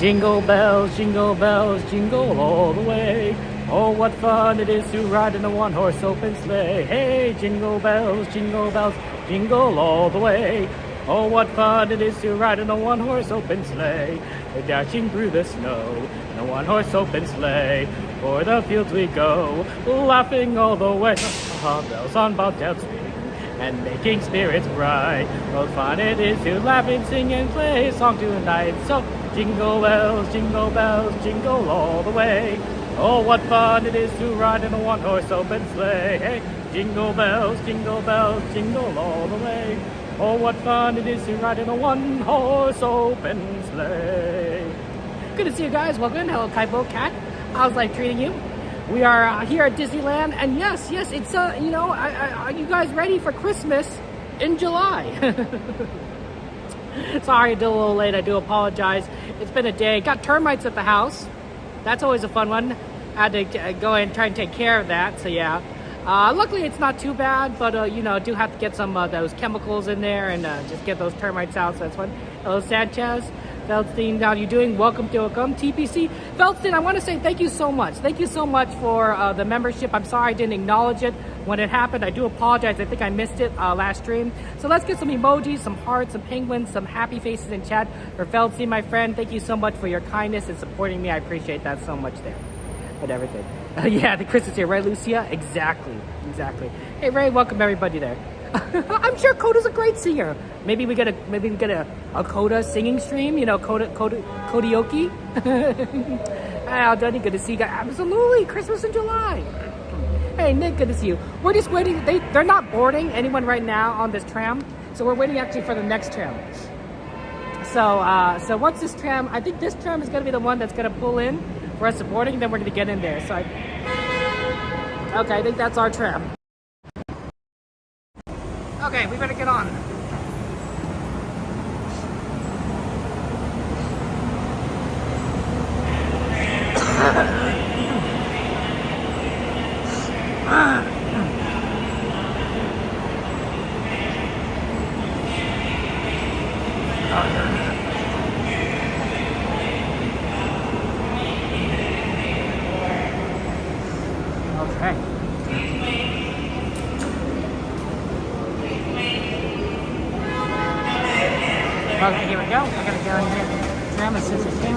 jingle bells, jingle all the way. Oh, what fun it is to ride in a one-horse open sleigh. Hey, jingle bells, jingle all the way. Oh, what fun it is to ride in a one-horse open sleigh. We're dashing through the snow in a one-horse open sleigh. For the fields we go, laughing all the way. Bells on bobtails swing and making spirits bright. What fun it is to laugh and sing and play a song tonight. So jingle bells, jingle all the way. Oh, what fun it is to ride in a one-horse open sleigh. Hey, jingle bells, jingle all the way. Oh, what fun it is to ride in a one-horse open sleigh. Good to see you guys. Welcome. Hello, Kaibo Cat. How's life treating you? We are here at Disneyland, and yes, it's you know, are you guys ready for Christmas in July? Sorry, I did a little late. I do apologize. It's been a day. Got termites at the house. That's always a fun one. I had to go and try and take care of that. So yeah, luckily it's not too bad, but you know, do have to get some those chemicals in there and just get those termites out. So that's fun. Hello, Sanchez. Feldstein, how are you doing? Welcome. TPC. Feldstein, I want to say thank you so much. Thank you so much for the membership. I'm sorry I didn't acknowledge it when it happened. I do apologize. I think I missed it last stream. So let's get some emojis, some hearts, some penguins, some happy faces in chat. For Feldstein, my friend, thank you so much for your kindness and supporting me. I appreciate that so much there. But everything. Yeah, the Chris is here, right, Lucia? Exactly. Hey, Ray, welcome everybody there. I'm sure Coda's a great singer. Maybe we get a Coda singing stream. You know, Kodioki. Hi, Aldoni, good to see you guys. Absolutely, Christmas in July. Hey, Nick, good to see you. We're just waiting. They're not boarding anyone right now on this tram, so we're waiting actually for the next tram. So once this tram, I think this tram is going to be the one that's going to pull in for us boarding. Then we're going to get in there. So okay, I think that's our tram. Okay, we better get on. Okay, here we go. I gotta go and get the tram as soon as I can.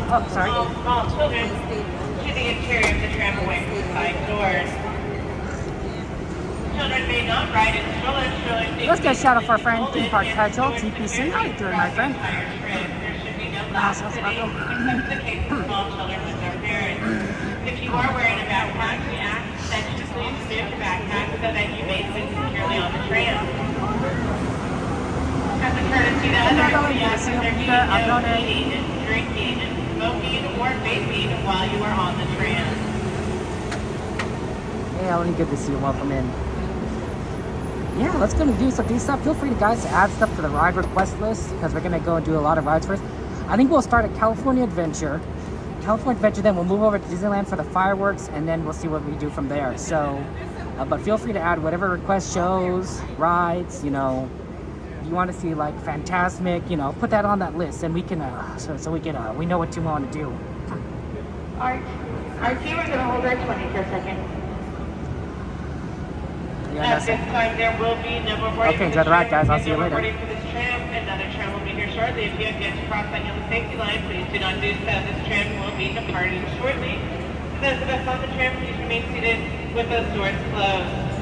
Oh, sorry. Small children to the interior of the tram away from the side doors. Children may not ride in strollers. Let's get a shout out for our friend, Theme Park Casual, TPC. How you doing, my friend? If you are wearing a backpack, we ask that you please move the backpack so that you may sit securely on the tram. As a courtesy to others, we ask that there be no eating, drinking, smoking, or vaping while you are on the tram. Hey, Ellen, good to see you. Welcome in. Yeah, let's go and do stuff. Feel free to guys to add stuff to the ride request list because we're gonna go and do a lot of rides first. I think we'll start at California Adventure, then we'll move over to Disneyland for the fireworks, and then we'll see what we do from there. So, but feel free to add whatever request shows, rides, you know, you want to see like Fantasmic, you know, put that on that list, and we can, so we can, we know what you want to do. Alright, we're gonna hold our 20 for a second. Yeah, at this time, there will be no more boarding. Okay, enjoy the ride, guys. I'll see you later. Boarding for this tram. Another tram will be here shortly. If you have yet to cross that yellow safety line, please do not do so. This tram will be departing shortly. For those of us on the tram, please remain seated with those doors closed.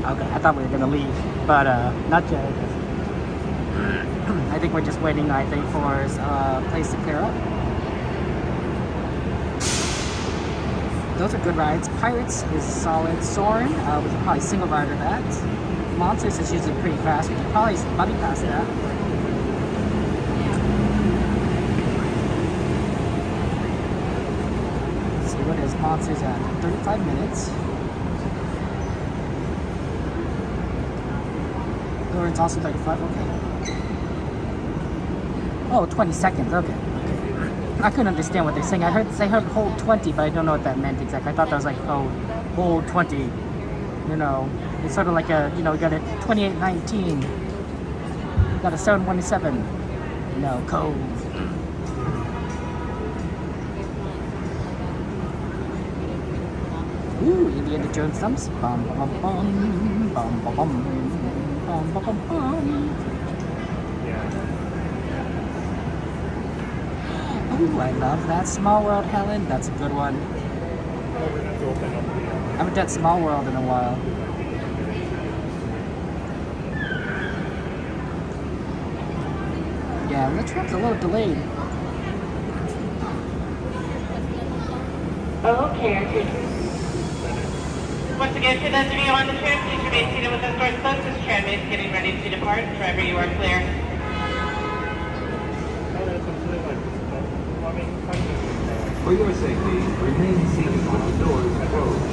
Okay, I thought we were gonna leave, but not yet. I think we're just waiting, for a place to clear up. Those are good rides. Pirates is solid. Soarin', we can probably single rider that. Monsters is usually pretty fast. We can probably buddy pass that. what is Monsters at? 35 minutes. Or it's also 35, okay. Oh, 20 seconds, okay. I couldn't understand what they're saying. I heard hold 20, but I don't know what that meant exactly. I thought that was like, oh, hold 20. You know, it's sort of like a, you know, we got a 2819. Got a 717. You know, cove. Ooh, Indiana Jones thumbs. Bum bum bum bum bum bum bum bum bum bum. Ooh, I love that Small World, Helen. That's a good one. I haven't done Small World in a while. Yeah, the tram's a little delayed. Okay. Once again, for those of you on the tram, please remain seated with the doors closed. This tram is getting ready to depart. Driver, you are clear. For your safety, remain seated with the doors closed,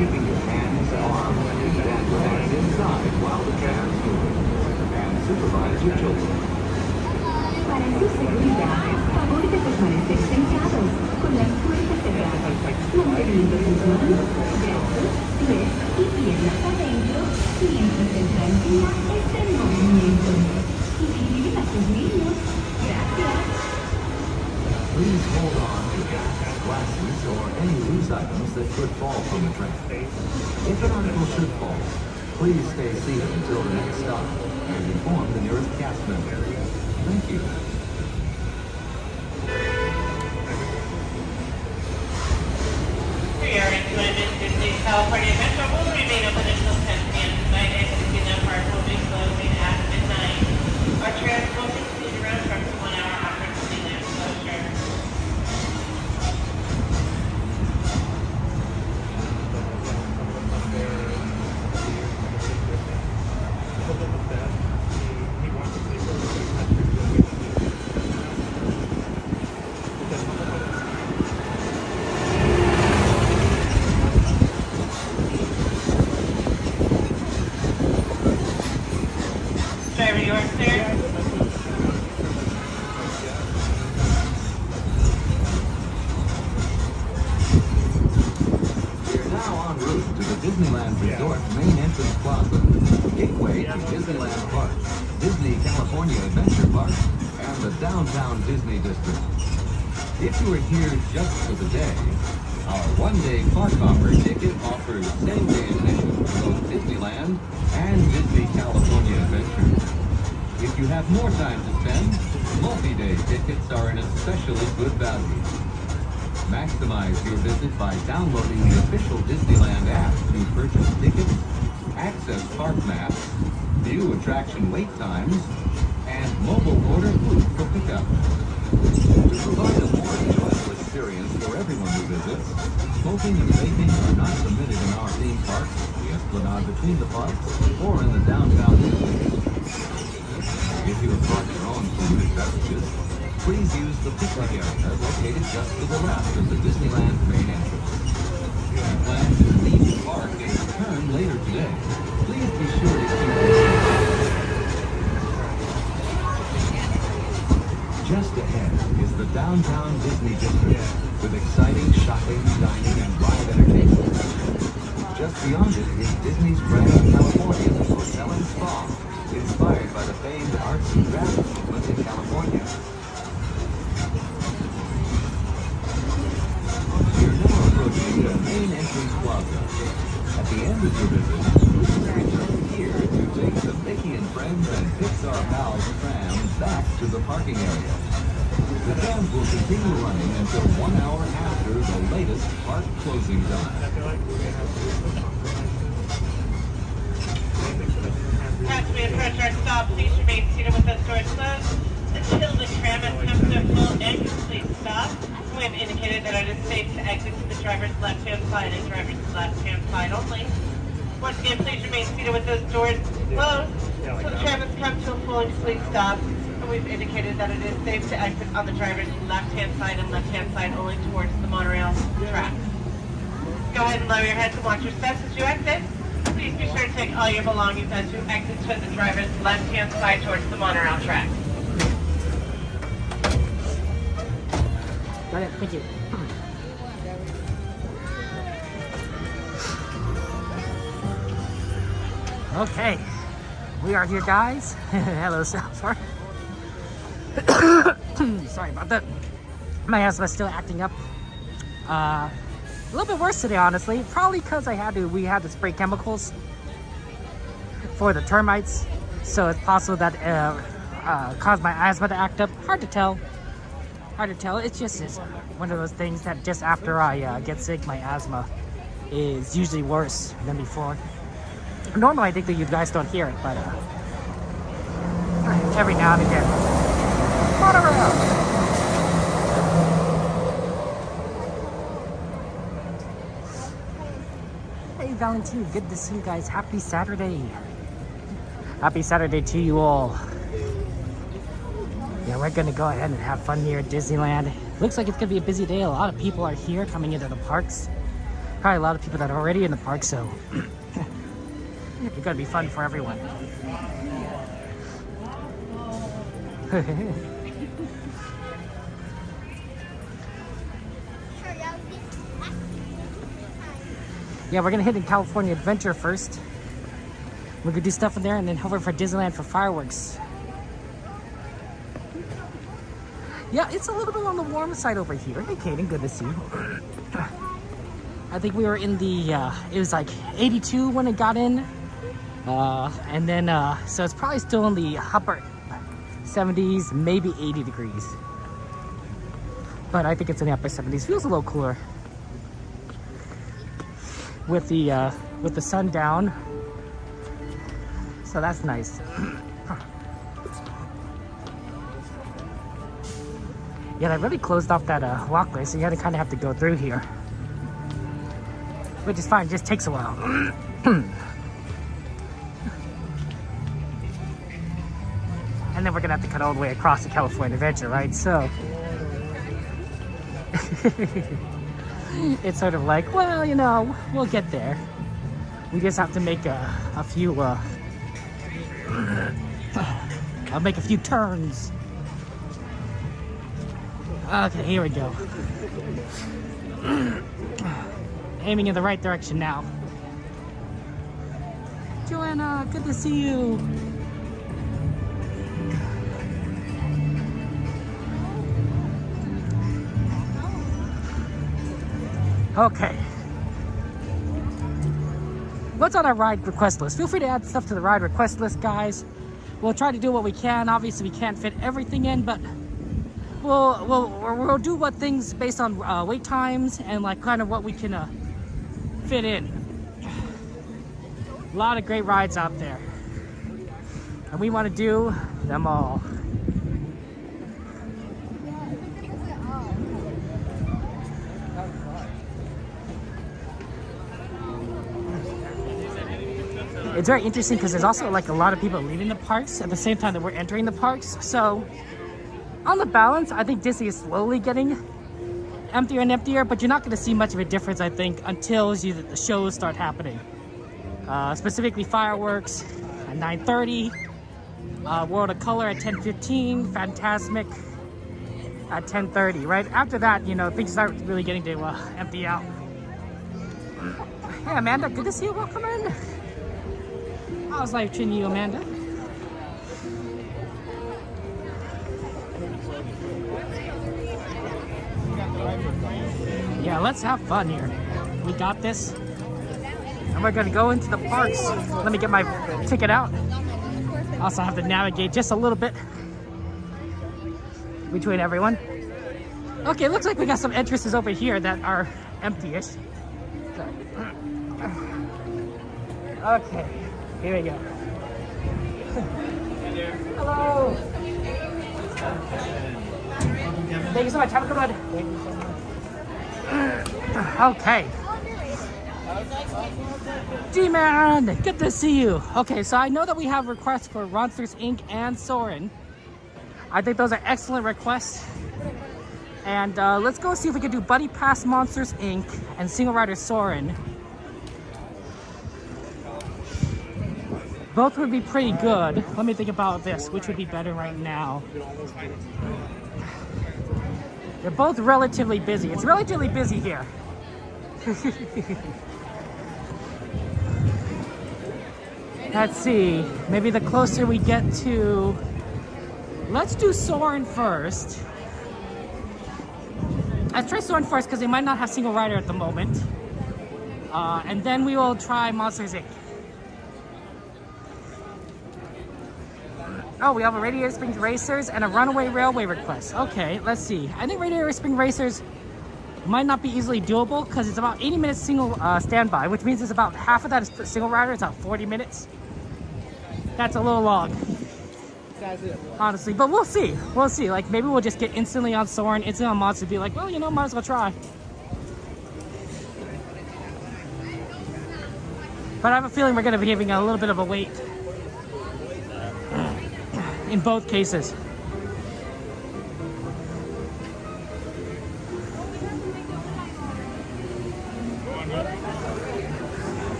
keeping your hands, arms, feet, and legs inside while the tram is moving, and supervise your children. Para su seguridad, favor de permanecer sentados con las puertas cerradas, manteniendo sus manos, brazos, pies y piernas adentro mientras el tranvía está en movimiento. Y vigilen a sus niños. Gracias. Please hold on to gas, glasses, or any loose items that could fall from the train. If an article should fall, please stay seated until the next stop and inform the nearest cast member. Thank you. For your enjoyment, Disney California Metro will remain open until 10 p.m. tonight, and Casino Park will be closing at midnight. Our trams will continue around from 1 hour after Disneyland closure. Driver, you are clear. We're now en route to the Disneyland Resort main entrance plaza, gateway to Disneyland Park, Disney California Adventure Park, and the downtown Disney District. If you are here just for the day, our one-day park offer ticket offers same-day admission to both Disneyland and Disney California Adventure. If you have more time to spend, multi-day tickets are an especially good value. Maximize your visit by downloading the official Disneyland app to purchase tickets, access park maps, view attraction wait times, and mobile order food for pickup. To provide a more enjoyable experience for everyone who visits, smoking and vaping are not permitted in our theme parks, the Esplanade between the parks, or in the downtown district. If you have brought your own polluted beverages, please use the picnic area located just to the left of the Disneyland main entrance. If you plan to leave the park and return later today, please be sure to keep this. Just ahead is the downtown Disney District with exciting shopping, dining, and live entertainment. Just beyond it is Disney's Grand California Hotel and Spa, inspired by the famed arts and crafts movement in California. You're now approaching the main entrance plaza. At the end of your visit, please return here to take the Mickey and Friends and Pixar Pals tram back to the parking area. The trams will continue running until 1 hour after the latest park closing time. As we approach our stop, please remain seated with the doors closed until the tram has come to a full and complete stop. We have indicated that it is safe to exit to the driver's left-hand side and driver's left-hand side only. Once again, please remain seated with those doors closed until the tram has come to a full and complete stop. And we've indicated that it is safe to exit on the driver's left-hand side and left-hand side only towards the monorail track. Go ahead and lower your heads and watch your steps as you exit. Please be sure to take all your belongings as you exit to the driver's left-hand side towards the monorail track. Got it, thank you. Okay, we are here, guys. Hello, sorry. Sorry about that. My asthma's still acting up. A little bit worse today, honestly. Probably because we had to spray chemicals for the termites, so it's possible that caused my asthma to act up. Hard to tell. It's just one of those things that just after I get sick, my asthma is usually worse than before. Normally, I think that you guys don't hear it, but every now and again. Monorail! Hey, Valentine, good to see you guys. Happy Saturday. Happy Saturday to you all. Yeah, we're gonna go ahead and have fun here at Disneyland. Looks like it's gonna be a busy day. A lot of people are here coming into the parks. Probably a lot of people that are already in the park, so it's gonna be fun for everyone. Yeah, we're gonna hit in California Adventure first. We're gonna do stuff in there and then head over for Disneyland for fireworks. Yeah, it's a little bit on the warm side over here. Hey, Kaden, good to see you. I think we were in the, it was like 82 when it got in. And then, so it's probably still in the upper 70s, maybe 80 degrees. But I think it's in the upper 70s. Feels a little cooler. With the sun down. So that's nice. Yeah, they really closed off that walkway, so you had to kind of have to go through here. Which is fine, it just takes a while. And then we're gonna have to cut all the way across the California Adventure, right? So it's sort of like, well, you know, we'll get there. We just have to make a few I'll make a few turns. Okay, here we go. Aiming in the right direction now. Joanna, good to see you. Okay. What's on our ride request list? Feel free to add stuff to the ride request list, guys. We'll try to do what we can. Obviously, we can't fit everything in, but we'll do what things based on wait times and like kind of what we can fit in. A lot of great rides out there, and we want to do them all. It's very interesting because there's also like a lot of people leaving the parks at the same time that we're entering the parks. So on the balance, I think Disney is slowly getting emptier and emptier, but you're not going to see much of a difference, I think, until the shows start happening. Specifically fireworks at 9:30, World of Color at 10:15, Fantasmic at 10:30. Right after that, you know, things start really getting to empty out. Hey, Amanda, good to see you. Welcome in. How's life treating you, Amanda? Yeah, let's have fun here. We got this. And we're gonna go into the parks. Let me get my ticket out. Also have to navigate just a little bit between everyone. Okay, looks like we got some entrances over here that are empty-ish. Okay, here we go. Hello. Thank you so much. Have a good one. Okay. G-Man, good to see you. Okay, so I know that we have requests for Monsters Inc. and Soarin'. I think those are excellent requests. And let's go see if we can do Buddy Pass Monsters Inc. and Single Rider Soarin'. Both would be pretty good. Let me think about this. Which would be better right now? They're both relatively busy. It's relatively busy here. Let's see. Maybe the closer we get to... Let's do Soarin' first. Let's try Soarin' first because they might not have Single Rider at the moment. And then we will try Monsters Inc. Oh, we have a Radiator Springs Racers and a Runaway Railway request. Okay, let's see. I think Radiator Springs Racers might not be easily doable because it's about 80 minutes single standby, which means it's about half of that is single rider. It's about 40 minutes. That's a little long, honestly, but we'll see. We'll see. Like, maybe we'll just get instantly on Soarin', instantly on Monster, be like, well, you know, might as well try. But I have a feeling we're going to be giving a little bit of a wait in both cases.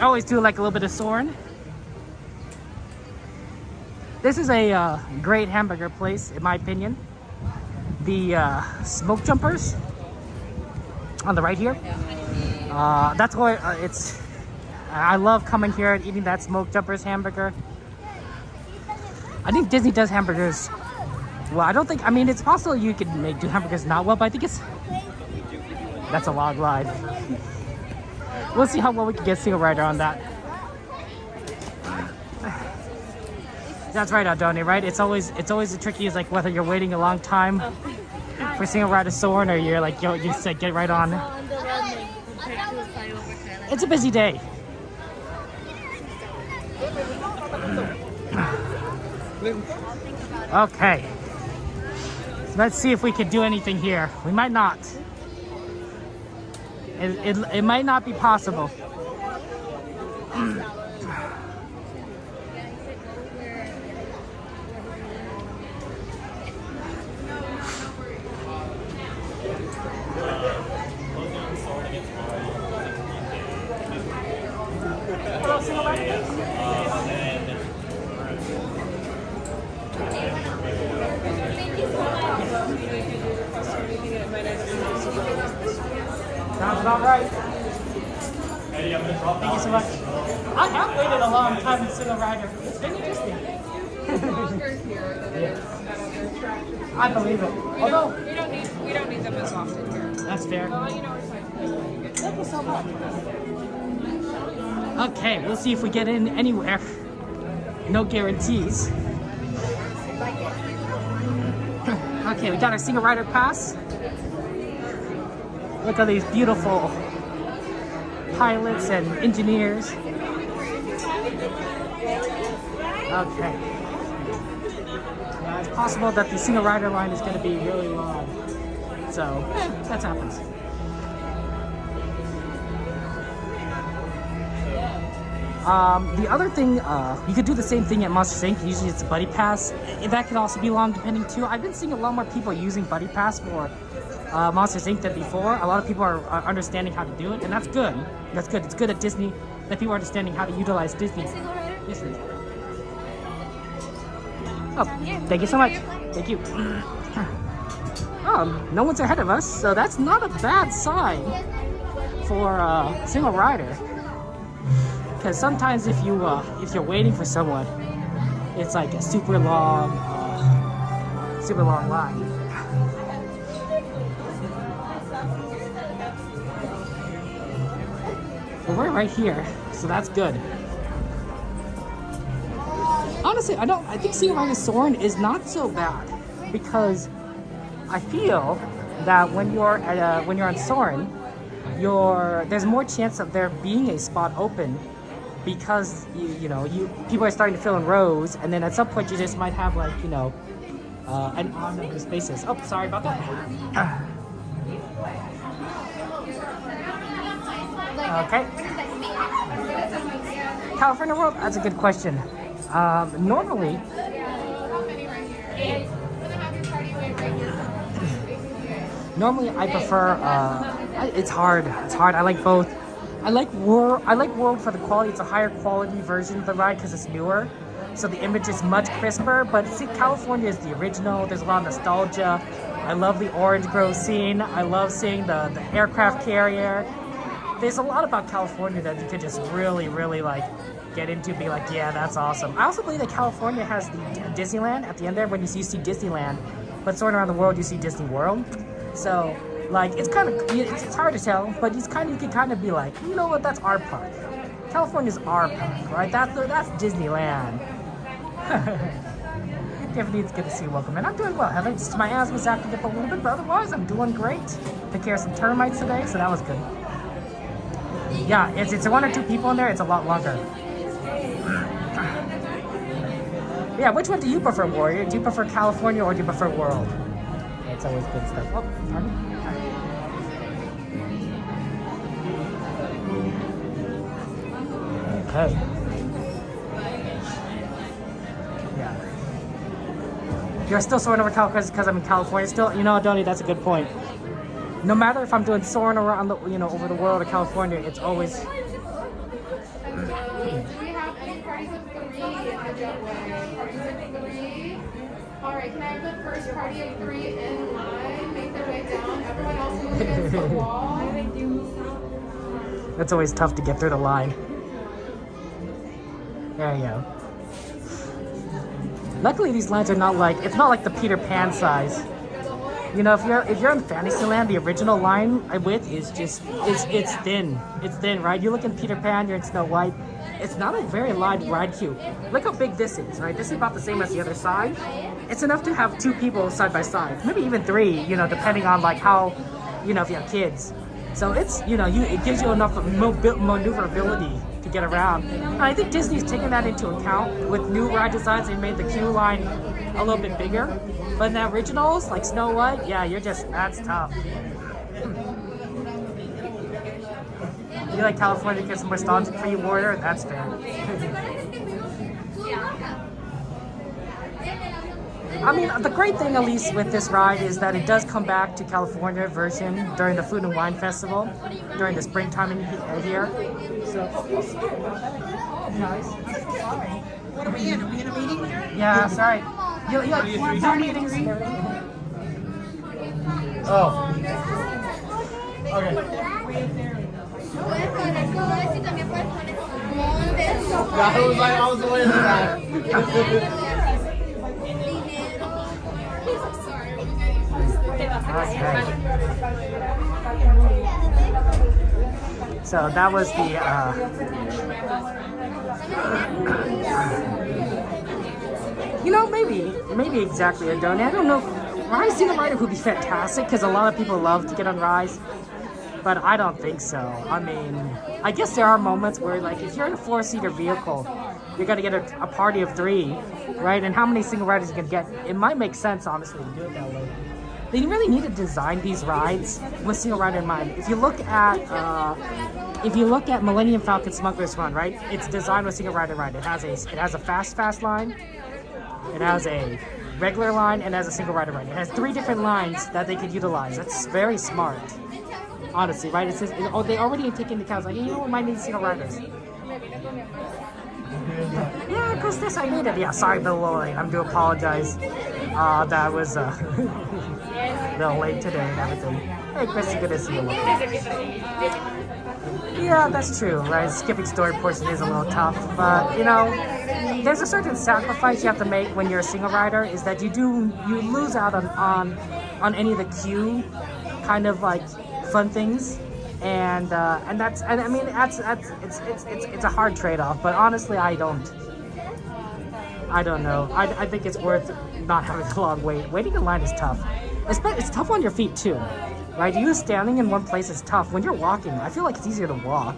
I always do like a little bit of Soarin'. This is a great hamburger place, in my opinion. The Smoke Jumpers on the right here. That's why it's. I love coming here and eating that Smoke Jumpers hamburger. I think Disney does hamburgers well. I don't think. I mean, it's possible you could do hamburgers not well, but I think it's. That's a long line. We'll see how well we can get Single Rider on that. That's right, Adoni, right? It's always the tricky is like whether you're waiting a long time for Single Rider Soarin' or you're like, yo, you said get right on. It's a busy day. Okay. So let's see if we can do anything here. We might not. It might not be possible. Sounds about right. Thank you so much. I have waited a long time in Single Rider. It's been interesting. I believe it. Although we don't need them as often here. That's fair. Well, you know, it's like, Thank you so much. Okay, we'll see if we get in anywhere. No guarantees. Okay, we got our Single Rider pass. Look at these beautiful pilots and engineers. Okay. Yeah, it's possible that the Single Rider line is going to be really long. So, that happens. The other thing, you could do the same thing at Monsters Inc. Usually it's a Buddy Pass. That could also be long depending too. I've been seeing a lot more people using Buddy Pass for Monsters Inc. than before. A lot of people are understanding how to do it, and that's good. That's good. It's good at Disney that people are understanding how to utilize Disney. Yes, please. Oh, thank you so much. Thank you. No one's ahead of us, so that's not a bad sign for Single Rider. Because sometimes if you're waiting for someone, it's like a super long line. But we're right here, so that's good. Honestly, I think Single Rider Soarin' is not so bad because I feel that when you're on Soarin', there's more chance of there being a spot open because people are starting to fill in rows, and then at some point you just might have like an odd number of spaces. Oh, sorry about that. Okay. California World? That's a good question. Normally, I prefer. It's hard. It's hard. I like both. I like World for the quality. It's a higher quality version of the ride because it's newer, so the image is much crisper. But see, California is the original. There's a lot of nostalgia. I love the orange grove scene. I love seeing the aircraft carrier. There's a lot about California that you could just really, really like get into, be like, yeah, that's awesome. I also believe that California has the Disneyland at the end there. When you see Disneyland, but soaring around the world, you see Disney World. So, like, it's kind of, it's hard to tell, but you can kind of be like, you know what, that's our park. California's our park, right? That's Disneyland. Tiffany, it's good to see you. Welcome, and I'm doing well. Heather, just my asthma's acting up a little bit, but otherwise, I'm doing great. Took care of some termites today, so that was good. Yeah, it's one or two people in there, it's a lot longer. Yeah, which one do you prefer, Warrior? Do you prefer California or do you prefer World? It's always good stuff. Oh, pardon? Okay. Yeah. You're still soaring over California because I'm in California still? You know, Donnie, that's a good point. No matter if I'm doing soaring around the, over the world or California, it's always... Do we have any parties of 3 in the jetway? Parties of 3. All right, can I have the first party of 3 in line? Make their way down. Everyone else move against the wall. That's always tough to get through the line. There you go. Luckily, these lines are not like, it's not like the Peter Pan size. You know, if you're in Fantasyland, the original line width is just it's thin. It's thin, right? You look in Peter Pan, you're in Snow White. It's not a very wide ride queue. Look how big this is, right? This is about the same as the other side. It's enough to have 2 people side by side, maybe even 3. You know, depending on like how, if you have kids. So it's it gives you enough maneuverability to get around. And I think Disney's taken that into account with new ride designs. They made the queue line a little bit bigger. But in the originals, like Snow White, yeah, that's tough. You like California because it's nostalgic for you, Warrior? That's fair. I mean, the great thing, at least with this ride, is that it does come back to California version during the Food and Wine Festival, during the springtime in here. So, nice. What are we in? Are we in a meeting here? Yeah, sorry. You have meetings. Oh. Okay. Yeah, I was aware of that. Okay. So that was the maybe exactly a donut. I don't know. Rise Single Rider would be fantastic because a lot of people love to get on Rise, but I don't think so. I mean, I guess there are moments where, like, if you're in a 4-seater vehicle, you're gonna get a party of 3, right? And how many single riders you can get? It might make sense, honestly, to do it that way. They really need to design these rides with single rider in mind. If you look at Millennium Falcon Smuggler's Run, right? It's designed with single rider in mind. It has a fast line. It has a regular line and has a single rider line. It has 3 different lines that they could utilize. That's very smart, honestly, right? It says they already take into account, like, we might need single riders. Yeah, because this I needed. Yeah, sorry, Bill Lloyd. I do apologize. That was a little late today and everything. Hey, Chris, it's good to see you. Yeah, that's true, right? Skipping story portion is a little tough, but there's a certain sacrifice you have to make when you're a single rider. Is that you lose out on any of the queue kind of like fun things, and it's a hard trade-off. But honestly, I don't know. I think it's worth not having a long wait. Waiting in line is tough. It's tough on your feet too, right? You standing in one place is tough. When you're walking, I feel like it's easier to walk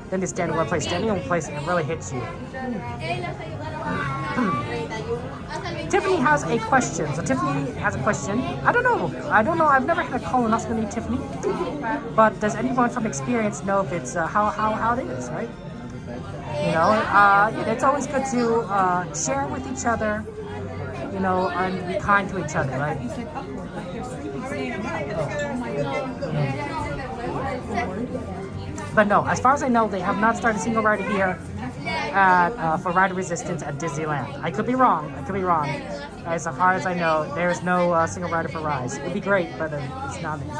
than to stand in one place. Standing in one place, it really hits you. Tiffany has a question. So Tiffany has a question. I don't know. I've never had a colonoscopy, Tiffany. But does anyone from experience know if it's how it is, right? You know, it's always good to share with each other, you know, and be kind to each other, right? But no, as far as I know, they have not started single rider here for Rider Resistance at Disneyland. I could be wrong. As far as I know, there's no single rider for Rise. It'd be great, but it's not here.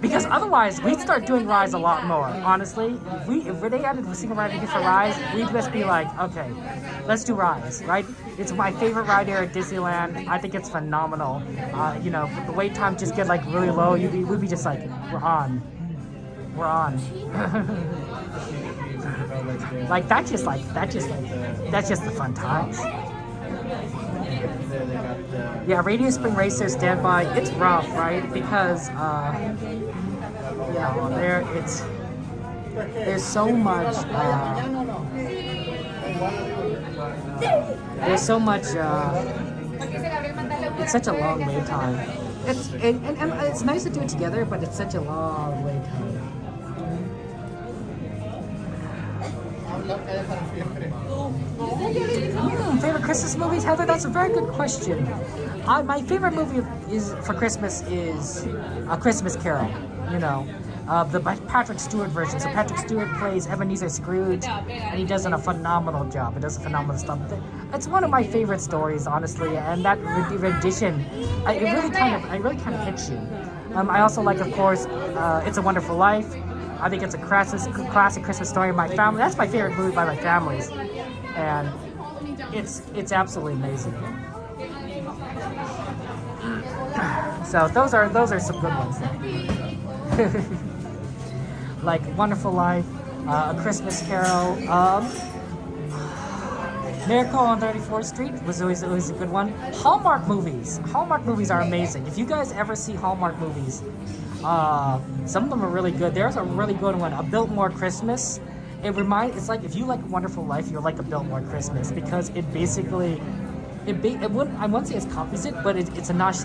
Because otherwise, we'd start doing Rise a lot more. Honestly, if they added a single rider here for Rise, we'd just be like, okay, let's do Rise, right? It's my favorite ride here at Disneyland. I think it's phenomenal. You know, the wait time just get like really low. We'd be just like, we're on. Like that's just the fun times. Yeah, Radio Spring Racer standby. It's rough, right? Because you know, there's so much it's such a long wait time. And it's nice to do it together, but it's such a long wait time. Favorite Christmas movies, Heather? That's a very good question. My favorite movie for Christmas is A Christmas Carol. You know, the Patrick Stewart version. So Patrick Stewart plays Ebenezer Scrooge, and he does a phenomenal job. He does a phenomenal stuff. It's one of my favorite stories, honestly, and that rendition, it really kind of hits you. I also like, of course, It's a Wonderful Life. I think it's a classic Christmas story of my family. That's my favorite movie by my families, and it's absolutely amazing. So those are some good ones. Like Wonderful Life, A Christmas Carol, Miracle on 34th Street was always a good one. Hallmark movies are amazing. If you guys ever see Hallmark movies, some of them are really good. There's a really good one, A Biltmore Christmas. It's like if you like Wonderful Life, you'll like A Biltmore Christmas, because it basically, I wouldn't say it's copies it, but it's a nice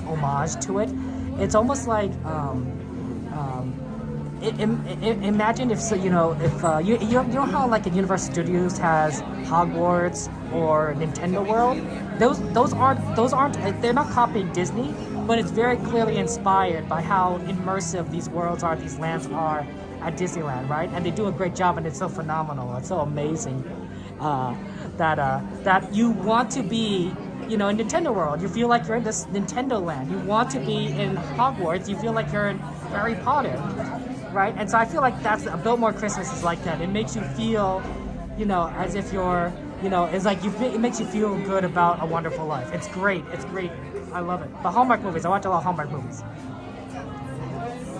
homage to it. It's almost like imagine if you know how like a Universal Studios has Hogwarts or Nintendo World. Those aren't they're not copying Disney, but it's very clearly inspired by how immersive these worlds are, these lands are at Disneyland, right? And they do a great job, and it's so phenomenal, it's so amazing that you want to be, you know, in Nintendo World. You feel like you're in this Nintendo land. You want to be in Hogwarts. You feel like you're in Harry Potter, right? And so I feel like that's A Biltmore Christmas is like that. It makes you feel, you know, as if you're, you know, it's like it makes you feel good about A Wonderful Life. It's great. I love it. But Hallmark movies, I watch a lot of Hallmark movies.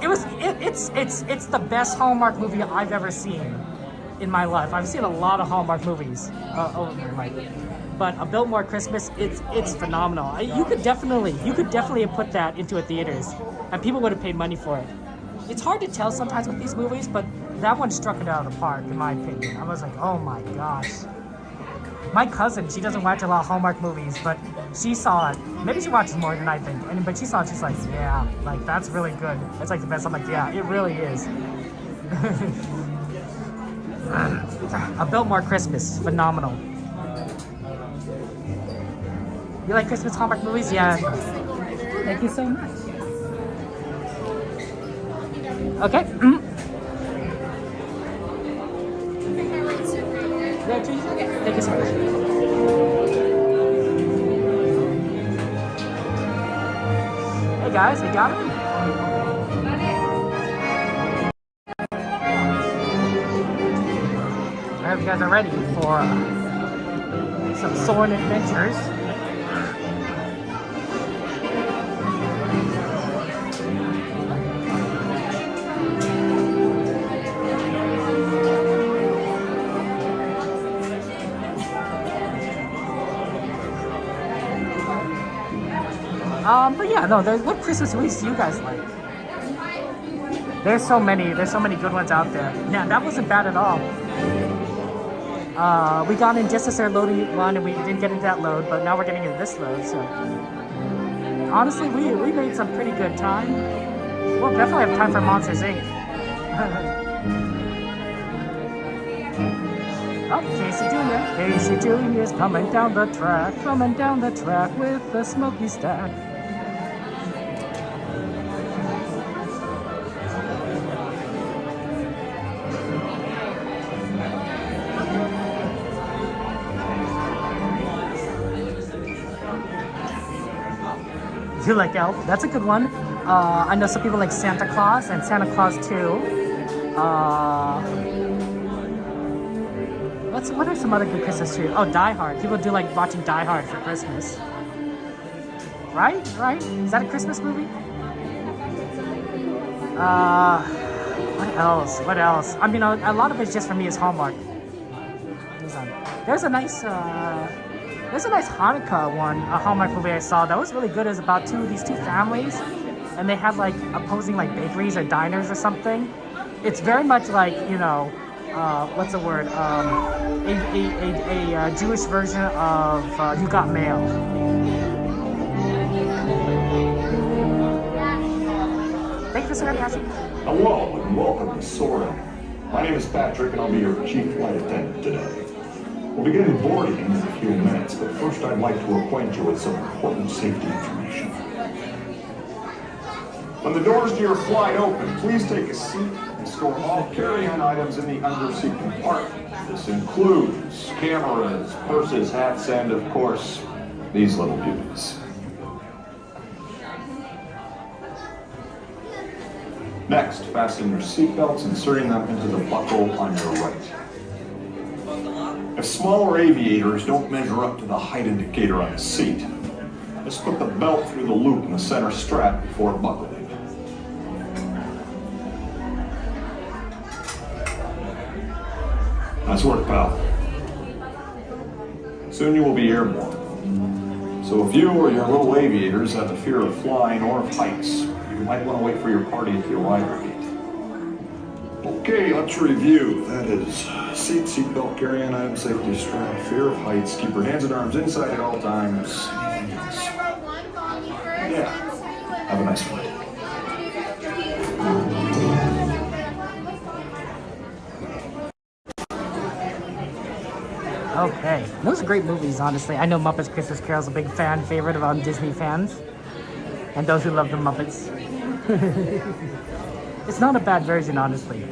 It's the best Hallmark movie I've ever seen in my life. I've seen a lot of Hallmark movies over my life, but A Biltmore Christmas, it's phenomenal. You could definitely have put that into a theaters, and people would have paid money for it. It's hard to tell sometimes with these movies, but that one struck it out of the park, in my opinion. I was like, oh my gosh. My cousin, she doesn't watch a lot of Hallmark movies, but she saw it. Maybe she watches more than I think. But she saw it, she's like, yeah, like that's really good. That's like the best. I'm like, yeah, it really is. A Biltmore Christmas, phenomenal. You like Christmas Hallmark movies? Yeah. Thank you so much. Okay. Thank you so much. Hey guys, we got him. I hope you guys are ready for some Soarin' adventures. But yeah, no. What Christmas movies do you guys like? There's so many good ones out there. Yeah, that wasn't bad at all. We got in just as they're loading one, and we didn't get into that load, but now we're getting into this load. So honestly, we made some pretty good time. We'll definitely have time for Monsters Inc. Oh, Casey Jr. Casey Jr. is coming down the track with the smoky stack. You like Elf? That's a good one. I know some people like Santa Claus and Santa Claus 2. What are some other good Christmas trees? Oh, Die Hard. People do like watching Die Hard for Christmas. Right? Right? Is that a Christmas movie? What else? What else? I mean, a lot of it's just for me is Hallmark. There's a nice Hanukkah one, a Hallmark movie I saw that was really good. It was about these two families, and they had like opposing like bakeries or diners or something. It's very much like, you know, what's the word? A Jewish version of You Got Mail. Thank you, Mr. Hashi. Hello and welcome to Soarin'. My name is Patrick and I'll be your chief flight attendant today. We'll be getting boarding in a few minutes, but first I'd like to acquaint you with some important safety information. When the doors to your flight open, please take a seat and store all carry-on items in the underseat compartment. This includes cameras, purses, hats, and of course, these little beauties. Next, fasten your seatbelts, inserting them into the buckle on your right. If smaller aviators don't measure up to the height indicator on the seat, just put the belt through the loop in the center strap before buckling. Nice work, pal. Soon you will be airborne. So if you or your little aviators have a fear of flying or of heights, you might want to wait for your party at the arrival gate. Okay, let's review. That is seatbelt, carry-on item, safety strap, fear of heights, keep your hands and arms inside at all times. Yeah. Have a nice flight. Okay, those are great movies, honestly. I know Muppets Christmas Carol is a big favorite of Disney fans, and those who love the Muppets. It's not a bad version, honestly.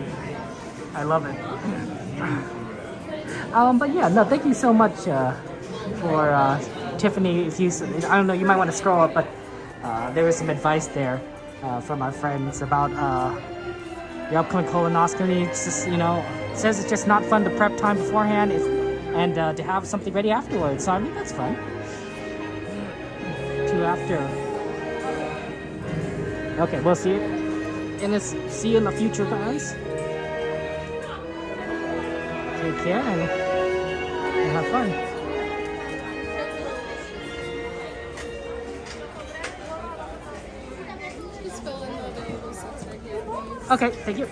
I love it. But yeah, no, thank you so much for Tiffany. If you, I don't know, you might want to scroll up, but there was some advice there from our friends about your upcoming colonoscopy. It's just, you know, it says it's just not fun to prep time beforehand and to have something ready afterwards. So I mean, that's fun. Okay, we'll see you. And see you in the future, guys. Take care and have fun. Just fill in the available seats right here, please. Okay, thank you.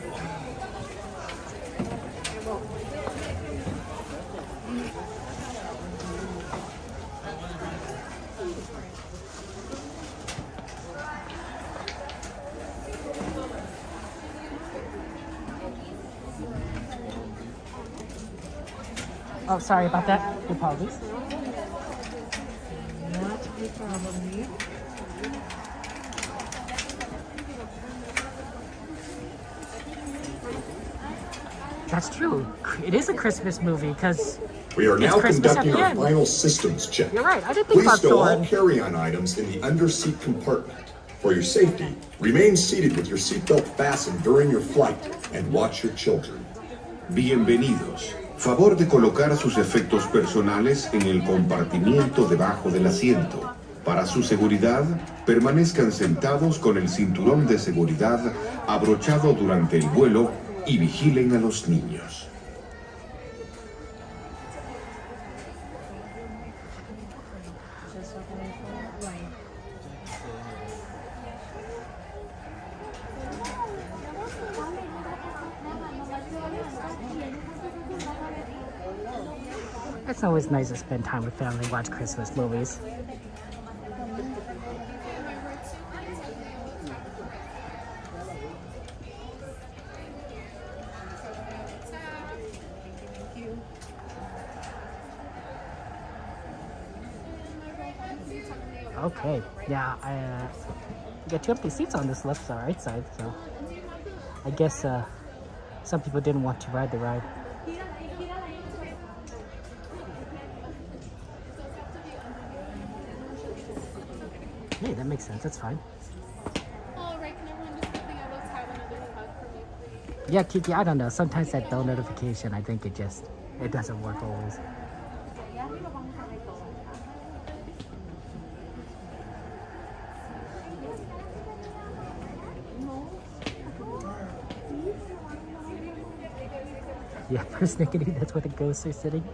Oh, sorry about that. Apologies. Not a problem here. That's true. It is a Christmas movie because We are now Christmas conducting at the our end. final systems check. You're right. I didn't think Please about stow all Thor. carry-on items in the underseat compartment. For your safety, remain seated with your seatbelt fastened during your flight and watch your children. Bienvenidos. Favor de colocar sus efectos personales en el compartimiento debajo del asiento. Para su seguridad, permanezcan sentados con el cinturón de seguridad abrochado durante el vuelo y vigilen a los niños. It's always nice to spend time with family and watch Christmas movies. Okay, yeah, we got 2 empty seats on this left side, right side, so I guess some people didn't want to ride the ride. Hey, that makes sense. That's fine. All right, can everyone just quickly have us have another hug for me, please? Yeah, Kiki, I don't know. Sometimes that bell notification, I think it doesn't work always. Yeah, persnickety, that's where the ghosts are sitting.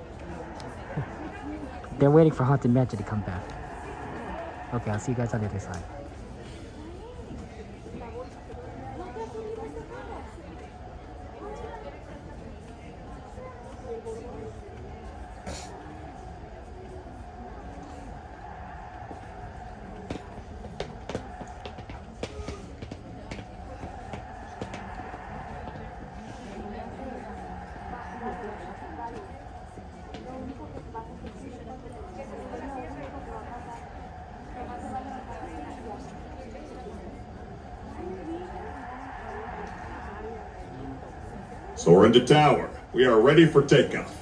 They're waiting for Haunted Mansion to come back. Okay, I'll see you guys on the other side. Soar into tower. We are ready for takeoff.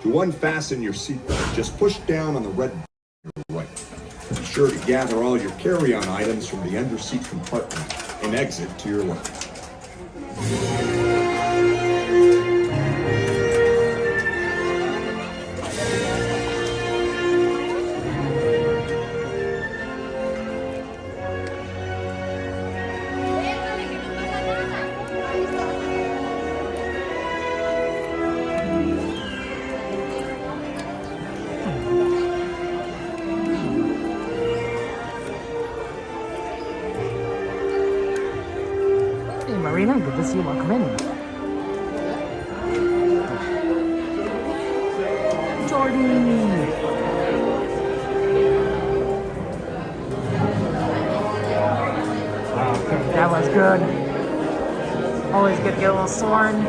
To unfasten your seatbelt, just push down on the red button on your right. Be sure to gather all your carry-on items from the underseat compartment and exit to your left. Hey Marina, good to see you. Welcome in. Jordan! Okay, that was good. Always good to get a little Soarin'.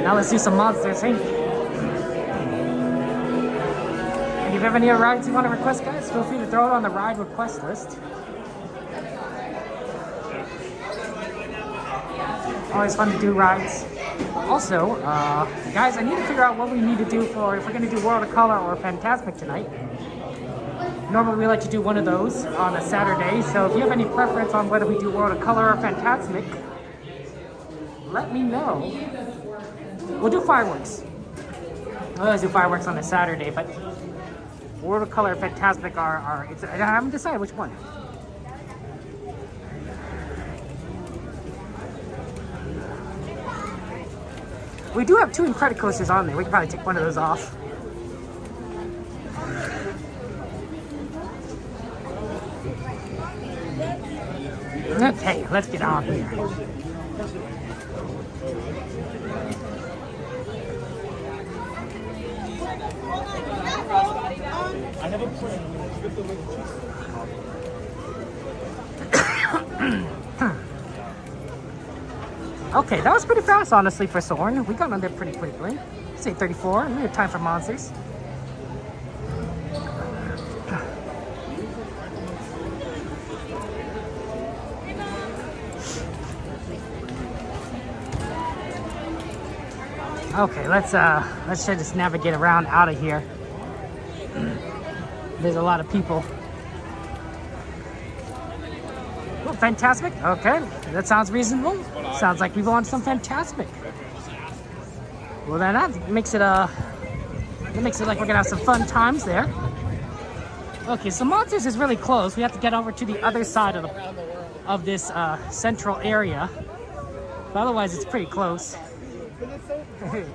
Now let's do some Monsters Inc. And if you have any other rides you want to request, guys, feel free to throw it on the ride request list. Always fun to do rides. Also, guys, I need to figure out what we need to do for if we're going to do World of Color or Fantasmic tonight. Normally we like to do one of those on a Saturday, so if you have any preference on whether we do World of Color or Fantasmic, let me know. We'll do fireworks. We'll always do fireworks on a Saturday, but World of Color and Fantasmic are I haven't decided which one. We do have 2 Incredicoasters coasters on there. We can probably take one of those off. Okay, let's get on here. I have a plan. Okay, that was pretty fast, honestly, for Soarin'. We got on there pretty quickly. Let's say 34. We have time for Monsters. Okay, let's try to just navigate around out of here. There's a lot of people. Oh, Fantasmic? Okay, that sounds reasonable. Sounds like we want some Fantasmic. Well, then that makes it like we're gonna have some fun times there. Okay, so Monsters is really close. We have to get over to the other side of this central area. But otherwise, it's pretty close.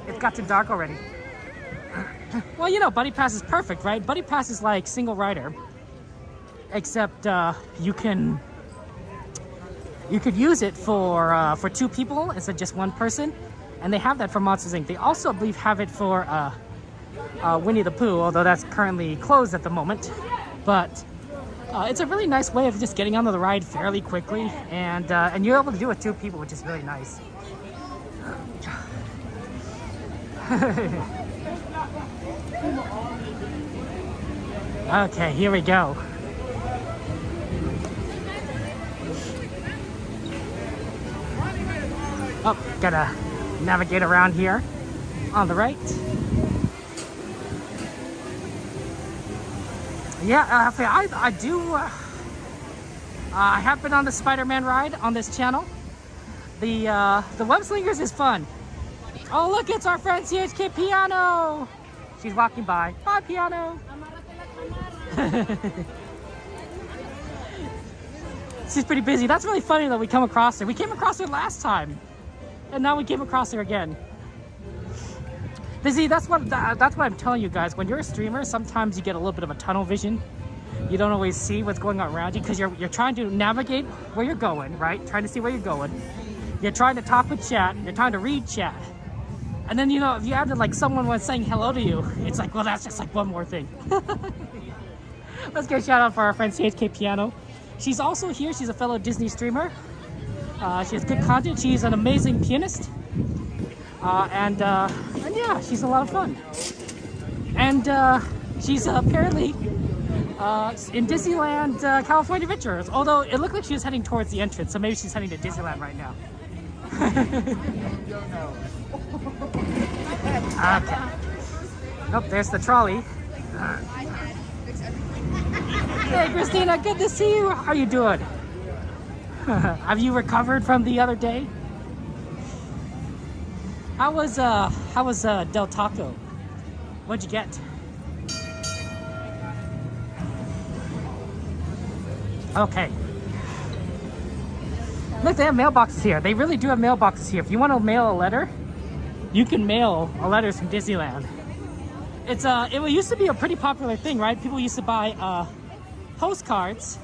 It's got too dark already. Well, you know, Buddy Pass is perfect, right? Buddy Pass is like single rider, except you could use it for 2 people instead of just 1 person, and they have that for Monsters Inc. They also, I believe, have it for Winnie the Pooh, although that's currently closed at the moment. But it's a really nice way of just getting onto the ride fairly quickly, and you're able to do it with 2 people, which is really nice. Okay, here we go. Oh, gotta navigate around here on the right. Yeah, I do. I have been on the Spider-Man ride on this channel. The Web Slingers is fun. Oh, look, it's our friend CHK Piano. She's walking by. Bye, Piano. She's pretty busy. That's really funny that we come across her. We came across her last time, and now we came across her again. See, that's what I'm telling you guys. When you're a streamer, sometimes you get a little bit of a tunnel vision. You don't always see what's going on around you because you're trying to navigate where you're going, right? Trying to see where you're going. You're trying to talk with chat. You're trying to read chat. And then, you know, if you add to like someone was saying hello to you, it's like, well, that's just like one more thing. Let's get a shout out for our friend CHK Piano. She's also here. She's a fellow Disney streamer. She has good content. She's an amazing pianist. And yeah, she's a lot of fun. And she's apparently in Disneyland, California Adventures. Although it looked like she was heading towards the entrance, so maybe she's heading to Disneyland right now. Okay. Nope, there's the trolley. Hey, Christina, good to see you. How are you doing? Have you recovered from the other day? How was Del Taco? What'd you get? Okay. Look, they have mailboxes here. They really do have mailboxes here. If you want to mail a letter, you can mail a letter from Disneyland. It used to be a pretty popular thing, right? People used to buy postcards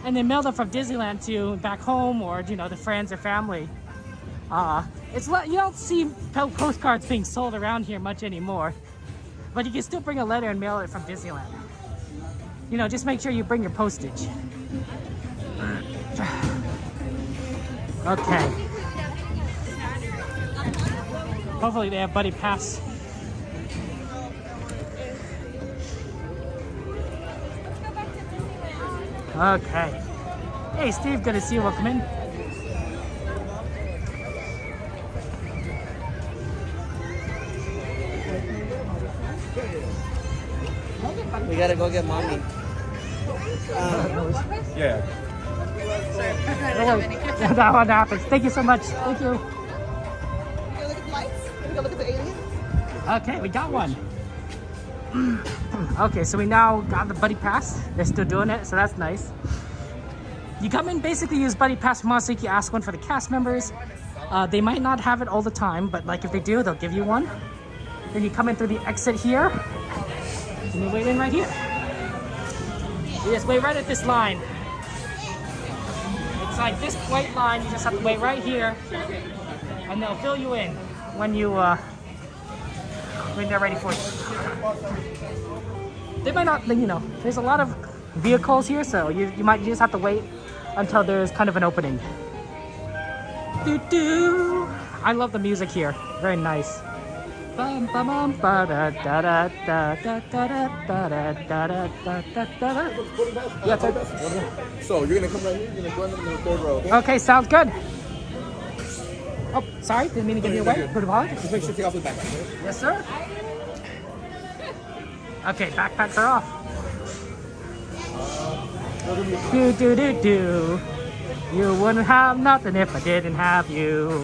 and then mail them from Disneyland to back home, or to friends or family. You don't see postcards being sold around here much anymore, but you can still bring a letter and mail it from Disneyland. Just make sure you bring your postage. Okay. Hopefully they have Buddy Pass. Okay. Hey Steve, good to see you. Welcome in. We gotta go get mommy. Yeah. That one happens. Thank you so much. Thank you. Can you look at the lights? Can you look at the aliens? Okay, we got one. Okay, so we now got the Buddy Pass. They're still doing it, so that's nice. You come in, basically use Buddy Pass from Monster Inc. You ask one for the cast members. They might not have it all the time, but like if they do, they'll give you one. Then you come in through the exit here, and you wait in right here. You just wait right at this line. It's like this white line, you just have to wait right here, and they'll fill you in when they're ready for you. They might not, there's a lot of vehicles here, so you just have to wait until there's kind of an opening. Doo-doo. I love the music here, very nice. Bum, bum, bum, ba, da, da, da, da, da, da, da, da, da, da, da, da. Yeah, take that. So you're gonna come right here. You're gonna join them in the third row. Okay? Okay, sounds good. Oh, sorry, didn't mean to give you away. Good apologies. Just make sure you take off the backpack. Okay? Yes, sir. Okay, backpacks are off. Do do do do. You wouldn't have nothing if I didn't have you.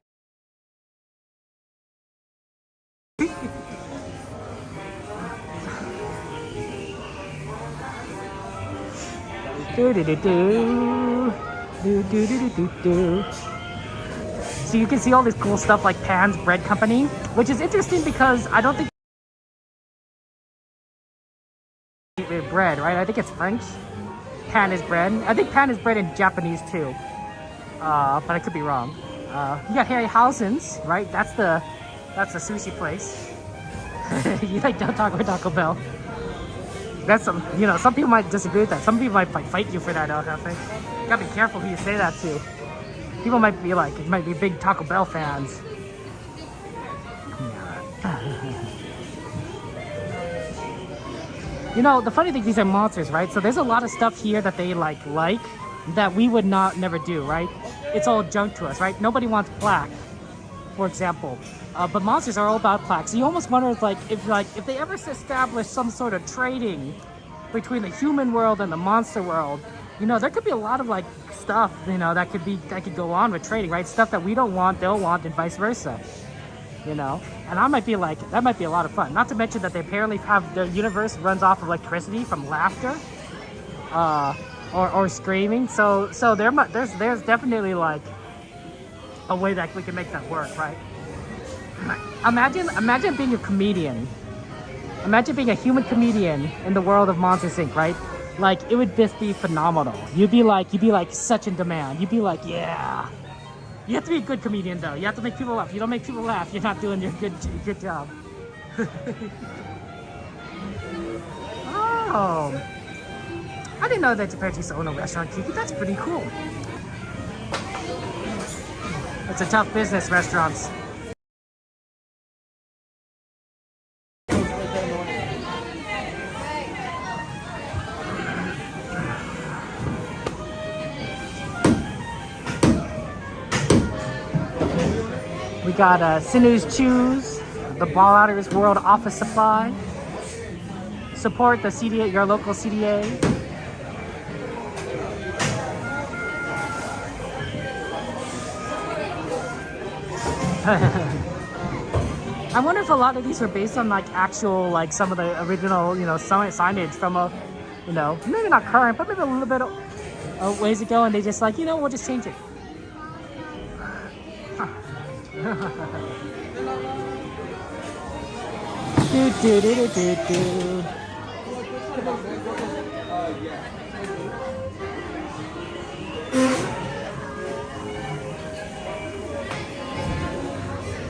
Do do do do. Do do do do do. So you can see all this cool stuff like Pan's Bread Company, which is interesting because I don't think bread, right? I think it's French. Pan is bread. I think pan is bread in Japanese too. But I could be wrong. You got Harryhausen's, right? That's the sushi place. You like Del Taco or Taco Bell? That's some people might disagree with that. Some people might fight you for that. I think. You gotta be careful who you say that to. People might be big Taco Bell fans. The funny thing, these are monsters, right? So there's a lot of stuff here that they like that we would never do, right? It's all junk to us, right? Nobody wants plaque, for example. But monsters are all about plaques. So you almost wonder if they ever establish some sort of trading between the human world and the monster world, there could be a lot of stuff, that could go on with trading, right? Stuff that we don't want, they'll want, and vice versa. And that might be a lot of fun. Not to mention that they apparently have their universe runs off of electricity from laughter, or screaming. So there's definitely a way that we can make that work, right? Imagine being a comedian. Imagine being a human comedian in the world of Monsters Inc., right? It would just be phenomenal. You'd be such in demand. You'd be yeah. You have to be a good comedian though. You have to make people laugh. If you don't make people laugh, you're not doing your good job. Oh. I didn't know that your parents used to own a restaurant, Kiki. That's pretty cool. It's a tough business, restaurants. We got Sinu's Chews, the Ball Out of This World office supply. Support the CDA, your local CDA. I wonder if a lot of these are based on like actual, like some of the original, you know, signage from a, you know, maybe not current, but maybe a little bit of ways ago, and they just like, you know, we'll just change it. Do do do do do do.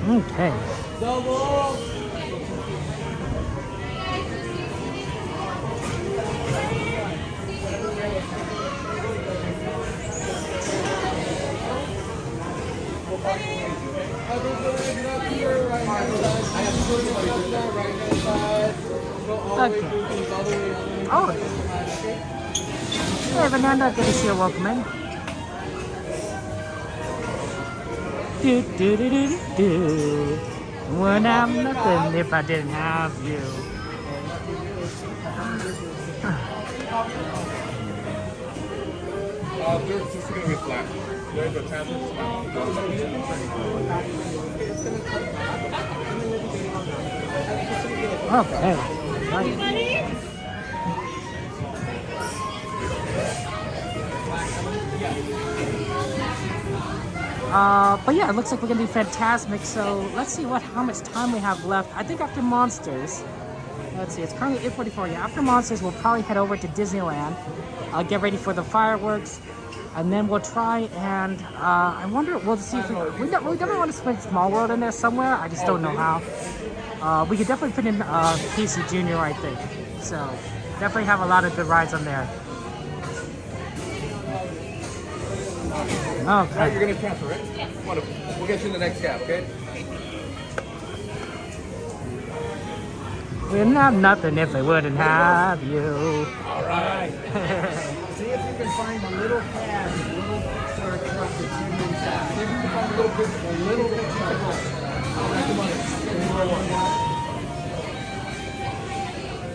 Okay. Okay. Oh. Hey, Fernanda, good to see you. Welcome in. Do do do do do. Would I'm nothing if I didn't have you. They're just gonna be flat. There's a tablet. Okay. Right. But yeah, it looks like we're gonna be fantastic. So let's see how much time we have left. I think after Monsters, let's see, it's currently 8:44. Yeah, after Monsters, we'll probably head over to Disneyland, get ready for the fireworks, and then we'll try and I wonder, we'll see if we definitely want to put Small World in there somewhere. I just don't know how. We could definitely put in Casey Jr., I think. So definitely have a lot of good rides on there. Okay. Right, you're gonna transfer, right? Yes. Wonderful. We'll get you in the next cab, okay? We'd have nothing if we wouldn't have you. All right. See if you can find a little cab, a little sort of truck that's in inside. See if you can find a little bit truck. I'll make the money.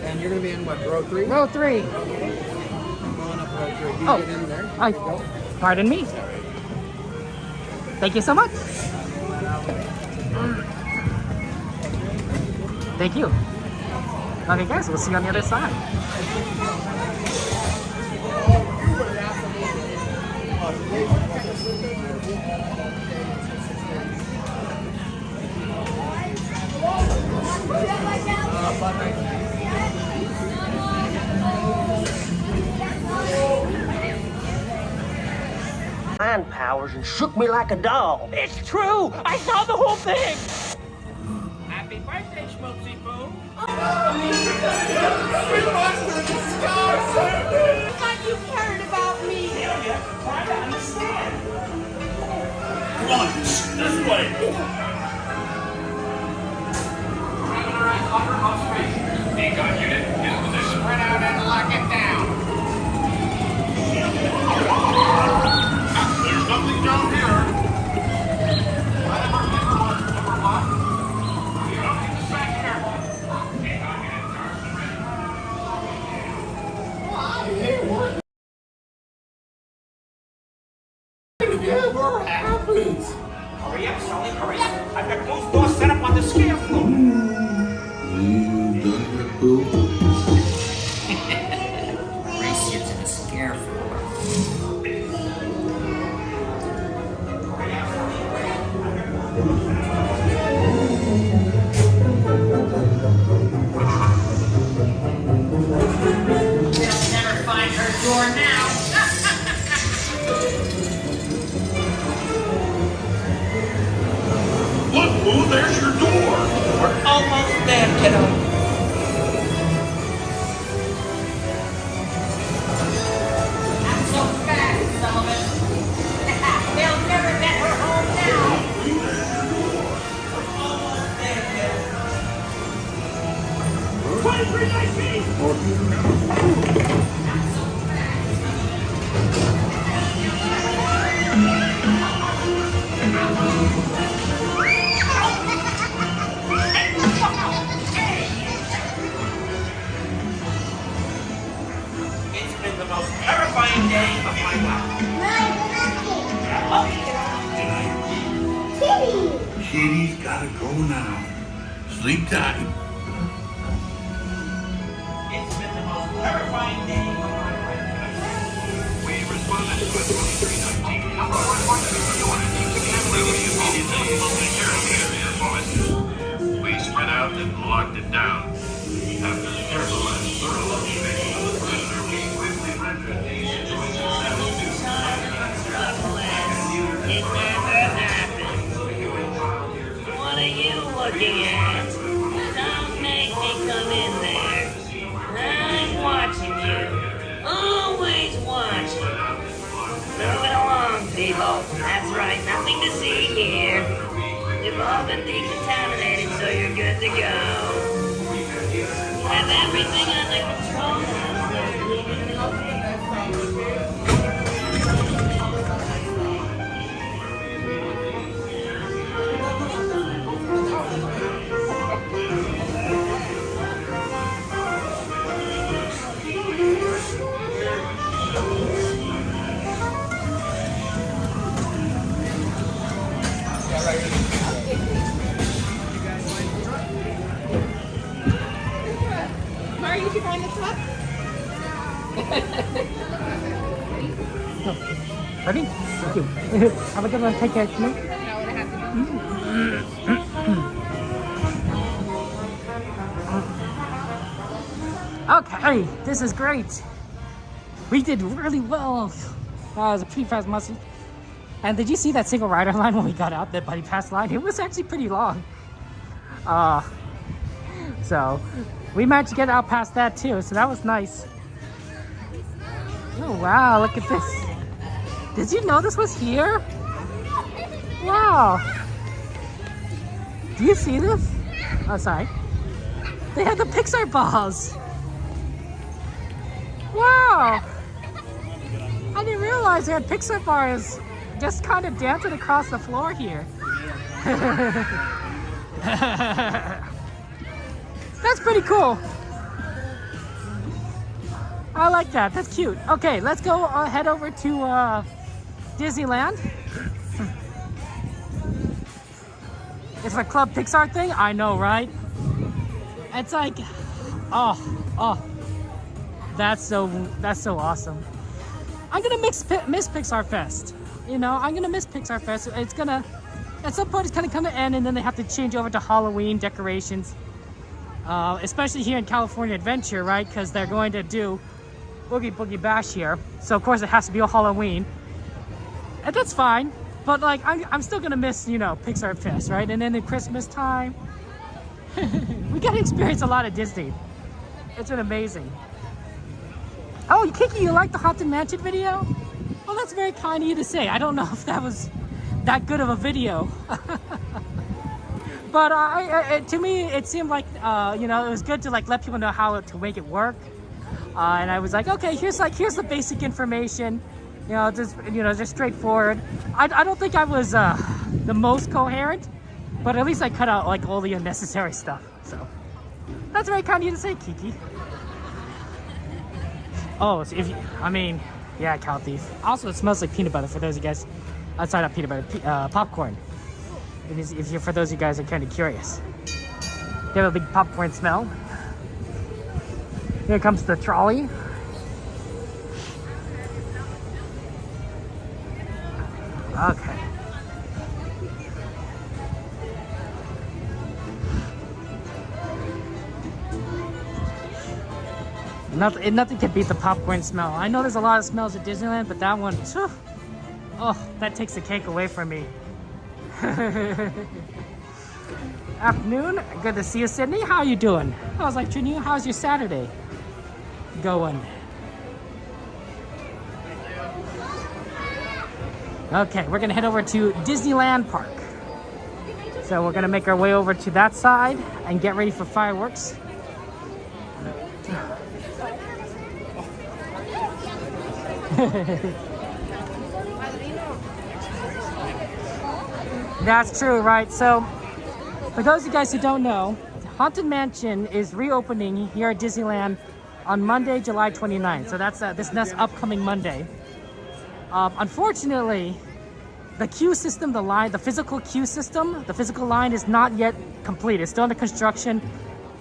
And you're going to be in what, row 3? Row 3. Going up row 3. You Oh, get in there. Pardon me. Thank you so much. Thank you. Okay, guys, we'll see you on the other side. Mind powers and shook me like a doll. It's true! I saw the whole thing! Happy birthday, Schmoopsy Boo! I thought you cared about me! Yeah, try to understand. Come on, this way! Upper observation. Decon unit is position. Spread out and lock it down. There's nothing down here. Number one. You don't need to back careful. Decon unit Whatever happens? Hurry up, Sully, hurry up. I've got those doors set up on the scale floor. Race you to the scare floor. They'll never find her door now. Look, Boo, there's your door. We're almost there, kiddo. Not so fast, Sullivan. They'll never get her home now. We're almost there, kiddo. 2319. Go now. Sleep tight. It's been the most terrifying day of my life. We responded to a 2319 number 1 We spread out and locked it down. After careful and thorough observation of the prisoner, we quickly rendered these choices What are you looking at? Don't make me come in there. I'm watching you. Always watching. Move it along, people. That's right, nothing to see here. You've all been decontaminated, so you're good to go. Have everything under control now. Mari, you keep going this way? Ready? Thank you. Have a good one. Take care. No, it has to be. Okay, this is great. We did really well. That was a pretty fast muscle. And did you see that single rider line when we got out, that buddy pass line? It was actually pretty long. So we managed to get out past that too, so that was nice. Oh wow, look at this. Did you know this was here? Wow. Do you see this? Oh, sorry. They had the Pixar balls. Wow. I didn't realize they had Pixar bars just kind of dancing across the floor here. That's pretty cool. I like that. That's cute. Okay, let's go head over to Disneyland. It's a Club Pixar thing. I know, right? It's like, oh, that's so awesome. I'm gonna miss Pixar Fest. You know, I'm gonna miss Pixar Fest. It's gonna, at some point, it's gonna come to an end, and then they have to change over to Halloween decorations. Especially here in California Adventure, right? Because they're going to do Boogie Boogie Bash here, so of course it has to be a Halloween, and that's fine. But like, I'm still gonna miss, you know, Pixar Fest, right? And then at Christmas time, we got to experience a lot of Disney. It's been amazing. Oh, Kiki, you like the Haunted Mansion video? Well, that's very kind of you to say. I don't know if that was that good of a video. But to me, it seemed like, you know, it was good to like let people know how to make it work. And I was like, okay, here's the basic information. just straightforward. I don't think I was the most coherent, but at least I cut out like all the unnecessary stuff. So that's very kind of you to say, Kiki. Oh, so yeah, cow thief. Also, it smells like peanut butter for those of you guys. Sorry, not peanut butter, popcorn. For those of you guys are kind of curious. They have a big popcorn smell. Here comes the trolley. Okay. Nothing can beat the popcorn smell. I know there's a lot of smells at Disneyland, but that one, oh, that takes the cake away from me. Afternoon, good to see you, Sydney. How you doing? I was like, Trini, how's your Saturday going? Okay, we're gonna head over to Disneyland Park. So we're gonna make our way over to that side and get ready for fireworks. That's true, right? So, for those of you guys who don't know, Haunted Mansion is reopening here at Disneyland on Monday, July 29th. So that's this upcoming Monday. Unfortunately, the queue system, the physical queue system, the physical line is not yet complete. It's still under construction.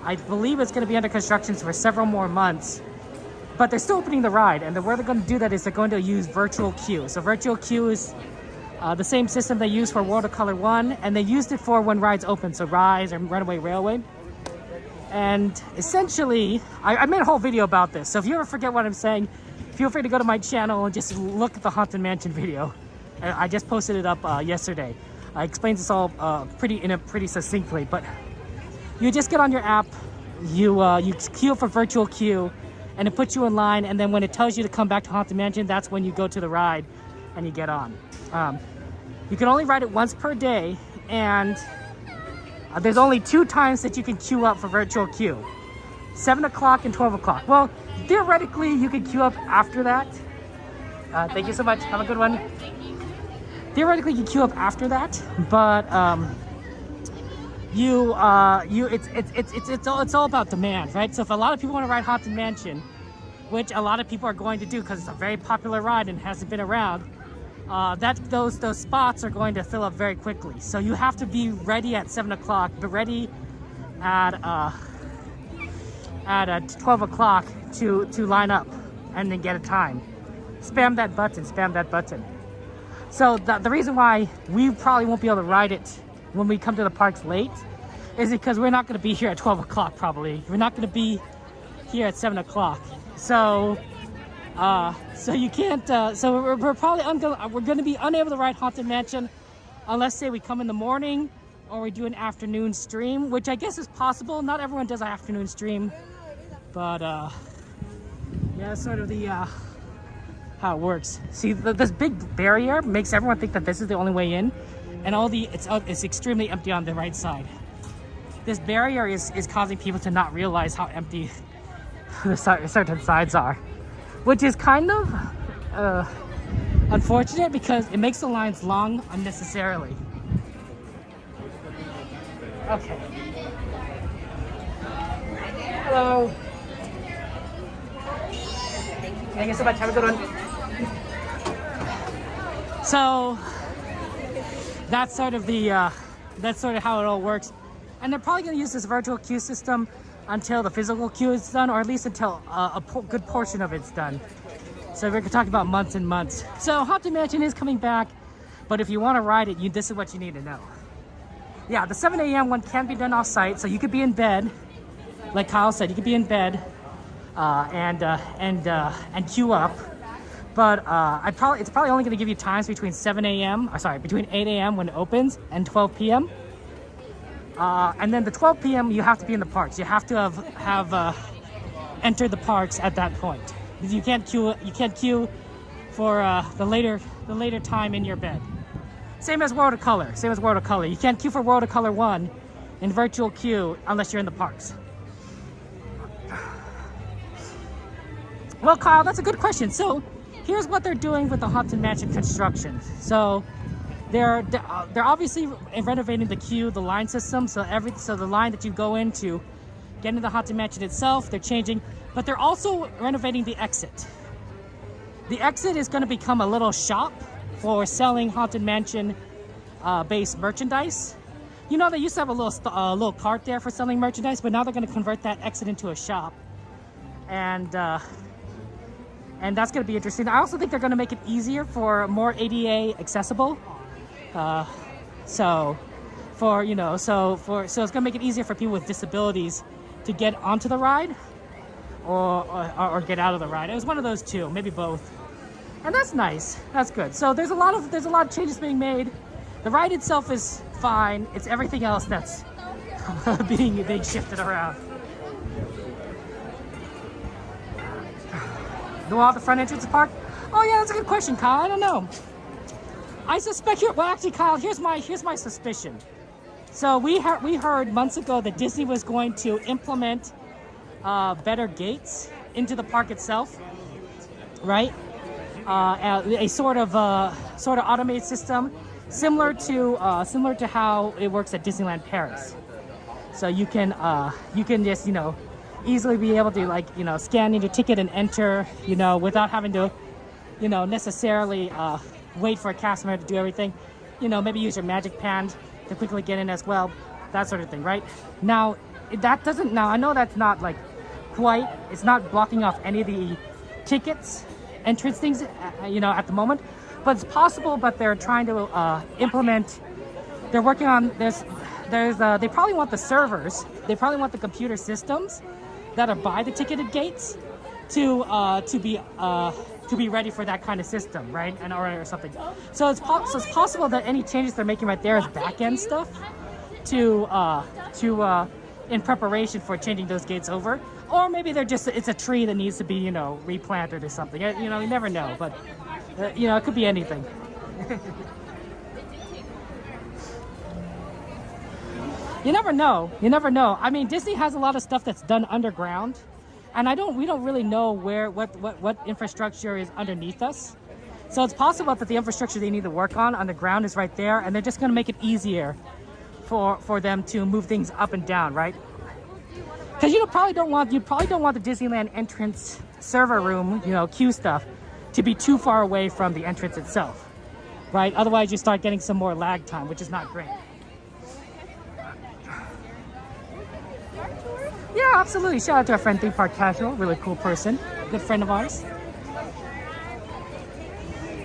I believe it's going to be under construction for several more months. But they're still opening the ride, and the way they're going to do that is they're going to use virtual queue. So virtual queue is the same system they use for World of Color 1, and they used it for when rides open, so Rise or Runaway Railway. And essentially, I made a whole video about this, so if you ever forget what I'm saying, feel free to go to my channel and just look at the Haunted Mansion video. I just posted it up yesterday. I explained this all pretty succinctly, but you just get on your app, you queue for virtual queue, and it puts you in line, and then when it tells you to come back to Haunted Mansion, that's when you go to the ride and you get on. You can only ride it once per day, and there's only 2 times that you can queue up for virtual queue. 7 o'clock and 12 o'clock. Well, theoretically, you can queue up after that. Thank you so much. Have a good one. Theoretically, you queue up after that, but it's all about demand, right? So if a lot of people want to ride Haunted Mansion, which a lot of people are going to do because it's a very popular ride and hasn't been around, those spots are going to fill up very quickly. So you have to be ready at 7 o'clock, but ready at 12 o'clock to line up and then get a time. Spam that button. So the reason why we probably won't be able to ride it when we come to the parks late is because we're not going to be here at 12 o'clock probably. We're not going to be here at 7 o'clock. So you can't, so we're probably we're going to be unable to ride Haunted Mansion unless, say, we come in the morning or we do an afternoon stream, which I guess is possible. Not everyone does an afternoon stream, but yeah, that's sort of the how it works. See, this big barrier makes everyone think that this is the only way in, and it's extremely empty on the right side. This barrier is causing people to not realize how empty the certain sides are, which is kind of unfortunate because it makes the lines long unnecessarily. Okay. Hello. Thank you so much. Have a good one. So that's sort of how it all works. And they're probably going to use this virtual queue system until the physical queue is done, or at least until a good portion of it's done. So we're talking about months and months. So Haunted Mansion is coming back, but if you want to ride it, this is what you need to know. Yeah, the 7 a.m. one can be done off-site, so you could be in bed, like Kyle said, you could be in bed and queue up. But it's probably only going to give you times between 7 a.m. between 8 a.m. when it opens and 12 p.m. And then the 12 p.m. you have to be in the parks. You have to have entered the parks at that point. You can't queue for the later time in your bed. Same as World of Color. You can't queue for World of Color 1 in virtual queue unless you're in the parks. Well, Kyle, that's a good question. So here's what they're doing with the Haunted Mansion construction. So they're obviously renovating the queue, the line system. So the line that you go into, get into the Haunted Mansion itself, they're changing, but they're also renovating the exit. The exit is going to become a little shop for selling Haunted Mansion based merchandise. You know, they used to have a little cart there for selling merchandise, but now they're going to convert that exit into a shop, and that's going to be interesting. I also think they're going to make it easier for more ADA accessible. So it's going to make it easier for people with disabilities to get onto the ride or get out of the ride. It was one of those two, maybe both. And that's nice. That's good. So there's a lot of changes being made. The ride itself is fine. It's everything else that's being shifted around. Do all the front entrance park? Oh yeah, that's a good question, Kyle. I don't know. I suspect Kyle, here's my suspicion. So we heard months ago that Disney was going to implement better gates into the park itself, right? A sort of automated system, similar to how it works at Disneyland Paris. So you can just easily be able to scan in your ticket and enter without having to necessarily wait for a cast member to do everything. You know, maybe use your magic band to quickly get in as well, that sort of thing, right? Now, I know that's not like quite, it's not blocking off any of the tickets, entrance things, you know, at the moment, but it's possible. But they're trying to implement, they're working on, they probably want the servers, they probably want the computer systems that are by the ticketed gates to be ready for that kind of system, right? And or something. So it's possible that any changes they're making right there is back end stuff in preparation for changing those gates over, or maybe it's a tree that needs to be, you know, replanted or something. You know, you never know, but you know, it could be anything. You never know. You never know. I mean, Disney has a lot of stuff that's done underground, and we don't really know what infrastructure is underneath us. So it's possible that the infrastructure they need to work on underground is right there, and they're just going to make it easier for them to move things up and down, right? Because you probably don't want the Disneyland entrance server room, you know, queue stuff, to be too far away from the entrance itself, right? Otherwise, you start getting some more lag time, which is not great. Yeah, absolutely. Shout out to our friend Theme Park Casual, really cool person, good friend of ours.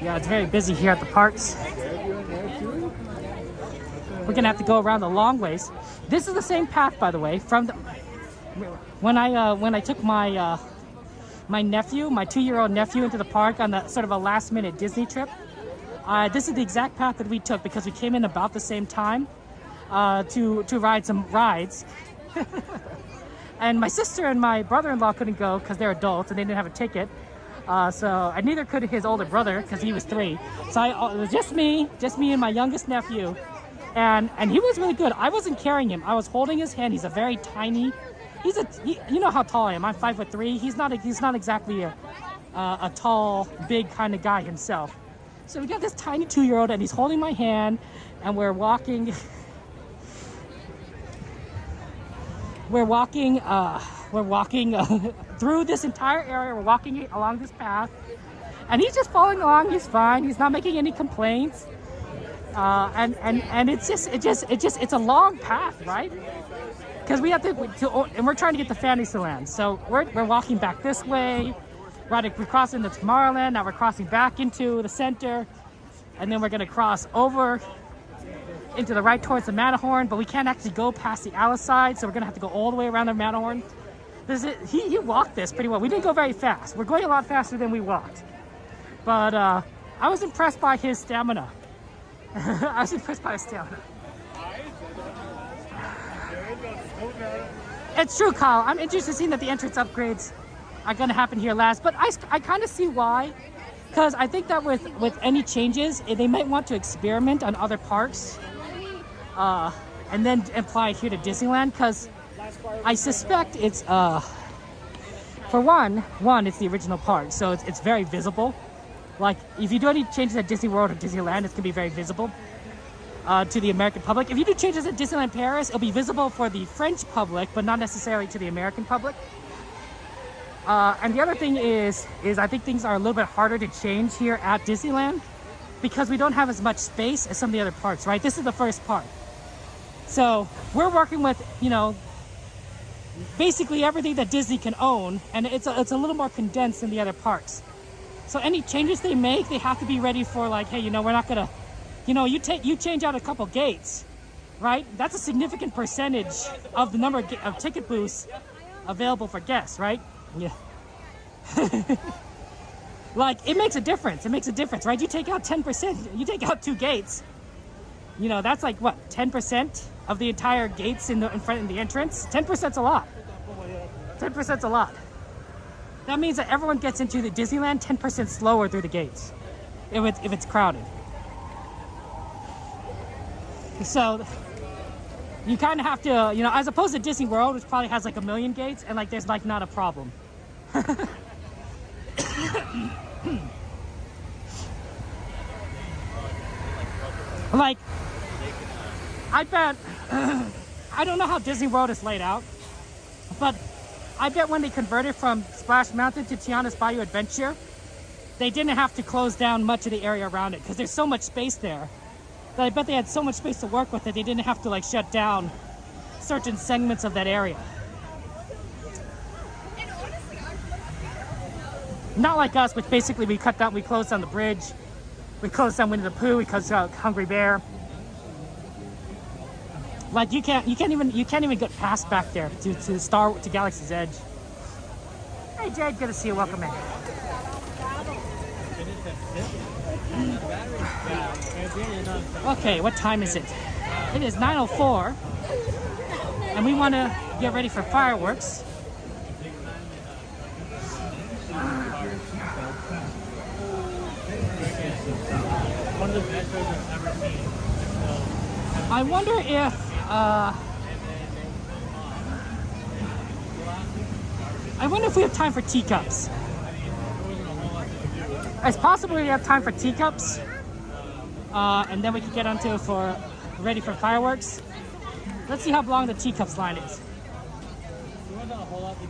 Yeah, it's very busy here at the parks. We're gonna have to go around the long ways. This is the same path, by the way, from when I took my my 2-year-old nephew into the park on the sort of a last-minute Disney trip. This is the exact path that we took because we came in about the same time to ride some rides. And my sister and my brother-in-law couldn't go because they're adults and they didn't have a ticket. And neither could his older brother because he was 3. So it was just me and my youngest nephew. And he was really good. I wasn't carrying him. I was holding his hand. He's a very tiny, you know how tall I am. I'm 5'3". He's not exactly a tall, big kind of guy himself. So we got this tiny 2-year-old and he's holding my hand and we're walking through this entire area. We're walking along this path, and he's just following along. He's fine. He's not making any complaints. And it's a long path, right? Because we have and we're trying to get to Fantasyland. So we're walking back this way. Right, we're crossing the Tomorrowland. Now we're crossing back into the center, and then we're gonna cross over into the right towards the Matterhorn, but we can't actually go past the Alice side, so we're gonna have to go all the way around the Matterhorn. He walked this pretty well. We didn't go very fast. We're going a lot faster than we walked, but I was impressed by his stamina. It's true, Kyle. I'm interested in seeing that the entrance upgrades are gonna happen here last, but I kind of see why. Because I think that with any changes, they might want to experiment on other parks and then apply it here to Disneyland. Because I suspect it's, for one, it's the original park, so it's very visible. Like, if you do any changes at Disney World or Disneyland, it's going to be very visible to the American public. If you do changes at Disneyland Paris, it'll be visible for the French public, but not necessarily to the American public. And the other thing is I think things are a little bit harder to change here at Disneyland because we don't have as much space as some of the other parks, right? This is the first park. So we're working with, you know, basically everything that Disney can own, and it's a little more condensed than the other parks. So any changes they make, they have to be ready for, like, hey, you know, we're not gonna, you know, you change out a couple gates, right? That's a significant percentage of the number of ticket booths available for guests, right? Yeah. Like, it makes a difference. It makes a difference, right? You take out 10%, you take out 2 gates. You know, that's like, what, 10% of the entire gates in front of the entrance? 10%'s a lot. 10%'s a lot. That means that everyone gets into the Disneyland 10% slower through the gates if it's crowded. So you kind of have to, you know, as opposed to Disney World, which probably has like 1 million gates, and like there's like not a problem. Like, I bet, I don't know how Disney World is laid out, but I bet when they converted from Splash Mountain to Tiana's Bayou Adventure, they didn't have to close down much of the area around it because there's so much space there. That I bet they had so much space to work with that they didn't have to like shut down certain segments of that area. Not like us, which basically we closed down the bridge, we closed down Winnie the Pooh, we closed down Hungry Bear. Like you can't even get past back there to Galaxy's Edge. Hey Jade, good to see you. Welcome in. Okay, what time is it? It is 9:04, and we want to get ready for fireworks. One of the best shows I've ever seen. I wonder if we have time for teacups. It's possible we have time for teacups, and then we can get onto ready for fireworks. Let's see how long the teacups line is.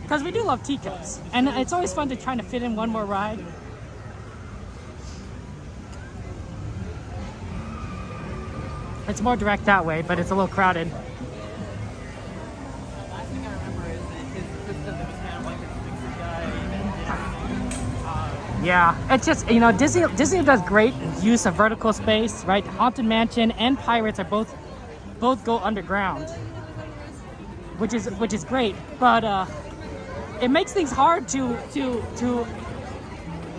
Because we do love teacups, and it's always fun to try to fit in one more ride. It's more direct that way, but it's a little crowded. Yeah, it's just, you know, Disney does great use of vertical space, right? Haunted Mansion and Pirates are both go underground, which is great, but it makes things hard to you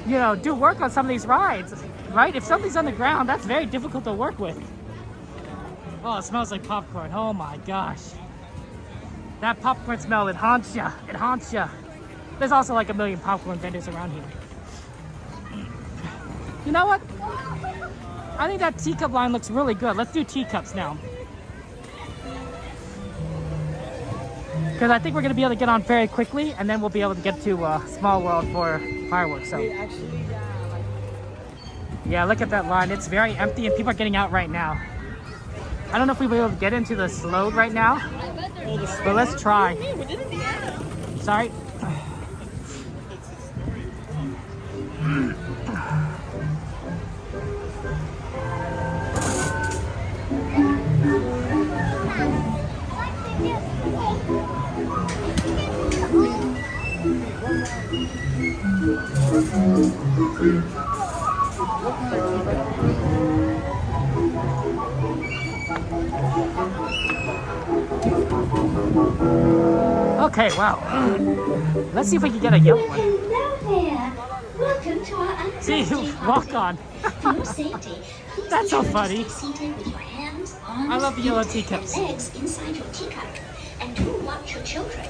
know, do work on some of these rides, right? If something's underground, that's very difficult to work with. Oh, it smells like popcorn. Oh my gosh. That popcorn smell, it haunts ya. It haunts ya. There's also like a million popcorn vendors around here. You know what? I think that teacup line looks really good. Let's do teacups now. Because I think we're going to be able to get on very quickly, and then we'll be able to get to Small World for fireworks. So, yeah, look at that line. It's very empty, and people are getting out right now. I don't know if we'll be able to get into the slope right now, but let's try. Sorry. Okay, wow. Let's see if we can get a yellow one. Hello there. Welcome to our See, walk on. For your safety, please That's so be sure funny. to stay seated with your hands, arms, I love the yellow feet, teacups. and legs inside your teacup. And do watch your children.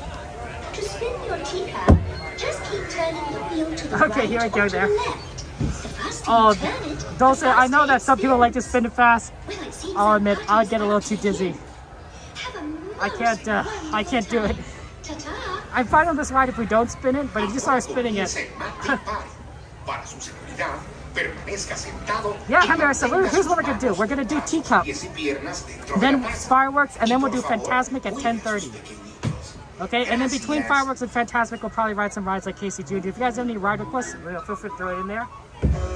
To spin your teacup, just keep turning the wheel to the right Okay, here I or go to there. the left. The faster Oh, you turn it, those the are, I know faster that some people like to spin it fast. Well, it seems I'll our admit, party I is get a little about too to dizzy. begin. Have a I can't do it. Ta-ta. I'm fine on this ride if we don't spin it, but if you start spinning it. Yeah, Hammer, so here's what we're gonna do. We're gonna do teacup, then fireworks, and then we'll do Fantasmic at 10:30. Okay, and then between fireworks and Fantasmic, we'll probably ride some rides like Casey Jr. If you guys have any ride requests, feel free to throw it in there.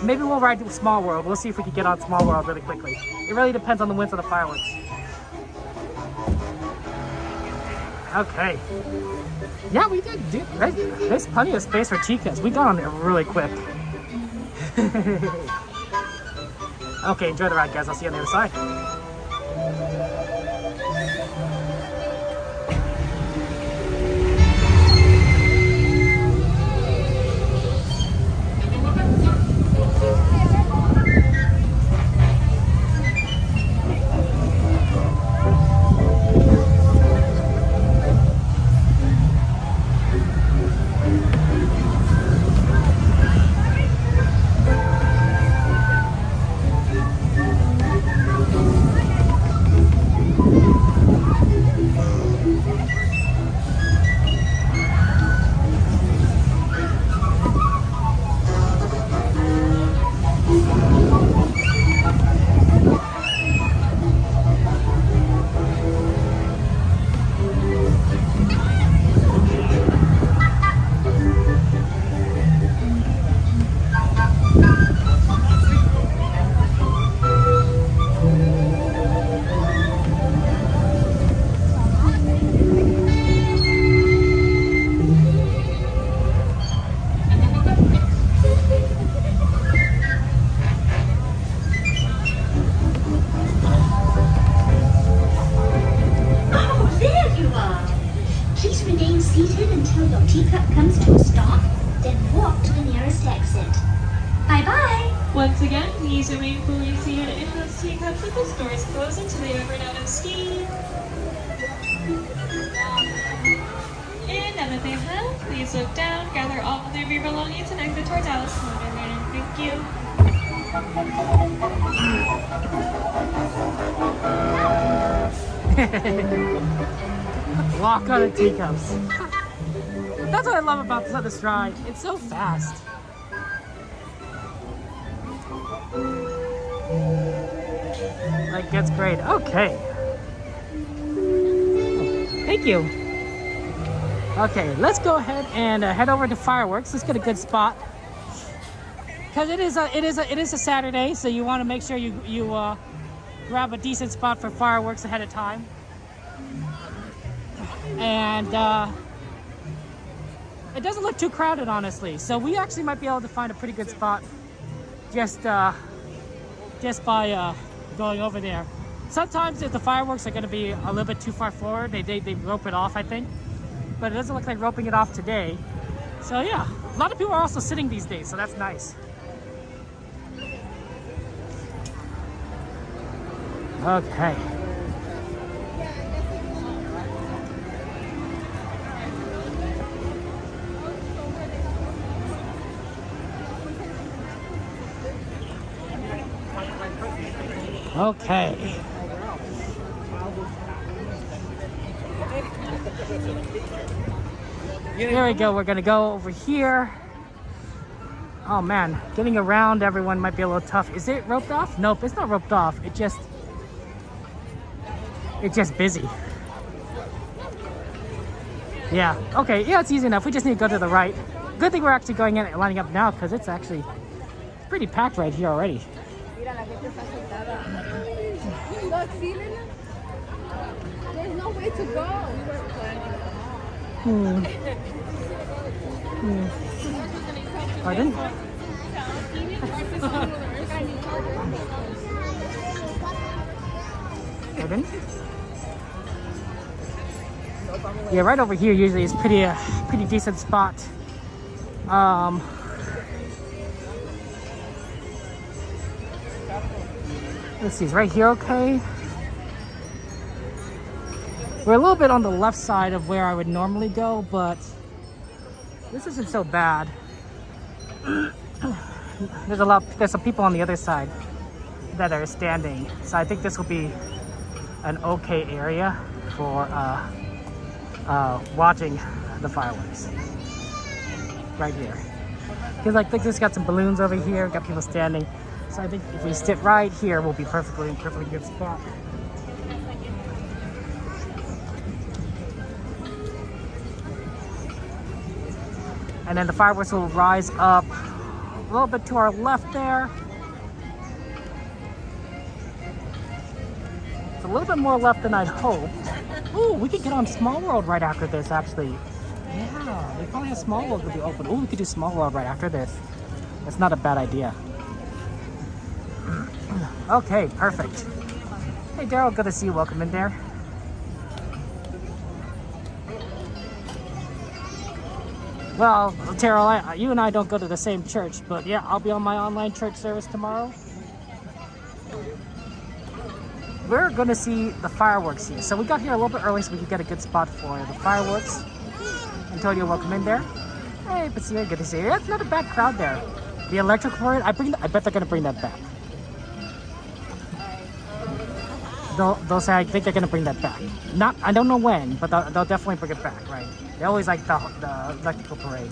Maybe we'll ride Small World. We'll see if we can get on Small World really quickly. It really depends on the winds of the fireworks. Okay. Yeah, we did. There's plenty of space for chicas. We got on there really quick. Okay, enjoy the ride, guys. I'll see you on the other side. Please remain seated until your teacup comes to a stop, then walk to the nearest exit. Bye-bye! Once again, please remain fully seated in those teacups with the doors closed until they have run out of steam. And now that they have, please look down, gather all of your belongings, and exit towards Alice in Wonderland. Thank you. Walk on the teacups. That's what I love about this ride. It's so fast. Like, that's great. Okay. Thank you. Okay, let's go ahead and head over to fireworks. Let's get a good spot. Because it is a Saturday, so you want to make sure you grab a decent spot for fireworks ahead of time. And it doesn't look too crowded, honestly. So we actually might be able to find a pretty good spot just by going over there. Sometimes if the fireworks are going to be a little bit too far forward, they rope it off, I think. But it doesn't look like roping it off today. So yeah, a lot of people are also sitting these days, so that's nice. Okay. Okay. Here we go. We're gonna go over here. Oh man, getting around everyone might be a little tough. Is it roped off? Nope, it's not roped off. It's just busy. Yeah. Okay. Yeah, it's easy enough. We just need to go to the right. Good thing we're actually going in and lining up now because it's actually pretty packed right here already. There's no way to go. Pardon? Pardon? Yeah, right over here usually is pretty decent spot. Let's see, is right here okay? We're a little bit on the left side of where I would normally go, but this isn't so bad. There's some people on the other side that are standing, so I think this will be an okay area for watching the fireworks. Right here. Because I think this got some balloons over here, got people standing. So I think if we sit right here, we'll be perfectly good spot. And then the fireworks will rise up a little bit to our left there. It's a little bit more left than I'd hoped. Ooh, we could get on Small World right after this, actually. Yeah, they probably have Small World to be open. Ooh, we could do Small World right after this. That's not a bad idea. Okay, perfect. Hey, Daryl, good to see you. Welcome in there. Well, Terrell, you and I don't go to the same church, but yeah, I'll be on my online church service tomorrow. We're going to see the fireworks here. So we got here a little bit early so we could get a good spot for the fireworks. Antonio, welcome in there. Hey, Patsy, good to see you. It's not a bad crowd there. The electric parade, I bet they're going to bring that back. They'll say, I think they're going to bring that back. I don't know when, but they'll definitely bring it back, right? They always like the electrical parade.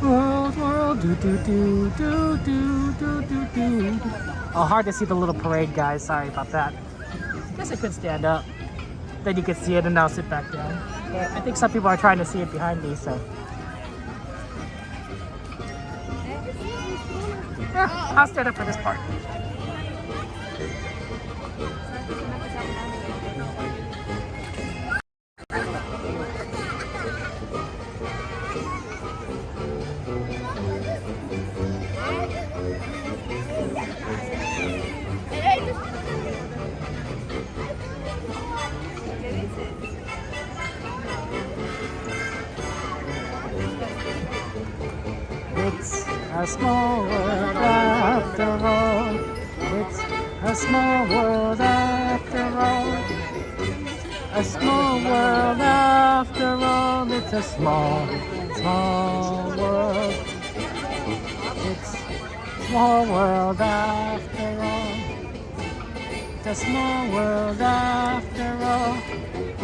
World, do do do do do do do do. Oh, hard to see the little parade, guys. Sorry about that. Guess I could stand up. Then you could see it, and I'll sit back down. But I think some people are trying to see it behind me, so. Yeah, I'll stand up for this part. a small world after all. It's a small world after all. A small world after all. It's a small, small world. It's a small world after all. It's a small world after all.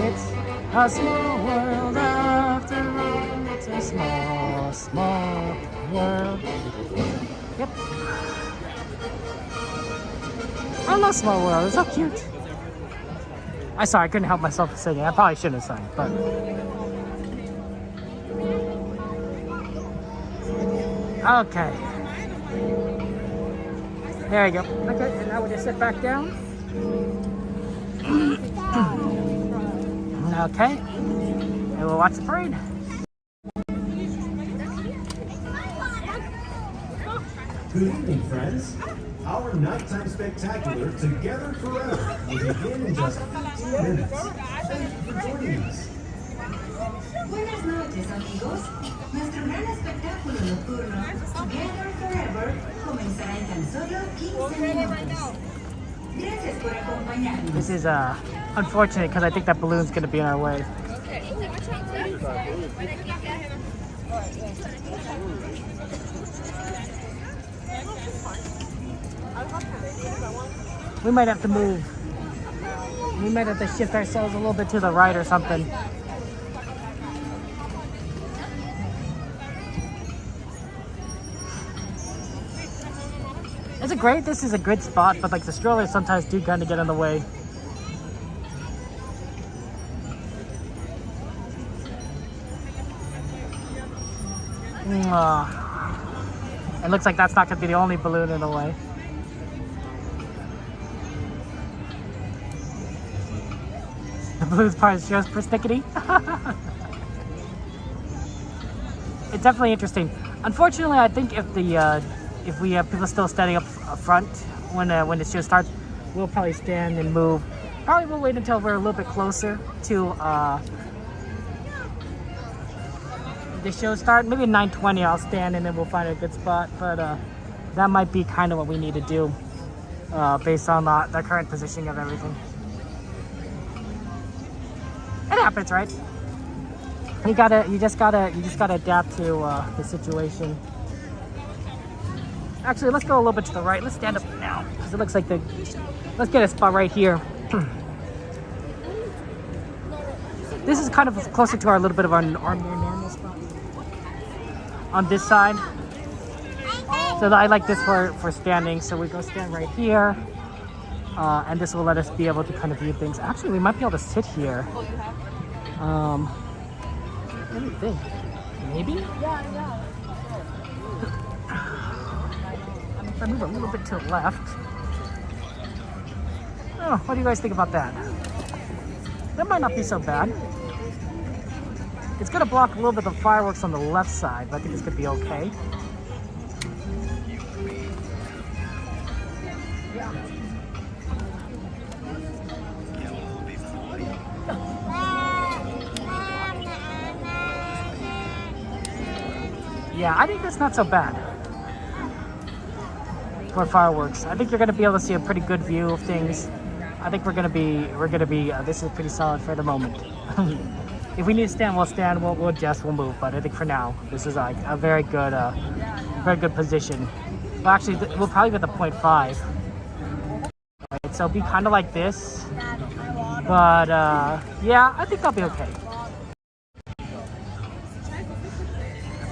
It's a small world after all. It's a small, small world. Yep. I love Small World. It's so cute. I couldn't help myself from singing. I probably shouldn't have sung, but. Okay. There you go. Okay, and now we just sit back down. Okay. And we'll watch the parade. Good evening, friends. Our nighttime spectacular, Together Forever, will begin in just 15 minutes. Thank you for joining us. Buenas noches, amigos. Nuestro gran espectáculo nocturno, Together Forever, comenzará en tan solo 15 minutos. Gracias por acompañarnos. This is unfortunate because I think that balloon's going to be in our way. We might have to move. We might have to shift ourselves a little bit to the right or something. Is it great? This is a good spot, but like the strollers sometimes do kind of get in the way. It looks like that's not going to be the only balloon in the way. The balloon's part is just persnickety. It's definitely interesting. Unfortunately, I think if we have people still standing up front when the show starts, we'll probably stand and move. Probably we'll wait until we're a little bit closer to the show start. Maybe at 9:20 I'll stand and then we'll find a good spot. But that might be kind of what we need to do based on the current positioning of everything. It happens, right? You just gotta adapt to the situation. Actually, let's go a little bit to the right. Let's stand up now because it looks like let's get a spot right here. This is kind of closer to our little bit of our more normal spot on this side. So I like this for standing. So we go stand right here, and this will let us be able to kind of view things. Actually, we might be able to sit here. What do you think? Maybe? Yeah. If I move a little bit to the left. Oh, what do you guys think about that? That might not be so bad. It's going to block a little bit of the fireworks on the left side, but I think it's going to be okay. Yeah, I think that's not so bad for fireworks. I think you're going to be able to see a pretty good view of things. I think we're going to be, this is pretty solid for the moment. If we need to stand, we'll stand, we'll adjust, we'll move. But I think for now, this is like a very good position. Well, actually, we'll probably be at the 0.5. Right, so it'll be kind of like this. But yeah, I think I'll be okay.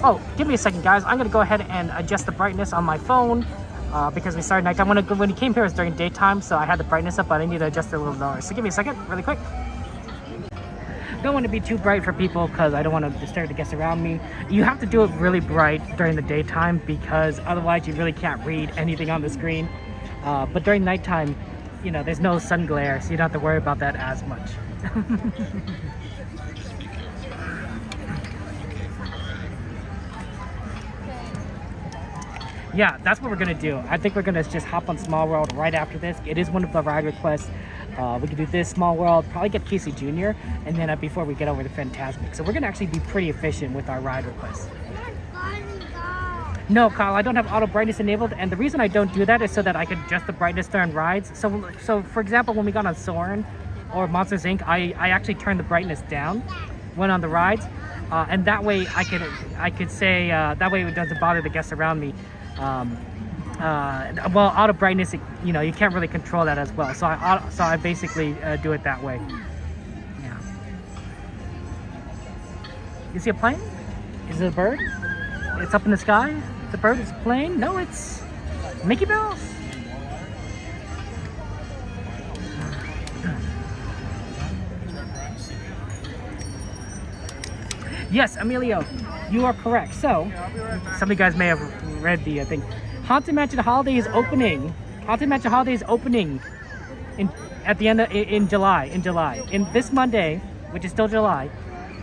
Oh, give me a second, guys. I'm gonna go ahead and adjust the brightness on my phone because we started nighttime. When he came here, it was during daytime, so I had the brightness up, but I need to adjust it a little lower. So give me a second, really quick. Don't want to be too bright for people because I don't want to disturb the guests around me. You have to do it really bright during the daytime because otherwise you really can't read anything on the screen. But during nighttime, you know, there's no sun glare, so you don't have to worry about that as much. Yeah, that's what we're gonna do. I think we're gonna just hop on Small World right after this. It is one of the ride requests. We can do this, Small World, probably get Casey Jr., and then before we get over to Fantasmic. So we're gonna actually be pretty efficient with our ride requests. No, Kyle, I don't have auto brightness enabled, and the reason I don't do that is so that I can adjust the brightness during rides. So for example, when we got on Soarin' or Monsters Inc., I actually turned the brightness down when on the rides, and that way I could say that way it doesn't bother the guests around me. Well, auto brightness, you know, you can't really control that as well. So I basically do it that way. Yeah. You see a plane? Is it a bird? It's up in the sky. The bird is a plane. No, it's Mickey Mouse. Yes, Emilio, you are correct. So, some of you guys may have read the thing. Haunted Mansion Holiday is opening. Haunted Mansion Holiday is opening at the end of, in July. In this Monday, which is still July,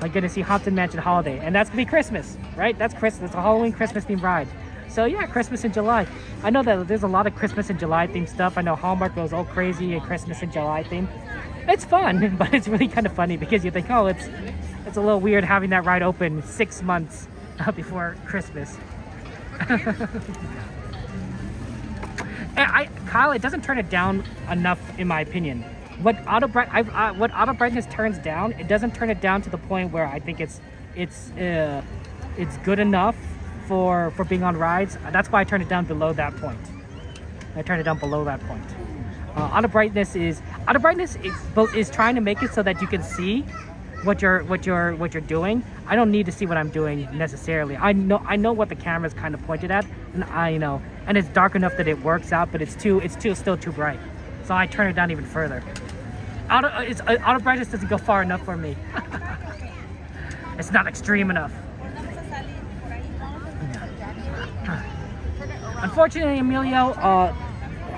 I'm gonna see Haunted Mansion Holiday, and that's gonna be Christmas, right? That's Christmas. It's a Halloween Christmas themed ride. So yeah, Christmas in July. I know that there's a lot of Christmas in July themed stuff. I know Hallmark goes all crazy and Christmas in July theme. It's fun, but it's really kind of funny because you think, oh, it's a little weird having that ride open 6 months before Christmas. Kyle, it doesn't turn it down enough, in my opinion. What auto brightness turns down, it doesn't turn it down to the point where I think it's good enough for being on rides. That's why I turn it down below that point. I turn it down below that point. Auto brightness is trying to make it so that you can see what you're doing. I don't need to see what I'm doing necessarily. I know what the camera's kind of pointed at, and and it's dark enough that it works out, but it's still too bright. So I turn it down even further. Auto brightness doesn't go far enough for me. It's not extreme enough. Unfortunately, Emilio,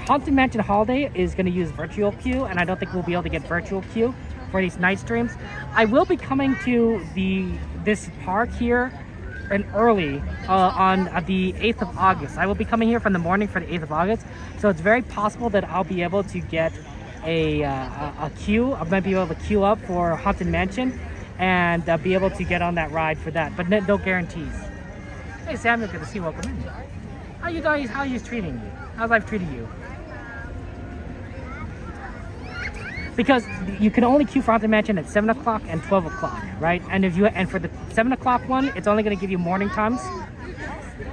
Haunted Mansion Holiday is going to use virtual queue, and I don't think we'll be able to get virtual queue for these night streams. I will be coming to this park here early on the 8th of August. I will be coming here from the morning for the 8th of August, so it's very possible that I'll be able to get a queue. I might be able to queue up for Haunted Mansion and be able to get on that ride for that, but no guarantees. Hey Samuel, good to see you. Welcome in. How you guys? How are you treating you? How's life treating you? Because you can only queue for Haunted Mansion at 7 o'clock and 12 o'clock, right? And for the 7 o'clock one, it's only going to give you morning times.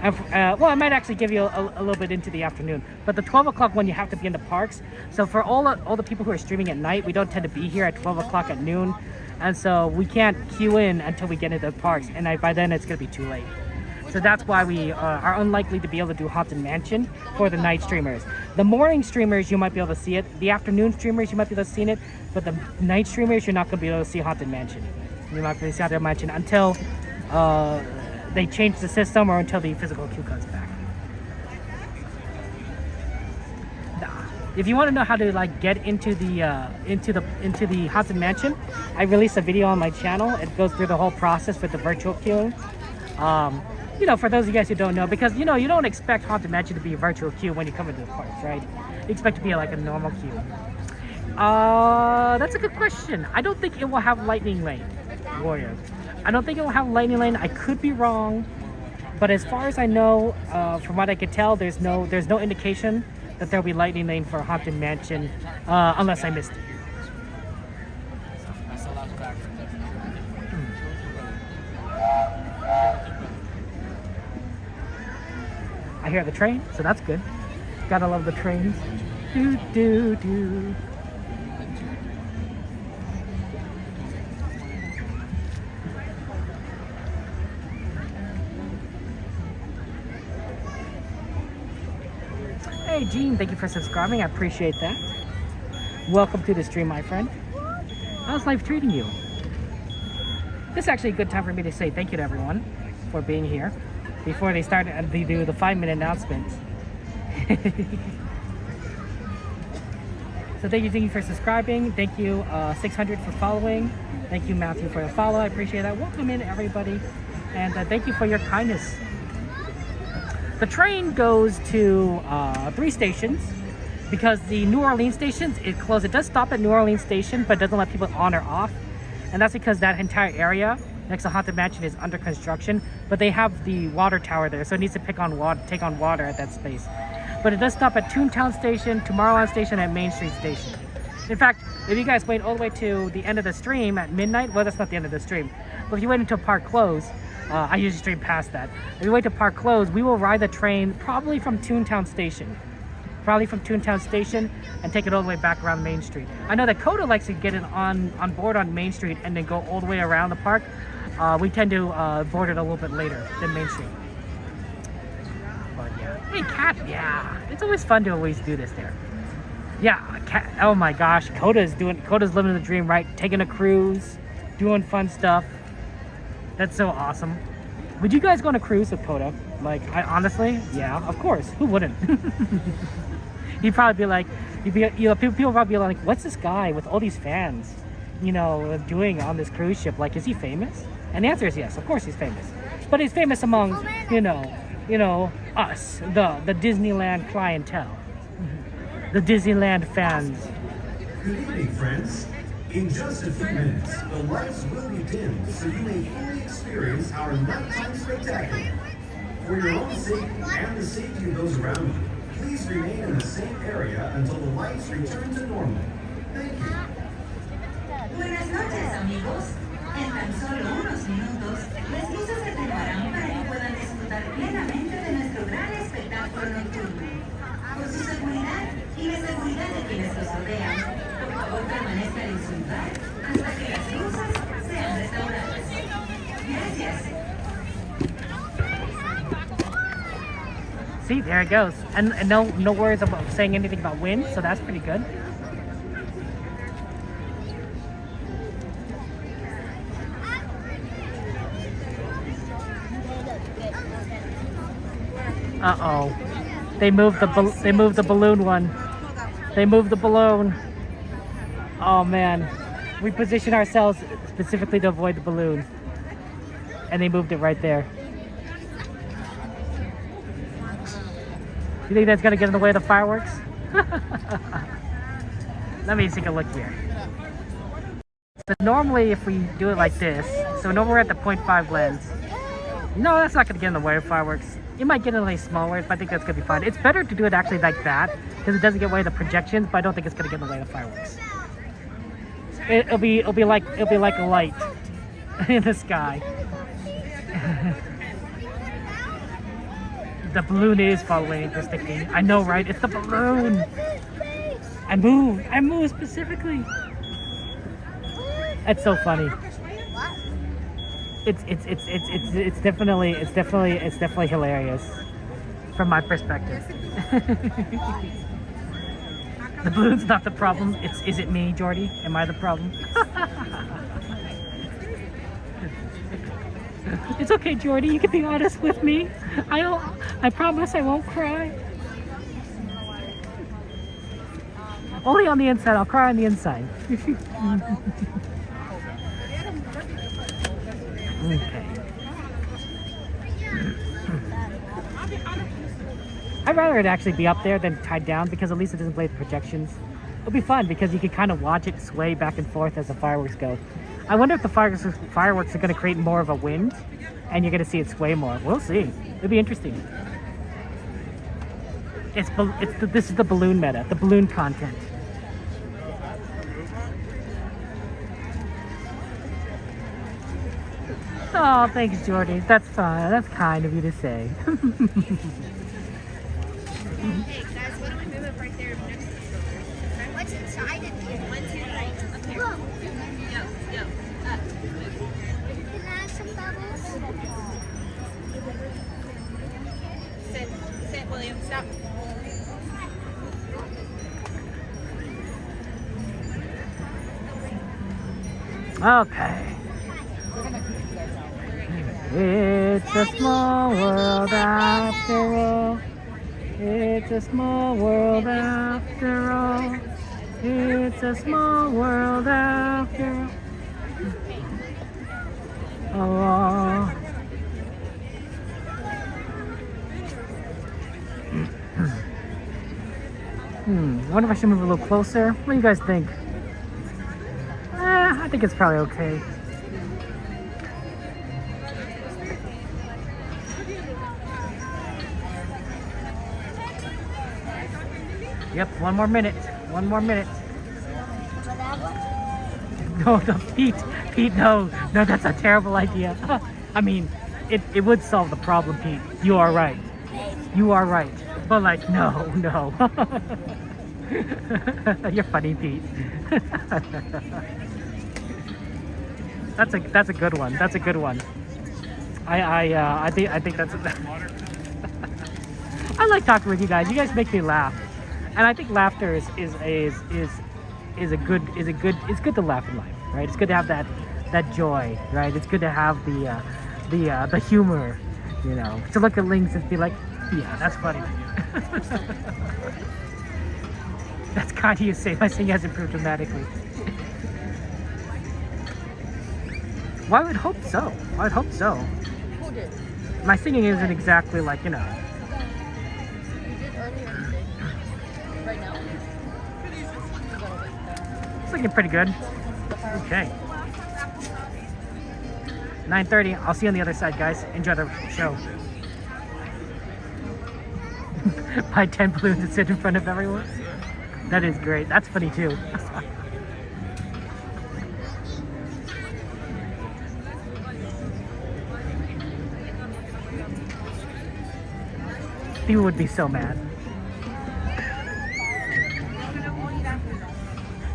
And well, it might actually give you a little bit into the afternoon. But the 12 o'clock one, you have to be in the parks. So for all the people who are streaming at night, we don't tend to be here at 12 o'clock at noon. And so we can't queue in until we get into the parks. And by then, it's going to be too late. So that's why we are unlikely to be able to do Haunted Mansion for the night streamers. The morning streamers, you might be able to see it. The afternoon streamers, you might be able to see it. But the night streamers, you're not going to be able to see Haunted Mansion. You're not going to see Haunted Mansion until they change the system or until the physical queue comes back. If you want to know how to get into the Haunted Mansion, I released a video on my channel. It goes through the whole process with the virtual queuing. For those of you guys who don't know, because you don't expect Haunted Mansion to be a virtual queue when you come into the parks, right? You expect it to be like a normal queue. That's a good question. I don't think it will have Lightning Lane, Warrior. I don't think it will have Lightning Lane. I could be wrong, but as far as I know, from what I could tell, there's no indication that there'll be Lightning Lane for Haunted Mansion, unless I missed it. I hear the train, so that's good. Gotta love the trains. Do do do. Hey Gene, thank you for subscribing. I appreciate that. Welcome to the stream, my friend. How's life treating you? This is actually a good time for me to say thank you to everyone for being here before they start to do the 5-minute announcement. So thank you for subscribing. Thank you 600 for following. Thank you Matthew for the follow. I appreciate that. Welcome in everybody, and thank you for your kindness. The train goes to 3 stations because the New Orleans stations is closed. It does stop at New Orleans station, but doesn't let people on or off, and that's because that entire area next to Haunted Mansion is under construction, but they have the water tower there, so it needs to take on water at that space. But it does stop at Toontown Station, Tomorrowland Station, and Main Street Station. In fact, if you guys wait all the way to the end of the stream at midnight, well, that's not the end of the stream, but if you wait until park close, I usually stream past that. If you wait to park close, we will ride the train probably from Toontown Station. And take it all the way back around Main Street. I know that Coda likes to get it on board on Main Street and then go all the way around the park. We tend to board it a little bit later than Main Street. But yeah. Hey, Cat, yeah. It's always fun to always do this there. Yeah, Cat, oh my gosh. Coda's living the dream, right? Taking a cruise, doing fun stuff. That's so awesome. Would you guys go on a cruise with Coda? Like, honestly, yeah, of course. Who wouldn't? He'd probably be like, people probably be like, what's this guy with all these fans, doing on this cruise ship? Like, is he famous? And the answer is yes, of course he's famous. But he's famous among, us, the Disneyland clientele, the Disneyland fans. Good evening, friends. In just a few minutes, the lights will be dimmed so you may fully experience our nighttime spectacular. For your own safety and the safety of those around you, please remain in the same area until the lights return to normal. Thank you. Buenas noches, amigos. En tan solo unos minutos, las luces se atenuarán para que puedan disfrutar plenamente de nuestro gran espectáculo nocturno. Por su seguridad y la seguridad de quienes los rodean, por favor permanezcan en su lugar hasta que las luces sean restauradas. Gracias. See, there it goes. And no worries about saying anything about wind, so that's pretty good. Uh-oh. They moved the balloon one. They moved the balloon. Oh man. We positioned ourselves specifically to avoid the balloon. And they moved it right there. You think that's gonna get in the way of the fireworks? Let me take a look here. So normally if we do it like this, so normally we're at the 0.5 lens. No, that's not gonna get in the way of fireworks. It might get in a smaller, but I think that's gonna be fine. It's better to do it actually like that, because it doesn't get in the way of the projections, but I don't think it's gonna get in the way of the fireworks. It'll be like a light in the sky. The balloon is following interestingly. I know, right? It's the balloon. I move specifically. That's so funny. It's definitely hilarious from my perspective. The balloon's not the problem. Is it me, Jordy? Am I the problem? It's okay, Jordy. You can be honest with me. I promise I won't cry. Only on the inside. I'll cry on the inside. Okay. I'd rather it actually be up there than tied down, because at least it doesn't play the projections. It'll be fun because you can kind of watch it sway back and forth as the fireworks go. I wonder if the fireworks are going to create more of a wind and you're going to see it sway more. We'll see. It'll be interesting. This is the balloon meta, the balloon content. Oh, thanks, Jordy. That's fine. That's kind of you to say. Hey, guys, what do we move it right there next to the door? What's inside it? 1, 2, 3. Okay. Whoa. Yo. Can I have some bubbles? Sit, William. Stop. Okay. It's a small world after all. It's a small world after all. It's a small world after all. I wonder if I should move a little closer. What do you guys think? I think it's probably okay. Yep, 1 more minute. 1 more minute. No, Pete, no, that's a terrible idea. I mean, it would solve the problem, Pete. You are right. You are right. But like, no. You're funny, Pete. That's a good one. That's a good one. I think that's. I like talking with you guys. You guys make me laugh, and I think laughter is good. It's good to laugh in life, right? It's good to have that joy, right? It's good to have the humor, you know, to look at links and be like, yeah, that's funny. That's kind of you say. My singing has improved dramatically. Well, I would hope so. I would hope so. Who did? My singing isn't exactly like, you know. You did earlier today. Right now? It's looking pretty good. Okay. 9:30. I'll see you on the other side, guys. Enjoy the show. Buy 10 balloons and sit in front of everyone. That is great. That's funny too. People would be so mad.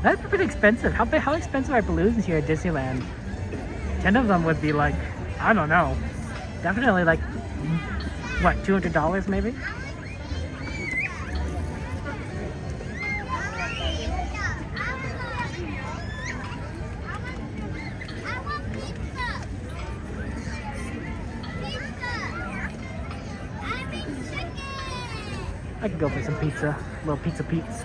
That's pretty expensive. How expensive are balloons here at Disneyland? 10 of them would be like, I don't know. Definitely like, what, $200 maybe? I could go for some pizza, little pizza Pete's.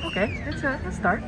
Okay, let's start.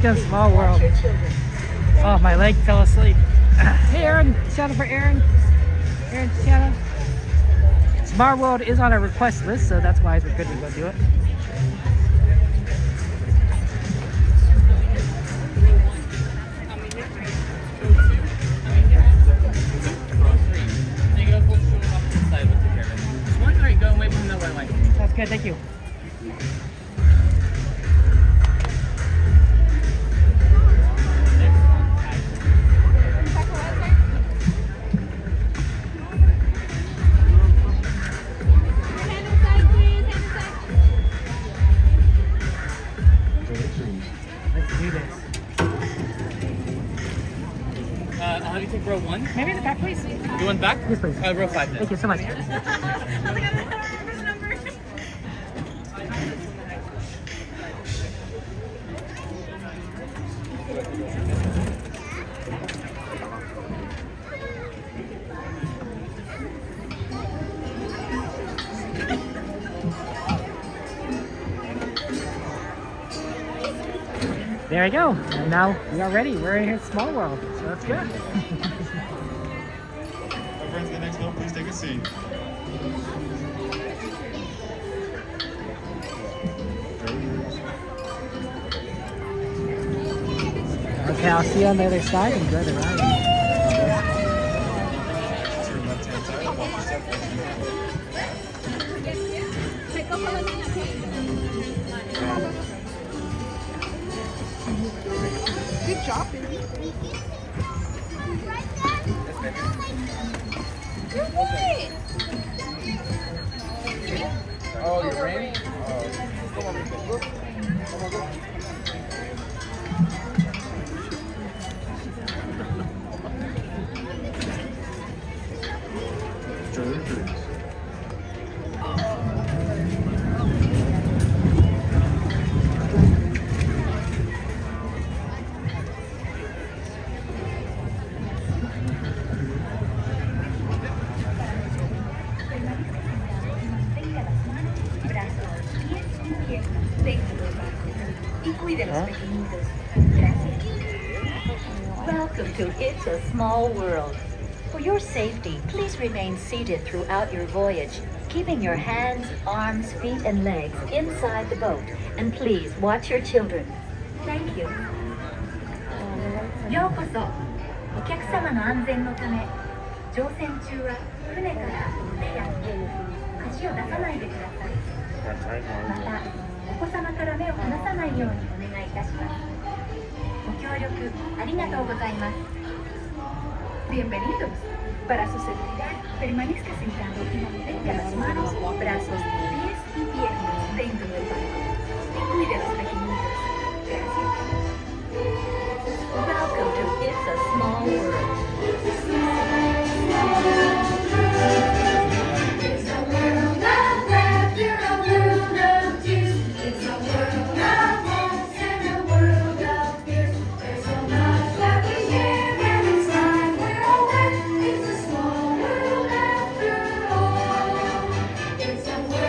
Welcome, Small World. Oh, my leg fell asleep. Hey, Aaron. Shout out for Aaron. Aaron, shout out. Small World is on our request list, so that's why we're good to go do it. That's good, thank you. Let's do this. I'll have you take row 1. Maybe in the back, please. You want back? Yes, please. Row 5 then. Thank you so much. There we go. And now we are ready. We're in here at Small World, so that's good. My friends, the next one, please take a seat. Okay, I'll see you on the other side. Enjoy the ride. Good job, baby. Oh, you ran? Come on, look. Come on, look. Welcome to It's a Small World. For your safety, please remain seated throughout your voyage, keeping your hands, arms, feet, and legs inside the boat. And please watch your children. Thank you. ようこそ。お客様の安全のため、乗船中は船から手や足を出さないでください。また、お子様から目を離さないようにお願いいたします。ご協力ありがとうございます。Bienvenidos. Para su seguridad, permanezca sentado y mantenga las manos, brazos, pies y piernas dentro del barco. Y cuide a los pequeñitos. Gracias. Welcome to It's a Small World. It's a world of laughter, a world of tears. It's a world of hopes and a world of fears. There's so much that we share and it's time we're aware. It's a small world after all. It's a world.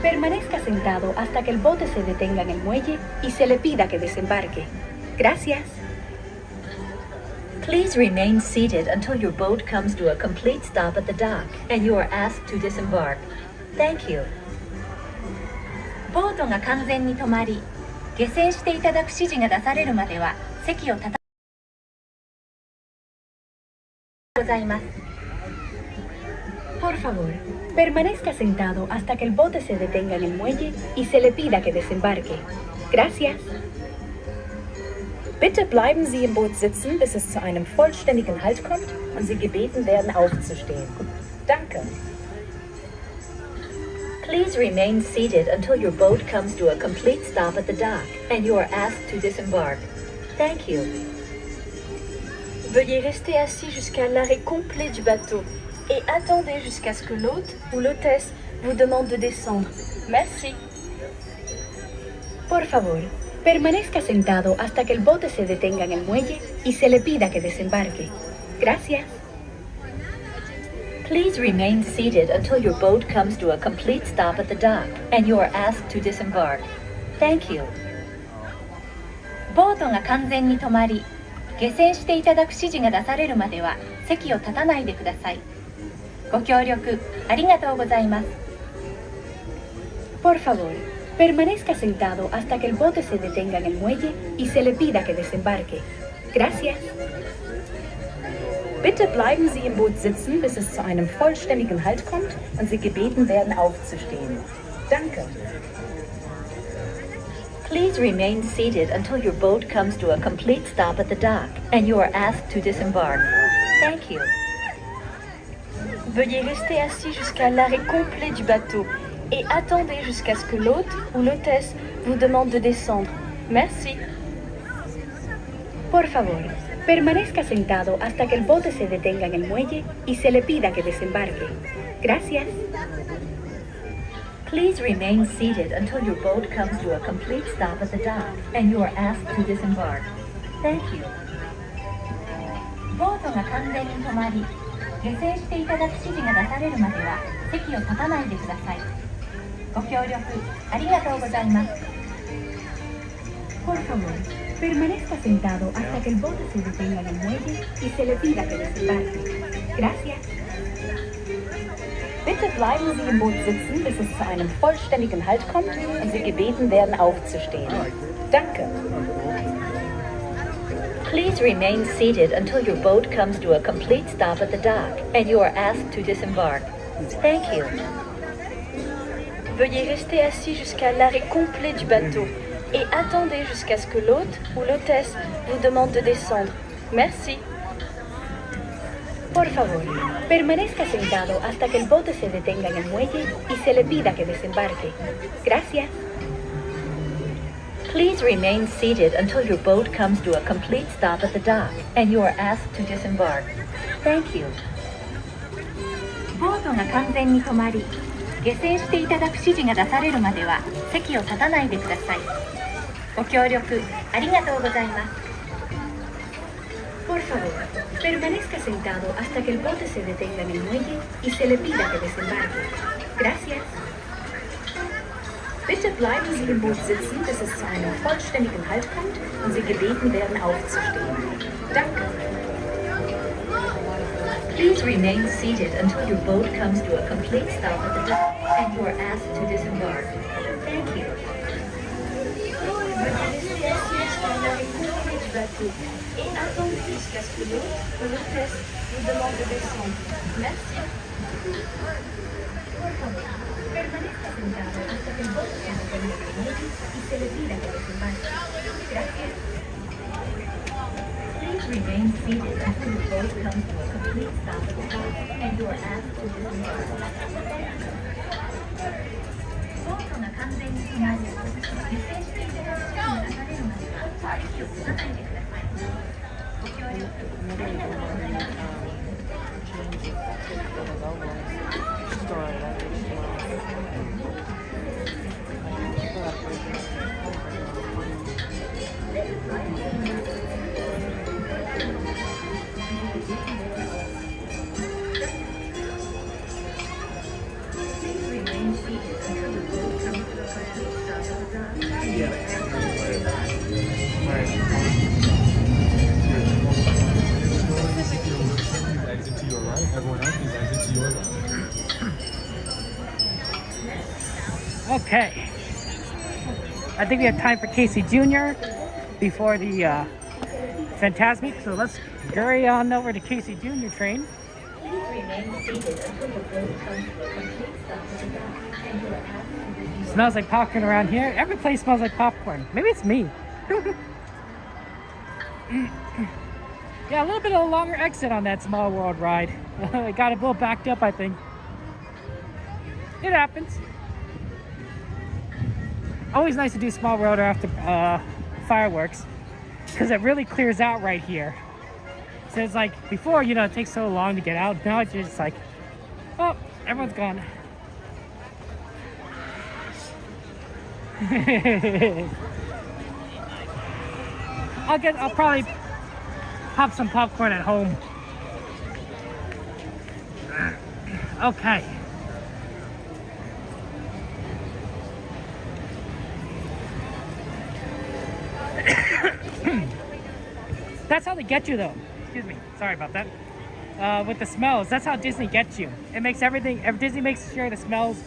Permanezca sentado hasta que el bote se detenga en el muelle y se le pida que desembarque. Gracias. Please remain seated until your boat comes to a complete stop at the dock and you are asked to disembark. Thank you. ボートが完全に止まり、下船していただく指示が出されるまでは席を立たございます。Por favor, permanezca sentado hasta que el bote se detenga en el muelle y se le pida que desembarque. Gracias. Bitte bleiben Sie im Boot sitzen, bis es zu einem vollständigen Halt kommt und Sie gebeten werden, aufzustehen. Danke. Please remain seated until your boat comes to a complete stop at the dock and you are asked to disembark. Thank you. Veuillez rester assis jusqu'à l'arrêt complet du bateau et attendez jusqu'à ce que l'hôte ou l'hôtesse vous demande de descendre. Merci. Por favor, permanezca sentado hasta que el bote se detenga en el muelle y se le pida que desembarque. Gracias. Please remain seated until your boat comes to a complete stop at the dock and you are asked to disembark. Thank you. ボートが完全に止まり、下船していただく指示が出されるまでは席を立たないでください。ご協力ありがとうございます。Por favor, permanezca sentado hasta que el bote se detenga en el muelle y se le pida que desembarque. Gracias. Bitte bleiben Sie im Boot sitzen, bis es zu einem vollständigen Halt kommt und Sie gebeten werden, aufzustehen. Danke. Please remain seated until your boat comes to a complete stop at the dock and you are asked to disembark. Thank you. Veuillez rester assis jusqu'à l'arrêt complet du bateau et attendez jusqu'à ce que l'hôte ou l'hôtesse vous demande de descendre. Merci. Por favor, permanezca sentado hasta que el bote se detenga en el muelle y se le pida que desembarque. Gracias. Please remain seated until your boat comes to a complete stop at the dock and you are asked to disembark. Thank you. ボートが完全に止まり、下船していただく指示が出されるまでは席を立たないでください。ご協力ありがとうございます。Por favor, permanezca sentado hasta que el bote se detenga en el muelle y se le pida que desembarque. Gracias. Bitte bleiben Sie im Boot sitzen, bis es zu einem vollständigen Halt kommt und Sie gebeten werden, aufzustehen. Danke. Please remain seated until your boat comes to a complete stop at the dock and you are asked to disembark. Thank you. Veuillez rester assis jusqu'à l'arrêt complet du bateau et attendez jusqu'à ce que l'hôte ou l'hôtesse vous demande de descendre. Merci. Por favor, permanezca sentado hasta que el bote se detenga en el muelle y se le pida que desembarque. Gracias. Please remain seated until your boat comes to a complete stop at the dock and you are asked to disembark. Thank you. ボートが完全に止まり、下船していただく指示が出されるまでは席を立たないでください。ご協力ありがとうございます。Por favor, permanezca sentado hasta que el bote se detenga en el muelle y se le pida que desembarque. Gracias. Bitte bleiben Sie im Boot sitzen, bis es zu einem vollständigen Halt kommt und Sie gebeten werden, aufzustehen. Danke. Please remain seated until your boat comes to a complete stop at the dock and you are asked to disembark. Thank you. Et attendez jusqu'à ce que l'hôte ou l'hôtesse vous demande de descendre. Merci. Por favor, permanezca sentado hasta que el bote se detenga en el muelle y se le pida que desembarque. Gracias. Please remain seated until your boat comes to a complete stop at the dock and you are asked to disembark. ボートが完全に止まり、下船していただく指示が出されるまでは席を立たないでください。ご協力ありがとうございます。Exit to your right. Everyone else, please exit to your left. Okay. I think we have time for Casey Jr. before the Fantasmic, so let's hurry on over to Casey Jr. train. Please remain seated until your boat comes to a complete stop at the dock and you are asked to disembark. Smells like popcorn around here. Every place smells like popcorn. Maybe it's me. Yeah, a little bit of a longer exit on that Small World ride. It got a little backed up, I think. It happens. Always nice to do Small World after fireworks, because it really clears out right here. So it's like, before, you know, it takes so long to get out. Now it's just like, oh, everyone's gone. I'll probably pop some popcorn at home. Okay. That's how they get you, though. Excuse me. Sorry about that. With the smells, that's how Disney gets you. It makes everything. Disney makes sure the smells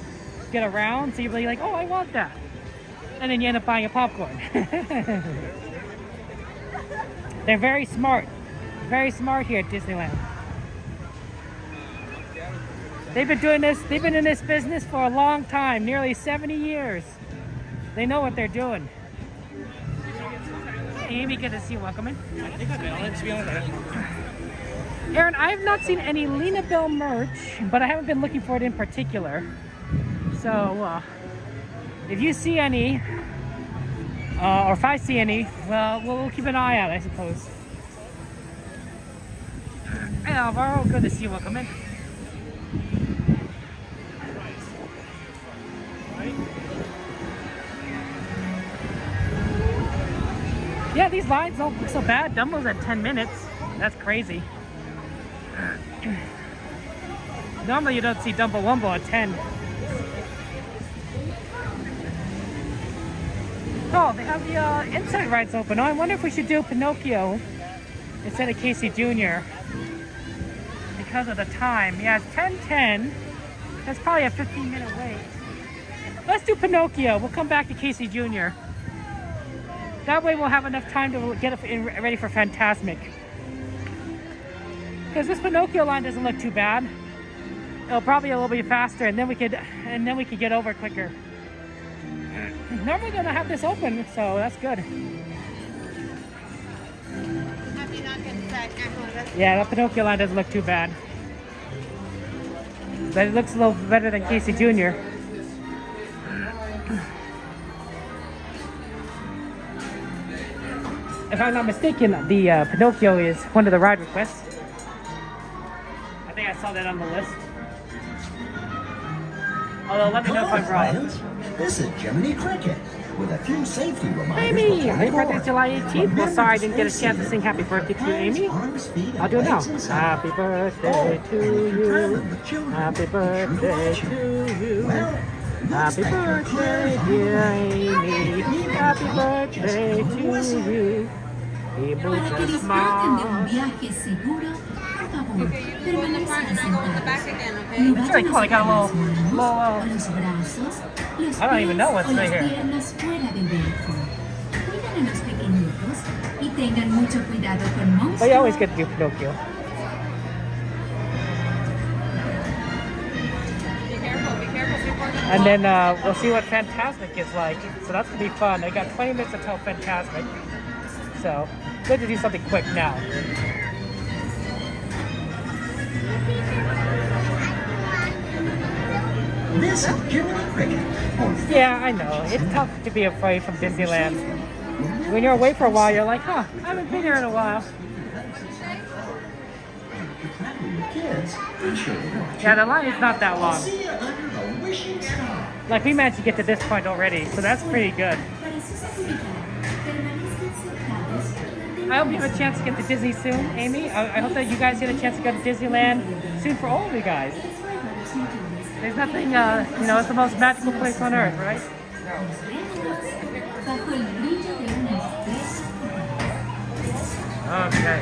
get around, so you're really like, oh, I want that, and then you end up buying a popcorn. They're very smart. Very smart here at Disneyland. They've been doing this. They've been in this business for a long time, nearly 70 years. They know what they're doing. Hey, Amy, good to see you. Welcome in. I think I've been on it, to be honest. Aaron, I have not seen any Lena Bell merch, but I haven't been looking for it in particular. So, if you see any, Or if I see any, well, we'll keep an eye out, I suppose. Hey, Alvaro, good to see you. Welcome in. Yeah, these lines don't look so bad. Dumbo's at 10 minutes. That's crazy. Normally you don't see Dumbo Wumbo at 10. Oh, they have the inside rides open. Oh, I wonder if we should do Pinocchio instead of Casey Jr. because of the time. Yeah, it's 10:10. That's probably a 15-minute wait. Let's do Pinocchio. We'll come back to Casey Jr. That way we'll have enough time to get it ready for Fantasmic. Because this Pinocchio line doesn't look too bad. It'll probably a little bit faster, and then we could get over quicker. Normally they don't have this open, so that's good. Yeah, that Pinocchio line doesn't look too bad. But it looks a little better than Casey Jr. If I'm not mistaken, the Pinocchio is one of the ride requests. I think I saw that on the list. Although, let me know if I'm wrong. This is Jiminy Cricket with a few safety reminders. Amy, happy birthday, July 18th. Well, sorry I didn't get a chance to sing happy birthday to you, Amy. I'll do it now. Happy birthday to you. Happy birthday to you. Happy birthday, dear Amy. Happy birthday to you. Y muchas más. It's really cool. I got a little, I don't even know what's right here. But you always get to do Pinocchio. And then we'll see what Fantasmic is like. So that's gonna be fun. I got 20 minutes until Fantasmic. So good to do something quick now. This is Jiminy Cricket. Yeah, I know. It's tough to be away from Disneyland. When you're away for a while, you're like, huh, I haven't been here in a while. Yeah, the line is not that long. Like, we managed to get to this point already, so that's pretty good. I hope you have a chance to get to Disney soon, Amy. I hope that you guys get a chance to go to Disneyland soon for all of you guys. There's nothing, you know, it's the most magical place on earth, right? Okay.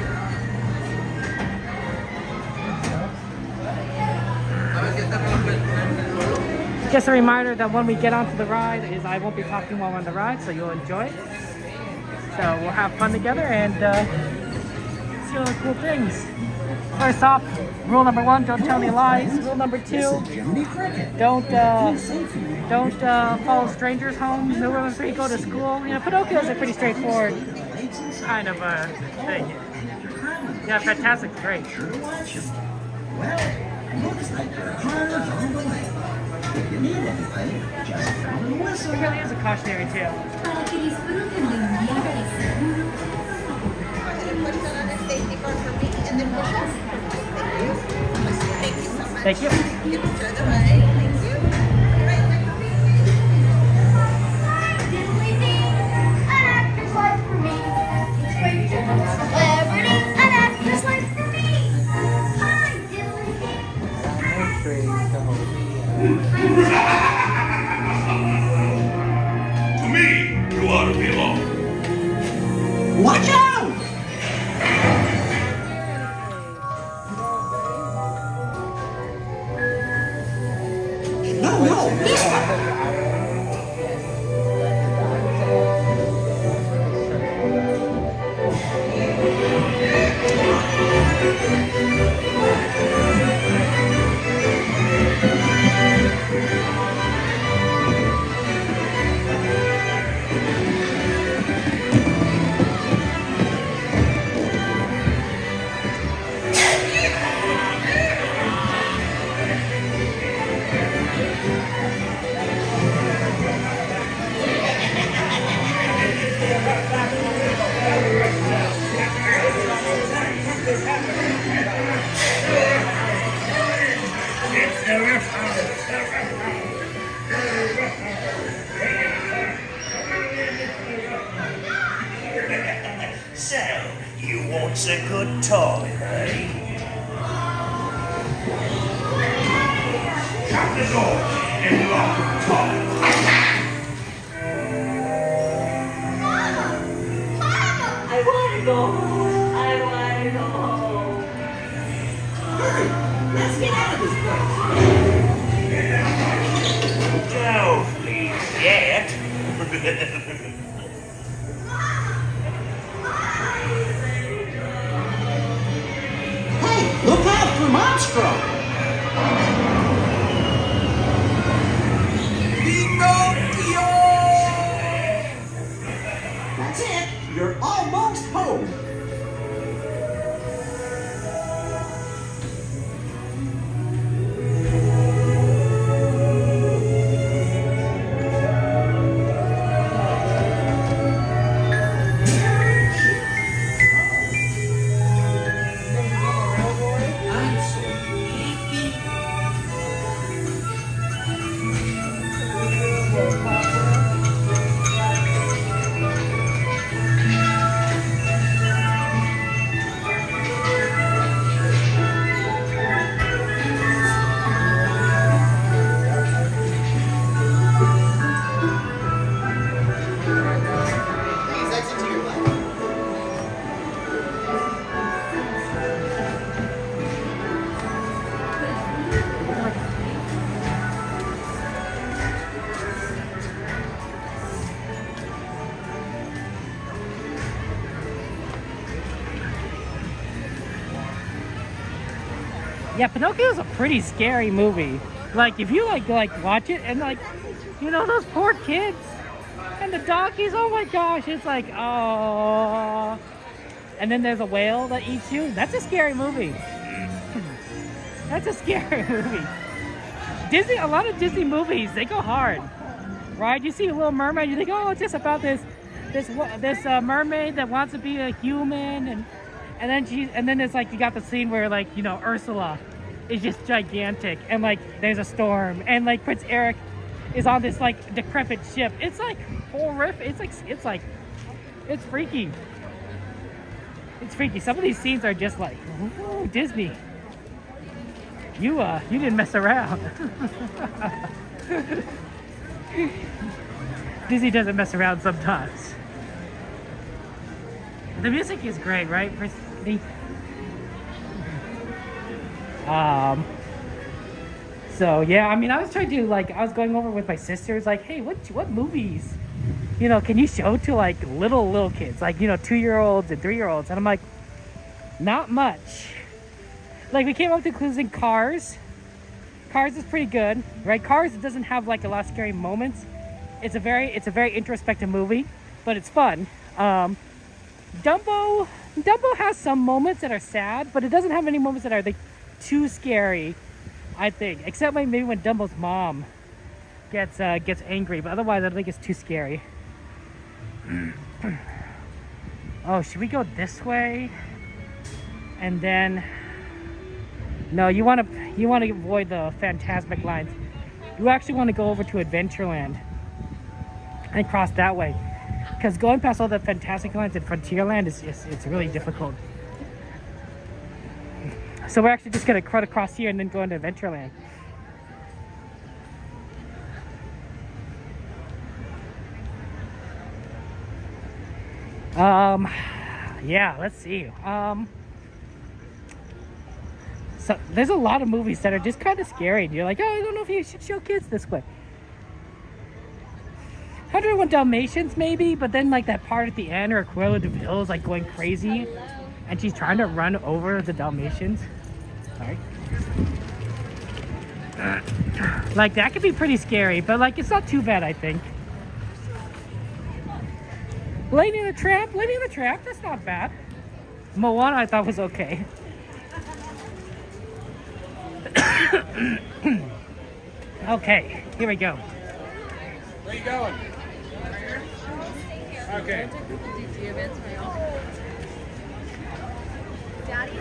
Just a reminder that when we get onto the ride is I won't be talking while on the ride, so you'll enjoy it. So we'll have fun together and see all the cool things. First off, rule number 1, don't tell any lies. Rule number 2, don't follow strangers home. Rule number 3, go to school. You know, Pinocchio is a pretty straightforward kind of thing. Yeah, fantastic, great. Looks like your car's on the way. If you need anything, just sound the whistle. It really is a cautionary tale. Thank you. To me, you ought to be alone. Watch out! It's the riff house. So, you want a good toy, eh? Shut the door and lock the top. I want to go home. I want to go home. Hurry! Let's get out of this place. Don't leave yet. Hey, look out for Monstro! Pinocchio! That's it. You're almost home. Please exit to your left. Yeah, Pinocchio is a pretty scary movie. Like, if you like watch it and like, you know, those poor kids and the donkeys. Oh my gosh, it's like, oh. And then there's a whale that eats you. That's a scary movie. That's a scary movie. Disney, a lot of Disney movies, they go hard, right? You see a Little Mermaid, you think, oh, it's just about this mermaid that wants to be a human, and then it's like you got the scene where, like, you know, Ursula is just gigantic, and like there's a storm, and like Prince Eric is on this like decrepit ship. It's like horrific. It's freaky. It's freaky. Some of these scenes are just like, ooh, Disney. You didn't mess around. Disney doesn't mess around sometimes. The music is great, right? So yeah, I mean, I was trying to I was going over with my sisters, like, hey, what movies, you know, can you show to like little kids, like, you know, 2-year-olds and 3-year-olds? And I'm like, not much. Like, we came up to concluding Cars. Cars is pretty good, right? Cars doesn't have like a lot of scary moments. It's a very introspective movie, but it's fun. Dumbo has some moments that are sad, but it doesn't have any moments that are like too scary, I think. Except maybe when Dumbo's mom gets angry, but otherwise I don't think it's too scary. Oh, should we go this way? And then no, you want to avoid the Fantasmic lines. You actually want to go over to Adventureland and cross that way, because going past all the Fantastic lines in Frontierland it's really difficult. So we're actually just gonna cut across here and then go into Adventureland. Yeah, let's see. So there's a lot of movies that are just kind of scary, and you're like, oh, I don't know if you should show kids this way. 101 Dalmatians maybe, but then like that part at the end where Cruella de Vil is like going crazy and she's trying to run over the Dalmatians. Sorry. Like, that could be pretty scary, but like it's not too bad, I think. Lady and the Tramp, that's not bad. Moana I thought was okay. Okay, here we go. Where are you going? Okay. Daddy?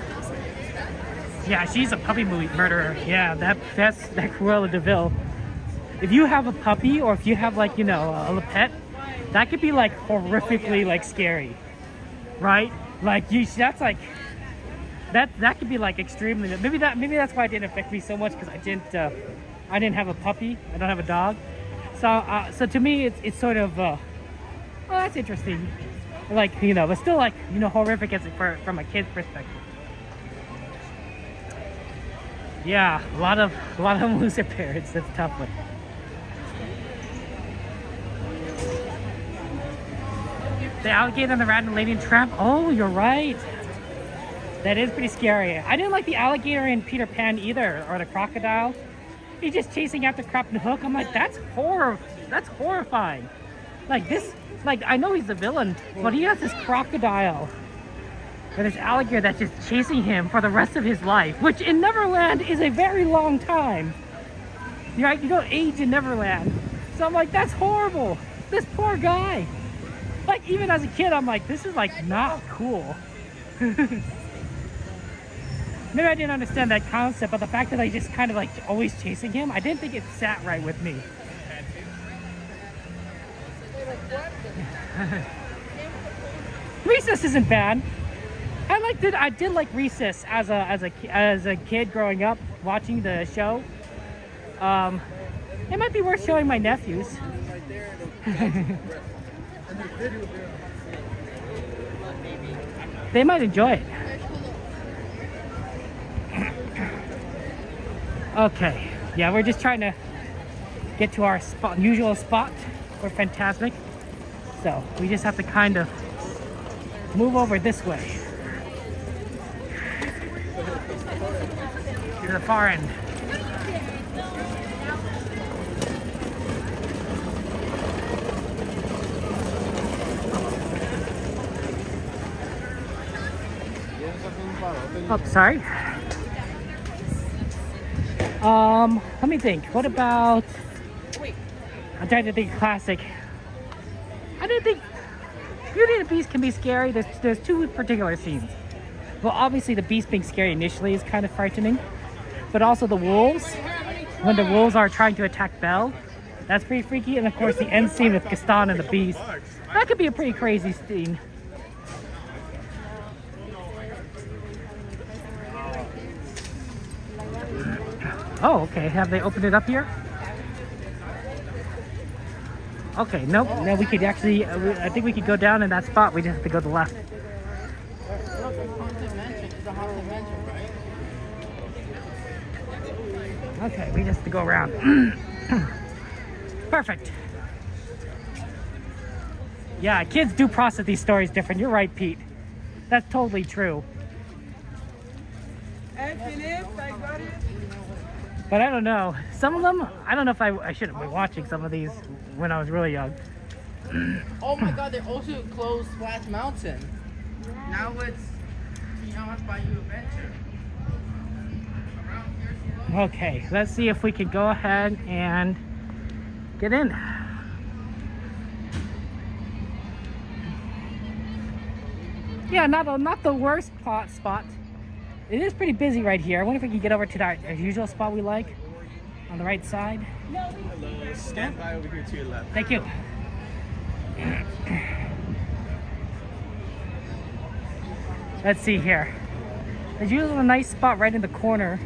Yeah, she's a puppy murderer. Yeah, that's Cruella de Vil. If you have a puppy, or if you have like, you know, a pet, that could be like horrifically like scary, right? Like that's like that could be like extremely. Maybe that's why it didn't affect me so much, because I didn't have a puppy. I don't have a dog, so to me it's sort of oh, that's interesting. Like, you know, but still like, you know, horrific as from a kid's perspective. Yeah, a lot of loser parents. That's a tough one. The alligator and the rat and lady and tramp. Oh, you're right. That is pretty scary. I didn't like the alligator in Peter Pan either, or the crocodile. He's just chasing after Captain Hook. I'm like, that's horrifying. Like this, like, I know he's the villain, but he has this crocodile and this alligator that's just chasing him for the rest of his life, which in Neverland is a very long time. Right? You don't age in Neverland. So I'm like, that's horrible. This poor guy. Like, even as a kid, I'm like, this is like not cool. Maybe I didn't understand that concept, but the fact that I just kind of like always chasing him, I didn't think it sat right with me. Recess isn't bad. I did like Recess as a kid growing up watching the show. It might be worth showing my nephews. They might enjoy it. Okay, yeah, we're just trying to get to our usual spot for Fantasmic. So we just have to kind of move over this way to the far end. Oh, sorry. Let me think. What about... I'm trying to think classic. I didn't think Beauty and the Beast can be scary. There's two particular scenes. Well, obviously the Beast being scary initially is kind of frightening, but also the wolves, when the wolves are trying to attack Belle, that's pretty freaky. And of course the end scene with Gaston and the Beast, that could be a pretty crazy scene. Oh, okay. Have they opened it up here? Okay, nope. Now we could actually, I think we could go down in that spot. We just have to go to the left. Okay, we just have to go around. Perfect. Yeah, kids do process these stories different. You're right, Pete. That's totally true. But I don't know. Some of them, I don't know if I shouldn't be watching some of these when I was really young. Oh my god, they also closed Splash Mountain. Now it's Beyond Bayou Adventure. Okay, let's see if we can go ahead and get in. Yeah, not the worst spot. It is pretty busy right here. I wonder if we can get over to our usual spot we like on the right side. Hello, stand by over here to your left. Thank you. Let's see here. There's usually a nice spot right in the corner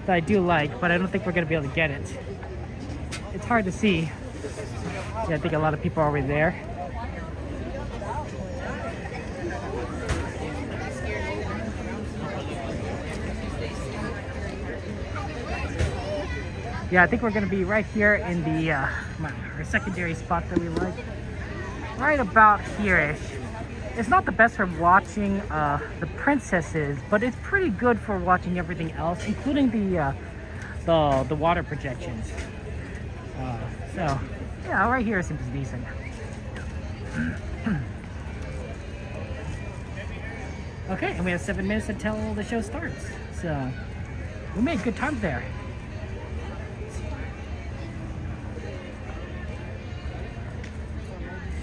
that I do like, but I don't think we're gonna be able to get it. It's hard to see. Yeah, I think a lot of people are already there. Yeah, I think we're gonna be right here in the our secondary spot that we like. Right about here-ish. It's not the best for watching the princesses, but it's pretty good for watching everything else, including the water projections. So yeah, right here seems decent. Okay, and we have 7 minutes until the show starts. So we made good time there.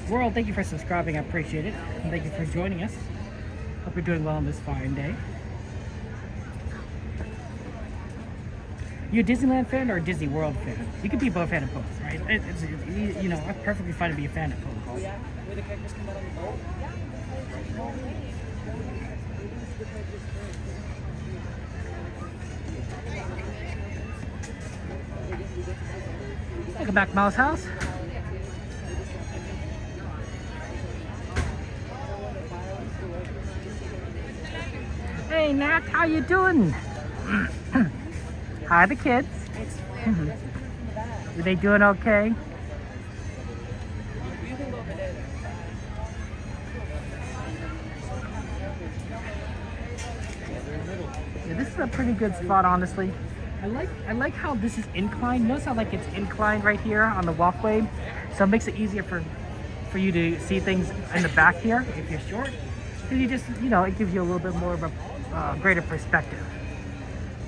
World, thank you for subscribing. I appreciate it. And thank you for joining us. Hope you're doing well on this fine day. You a Disneyland fan or a Disney World fan? You could be both fan of both, right? It's you know, it's perfectly fine to be a fan of both. Welcome back, Mouse House. Hey Nat, how you doing? Hi, the kids. Are they doing okay? Yeah, this is a pretty good spot, honestly. I like how this is inclined. Notice how like it's inclined right here on the walkway, so it makes it easier for you to see things in the back here if you're short. Because you just, you know, it gives you a little bit more of a greater perspective.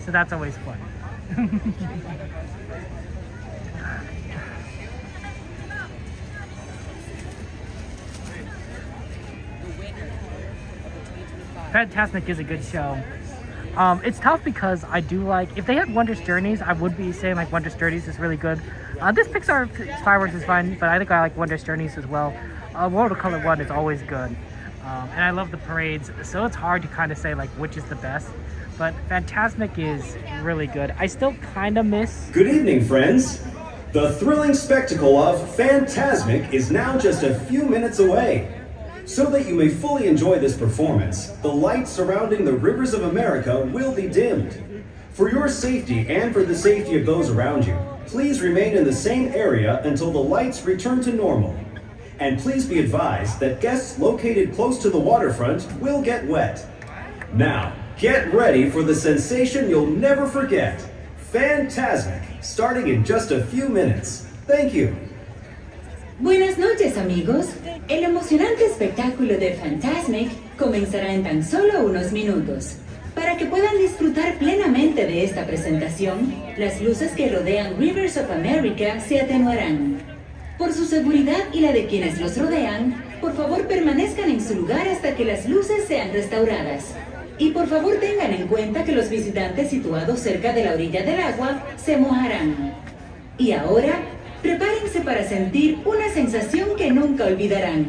So that's always fun. Fantasmic is a good show. It's tough because I do like, if they had Wondrous Journeys, I would be saying like Wondrous Journeys is really good. This Pixar Fireworks is fine, but I think I like Wondrous Journeys as well. World of Color 1 is always good. And I love the parades, so it's hard to kind of say like which is the best. But Fantasmic is really good. I still kind of miss... Good evening, friends. The thrilling spectacle of Fantasmic is now just a few minutes away. So that you may fully enjoy this performance, the lights surrounding the rivers of America will be dimmed. For your safety and for the safety of those around you, please remain in the same area until the lights return to normal. And please be advised that guests located close to the waterfront will get wet. Now, get ready for the sensation you'll never forget. Fantasmic, starting in just a few minutes. Thank you. Buenas noches, amigos. El emocionante espectáculo de Fantasmic comenzará en tan solo unos minutos. Para que puedan disfrutar plenamente de esta presentación, las luces que rodean Rivers of America se atenuarán. Por su seguridad y la de quienes los rodean, por favor permanezcan en su lugar hasta que las luces sean restauradas. Y por favor tengan en cuenta que los visitantes situados cerca de la orilla del agua se mojarán. Y ahora, prepárense para sentir una sensación que nunca olvidarán.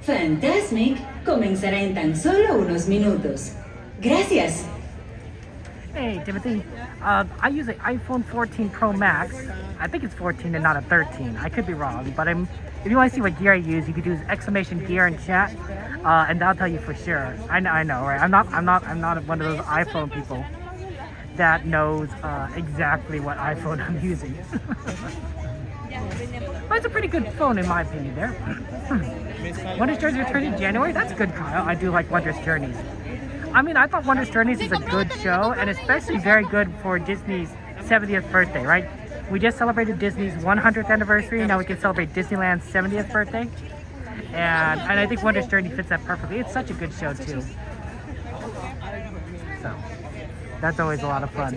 Fantasmic comenzará en tan solo unos minutos. Gracias. Hey, Timothy. I use an iPhone 14 Pro Max. I think it's 14 and not a 13. I could be wrong, but if you want to see what gear I use, you could use exclamation gear in chat, and that'll tell you for sure. I know, right? I'm not one of those iPhone people that knows exactly what iPhone I'm using. But it's a pretty good phone in my opinion there. Wondrous Journeys returning in January? That's good, Kyle. I do like Wondrous Journeys. I mean, I thought Wondrous Journeys is a good show, and especially very good for Disney's 70th birthday, right? We just celebrated Disney's 100th anniversary, now we can celebrate Disneyland's 70th birthday. And I think Wondrous Journey fits that perfectly. It's such a good show, too. So, that's always a lot of fun.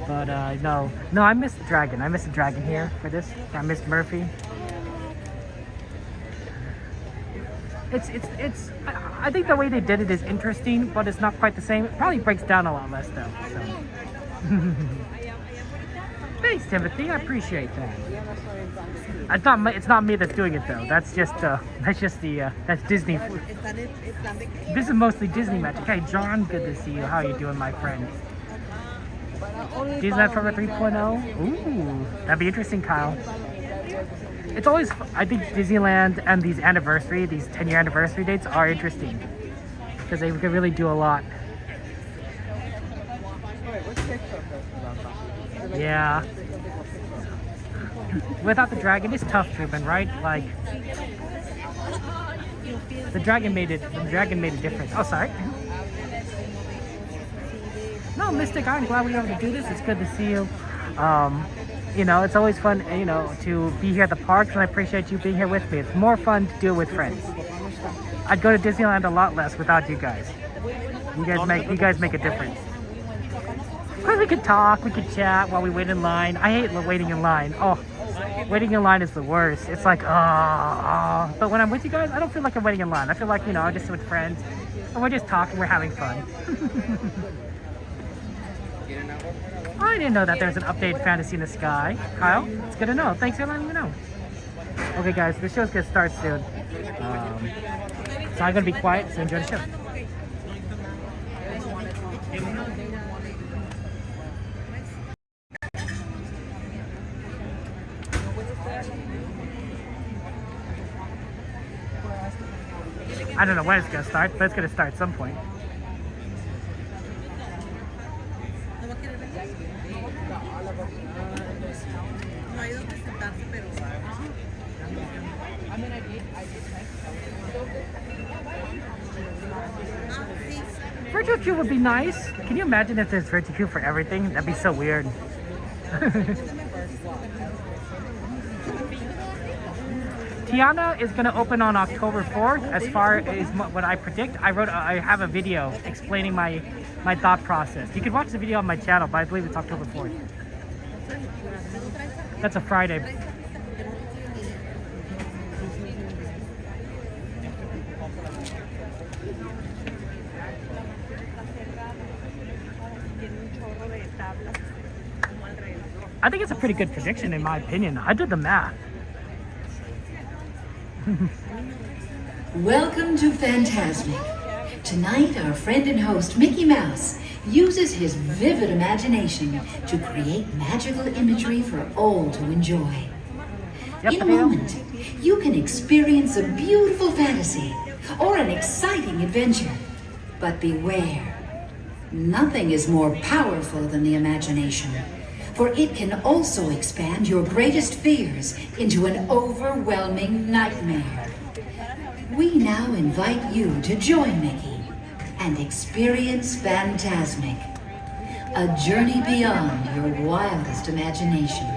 But no, I missed the dragon. I missed the dragon here for this. I missed Murphy. I think the way they did it is interesting, but it's not quite the same. It probably breaks down a lot less though. So. Thanks, Timothy. I appreciate that. It's not me that's doing it though. That's Disney. This is mostly Disney magic. Hey, John, good to see you. How are you doing, my friend? Disneyland Forever 3.0. Ooh, that'd be interesting, Kyle. It's always, I think Disneyland and these 10-year anniversary dates are interesting because they can really do a lot. Yeah. Without the dragon, it's tough, Truman, right? Like, the dragon made a difference. Oh, sorry. No, Mystic, I'm glad we were able to do this. It's good to see you. You know, it's always fun, you know, to be here at the parks, and I appreciate you being here with me. It's more fun to do it with friends. I'd go to Disneyland a lot less without you guys. You guys make a difference. Because we could talk, we could chat while we wait in line. I hate waiting in line. Oh, Waiting in line is the worst. It's like, oh. But when I'm with you guys, I don't feel like I'm waiting in line. I feel like, you know, I'm just with friends and we're just talking, we're having fun. I didn't know that there's an updated Fantasy in the Sky. Kyle, it's good to know. Thanks for letting me know. Okay, guys, the show's gonna start soon. So I'm gonna be quiet, so enjoy the show. I don't know when it's gonna start, but it's gonna start at some point. Virtual queue would be nice. Can you imagine if there's virtual queue for everything? That'd be so weird. Tiana is going to open on October 4th. As far as what I predict, I have a video explaining my thought process. You can watch the video on my channel, but I believe it's October 4th. That's a Friday. I think it's a pretty good prediction in my opinion. I did the math. Welcome to Fantasmic. Tonight, our friend and host Mickey Mouse uses his vivid imagination to create magical imagery for all to enjoy. In a moment, you can experience a beautiful fantasy or an exciting adventure. But beware, nothing is more powerful than the imagination, for it can also expand your greatest fears into an overwhelming nightmare. We now invite you to join Mickey and experience Fantasmic, a journey beyond your wildest imagination.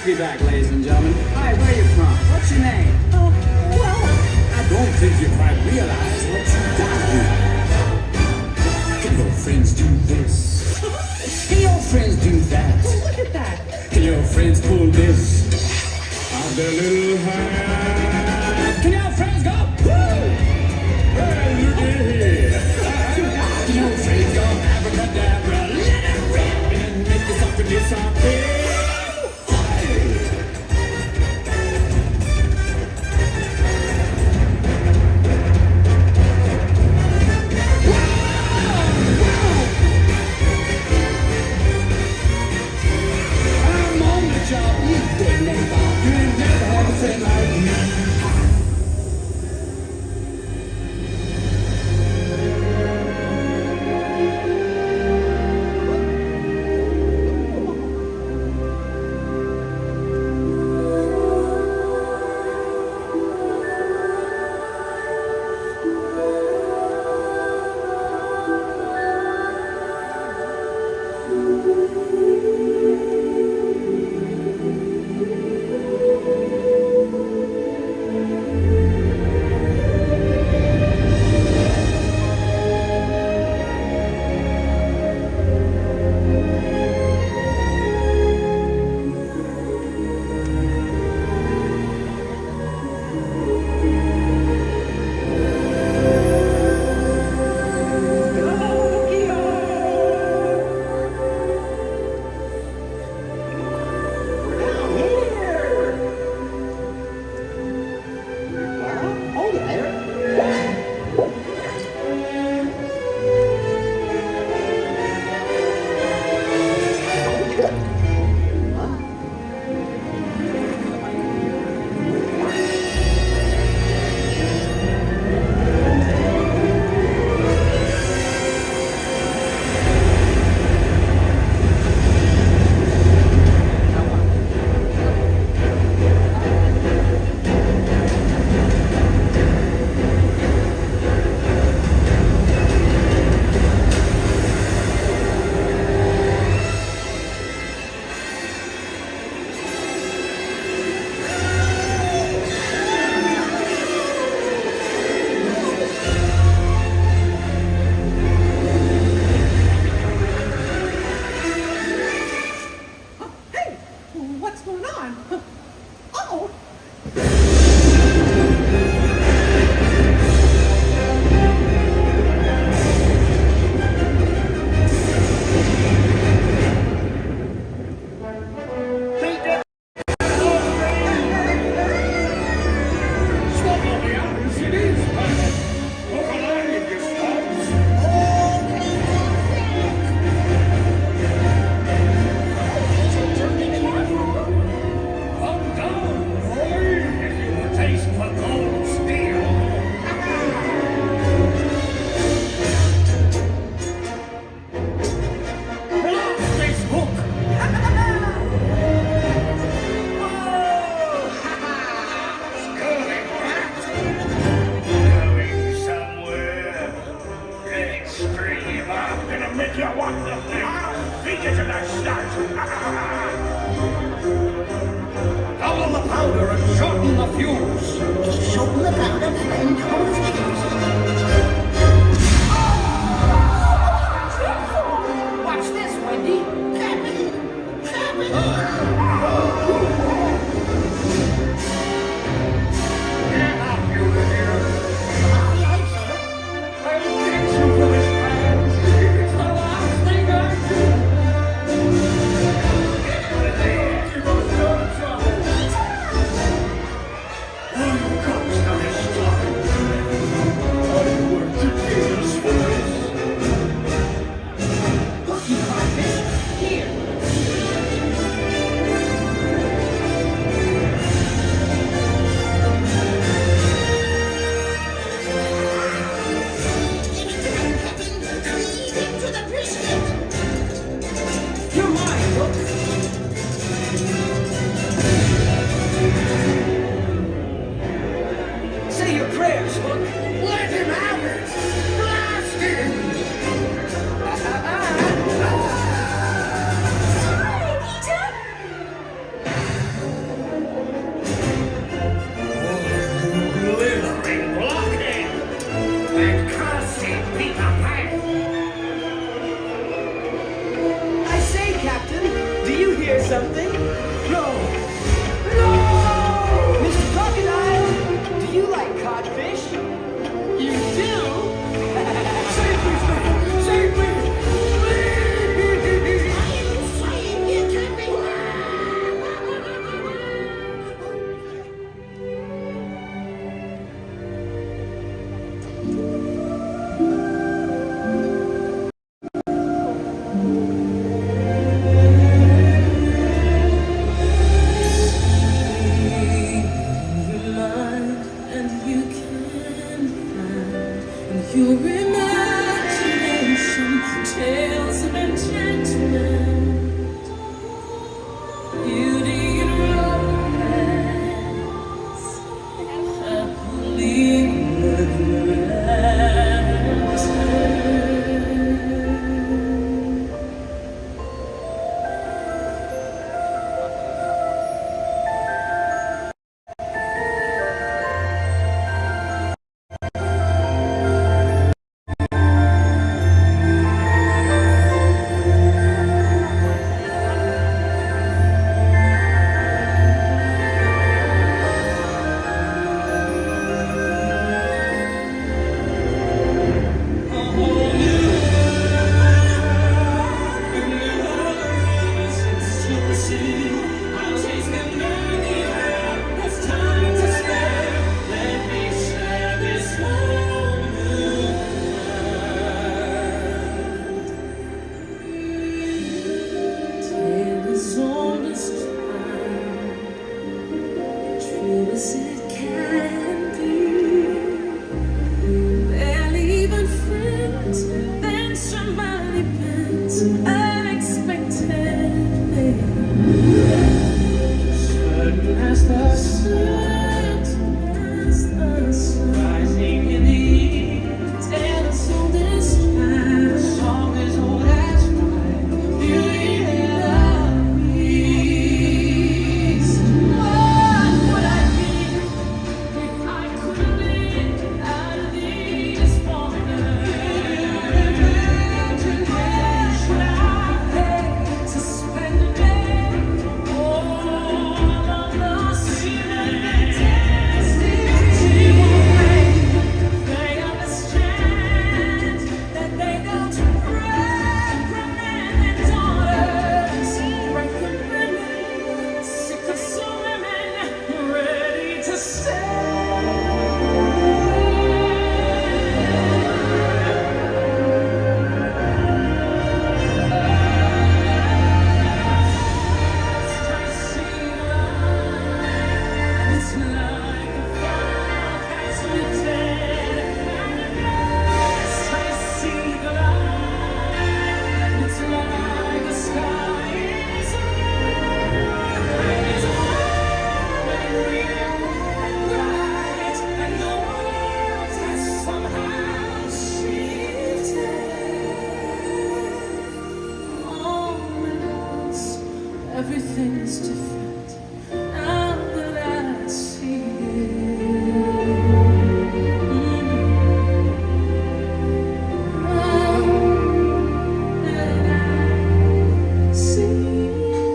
be back, ladies and gentlemen. Hi, where are you from? What's your name? Well, I don't think you quite realize what you've done here. Can your friends do this? Can your friends do that? Oh, look at that. Can your friends pull this out their little hand? Can your friends go, woo? Hey, look at here. Can your friends go, abracadabra, let it rip, and make this up and disappear? Double the powder and shorten the fuse. Shorten the powder and double the fuse. Watch this, Wendy. Cabin! Cabin! Get up, you idiot! Aye, aye, sir. I'll get you for this man. If it's the last thing I do. Get out of there! You must go to trouble. Oh, you got to stop. depends unexpectedly. Certain as the sun, rising in the east, and the soul distressed. The song is old as time, beauty and the beast. What would I give if I could live out of these borders? What would I pay to spend a day all on the sea? They understand that they don't break from men and daughters, break from women, sick of some women, ready to It's like a forecast written, as I see the light. It's like the sky is it's already bright, and the world has somehow shifted. Oh my goodness, everything's different. Now that I see it, now that I see it,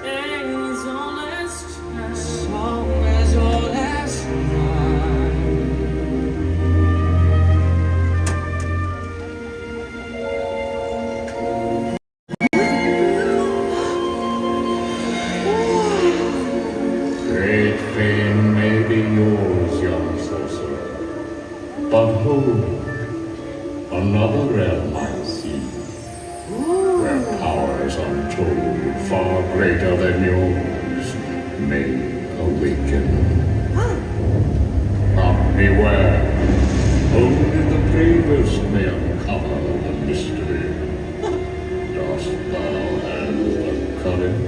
days all last time, song as all last time. Great fame may be yours, young sorcerer, but hold, another realm I see, where powers untold, far greater than yours, may awaken. Now beware, only the bravest may uncover the mystery. Dost thou have the courage?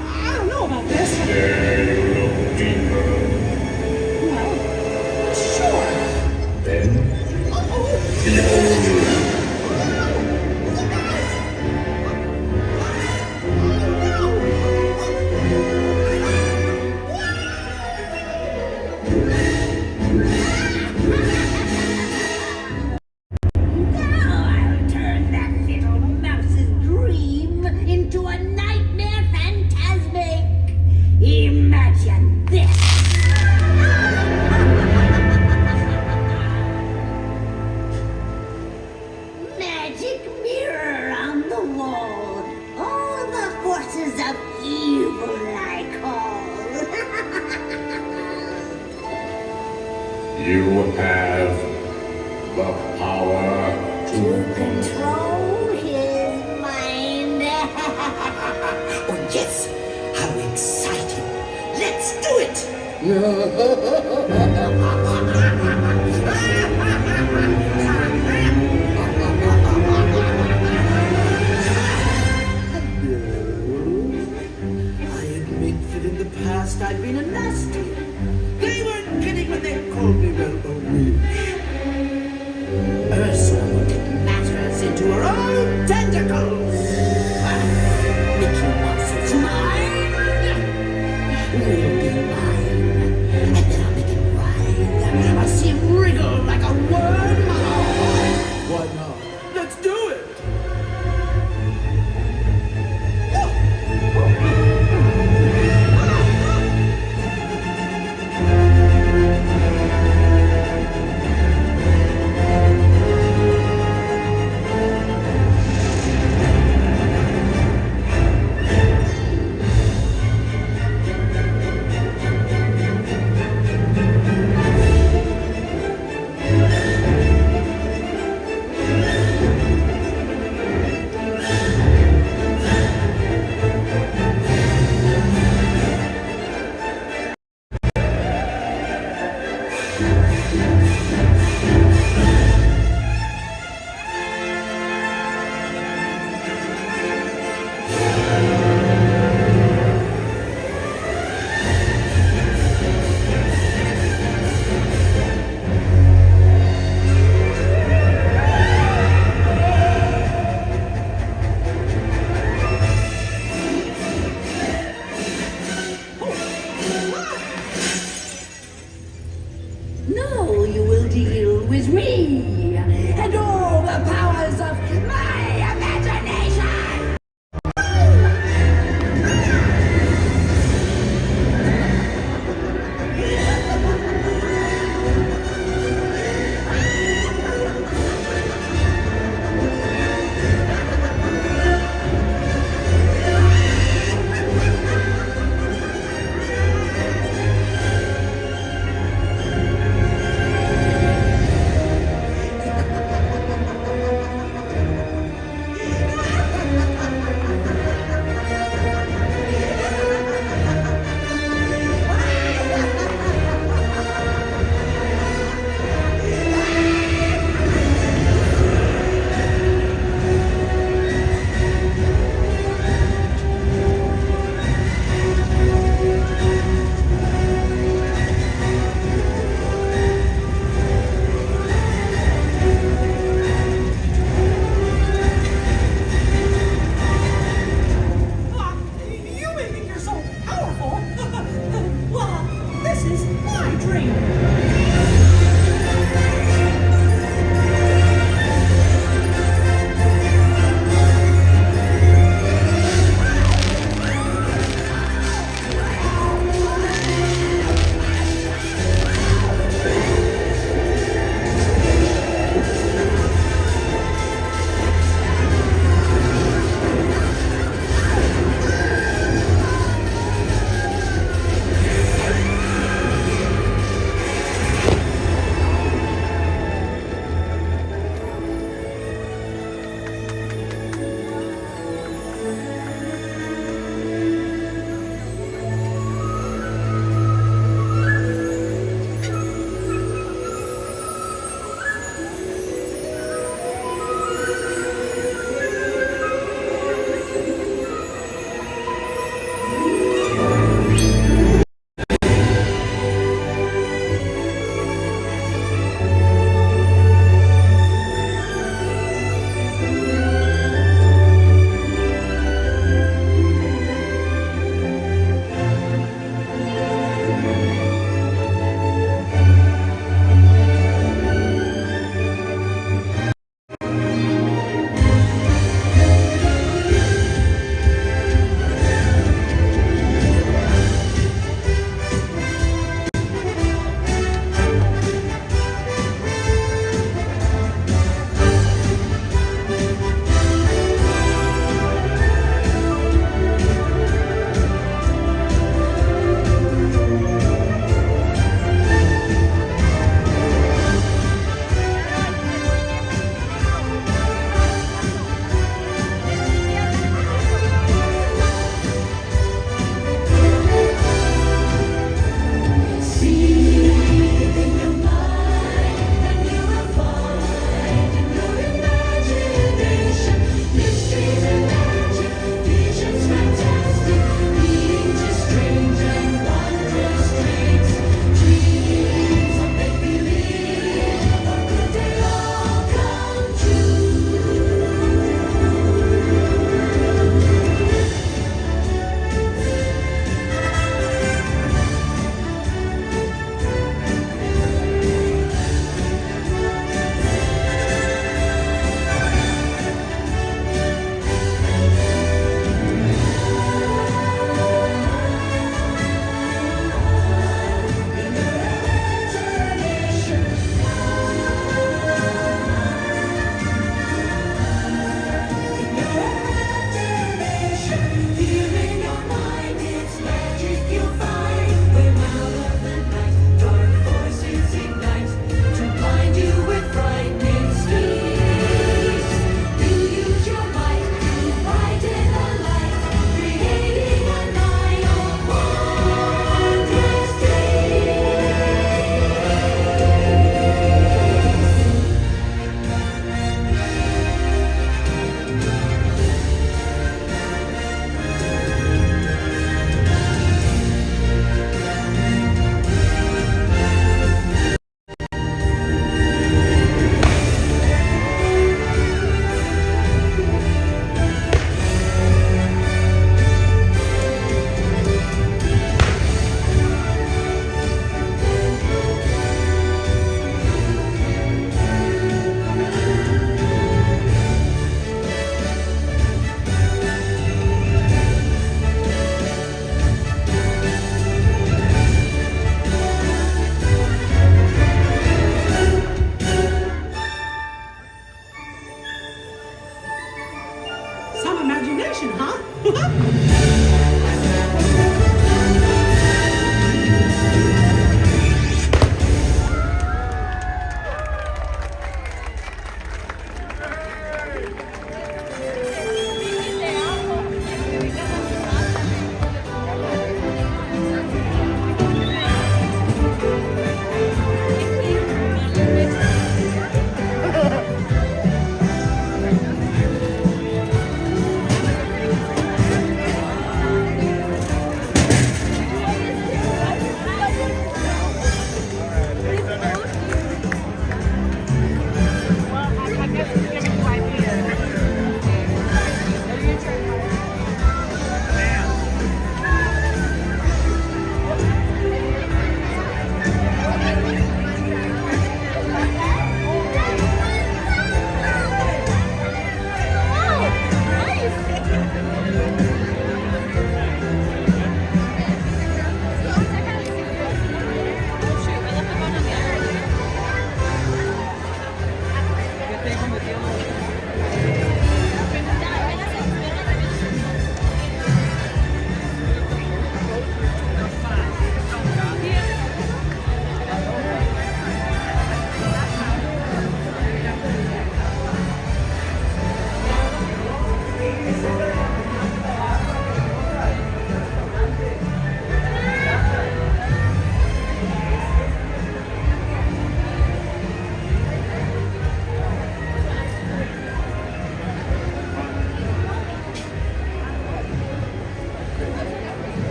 I don't know about this. Dare you look deeper? Well, sure. Then, behold. Now I'll turn that little mouse's dream into a nightmare phantasmic. Imagine this. Magic mirror on the wall. All the forces of evil I call. You have the power To control his mind. Oh yes, how exciting! Let's do it! I admit that in the past I've been a nasty. They weren't kidding when they called me, well, a witch. Ursula will take matters into her own tentacles. Mickey wants his mind. Will be mine. And then I'll make him rise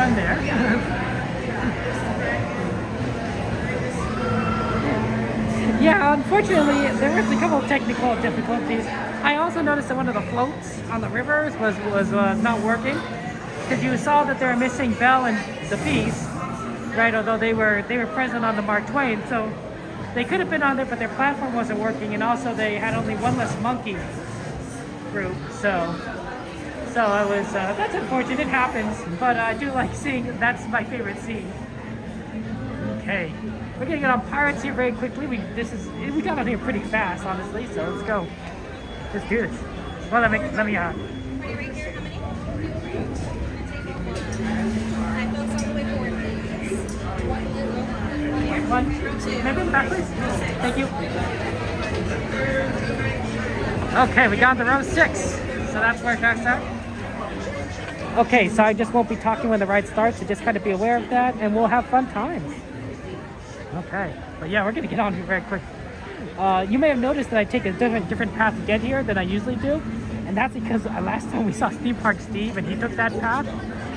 fun there. Yeah, unfortunately, there was a couple of technical difficulties. I also noticed that one of the floats on the rivers was not working, because you saw that they were missing Belle and the Beast, right? Although they were present on the Mark Twain, so they could have been on there, but their platform wasn't working, and also they had only one less monkey group. So I was that's unfortunate. It happens, but I do like seeing. That's my favorite scene. Okay. We're gonna get on Pirates here very quickly. We got on here pretty fast, honestly. So let's go. Let's do this. Well, let me. One. Maybe in the back, please. Thank you. Okay, we got to row 6. So that's where that's at. Okay, so I just won't be talking when the ride starts. So just kind of be aware of that, and we'll have fun times. Okay, but yeah, we're gonna get on here very quick. You may have noticed that I take a different path to get here than I usually do, and that's because last time we saw Theme Park Steve and he took that path,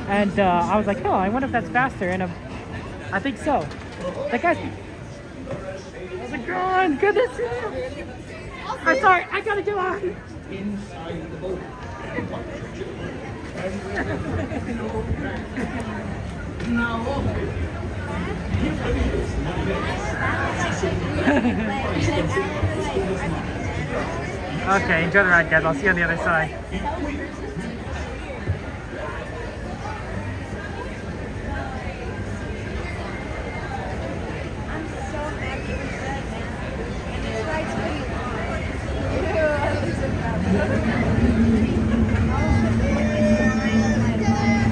and I was like, oh, I wonder if that's faster, and I think so. That guy's... How's it going? Good to see you. I'm sorry, I gotta go on. Inside the boat. Okay, enjoy the ride, guys. I'll see you on the other side.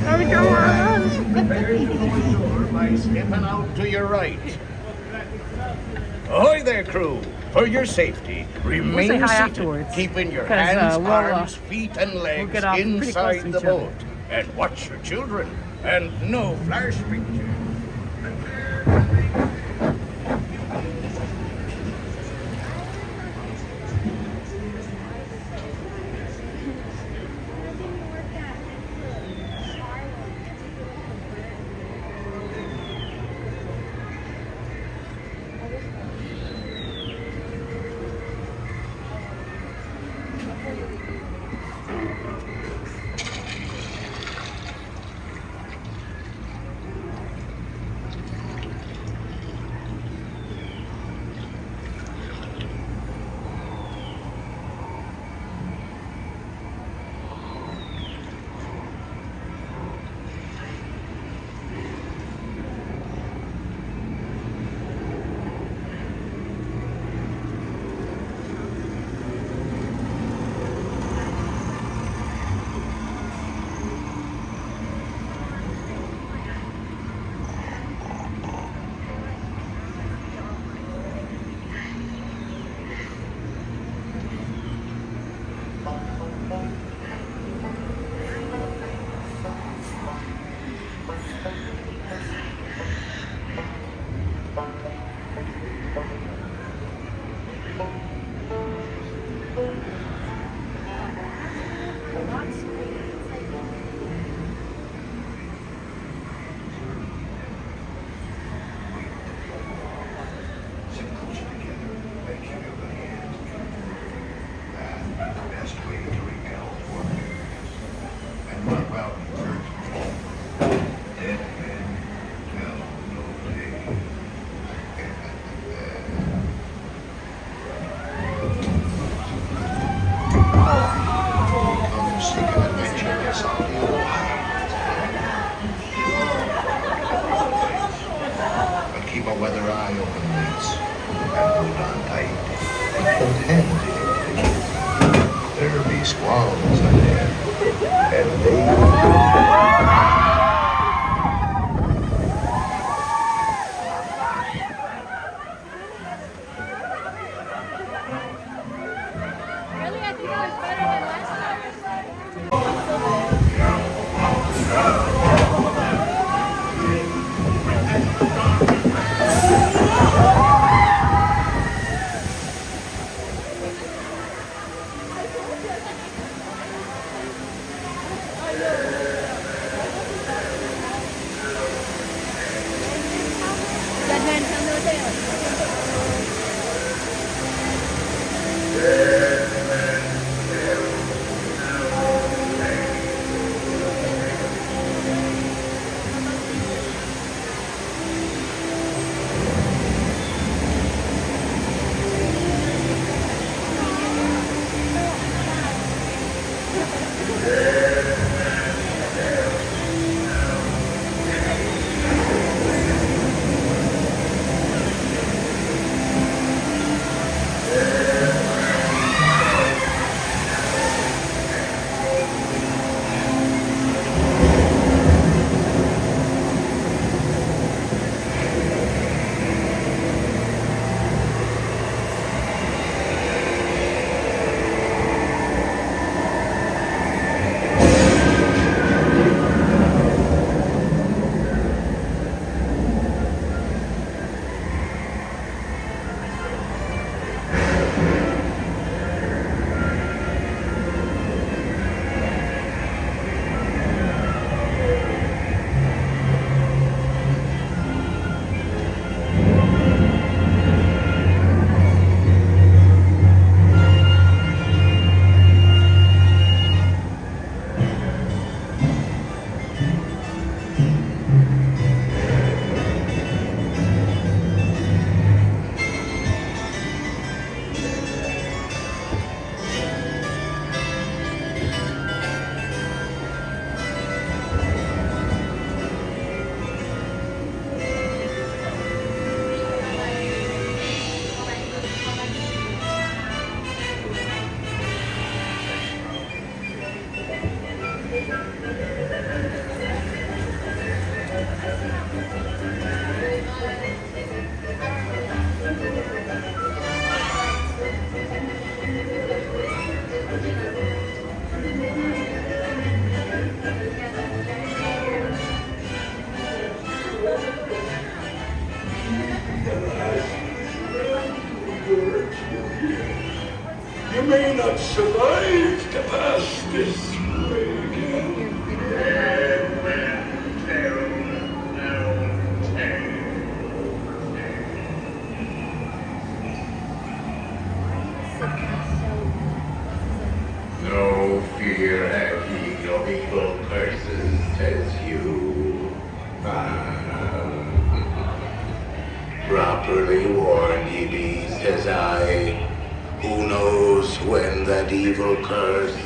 There we go. Prepare to go ashore by stepping out to your right. Ahoy there, crew! For your safety, remain seated, keeping your hands, arms, feet, and legs inside the boat. And watch your children, and no flash picture. may not survive to pass this way again. No fear have ye of evil curses, says you. Properly warned ye be, says I. Who knows when that evil curse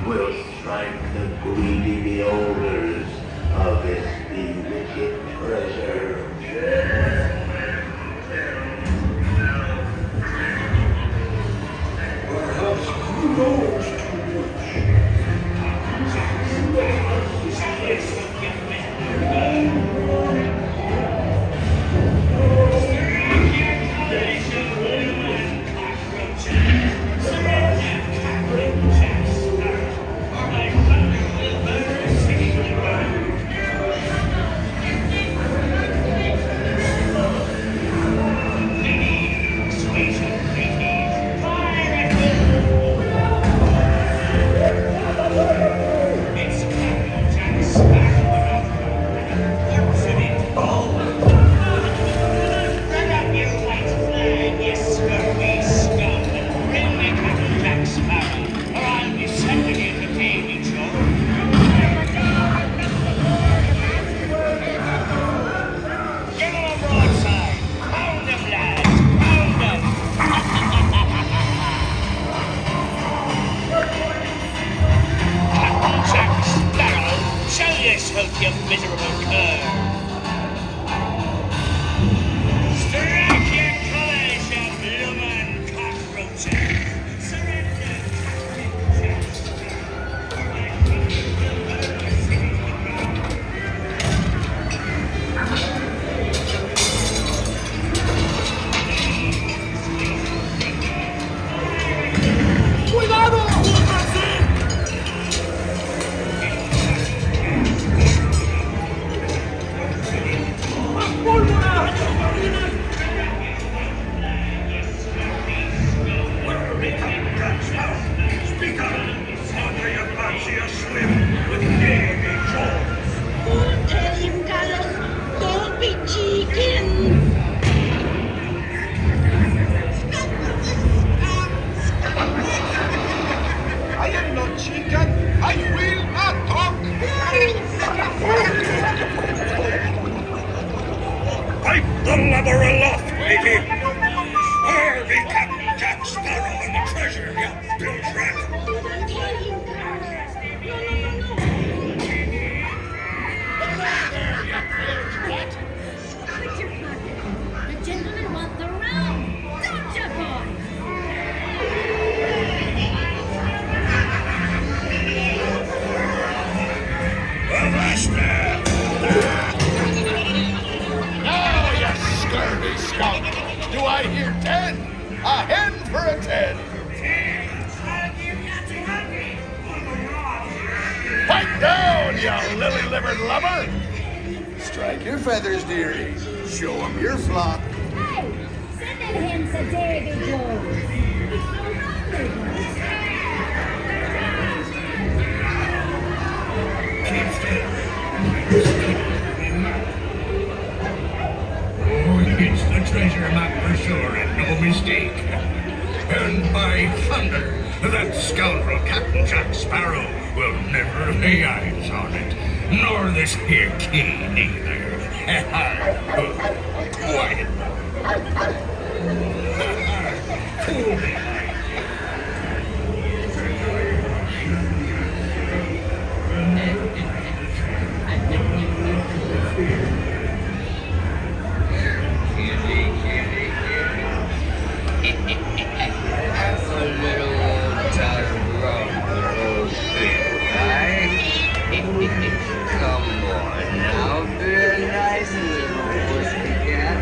will strike the greedy beholders of this bewitched treasure. Perhaps who knows too Help you miserable cur! Strike your colours, you bloomin' cockroaches! Surrender! ¡Cuidado! Speak up! How do you fancy a swim with Davy Jones? Don't tell him, Carlos. Don't be cheeking. I am not chicken. I will not talk. Pipe the lubber aloft, matey! Harvey Captain Jack Sparrow and the treasure, you bilge rat! Don't tell him, Carlos. Put your pocket. The gentlemen want the round. Don't you, boy? Avast there! Now, you scurvy skunk! Do I hear 10? A hen for a 10! Pipe down, you lily-livered lubber! Strike your feathers, dearie. Show 'em your flock. Hey, send it him to Davy Jones. It's no wonder. Keep still. Oh, it's the treasure map for sure, and no mistake. And by thunder, that scoundrel Captain Jack Sparrow will never lay eyes on it, nor this here key neither. Quiet. That's a little old time old thing, right? Come on now, be a nice little pussycat.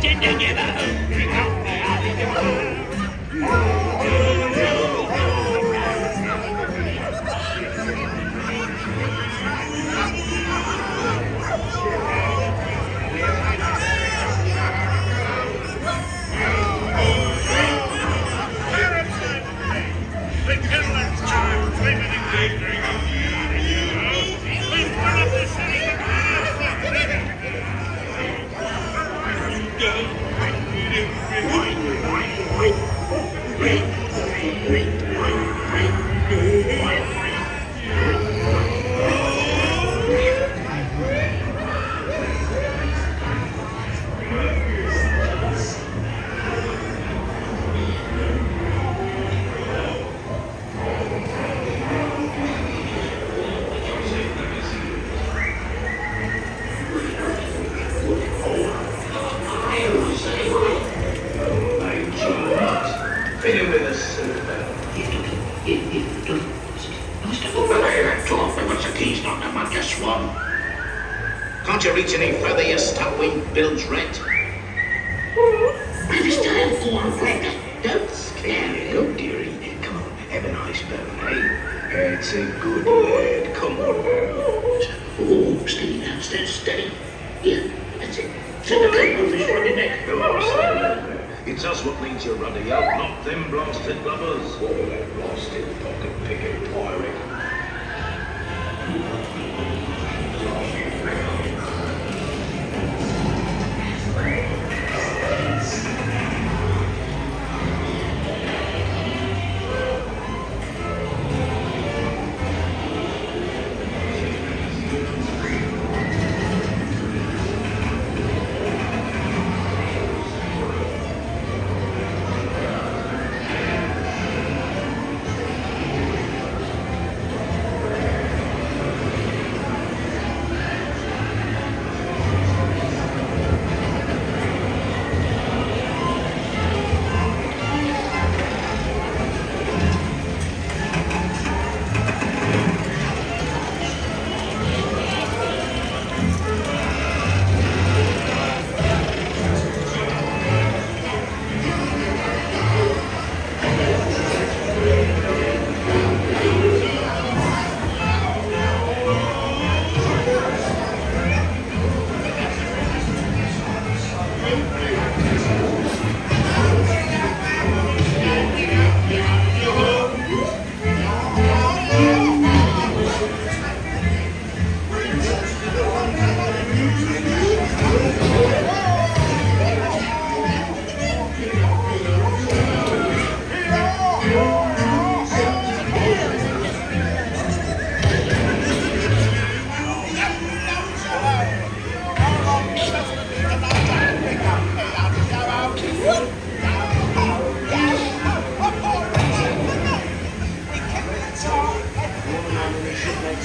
watching together. Drink up me hardly The kettle and chime, flaming in day, drink up me hardly We burn up the city. Fill him with a silver. What's the keys not that much, you swan? Can't you reach any further, you stout-winged bilge rat? Have you still have 4 red? Don't scare him. Go, dearie. Come on, have a nice bone, eh? That's a good lad. Come on out. Oh, steady now, steady. Yeah, that's it. Set the plate on fish on your neck. Come on, stay. It's us what needs your ruddy out, not them blasted lovers. Oh, that blasted pocket-picking pirate.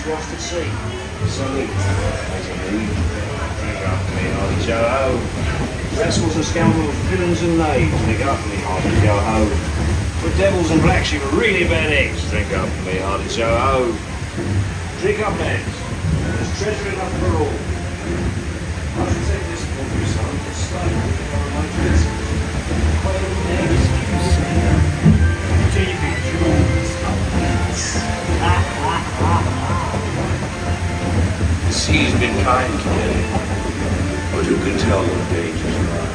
Loft at sea. Salute. Drink up me, hearty Joe-ho. Rascals and scoundrels, villains and knaves, drink up me, hearty Joe-ho. For devils and blacks, you've really bad eggs, drink up me, hearty Joe-ho. Drink up, lads. There's treasure enough for all. I should take this for you, son, to stay on my kids. The sea's been kind today, but who can tell what dangers lie?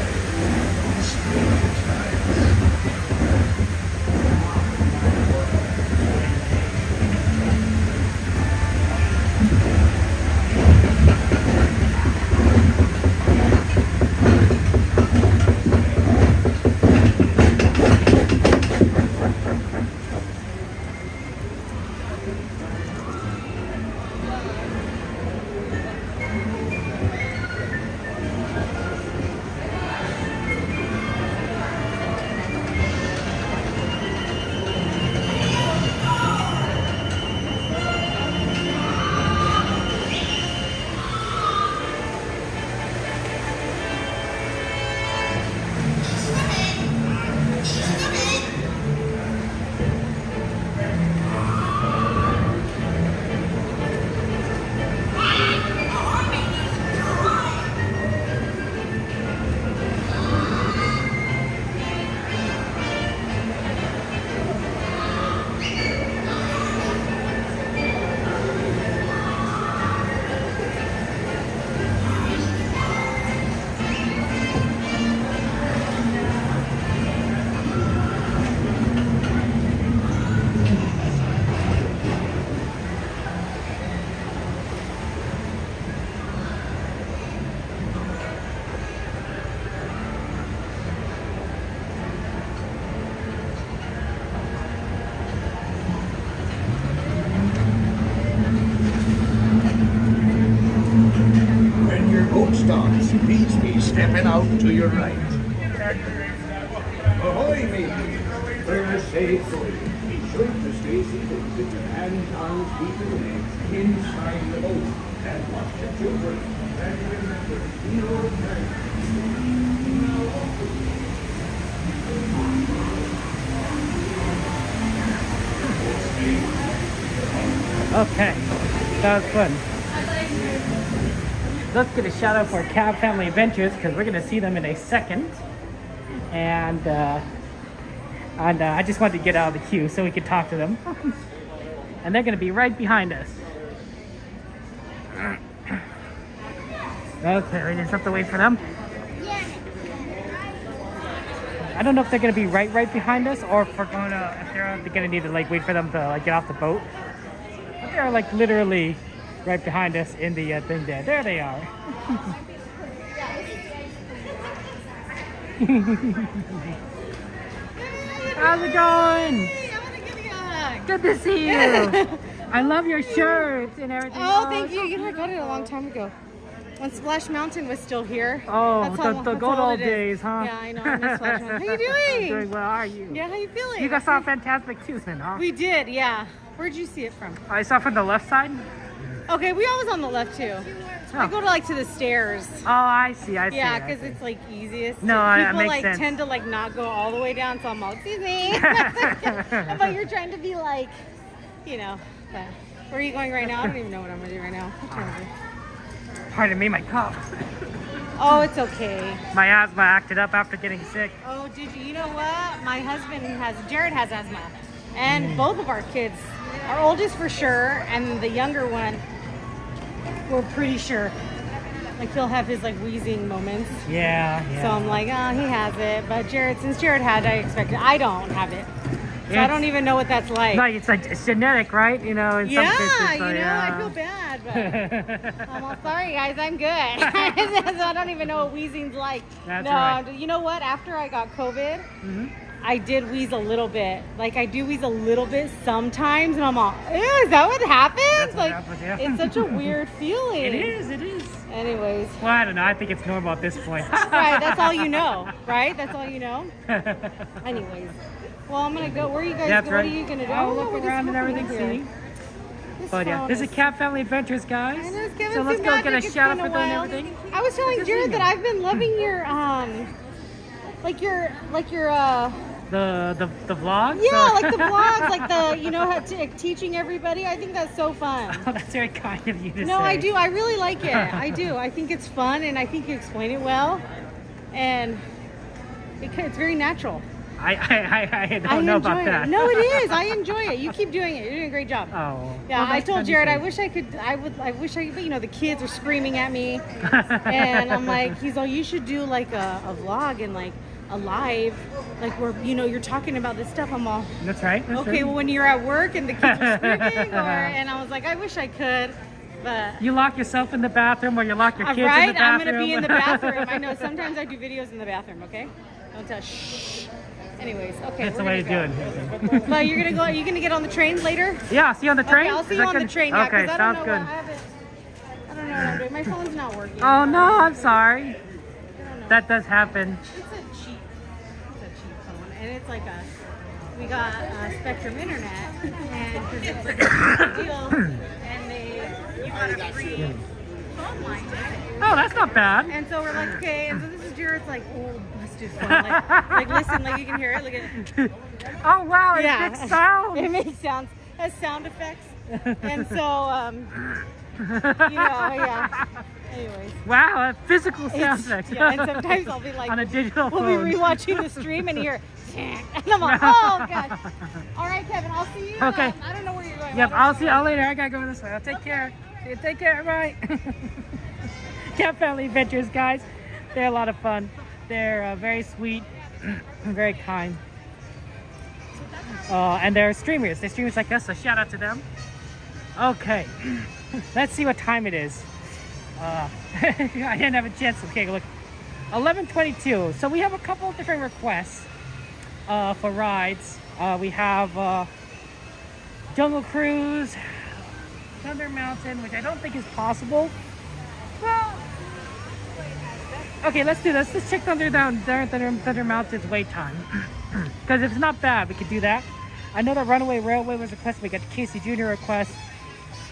out to your right. Ahoy, mate! We're safely. Be sure to stay seated with your hands, arms, feet, and legs inside the boat. And watch your children. And remember, your parents. Okay, that was fun. Let's get a shout out for Cab Family Adventures because we're gonna see them in a second. And I just wanted to get out of the queue so we could talk to them. And they're gonna be right behind us. Okay, we just have to wait for them. I don't know if they're gonna be right behind us or if they're gonna need to like wait for them to like get off the boat. But they're like literally right behind us in the thing there. There they are. How's it going? Good to see you. I love your shirts and everything. Oh, thank you. You know, I got it a long time ago. When Splash Mountain was still here. Oh, the good old days, huh? Yeah, I know. I miss Splash Mountain. How you doing? I'm doing well. How are you? Yeah, how you feeling? You guys saw Fantastic Tuesday, huh? We did, yeah. Where'd you see it from? I saw from the left side. Okay, we always on the left too. I go to like to the stairs. Oh, I see. Yeah, because it's like easiest. No, that people makes sense. tend to like not go all the way down, so I'm all, excuse me. But you're trying to be like, you know. But where are you going right now? I don't even know what I'm gonna do right now. What time is it? Pardon me, my cough. Oh, it's okay. My asthma acted up after getting sick. Oh, did you? You know what? My husband Jared has asthma, and both of our kids, our oldest for sure, and the younger one, we're pretty sure. Like he'll have his like wheezing moments. Yeah. So I'm like, oh, he has it. But since Jared had, I expected. I don't have it. So I don't even know what that's like. No, it's like it's genetic, right? You know, in some cases. So, you know, I feel bad, but I'm all sorry, guys. I'm good. So I don't even know what wheezing's like. That's right. You know what? After I got COVID, I did wheeze a little bit. Like I do wheeze a little bit sometimes, and I'm all, ew, is that what happens? That's what like happens, yeah. It's such a weird feeling. It is. Anyways. Well, I don't know. I think it's normal at this point. Right. That's all you know, right? That's all you know. Anyways. Well, I'm gonna go. Where are you guys? That's What right. are you gonna do? I'll look we're just around and walking everything, in see. But yeah, this is Cab Family Adventures, guys. So let's go get a shout out for them and everything. I was telling Jared that I've been loving your the vlogs. Yeah, like the vlogs, like the teaching everybody. I think that's so fun. Oh, that's very kind of you to say. No, I do. I really like it. I do. I think it's fun, and I think you explain it well, and it's very natual. I don't know about that. No, it is. I enjoy it. You keep doing it. You're doing a great job. Oh. Yeah, well, I told Jared I wish I could. I wish I could. But you know, the kids are screaming at me, and I'm like, he's all, you should do like a vlog and like a live, like where you're talking about this stuff. I'm all. That's right. Okay, well when you're at work and the kids are screaming, and I was like, I wish I could. But you lock yourself in the bathroom or you lock your kids in the right? bathroom. I'm going to be in the bathroom. I know sometimes I do videos in the bathroom, okay? Don't tell. Shh. Anyways, okay. That's the way to do it. But you're going to go, are you going to get on the train later? Yeah, I'll see you on the train. Okay, I'll see you on the train. Yeah, okay, sounds good. I don't know what I'm doing. My phone's not working. Oh, no, I'm sorry. That does happen. It's a cheap phone. And it's like we got Spectrum Internet. And it's a good deal. And you got a free phone line. Oh, that's not bad. And so we're like, okay. And so this is Jared's like old busted phone. Like listen, like you can hear it. Look at it. Oh wow, it makes sounds. It makes sounds. It has sound effects. And so yeah. Anyways. Wow, a physical sound effect. Yeah, and sometimes I'll be like on a digital phone. We'll be rewatching the stream and hear and I'm like, oh gosh. All right, Kevin, I'll see you. Okay. I don't know where you're going. Yep, I'll see y'all later. I gotta go this way. I'll take care. Take care, right? Cab Family Adventures, guys. They're a lot of fun. They're very sweet and very kind. And they're streamers. They're streamers like us, so shout out to them. Okay, let's see what time it is. I didn't have a chance to take a look. 11:22. So we have a couple of different requests for rides. We have Jungle Cruise, Thunder Mountain, which I don't think is possible. Well, Okay, let's do this. Let's check Thunder Mountain's wait time. Because if it's not bad, we could do that. I know that Runaway Railway was requested. We got the Casey Jr. request.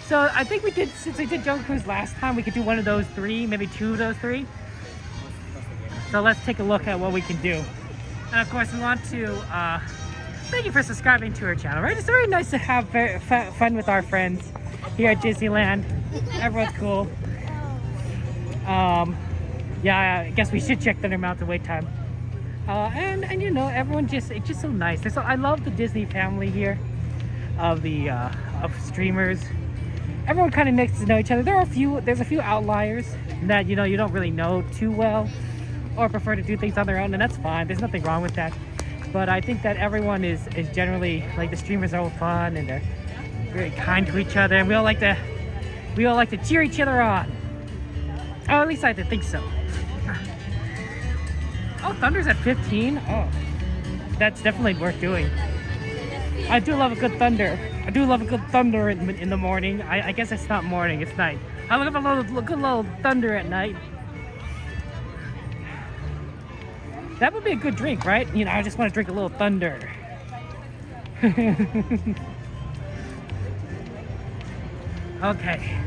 So I think we did, since we did Jungle Cruise last time, we could do one of those three, maybe two of those three. So let's take a look at what we can do. And of course, we want to thank you for subscribing to our channel, right? It's very nice to have fun with our friends here at Disneyland. Everyone's cool. Yeah, I guess we should check Thunder Mountain wait time. And you know, everyone it's just so nice. I love the Disney family here of the of streamers. Everyone kind of gets to know each other. There's a few outliers that you know you don't really know too well, or prefer to do things on their own, and that's fine. There's nothing wrong with that. But I think that everyone is generally, like, the streamers are all fun and they're very kind to each other, and we all like to cheer each other on. Oh, at least I think so. Oh, Thunder's at 15. Oh, that's definitely worth doing. I do love a good Thunder. I do love a good Thunder in the morning. I guess it's not morning, it's night. I love a good little Thunder at night. That would be a good drink, right? You know, I just want to drink a little Thunder. Okay.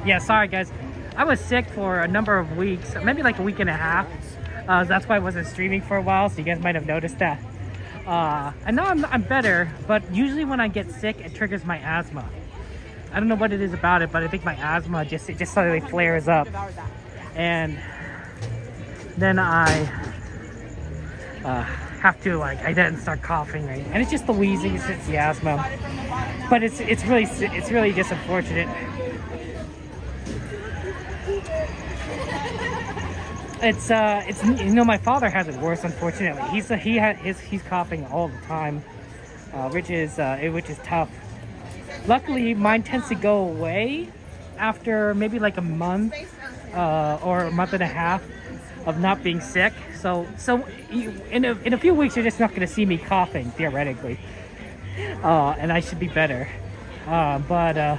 Yeah, sorry guys. I was sick for a number of weeks, maybe like a week and a half. That's why I wasn't streaming for a while, so you guys might have noticed that. And now I'm better, but usually when I get sick, it triggers my asthma. I don't know what it is about it, but I think my asthma just suddenly flares up. And then I have to, like, I then start coughing, right? And it's just the wheezing, it's just the asthma. But it's really just unfortunate. It's you know, my father has it worse, unfortunately. He's coughing all the time, which is tough. Luckily, mine tends to go away after maybe like a month or a month and a half of not being sick. So in a few weeks, you're just not going to see me coughing theoretically, and I should be better. But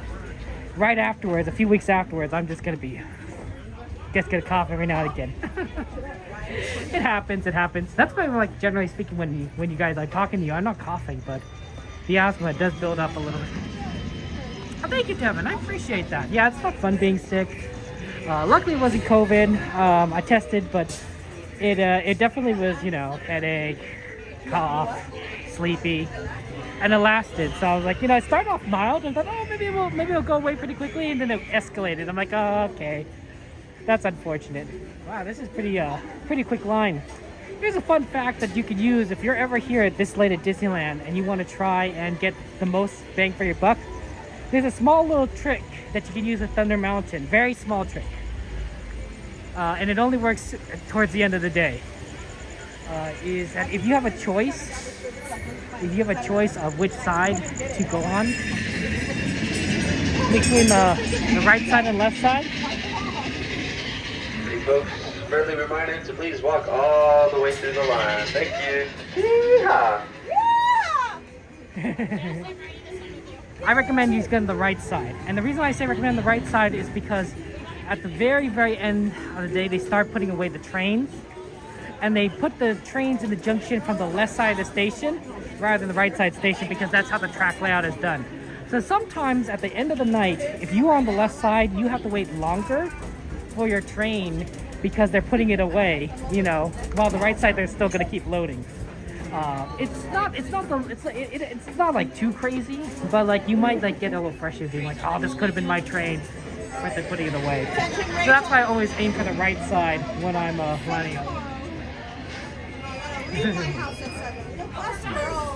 right afterwards, a few weeks afterwards, I'm just going to be. Just gonna cough every now and again. It happens. That's why, like, generally speaking, when you guys, like, talking to you, I'm not coughing, but the asthma does build up a little bit. Oh, thank you, Devin. I appreciate that. Yeah, it's not fun being sick. Luckily, it wasn't COVID. I tested, but it definitely was, you know, headache, cough, sleepy, and it lasted. So I was like, you know, it started off mild, and thought, oh, maybe it'll go away pretty quickly, and then it escalated. I'm like, oh, okay. That's unfortunate. Wow, this is pretty quick line. Here's a fun fact that you could use if you're ever here at this late at Disneyland and you want to try and get the most bang for your buck. There's a small little trick that you can use at Thunder Mountain. Very small trick. And it only works towards the end of the day. Is that if you have a choice of which side to go on, between the right side and left side, folks, friendly reminder to please walk all the way through the line. Thank you. Yeehaw. I recommend you getting the right side. And the reason I say recommend the right side is because at the very, very end of the day, they start putting away the trains. And they put the trains in the junction from the left side of the station rather than the right side station, because that's how the track layout is done. So sometimes at the end of the night, if you are on the left side, you have to wait longer for your train because they're putting it away, you know, while the right side they're still going to keep loading. It's not like too crazy, but like you might like get a little frustrated, like, oh, this could have been my train, but they're putting it away. So that's why I always aim for the right side when I'm lining up.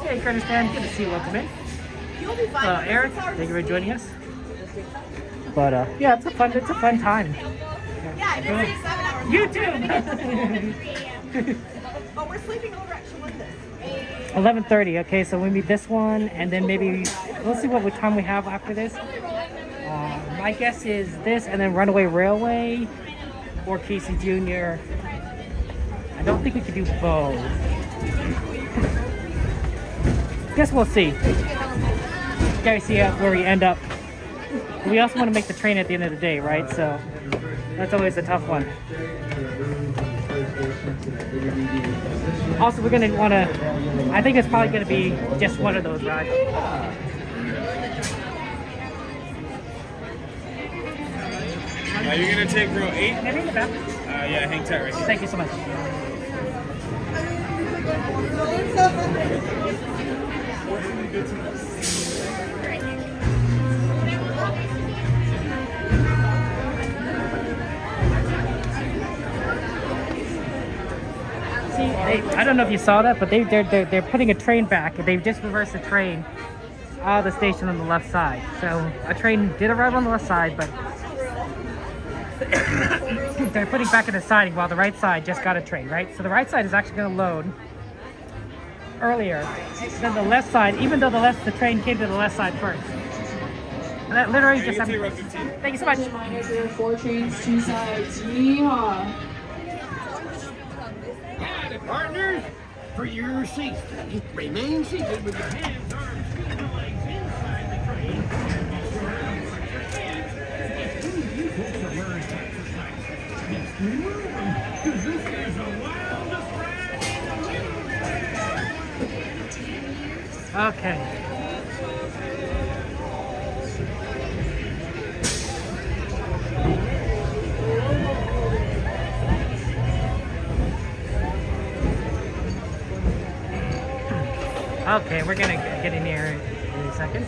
Hey, Curtis, good to see you. Welcome in. Eric, thank you for joining us. But yeah, it's a fun time. Yeah, I did 7 hours. You too. But we're sleeping over at Shawanda's. 11:30. Okay, so we meet this one, and then maybe we'll see what time we have after this. My guess is this, and then Runaway Railway or Casey Jr. I don't think we could do both. Guess we'll see. Gotta see where we end up. We also want to make the train at the end of the day, right? So that's always a tough one. Also, we're gonna want to. I think it's probably gonna be just one of those rides. You're gonna take row 8? Maybe in the back. Yeah, hang tight right here. Thank you so much. See, I don't know if you saw that, but they're putting a train back. They've just reversed the train out of the station on the left side. So a train did arrive on the left side, but they're putting back in the siding while the right side just got a train, right? So the right side is actually going to load earlier than the left side, even though the train came to the left side first. And that literally just happened. Thank you so much. There are 4 trains, 2 sides. Yeehaw! Howdy, partners. For your safety, remain seated with your hands, arms, feet, and legs inside the train. You folks are wearing exercise. Yes, we will, because this is the wildest ride. Okay. Okay, we're gonna get in here in a second.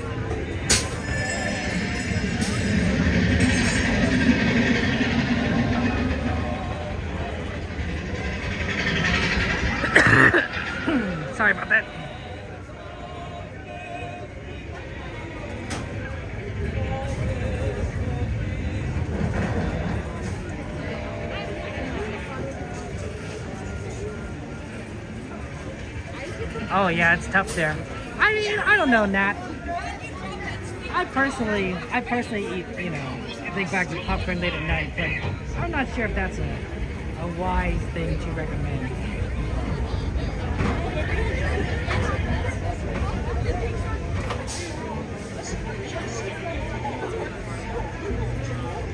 Sorry about that. Oh yeah, it's tough there. I mean, I don't know, Nat. I personally eat, big bags of popcorn late at night, but I'm not sure if that's a wise thing to recommend.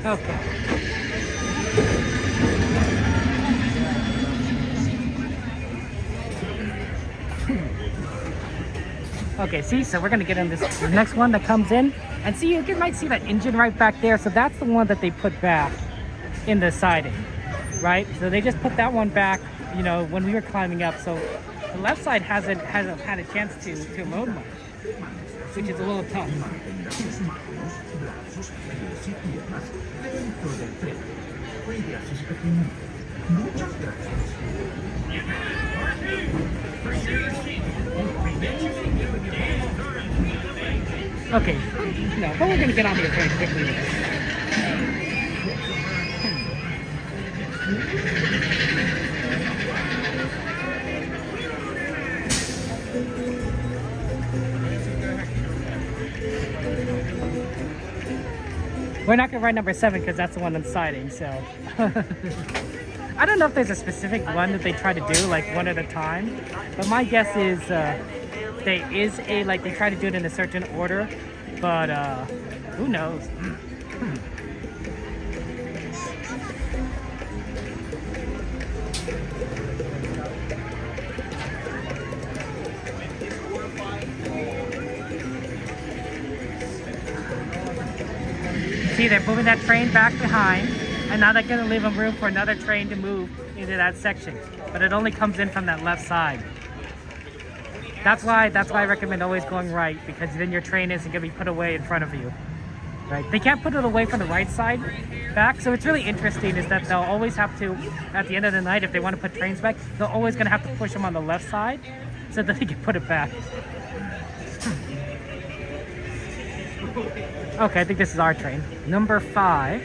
Okay. Okay, see, so we're gonna get in this next one that comes in, and see, you might see that engine right back there. So that's the one that they put back in the siding, right? So they just put that one back, when we were climbing up. So the left side hasn't had a chance to load much, which is a little tough. Okay, no, but we're gonna get on here very quickly. We're not gonna ride number 7 because that's the one on siding, so. I don't know if there's a specific one that they try to do, like one at a time, but my guess is they try to do it in a certain order, but who knows? See, they're moving that train back behind, and now they're going to leave them room for another train to move into that section, but it only comes in from that left side. That's why I recommend always going right, because then your train isn't going to be put away in front of you. Right? They can't put it away from the right side back, so it's really interesting is that they'll always have to, at the end of the night, if they want to put trains back, they're always going to have to push them on the left side so that they can put it back. Okay, I think this is our train. Number 5.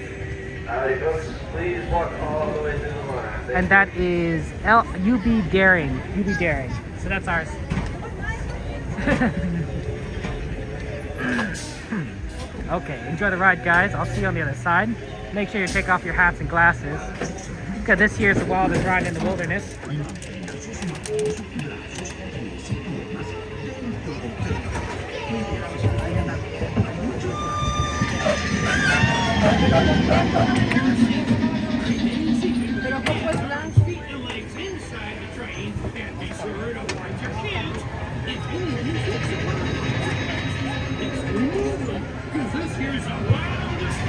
Howdy, folks. Please walk all the way through the line. And that is UB Daring. UB Daring. So that's ours. Okay, enjoy the ride, guys. I'll see you on the other side. Make sure you take off your hats and glasses, because this here is the wildest ride in the wilderness. Pero ¿cómo es Loft? to find your kids, it's only you fix it. Because this here's the wildest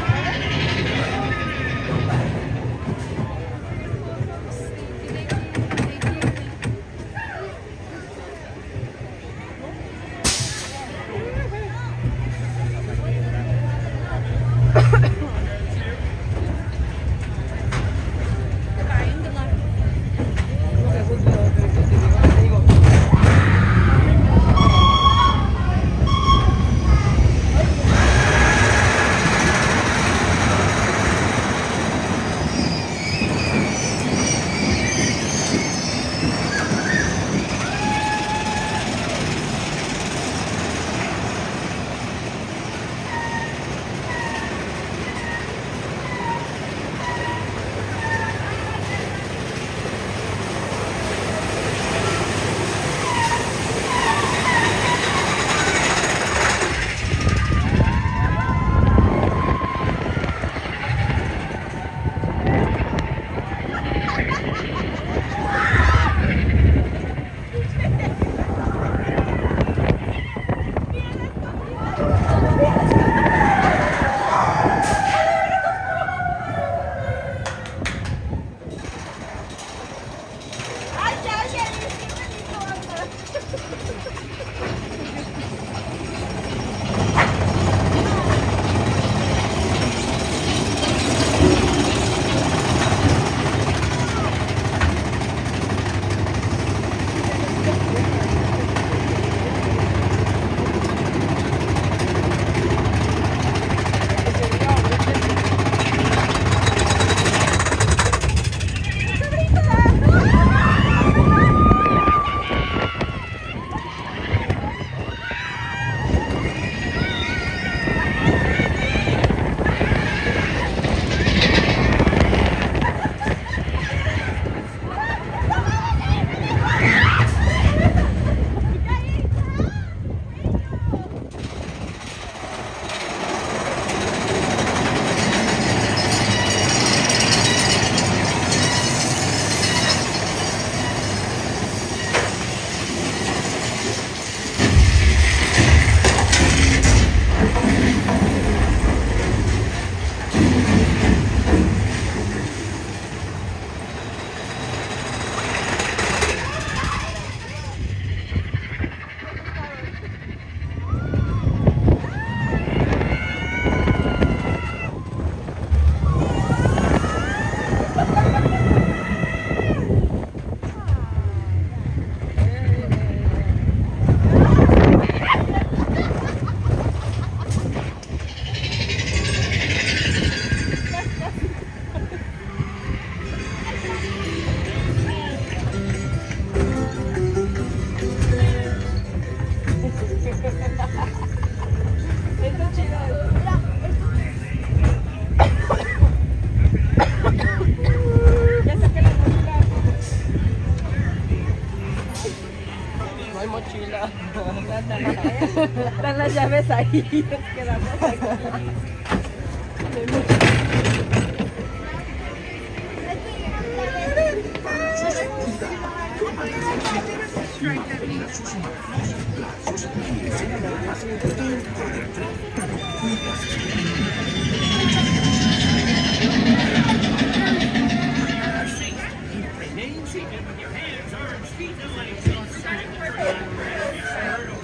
Están las llaves ahí, nos quedamos aquí.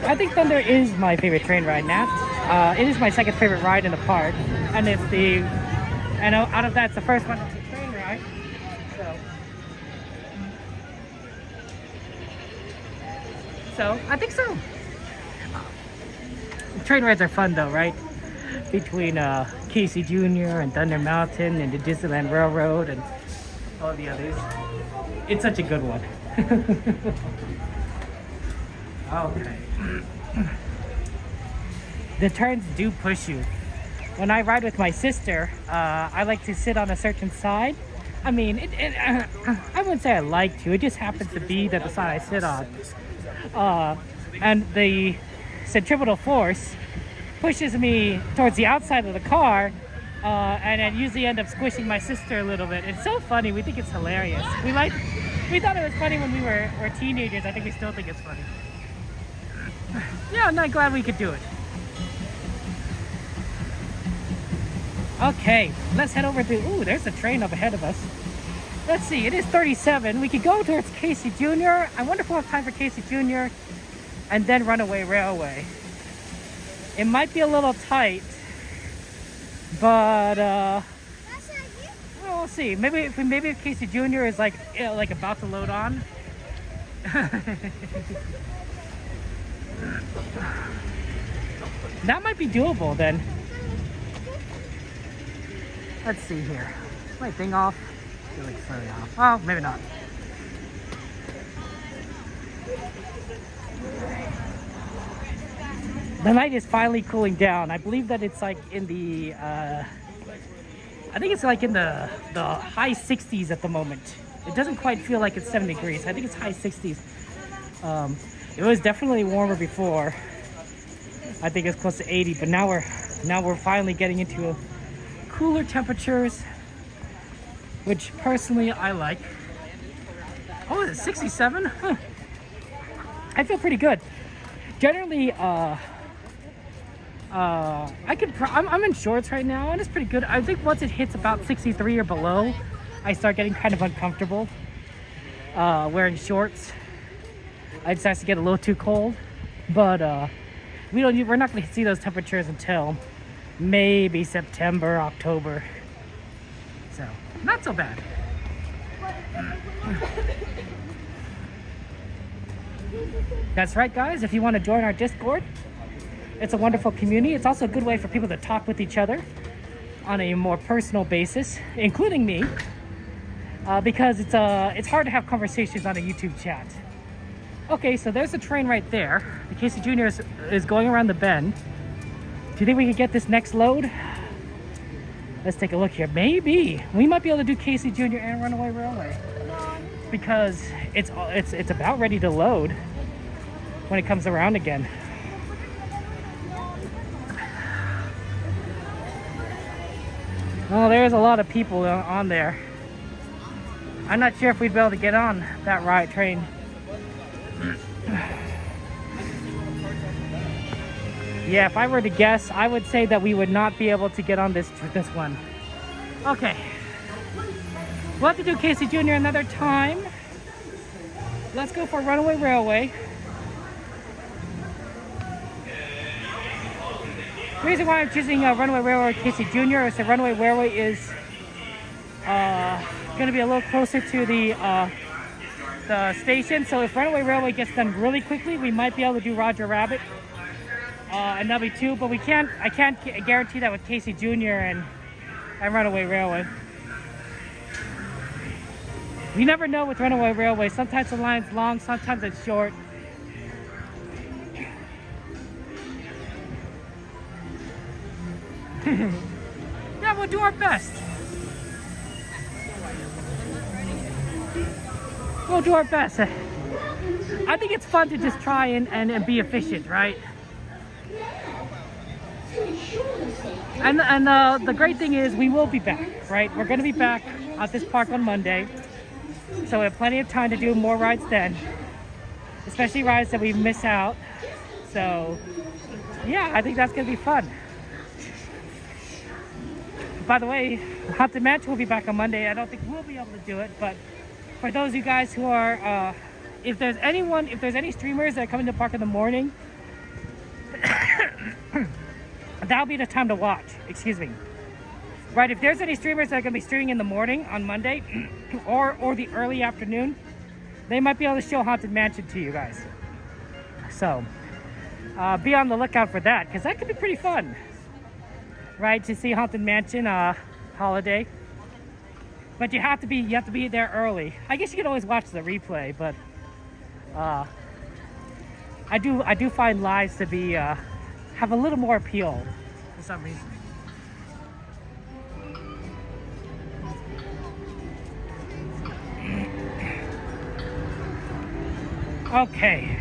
I think Thunder is my favorite train ride now. It is my second favorite ride in the park, and it's the, and out of that, it's the first one that's a train ride. So I think so. Train rides are fun though, right? Between Casey Jr. and Thunder Mountain and the Disneyland Railroad and all the others. It's such a good one. Okay. The turns do push you. When I ride with my sister, I like to sit on a certain side. I mean, I wouldn't say I like to. It just happens to be that the side I sit on. And the centripetal force pushes me towards the outside of the car, and I usually end up squishing my sister a little bit. It's so funny. We think it's hilarious. We like We thought it was funny when we were teenagers. I think we still think it's funny. Yeah, I'm not glad we could do it. Okay, let's head over to, ooh, there's a train up ahead of us. Let's see, it is 37. We could go towards Casey Jr. I wonder if we'll have time for Casey Jr. and then Runaway Railway. It might be a little tight, but well, we'll see. Maybe if Casey Jr. is like about to load on. That might be doable then. Let's see here. Is my thing off? I feel like it's slowly off. Oh, maybe not. The night is finally cooling down. I believe that it's like in the I think it's like in the high 60s at the moment. It doesn't quite feel like it's 7 degrees. I think it's high 60s. It was definitely warmer before. I think it's close to 80, but now we're finally getting into cooler temperatures, which personally I like. Oh, is it 67? Huh. I feel pretty good. Generally, I'm in shorts right now, and it's pretty good. I think once it hits about 63 or below, I start getting kind of uncomfortable wearing shorts. It starts to get a little too cold, but we're not going to see those temperatures until maybe September, October. So, not so bad. That's right, guys. If you want to join our Discord, it's a wonderful community. It's also a good way for people to talk with each other on a more personal basis, including me, because it's hard to have conversations on a YouTube chat. Okay, so there's a train right there. The Casey Jr. is going around the bend. Do you think we could get this next load? Let's take a look here. Maybe we might be able to do Casey Jr. and Runaway Railway because it's about ready to load when it comes around again. Oh, there's a lot of people on there. I'm not sure if we'd be able to get on that riot train. Yeah, if I were to guess, I would say that we would not be able to get on this one. Okay. We'll have to do Casey Jr. another time. Let's go for Runaway Railway. The reason why I'm choosing Runaway Railway Casey Jr. is that Runaway Railway is going to be a little closer to the station. So if Runaway Railway gets done really quickly, we might be able to do Roger Rabbit and W2, but I can't guarantee that with Casey Jr. and Runaway Railway. You never know with Runaway Railway. Sometimes the line's long, sometimes it's short. Yeah, we'll do our best. We'll do our best. I think it's fun to just try and be efficient, right? And the great thing is we will be back, right? We're going to be back at this park on Monday. So we have plenty of time to do more rides then. Especially rides that we miss out. So, yeah, I think that's going to be fun. By the way, Haunted Mansion will be back on Monday. I don't think we'll be able to do it, but for those of you guys who are, if there's any streamers that are coming to the park in the morning, that'll be the time to watch. Excuse me. Right, if there's any streamers that are going to be streaming in the morning on Monday or the early afternoon, they might be able to show Haunted Mansion to you guys. So, be on the lookout for that, because that could be pretty fun. Right, to see Haunted Mansion holiday. But you have to be there early. I guess you can always watch the replay, but I do find lives to be have a little more appeal for some reason. Okay.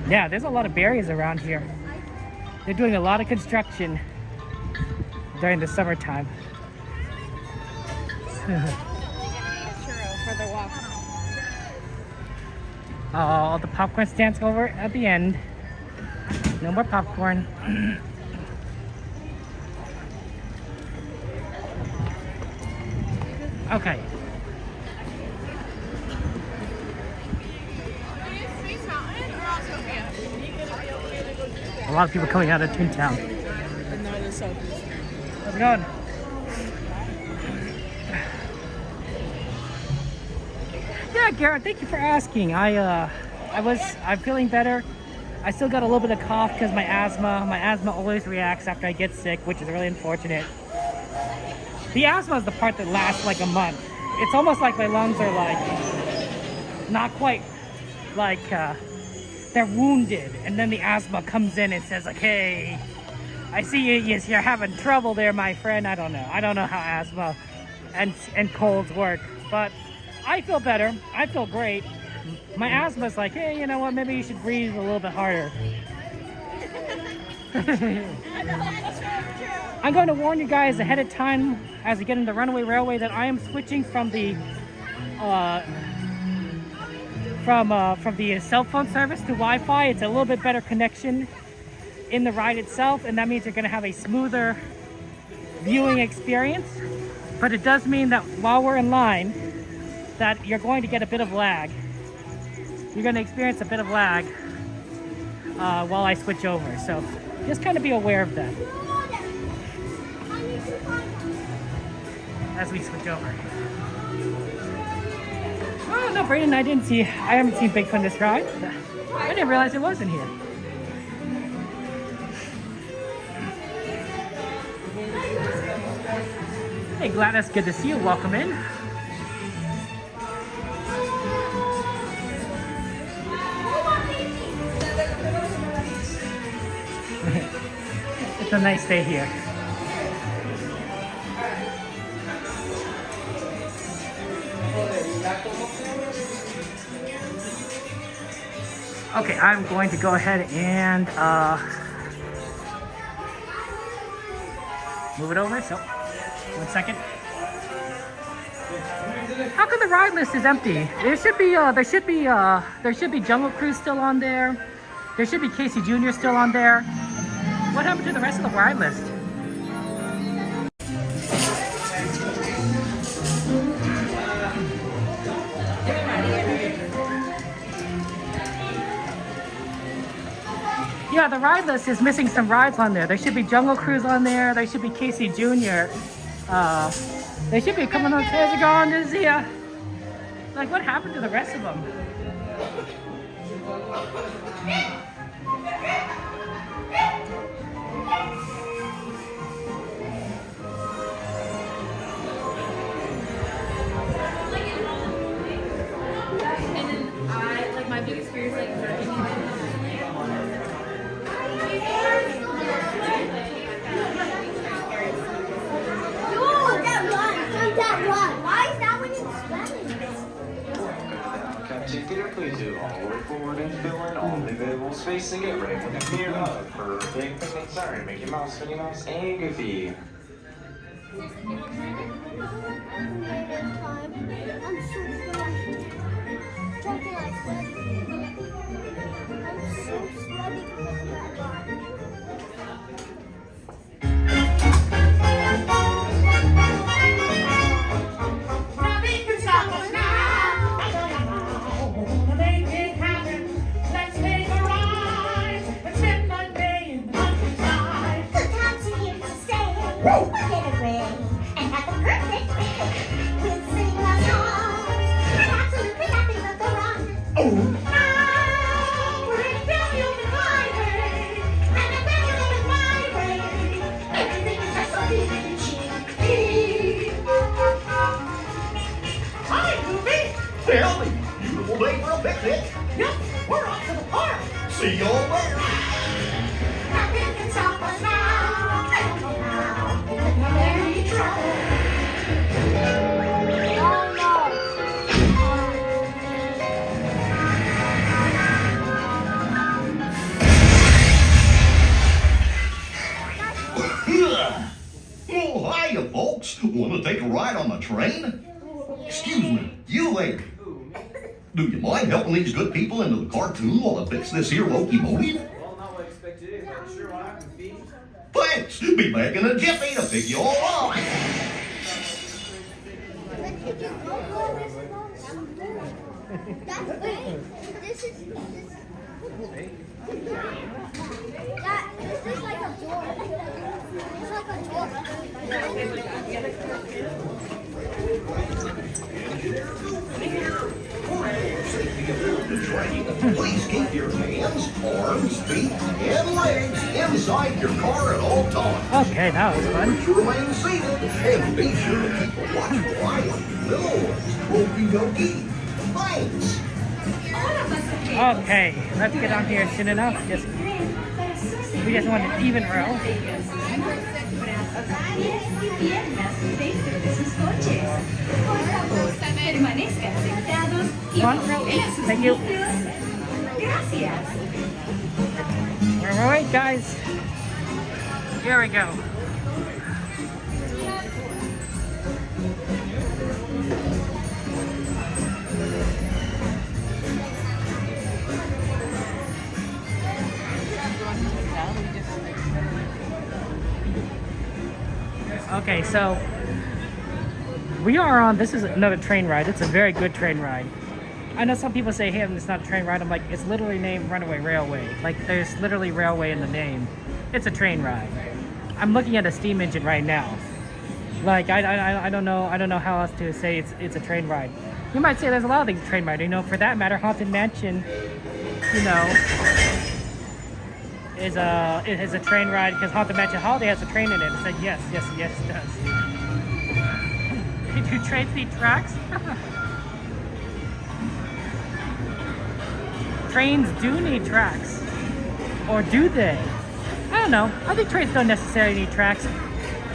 Yeah, there's a lot of barriers around here. They're doing a lot of construction during the summertime. Churro for the walk. Oh, the popcorn stand's over at the end. No more popcorn. Okay. A lot of people coming out of Toontown. How's it going? Yeah, Garrett, thank you for asking. I'm feeling better. I still got a little bit of cough because my asthma always reacts after I get sick, which is really unfortunate. The asthma is the part that lasts like a month. It's almost like my lungs are like, not quite, like they're wounded. And then the asthma comes in and says like, hey, I see you're having trouble there, my friend. I don't know how asthma and colds work, but I feel better. I feel great. My asthma's like, hey, you know what? Maybe you should breathe a little bit harder. I'm going to warn you guys ahead of time as we get into the Runaway Railway that I am switching from the cell phone service to Wi-Fi. It's a little bit better connection in the ride itself, and that means you're going to have a smoother viewing experience. But it does mean that while we're in line, that you're going to get a bit of lag. You're going to experience a bit of lag while I switch over. So just kind of be aware of that as we switch over. Oh no, Brayden, I haven't seen Bigfoot in this ride. I didn't realize it wasn't here. Hey Gladys, good to see you. Welcome in. It's a nice day here. Okay, I'm going to go ahead and move it over. So, 1 second. How come the ride list is empty? There should be Jungle Cruise still on there. There should be Casey Jr. still on there. What happened to the rest of the ride list? Yeah, the ride list is missing some rides on there. There should be Jungle Cruise on there. There should be Casey Jr. They should be coming on stairs and going to see ya. Like, what happened to the rest of them? My biggest fear is like Please do all the way forward and fill in all the available space and get ready for the clear hug for Big Picnic. Sorry, Mickey Mouse, Minnie Mouse, and Goofy. I'm so sweaty. Joking, I'm so sweaty because of that ride. Nothing can stop us now. Make it happen. Let's take a ride and spend the day in the countryside. The time's here to stay. We'll get away and have a perfect day. We'll sing a song and absolutely nothing but the wrong. Now we're in a very open highway, and a very open byway. Everything is just so easy and cheap. Hi, Goofy. Well, beautiful day for a picnic. Yep, we're off to the park. See you all there. Nothing can stop us now. I don't know how, but we're very trouble. take a ride on the train? Excuse me, you lady. Do you mind helping these good people into the cartoon while I fix this here locomotive? Well, not what I expected, but sure what happens, Pete. Thanks. Be back in a jiffy to pick you all up. This is like a door. It's like a door. Please keep your hands, arms, feet, and legs inside your car at all times. Okay, that was fun. Remain seated and be sure to keep a watchful eye on your little ones. Okie dokie. Thanks. Okay, let's get on here soon enough. We just want an even row. One row. Thank you. Alright, guys. Here we go. Okay, so we are on, this is another train ride. It's a very good train ride. I know some people say, hey, it's not a train ride. I'm like, it's literally named Runaway Railway. Like, there's literally railway in the name. It's a train ride. I'm looking at a steam engine right now. Like, I don't know how else to say it's a train ride. You might say there's a lot of things train ride. You know, for that matter, Haunted Mansion, you know, is a train ride because Haunted Mansion Holiday has a train in it. I said yes, it does. Do trains need tracks? Trains do need tracks, or do they? I don't know. I think trains don't necessarily need tracks.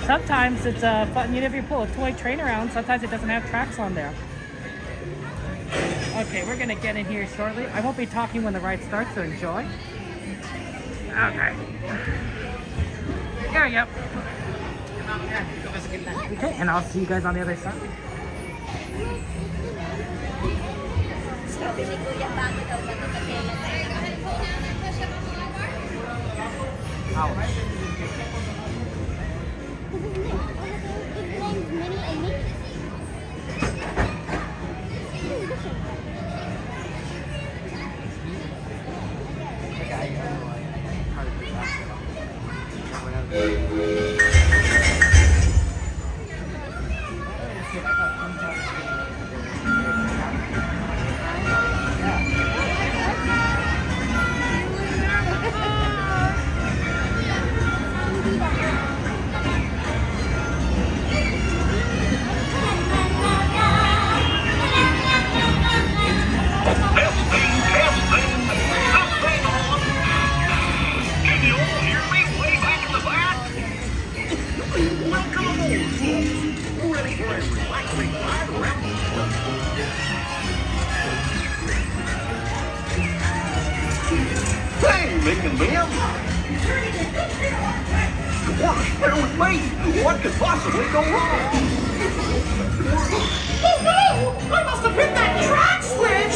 Sometimes it's fun. You know, if you pull a toy train around, sometimes it doesn't have tracks on there. Okay, we're gonna get in here shortly. I won't be talking when the ride starts, so enjoy. Okay. Here we go. Okay, and I'll see you guys on the other side. Ouch. Making them? Gosh, bear with me. What could possibly go wrong? Oh no! I must have hit that track switch!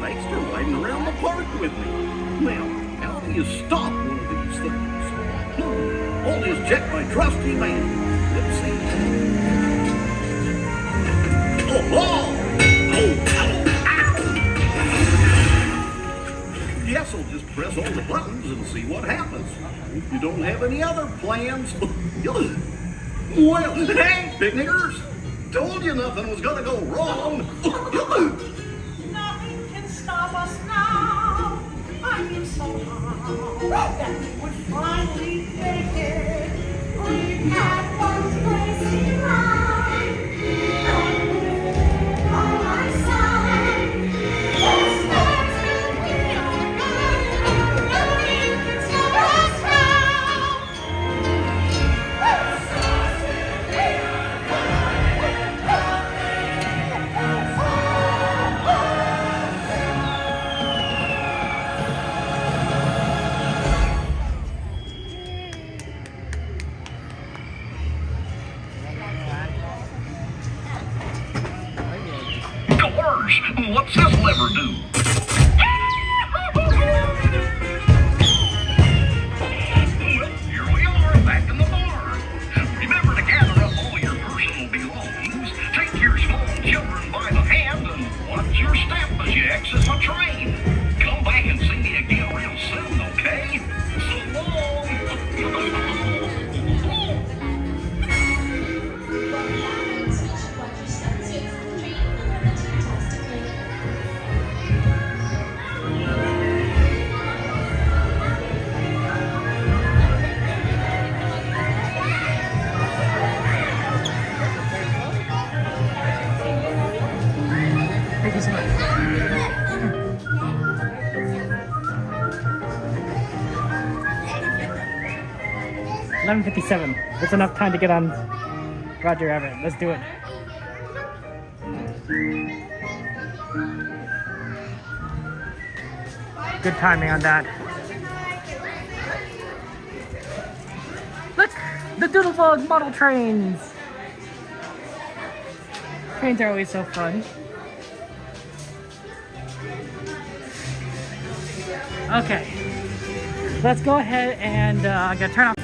Thanks for riding around the park with me. Now, how do you stop one of these things? I'll just check my trusty man. Let's see. Oh, oh, ow. Guess I'll just press all the buttons and see what happens. Hope you don't have any other plans. Well, hey, picnickers! Told you nothing was gonna go wrong. Nothing can stop us now. I am so high that we would finally make it. We had one place in mind. On my side. Let's start to be alright. Nothing can stop us now. Let's start to be Doors! What's this lever do? Well, here we are, back in the barn. Remember to gather up all your personal belongings, take your small children by the hand, and watch your step as you exit the train. Come back and see me again real soon, okay? So long! Thank you so much. 11:57. It's enough time to get on Roger Everett. Let's do it. Good timing on that. Look! The Doodlebug model trains! Trains are always so fun. Okay. Let's go ahead and I gotta turn off.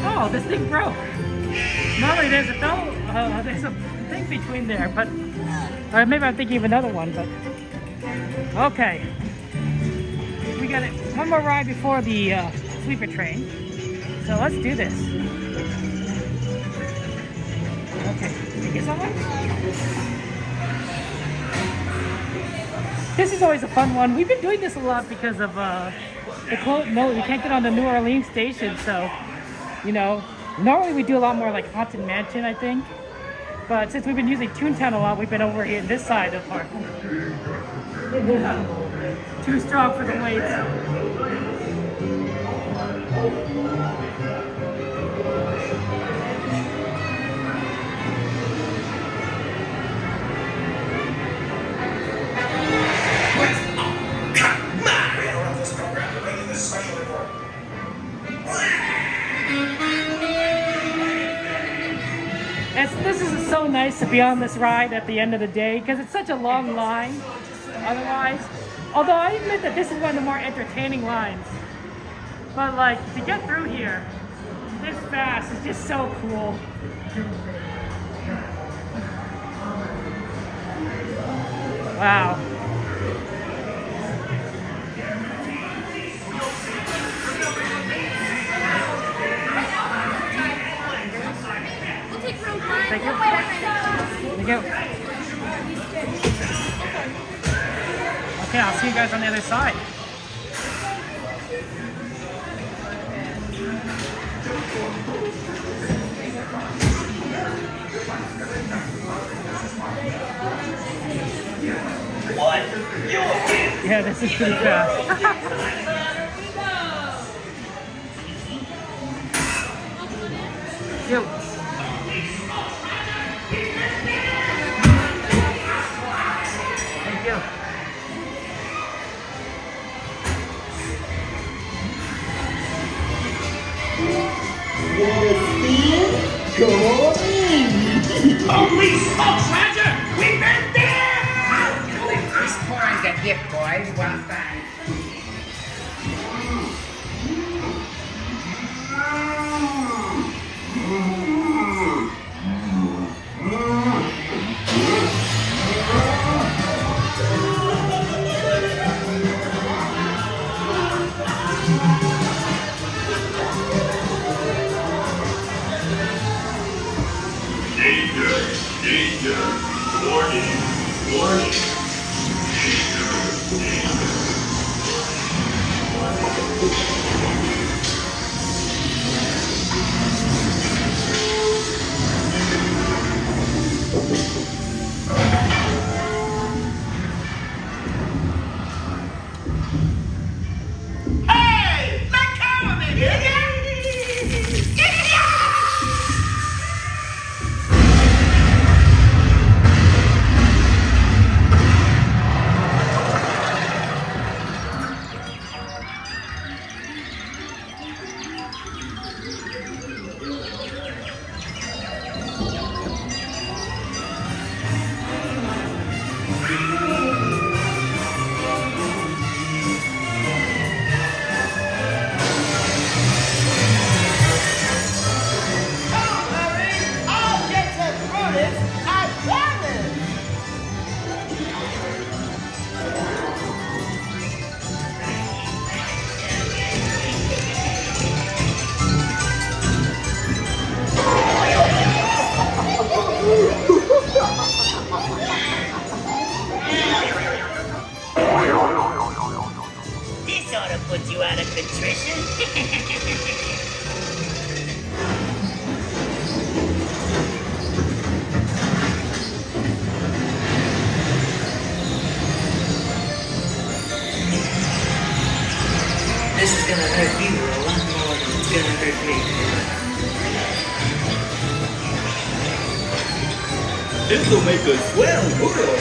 Oh, this thing broke. Normally there's a thing between there, but or maybe I'm thinking of another one, but okay. We got one more ride before the sleeper train, so let's do this. Okay, thank you so much. This is always a fun one. We've been doing this a lot because of the no, we can't get on the New Orleans station, so you know, normally we do a lot more like Haunted Mansion, I think. But since we've been using Toontown a lot, we've been over here this side of our too strong for the weight. This is so nice to be on this ride at the end of the day because it's such a long line otherwise. Although I admit that this is one of the more entertaining lines. But like, to get through here this fast is just so cool. Wow. Thank you. Thank you. Okay, I'll see you guys on the other side. What? Yeah, this is pretty fast. Yo. Thank you. Come on in. Holy smokes, Roger! We've been there! Just pour on the dip, boys. Well done. Danger! Danger! Warning! Warning! Danger! Danger! Hey! Let go of it, will ya? This ought to put you out of contrition. This is gonna hurt you a lot more than it's gonna hurt me. This'll make a swell world.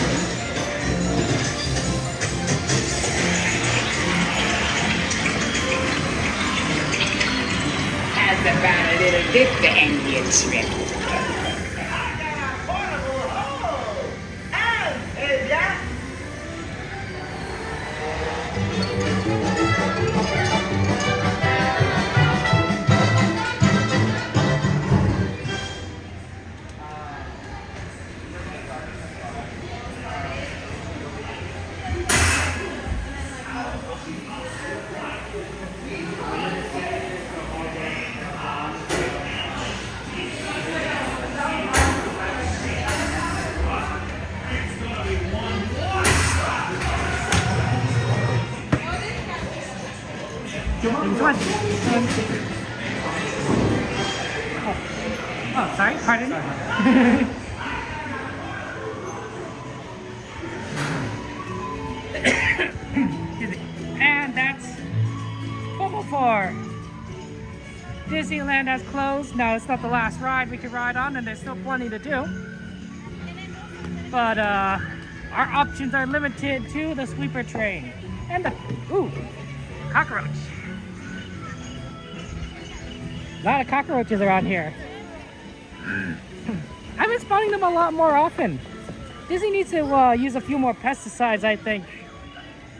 How's about a little dip to end your trip? Oh, sorry, pardon. And that's 404. Disneyland has closed. Now it's not the last ride we can ride on, and there's still plenty to do. But our options are limited to the sweeper train and the cockroach. A lot of cockroaches around here. I've been spotting them a lot more often. Disney needs to use a few more pesticides, I think,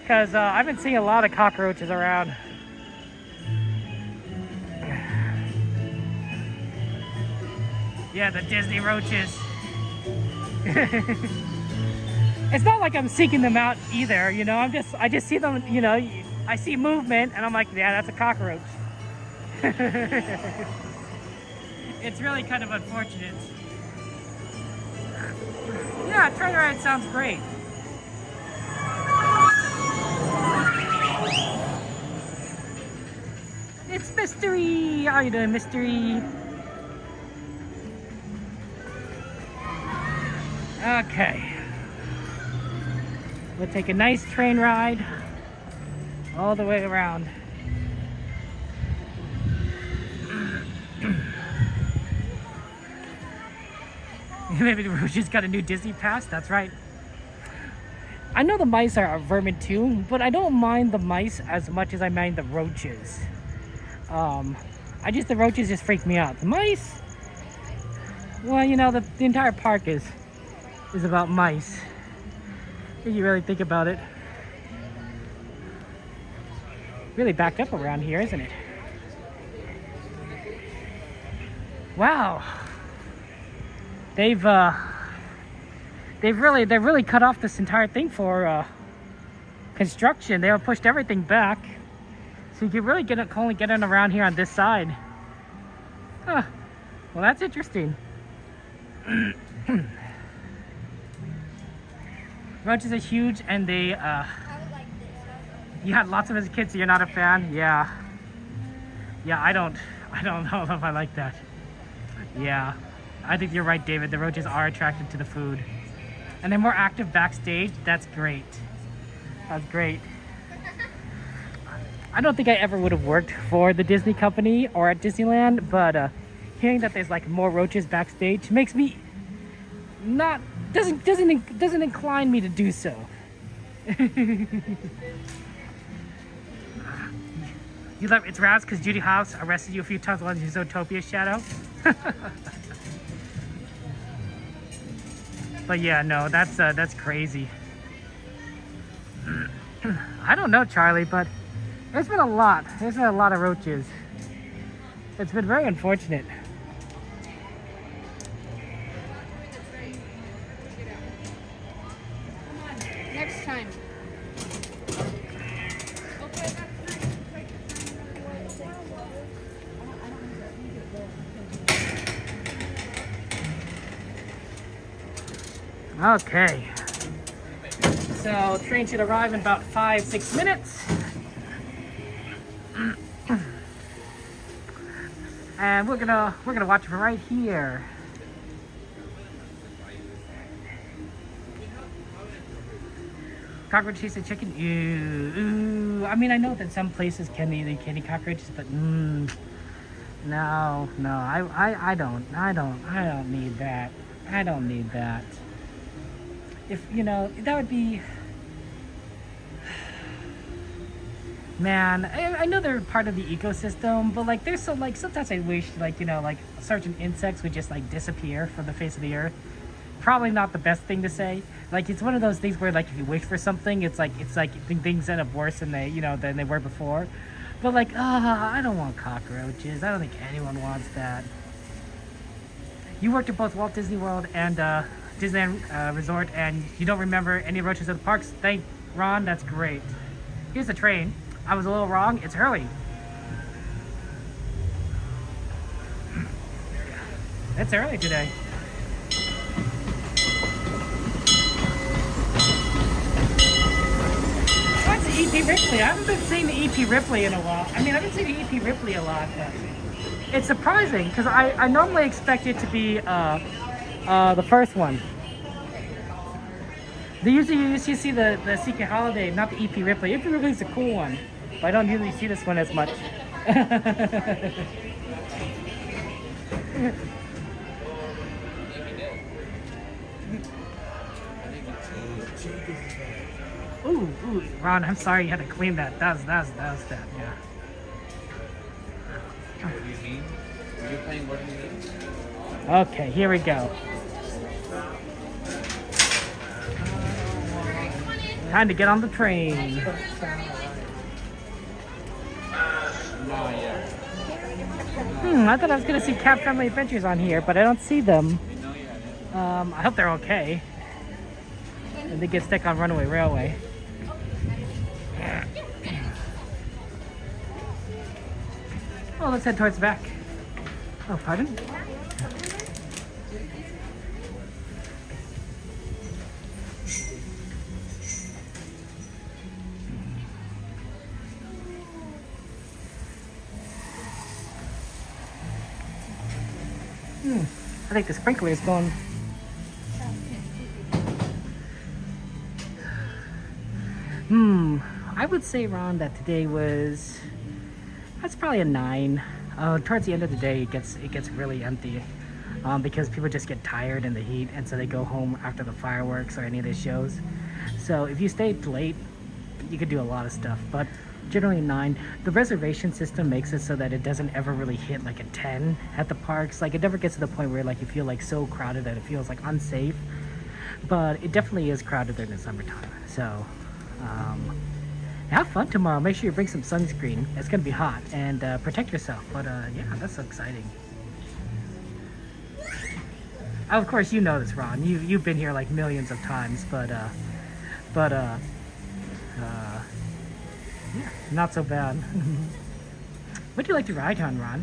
because I've been seeing a lot of cockroaches around. Yeah, the Disney roaches. It's not like I'm seeking them out either, you know. I just see them, you know. I see movement, and I'm like, yeah, that's a cockroach. It's really kind of unfortunate. Yeah, train ride sounds great. It's Mystery! How you doing, Mystery? Okay. We'll take a nice train ride all the way around. Maybe the roaches got a new Disney pass, that's right. I know the mice are vermin too, but I don't mind the mice as much as I mind the roaches. The roaches just freak me out. The mice, Well, you know, the entire park is about mice. If you really think about it. Really backed up around here, isn't it? Wow. They've really cut off this entire thing for construction. They have pushed everything back, so you can really only get in around here on this side. Huh. Well, that's interesting. Roaches are huge, and they you had lots of as a kid, so you're not a fan. Yeah, I don't know if I like that. Yeah, I think you're right, David. The roaches are attracted to the food, and they're more active backstage. That's great. That's great. I don't think I ever would have worked for the Disney company or at Disneyland, but hearing that there's like more roaches backstage makes me doesn't incline me to do so. You love it's Raz because Judy House arrested you a few times while in Zootopia Shadow. But yeah, no, that's crazy. I don't know, Charlie, but there's been a lot. There's been a lot of roaches. It's been very unfortunate. Next time. Okay. So train should arrive in about 5-6 minutes. And we're gonna watch it from right here. Cockroach tasted chicken. Ooh. I mean, I know that some places can eat cockroaches, but no. I don't need that. I don't need that. If you know, that would be. Man, I know they're part of the ecosystem, but like, there's so like sometimes I wish like like certain insects would just like disappear from the face of the earth. Probably not the best thing to say. Like, it's one of those things where like if you wish for something, it's like things end up worse than than they were before. But like, I don't want cockroaches. I don't think anyone wants that. You worked at both Walt Disney World and Disneyland Resort, and you don't remember any roaches at the parks? Thank Ron. That's great. Here's the train. I was a little wrong. It's early. It's early today. What's the E.P. Ripley? I haven't been seeing the E.P. Ripley in a while. I mean, I've been seeing the E.P. Ripley a lot, but it's surprising because I normally expect it to be the first one. You usually see the Secret Holiday, not the E.P. Ripley. E.P. Ripley's a cool one, but I don't usually see this one as much. Ooh, Ron, I'm sorry you had to clean that. That was that, yeah. What do you mean? Are you playing what do you mean? Okay, here we go. Time to get on the train. I thought I was gonna see Cat Family Adventures on here, but I don't see them. I hope they're okay. And they get stuck on Runaway Railway. Oh, let's head towards the back. Oh, pardon? I think the sprinkler is going. I would say, Ron, that today that's probably a 9. Towards the end of the day, it gets really empty because people just get tired in the heat, and so they go home after the fireworks or any of the shows. So if you stayed late, you could do a lot of stuff. But generally 9. The reservation system makes it so that it doesn't ever really hit like a 10 at the parks. Like it never gets to the point where like you feel like so crowded that it feels like unsafe. But it definitely is crowded during the summertime. So have fun tomorrow. Make sure you bring some sunscreen. It's gonna be hot, and protect yourself. But yeah, that's so exciting. Of course, you know this, Ron. You've been here like millions of times, but yeah, not so bad. What do you like to ride on, Ron?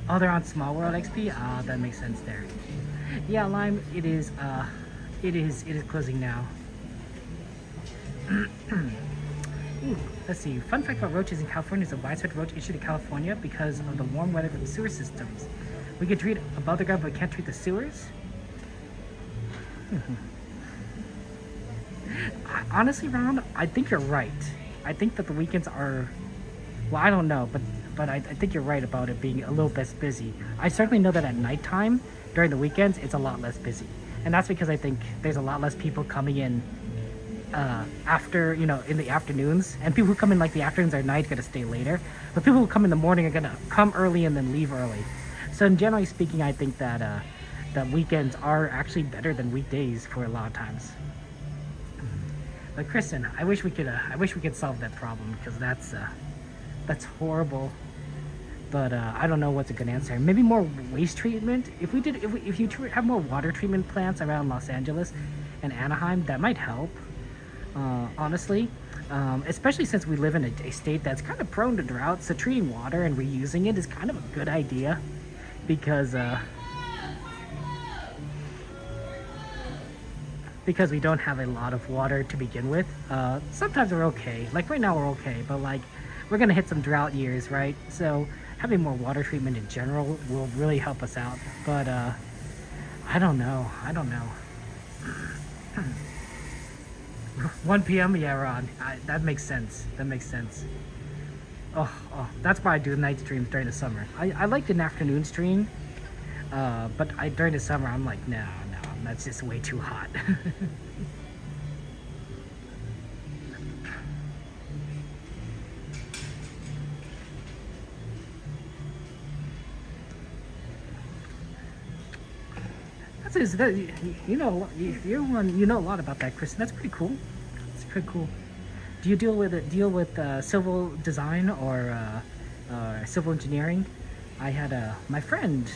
Oh, they're on Small World XP. Ah, that makes sense there. Yeah, Lime. It is closing now. Ooh, let's see. Fun fact about roaches in California is a widespread roach issue to California because of the warm weather from sewer systems. We can treat above the ground, but we can't treat the sewers. Honestly, Ron, I think you're right. I think that the weekends are, well, I don't know, but I think you're right about it being a little less busy. I certainly know that at nighttime, during the weekends, it's a lot less busy. And that's because I think there's a lot less people coming in after, you know, in the afternoons. And people who come in like the afternoons or night gonna stay later. But people who come in the morning are gonna come early and then leave early. So generally speaking, I think that that weekends are actually better than weekdays for a lot of times. But Kristen, I wish we could solve that problem, because that's horrible. But I don't know what's a good answer. Maybe more waste treatment. If you have more water treatment plants around Los Angeles and Anaheim, that might help. Honestly, especially since we live in a state that's kind of prone to drought, so treating water and reusing it is kind of a good idea, because we don't have a lot of water to begin with. Sometimes we're okay. Like right now we're okay, but like we're gonna hit some drought years, right? So having more water treatment in general will really help us out. But I don't know. 1 p.m. Yeah, Ron. That makes sense. Oh, that's why I do night streams during the summer. I like an afternoon stream, but during the summer I'm like, no, that's just way too hot. You know a lot about that, Kristen. That's pretty cool. Do you deal with civil design or civil engineering? I had my friend.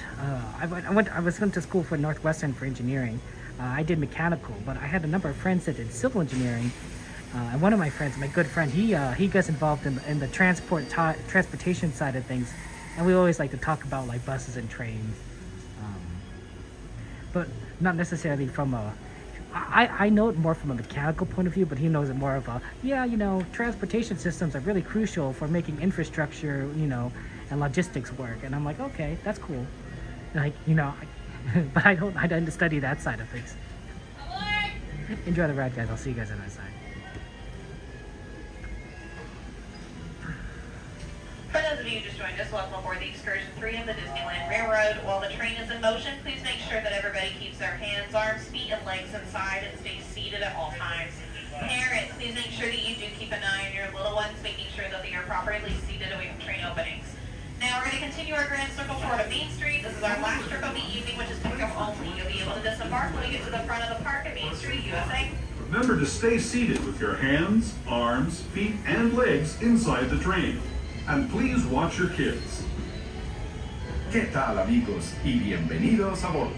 I went to school for Northwestern for engineering. I did mechanical, but I had a number of friends that did civil engineering. And one of my friends, my good friend, he gets involved in the transportation side of things, and we always like to talk about like buses and trains. But not necessarily from a, I know it more from a mechanical point of view, but he knows it more of a, yeah, you know, transportation systems are really crucial for making infrastructure, you know, and logistics work. And I'm like, okay, that's cool. Like, you know, but I didn't study that side of things. Enjoy the ride, guys. I'll see you guys on that side. For those of you who just joined us, welcome aboard the Excursion 3 of the Disneyland Railroad. While the train is in motion, please make sure that everybody keeps their hands, arms, feet, and legs inside and stays seated at all times. Parents, please make sure that you do keep an eye on your little ones, making sure that they are properly seated away from train openings. Now we're going to continue our grand circle toward Main Street. This is our last trip of the evening, which is pickup only. You'll be able to disembark when we get to the front of the park at Main Street, USA. Remember to stay seated with your hands, arms, feet, and legs inside the train. And please watch your kids. ¿Qué tal, amigos? Y bienvenidos a bordo.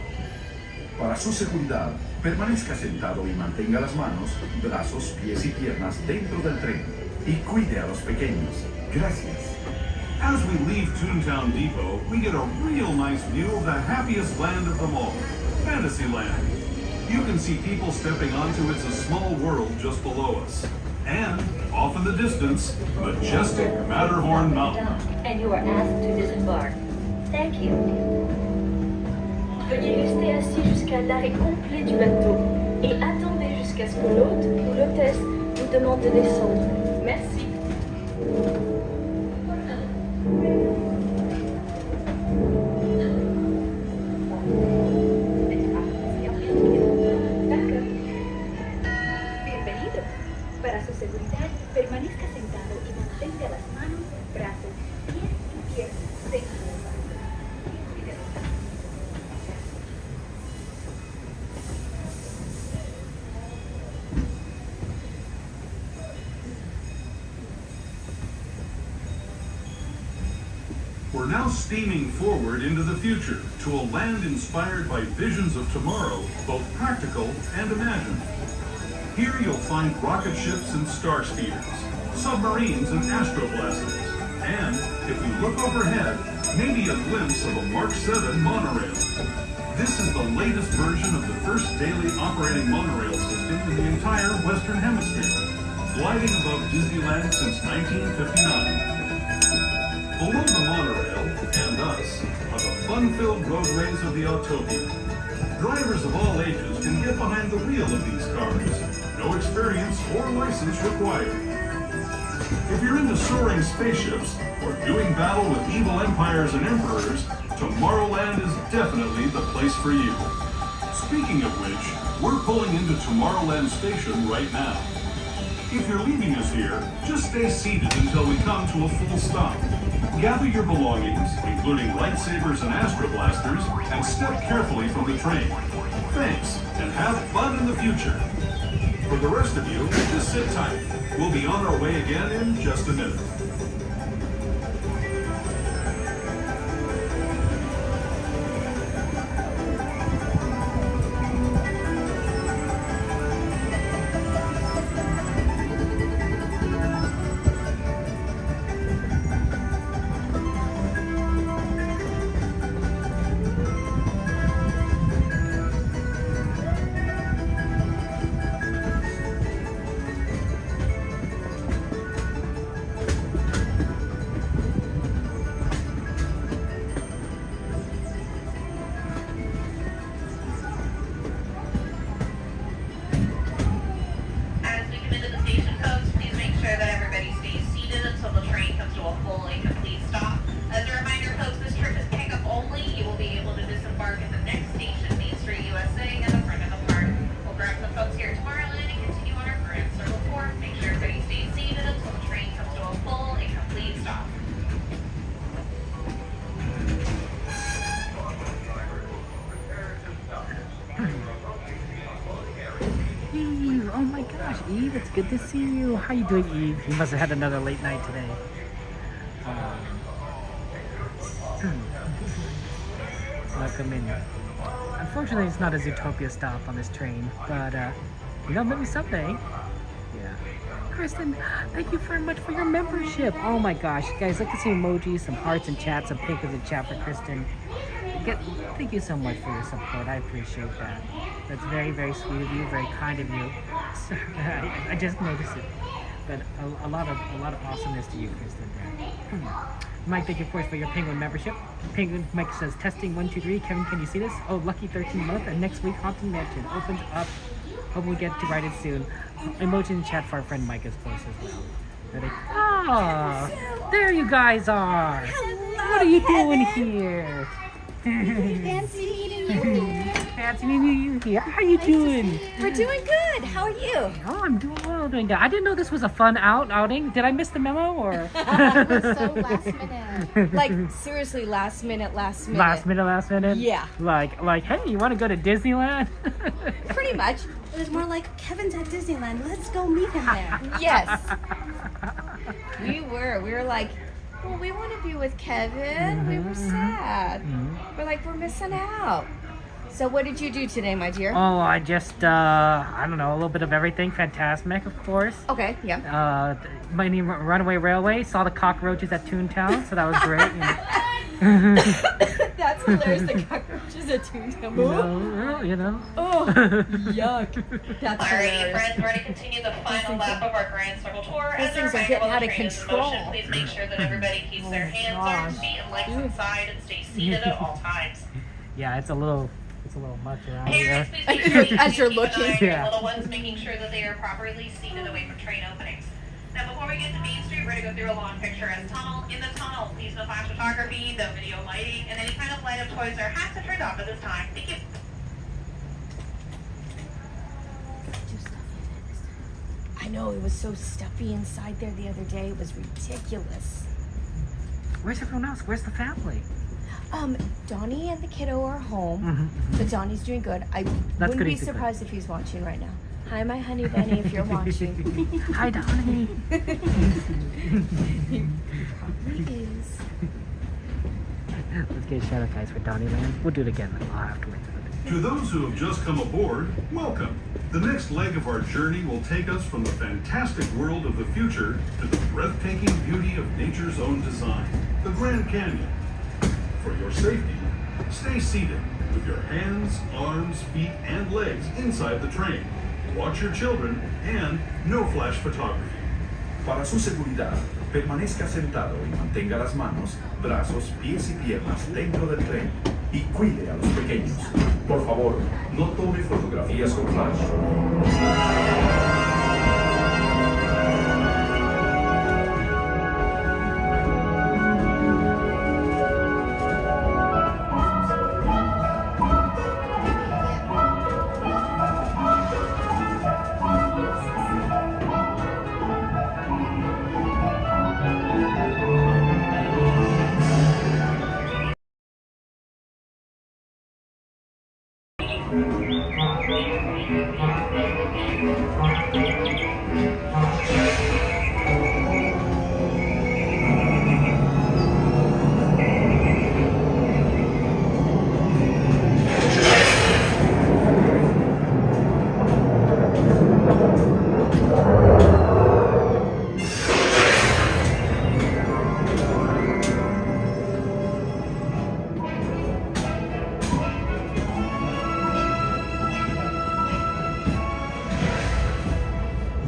Para su seguridad, permanezca sentado y mantenga las manos, brazos, pies y piernas dentro del tren. Y cuide a los pequeños. Gracias. As we leave Toontown Depot, we get a real nice view of the happiest land of them all, Fantasyland. You can see people stepping onto It's a Small World just below us. And, off in the distance, majestic Matterhorn Mountain. And you are asked to disembark. Thank you. Veuillez rester assis jusqu'à l'arrêt complet du bateau et attendez jusqu'à ce que l'hôte ou l'hôtesse vous demande de descendre. Merci. Bienvenido. Para su seguridad, now steaming forward into the future to a land inspired by visions of tomorrow, both practical and imagined. Here you'll find rocket ships and star speeders, submarines and astroblasters, and, if we look overhead, maybe a glimpse of a Mark 7 monorail. This is the latest version of the first daily operating monorail system in the entire Western Hemisphere, gliding above Disneyland since 1959. Below the monorail, and us, are the fun-filled roadways of the Autopia. Drivers of all ages can get behind the wheel of these cars. No experience or license required. If you're into soaring spaceships or doing battle with evil empires and emperors, Tomorrowland is definitely the place for you. Speaking of which, we're pulling into Tomorrowland Station right now. If you're leaving us here, just stay seated until we come to a full stop. Gather your belongings, including lightsabers and astroblasters, and step carefully from the train. Thanks, and have fun in the future. For the rest of you, just sit tight. We'll be on our way again in just a minute. Eve, oh my gosh, Eve, it's good to see you. How you doing, Eve? You must have had another late night today. Welcome in. Unfortunately, it's not a Zootopia stop on this train, but you know, maybe someday. Yeah. Kristen, thank you very much for your membership. Oh my gosh, guys, look at some emojis, some hearts in chat, some pink in the chat for Kristen. Thank you so much for your support. I appreciate that. That's very, very sweet of you, very kind of you. I just noticed it. But a lot of awesomeness to you, Kristen. Mike, thank you, of course, for your Penguin membership. Penguin Mike says, testing 1, 2, 3. Kevin, can you see this? Oh, lucky 13th month. And next week, Haunted Mansion opens up. Hope we get to write it soon. Emoji in the chat for our friend Micah's post as well. Ready? Oh, there you guys are. Hello, what are you doing here? Fancy meeting you here. Fancy meeting you here. How you doing? We're doing good. How are you? Oh, I'm doing well, doing good. I didn't know this was a fun outing. Did I miss the memo or? We're so last minute. Like seriously, last minute. Last minute. Yeah. Like, hey, you want to go to Disneyland? Pretty much. It was more like Kevin's at Disneyland. Let's go meet him there. Yes. We were like, well, we want to be with Kevin. We were sad. We're like, we're missing out. So what did you do today, my dear? Oh, I just, I don't know, a little bit of everything. Fantasmic, of course. Okay, yeah. Mighty Runaway Railway. Saw the cockroaches at Toontown, so that was great. That's hilarious. The cockroaches at Toontown. You know. Oh, yuck. That's Alrighty, friends, we're going to continue the final lap of our Grand Circle Tour. These As a things are reminder, getting while out the of train is in control. motion, please make sure that everybody keeps their hands, arms, feet, and legs inside and stay seated at all times. Yeah, it's a little much around here. Parents, please make sure As you're keep an eye looking. on your little ones, making sure that they are properly seated away from train openings. Now, before we get to Main Street, we're going to go through a long picturesque tunnel. In the tunnel, please no flash photography, no video lighting, and any kind of light up toys or hats are turned off at this time. Thank you. I know, it was so stuffy inside there the other day. It was ridiculous. Where's everyone else? Where's the family? Donnie and the kiddo are home, but Donnie's doing good. I wouldn't be surprised if he's watching right now. Hi, my honey bunny, if you're watching. Hi, Donnie. He probably is. Let's get shadow guys for Disneyland. We'll do it again. I'll have to wait. To those who have just come aboard, welcome. The next leg of our journey will take us from the fantastic world of the future to the breathtaking beauty of nature's own design, the Grand Canyon. For your safety, stay seated with your hands, arms, feet, and legs inside the train. Watch your children and no flash photography. Para su seguridad, permanezca sentado y mantenga las manos, brazos, pies y piernas dentro del tren y cuide a los pequeños. Por favor, no tome fotografías con flash.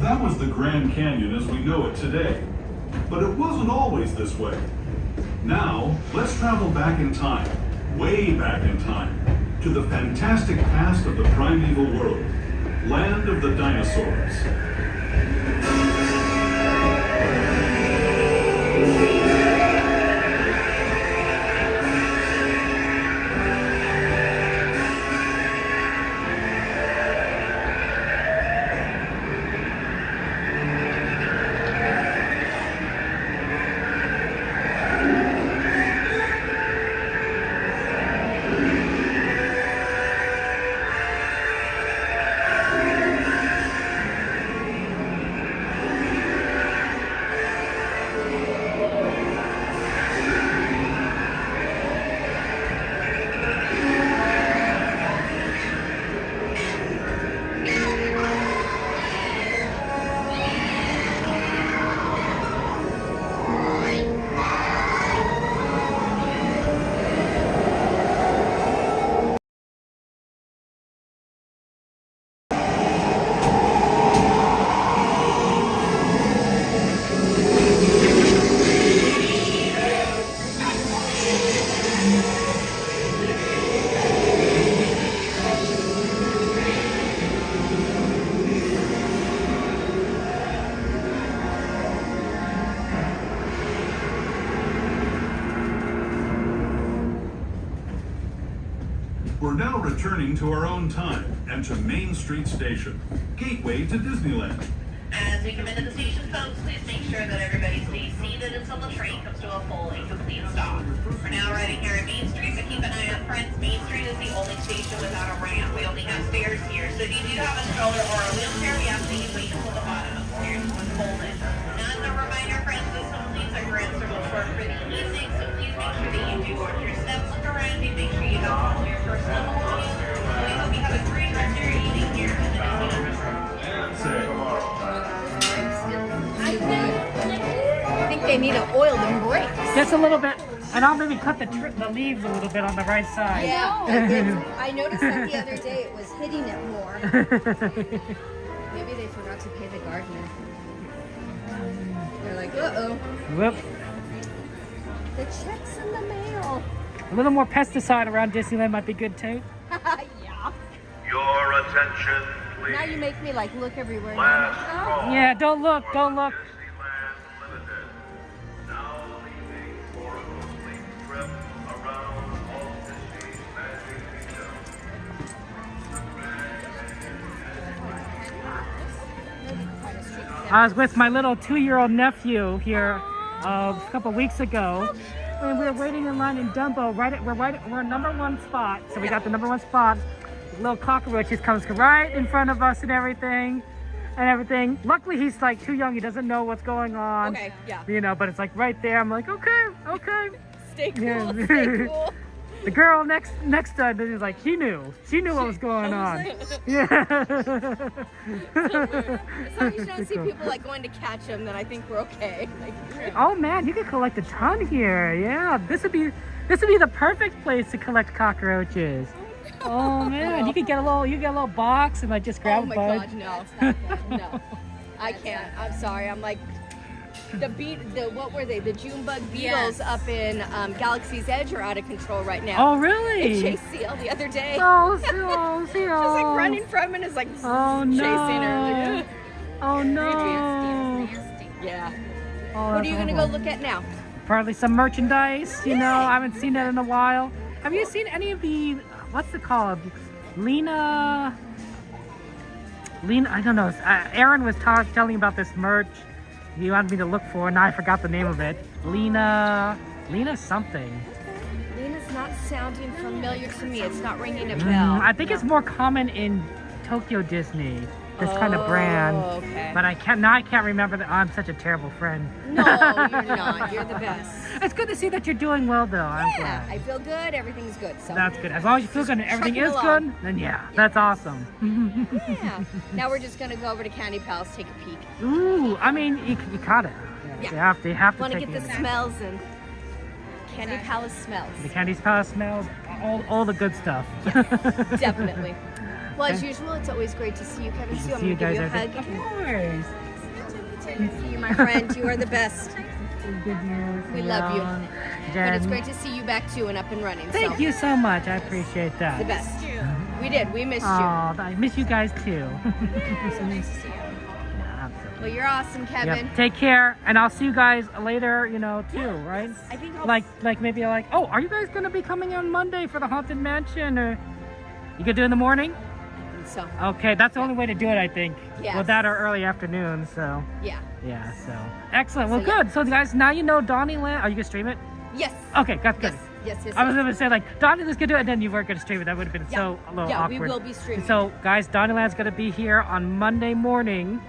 That was the Grand Canyon as we know it today. But it wasn't always this way. Now, let's travel back in time, way back in time, to the fantastic past of the primeval world, land of the dinosaurs. We're now returning to our own time and to Main Street Station, gateway to Disneyland. As we come into the station, folks, please make sure that everybody stays seated until the train comes to a full and complete stop. We're now riding here at Main Street, but keep an eye out, friends. Main Street is the only station without a ramp. We only have stairs here, so if you do have a stroller or a wheelchair, we ask that you wait until the bottom of the stairs is unfolded. Now, as a reminder, friends, this completes our grand circle tour for the evening, so please make sure that you do watch your steps, look around you, make sure you have all your personal belongings. We hope you have a great rest of your evening here in the Disneyland. I think they need to oil them brakes. Just a little bit, and I'll maybe cut the leaves a little bit on the right side. Yeah, I noticed that the other day. It was hitting it more. Maybe they forgot to pay the gardener. They're like, uh-oh. Whoop. The check's in the mail. A little more pesticide around Disneyland might be good too. Yeah. Your attention, please. Now you make me like look everywhere. Last call. Yeah, don't look, don't look. Disneyland Limited. Now leaving for a complete trip around Walt Disney's Magic Kingdom. I was with my little 2-year-old nephew here a couple weeks ago, and we were waiting in line in Dumbo. We're number 1 spot, so we got the number 1 spot. The little cockroach just comes right in front of us and everything. Luckily, he's like too young; he doesn't know what's going on. Okay, yeah. You know, but it's like right there. I'm like, okay. Stay cool. Yeah. Stay cool. The girl next to it is like, she knew what was going on. Yeah. As long as you don't see people like going to catch them, then I think we're okay. Like, Oh man, you could collect a ton here. Yeah, this would be the perfect place to collect cockroaches. Oh man, you could get a little box and like just grab a bunch. Oh my God, no, I can't. I'm sorry. I'm like what were they? The June bug beetles up in Galaxy's Edge are out of control right now. Oh really? They chased Seal the other day. Oh, Seal. She's like running from it, and is like Oh no. chasing her. Like, Oh no. yeah. Oh, What are that's you gonna go horrible. look at now? Probably some merchandise. You know, I haven't seen that in a while. Have you seen any of the what's it called? Lena, I don't know. Aaron was telling me about this merch he wanted me to look for. Now I forgot the name of it. Lena something. Lena's not sounding familiar to me. It's not ringing a bell. I think it's more common in Tokyo Disney. This kind of brand. Okay. But I can't remember that. I'm such a terrible friend. No, you're not. You're the best. It's good to see that you're doing well, though. I'm Yeah, glad. I feel good. Everything's good. So That's good. As long as you feel good and everything is trucking good, along. then yeah, that's awesome. Yeah. Now we're just gonna go over to Candy Palace, take a peek. Ooh, I mean, you gotta. Yeah. You have to Want to take get the it. smells and Candy Palace smells. The Candy's Palace smells, all the good stuff. Definitely. Well, as usual, it's always great to see you, Kevin. Sue, I'm See you gonna give guys you a every- hug. Of course. Good to see you, my friend. You are the best. Good news. We love you. But it's Jen. great to see you back too and up and running. Thank so. you so much. I appreciate that. The best. We did. We missed Oh, you. I miss you guys too. So nice to see you. Well, you're awesome, Kevin. Yep. Take care, and I'll see you guys later. You know, too, right? I think I'll... Like maybe oh, are you guys gonna be coming on Monday for the Haunted Mansion, or you could do it in the morning? So. Okay, that's the only way to do it, I think. Yes. Well, that or early afternoon. So. Yeah. Yeah. So excellent. Well, So, yeah. good. So guys, now you know Donnyland. Are you gonna stream it? Yes. Okay, that's good. Yes. I was gonna say like Donnyland's gonna do it, and then you weren't gonna stream it. That would have been Yeah. so a little Yeah, awkward. we will be streaming. So guys, Donnyland's gonna be here on Monday morning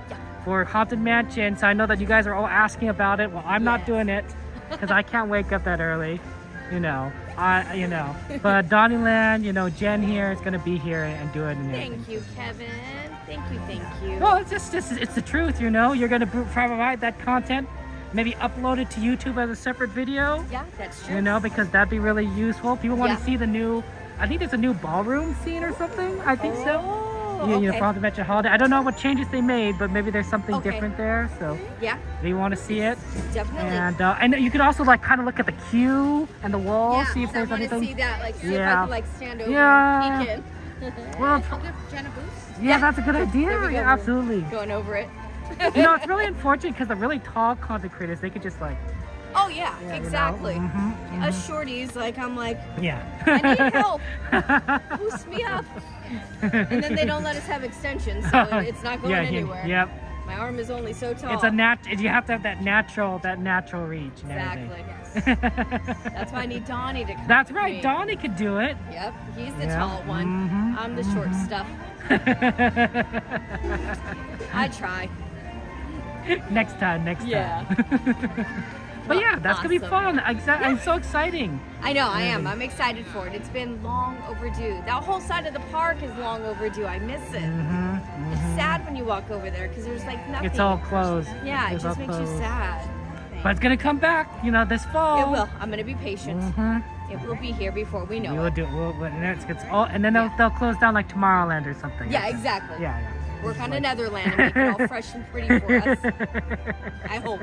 for Haunted Mansion. So I know that you guys are all asking about it. Well, I'm not doing it because I can't wake up that early. But But Donnyland, Jen here is gonna be here and do it. And everything. Thank you, Kevin. Thank you. Well, it's it's the truth, You're gonna provide that content, maybe upload it to YouTube as a separate video. Yeah, that's true. Because that'd be really useful. People want Yeah. to see the new. I think there's a new ballroom scene or something. I think so. okay. For Haunted Mansion Holiday. I don't know what changes they made, but maybe there's something Okay. different there. So Yeah, if you want to see it, definitely. and you could also kind of look at the queue and the wall, Yeah, see if I there's want to anything. see that. Like, see if I Yeah. can stand over Yeah. and peek in. Well, I'll give Jen a boost. yeah, that's a good idea. There we go. Yeah, absolutely. Going over it. It's really unfortunate because the really tall content creators, they could just Oh yeah, Yeah, you know. exactly. Mhm, Us shorties, I'm like, yeah. I need help. Boost me up. And then they don't let us have extensions, so it's not going anywhere. Yep. My arm is only so tall. It's you have to have that natural reach and Exactly. everything. That's why I need Donnie to come. That's with right. me. Donnie could do it. Yep, he's the Yeah. tall one. Mhm, I'm the short stuff. I try. Next time. Yeah. But yeah, that's gonna be Awesome. fun. I'm so exciting. I know, I am. I'm excited for it. It's been long overdue. That whole side of the park is long overdue. I miss it. It's sad when you walk over there because there's nothing. It's all closed. Yeah, it It's just all makes you closed. sad. But it's gonna come back, this fall. It will. I'm gonna be patient. Mhm. It will be here before we know We will it. do it. And then they'll close down like Tomorrowland or something. Yeah, exactly. Yeah. Work on Netherland and make it all fresh and pretty for us. I hope.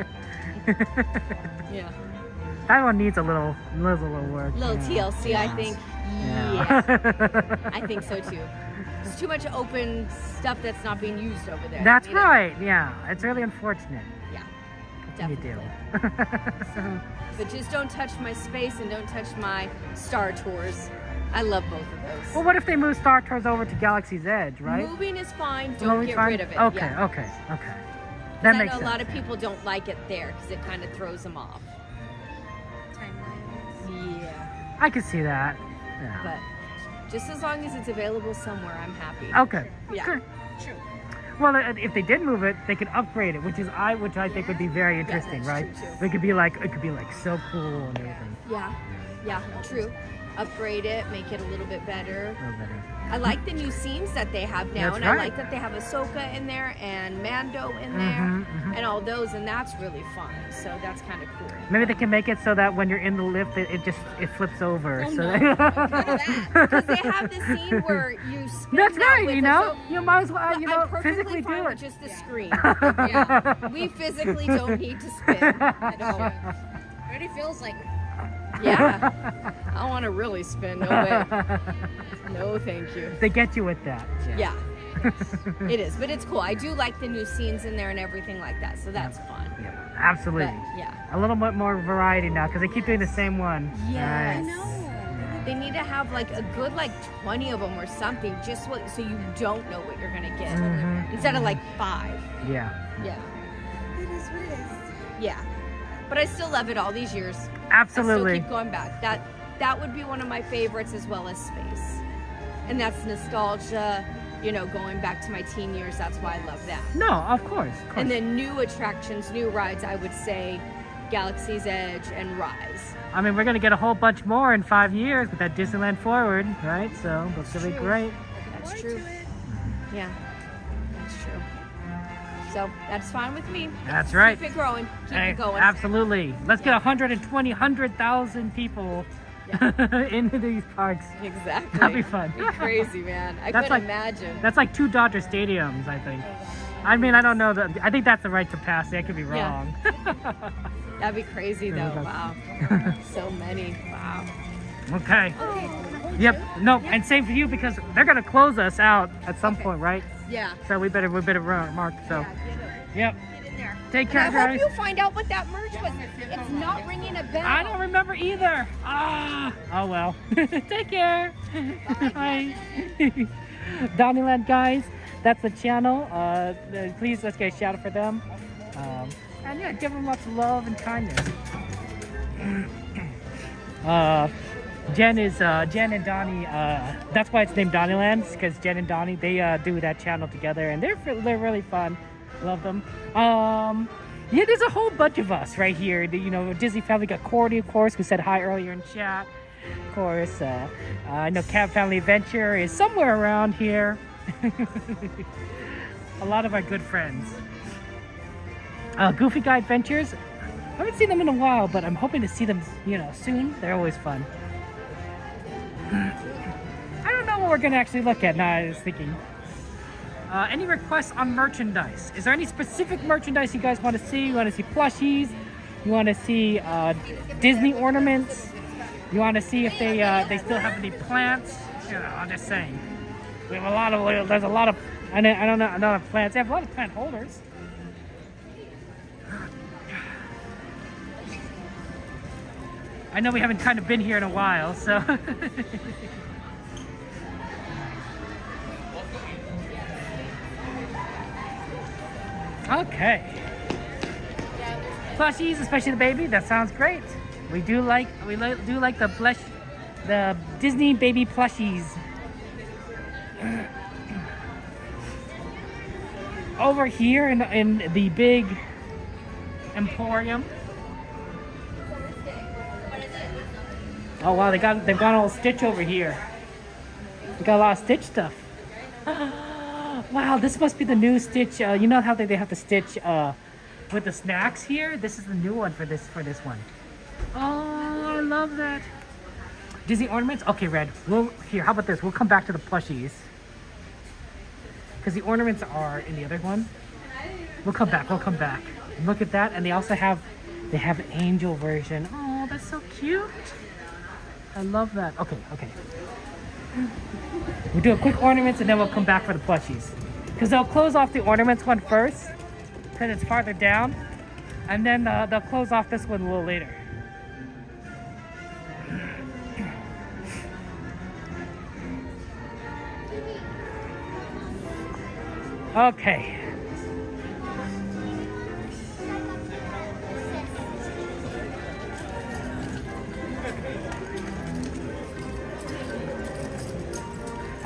Yeah. That one needs a little work. Little yeah. TLC, I think. Yeah. I think so too. There's too much open stuff that's not being used over there. That's you know? right. Yeah, it's really unfortunate. Yeah, You definitely. do. But just don't touch my space and don't touch my Star Tours. I love both of those. Well, what if they move Star Tours over to Galaxy's Edge, right? Moving is fine. Will Don't we get find- rid of it. Okay, yeah. okay. 'Cause That I makes know sense. a lot of people don't like it there because it kind of throws them off. Yeah. I could see that. Yeah. But just as long as it's available somewhere, I'm happy. Okay. Yeah. Sure. True. Well, if they did move it, they could upgrade it, which I think would be very interesting, that's right? true, too. It could be like so cool and everything. Yeah, true. Upgrade it, make it a little bit better. A little better. I like the new scenes that they have now, That's and right. I like that they have Ahsoka in there and Mando in there, and all those, and that's really fun. So that's kind of cool. Maybe they can make it so that when you're in the lift, it flips over. Oh, so no. Because they have this scene where you spin That's that right, with you know? Ahsoka. You might as well, Well, you know, I'm perfectly physically fine do with it. just the screen. Yeah, we physically don't need to spin at all. It already feels like Yeah, I want to really spin. No way. No, thank you. They get you with that. Yeah, it is, but it's cool. I do like the new scenes in there and everything like that, so that's fun. Absolutely. But, yeah. A little bit more variety now because they keep doing the same one. Yeah, Nice. I know. They need to have like a good 20 of them or something, just so you don't know what you're gonna get, instead of like 5. Yeah. Yeah. It is what it is. Yeah. But I still love it all these years. Absolutely. I still keep going back. That would be one of my favorites, as well as space. And that's nostalgia, going back to my teen years. That's why I love that. No, of course. And then new attractions, new rides, I would say Galaxy's Edge and Rise. I mean, we're going to get a whole bunch more in 5 years with that Disneyland Forward, right? So that's going to be great. That's true. Yeah, that's true. So that's fine with me. That's right. Keep it growing. Keep it going. Absolutely. Let's get 100,000 people into these parks. Exactly. That'd be fun. Be crazy, man. I That's couldn't like- imagine. That's like 2 Dodger stadiums, I think. I mean, I don't know. I think that's the right capacity. I could be Yeah. wrong. That'd be crazy, though. Yeah, Wow. So many. Wow. Okay. Yep. No, and same for you because they're going to close us out at some point, right? Yeah. So we better run, Mark. So, yep. Get in there. Take care, And I guys. hope you find out what that merch was. It's not ringing a bell. I don't remember either. Oh well. Take care. Bye. Disneyland guys, that's the channel. Please let's get a shout out for them. And yeah, give them lots of love and kindness. Jen and Donnie. That's why it's named Disneyland, because Jen and Donnie they do that channel together, and they're really fun. Love them. Yeah, there's a whole bunch of us right here. Disney family got Cordy, of course, who said hi earlier in chat. Of course, I know Cab Family Adventure is somewhere around here. A lot of our good friends. Goofy Guy Adventures. I haven't seen them in a while, but I'm hoping to see them, soon. They're always fun. I don't know what we're gonna actually look at now. I was thinking. Any requests on merchandise? Is there any specific merchandise you guys want to see? You want to see plushies? You want to see Disney ornaments? You want to see if they still have any plants? I'm just saying. We have a lot of. There's a lot of. I don't know. Not of plants. They have a lot of plant holders. I know we haven't kind of been here in a while, so. Okay. Plushies, especially the baby. That sounds great. We do like the Disney baby plushies. Over here in the big emporium. Oh wow, they've got all Stitch over here. They got a lot of Stitch stuff. Wow, this must be the new Stitch. You know how they have the Stitch with the snacks here? This is the new one for this one. Oh, I love that. Disney ornaments? Okay, Red. How about this? We'll come back to the plushies. Because the ornaments are in the other one. We'll come back. Look at that. And they also have an angel version. Oh, that's so cute. I love that. Okay. We'll do a quick ornaments and then we'll come back for the plushies. Because they'll close off the ornaments one first, because it's farther down. And then they'll close off this one a little later. Okay.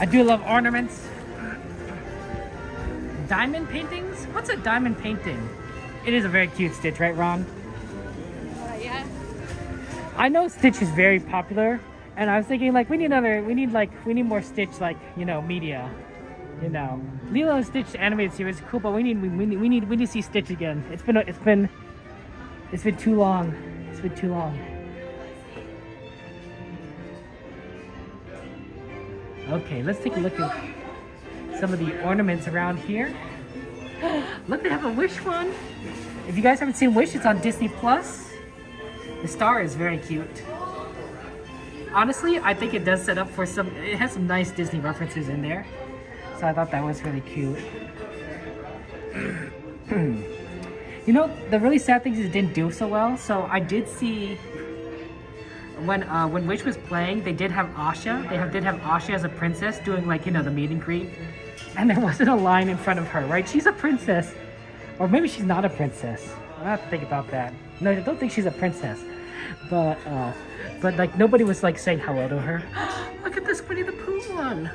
I do love ornaments. Diamond paintings? What's a diamond painting? It is a very cute Stitch, right, Ron? Yeah. I know Stitch is very popular, and I was thinking like we need more Stitch, like, you know, media. You know, Lilo and Stitch animated series is cool, but we need to see Stitch again. It's been too long. It's been too long. Okay, let's take a look at some of the ornaments around here. Look, they have a Wish one. If you guys haven't seen Wish, it's on Disney Plus. The star is very cute. Honestly, I think it does set up for some. It has some nice Disney references in there. So I thought that was really cute. You know, the really sad thing is it didn't do so well. So I did see when Wish was playing, they did have Asha. They did have Asha as a princess doing, like, you know, the meet and greet. And there wasn't a line in front of her, right? She's a princess. Or maybe she's not a princess. I have to think about that. No, I don't think she's a princess. But like, nobody was, like, saying hello to her. Look at this Winnie the Pooh one.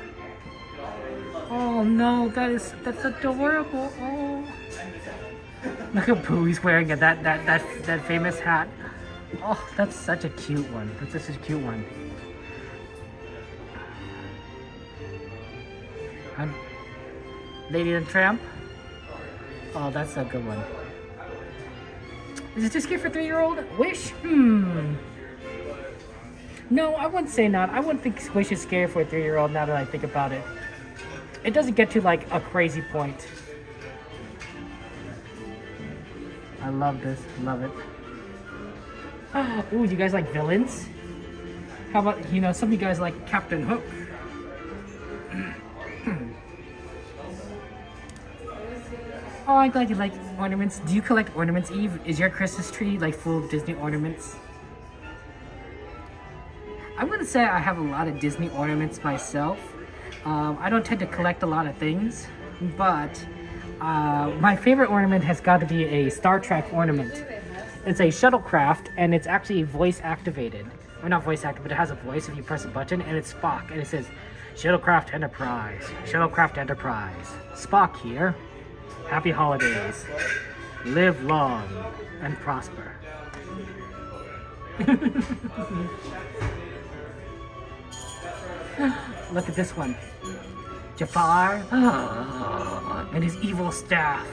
Oh no, that's adorable. Oh, look at Pooh, he's wearing that famous hat. Oh, that's such a cute one. That's such a cute one. Lady and Tramp. Oh, that's a good one. Is it just good for 3-year-old? Wish? No, I wouldn't say not. I wouldn't think Wish is scary for a 3-year-old now that I think about it. It doesn't get to, like, a crazy point. I love this. Love it. Ooh, you guys like villains? How about, you know, some of you guys like Captain Hook? Oh, I'm glad you like ornaments. Do you collect ornaments, Eve? Is your Christmas tree, like, full of Disney ornaments? I'm gonna say I have a lot of Disney ornaments myself. I don't tend to collect a lot of things, but my favorite ornament has got to be a Star Trek ornament. It's a shuttlecraft, and it's actually voice activated. Or not voice activated, but it has a voice if you press a button, and it's Spock, and it says, Shuttlecraft Enterprise, Shuttlecraft Enterprise. Spock here. Happy holidays. Live long and prosper. Look at this one. Jafar and his evil staff.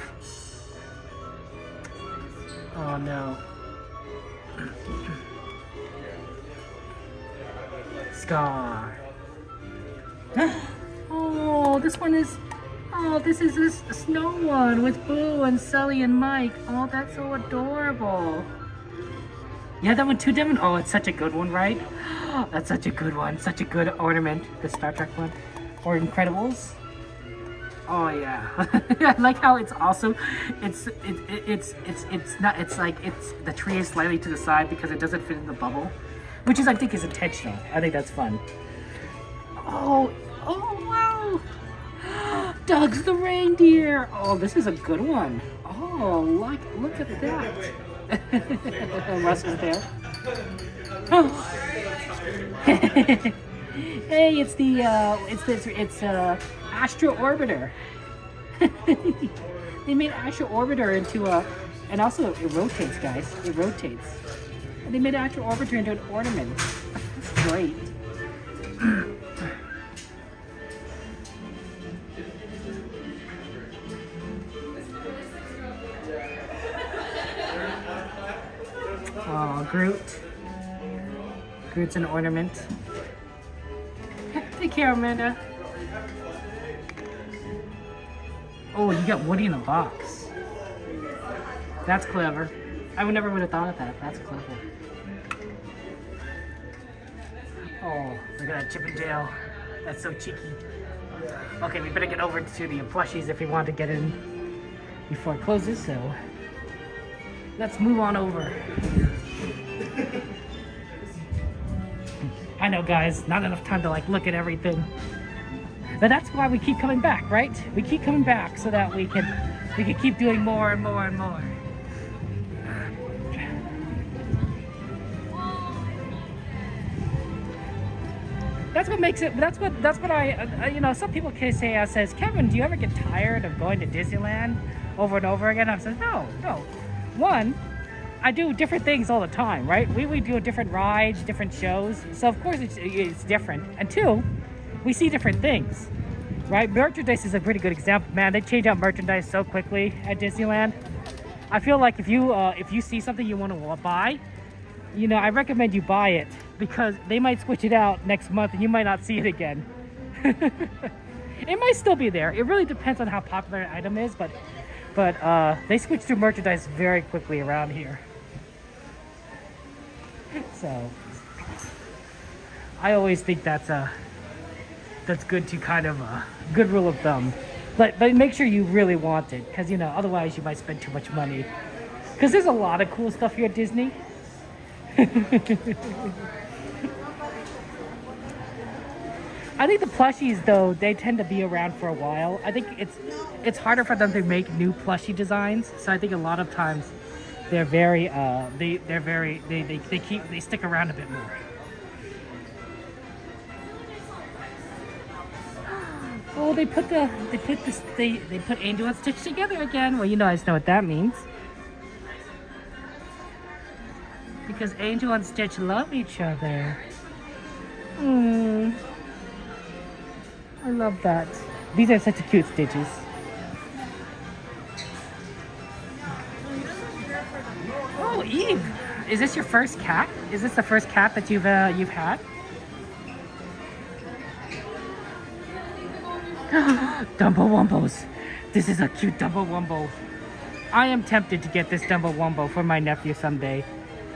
Oh no. Scar. Oh, this one is... Oh, this is this snow one with Boo and Sully and Mike. Oh, that's so adorable. Yeah, that one too, Devin? Oh, it's such a good one, right? That's such a good one. Such a good ornament. The Star Trek one. Or Incredibles. Oh, yeah. I like how it's also... It's not... It's like... It's... The tree is slightly to the side because it doesn't fit in the bubble. Which is, I think, is intentional. I think that's fun. Oh... Oh, wow! Doug's the reindeer! Oh, this is a good one. Oh, look at that. Russell's there. Oh. Hey, it's the Astro Orbiter. They made Astro Orbiter into a, and also it rotates, guys. It rotates. And they made Astro Orbiter into an ornament. That's great. Oh, Groot. Groot's an ornament. Take care, Amanda. Oh, you got Woody in a box. That's clever. I would never would have thought of that. That's clever. Oh, look at that Chip and Dale. That's so cheeky. Okay, we better get over to the plushies if we want to get in before it closes, so let's move on over. I know, guys, not enough time to like look at everything. But that's why we keep coming back, right? We keep coming back so that we can keep doing more and more and more. That's what makes it. That's what I. You know, some people can say. Says, Kevin, do you ever get tired of going to Disneyland over and over again? I says, no. One, I do different things all the time, right? We do different rides, different shows. So of course it's different. And two, we see different things, right? Merchandise is a pretty good example. Man, they change out merchandise so quickly at Disneyland. I feel like if you see something you want to buy, you know, I recommend you buy it because they might switch it out next month and you might not see it again. It might still be there. It really depends on how popular an item is, but they switch through merchandise very quickly around here. So I always think that's good to kind of a good rule of thumb. But make sure you really want it, because you know, otherwise you might spend too much money. Because there's a lot of cool stuff here at Disney. I think the plushies, though, they tend to be around for a while. I think it's harder for them to make new plushie designs. So I think a lot of times they're very they stick around a bit more. Oh, they put Angel and Stitch together again. Well, you guys know what that means. Because Angel and Stitch love each other. I love that. These are such cute stitches. Oh, Eve! Is this your first cat? Is this the first cat that you've had? Dumbo Wumbos. This is a cute Dumbo Wumbo. I am tempted to get this Dumbo Wumbo for my nephew someday.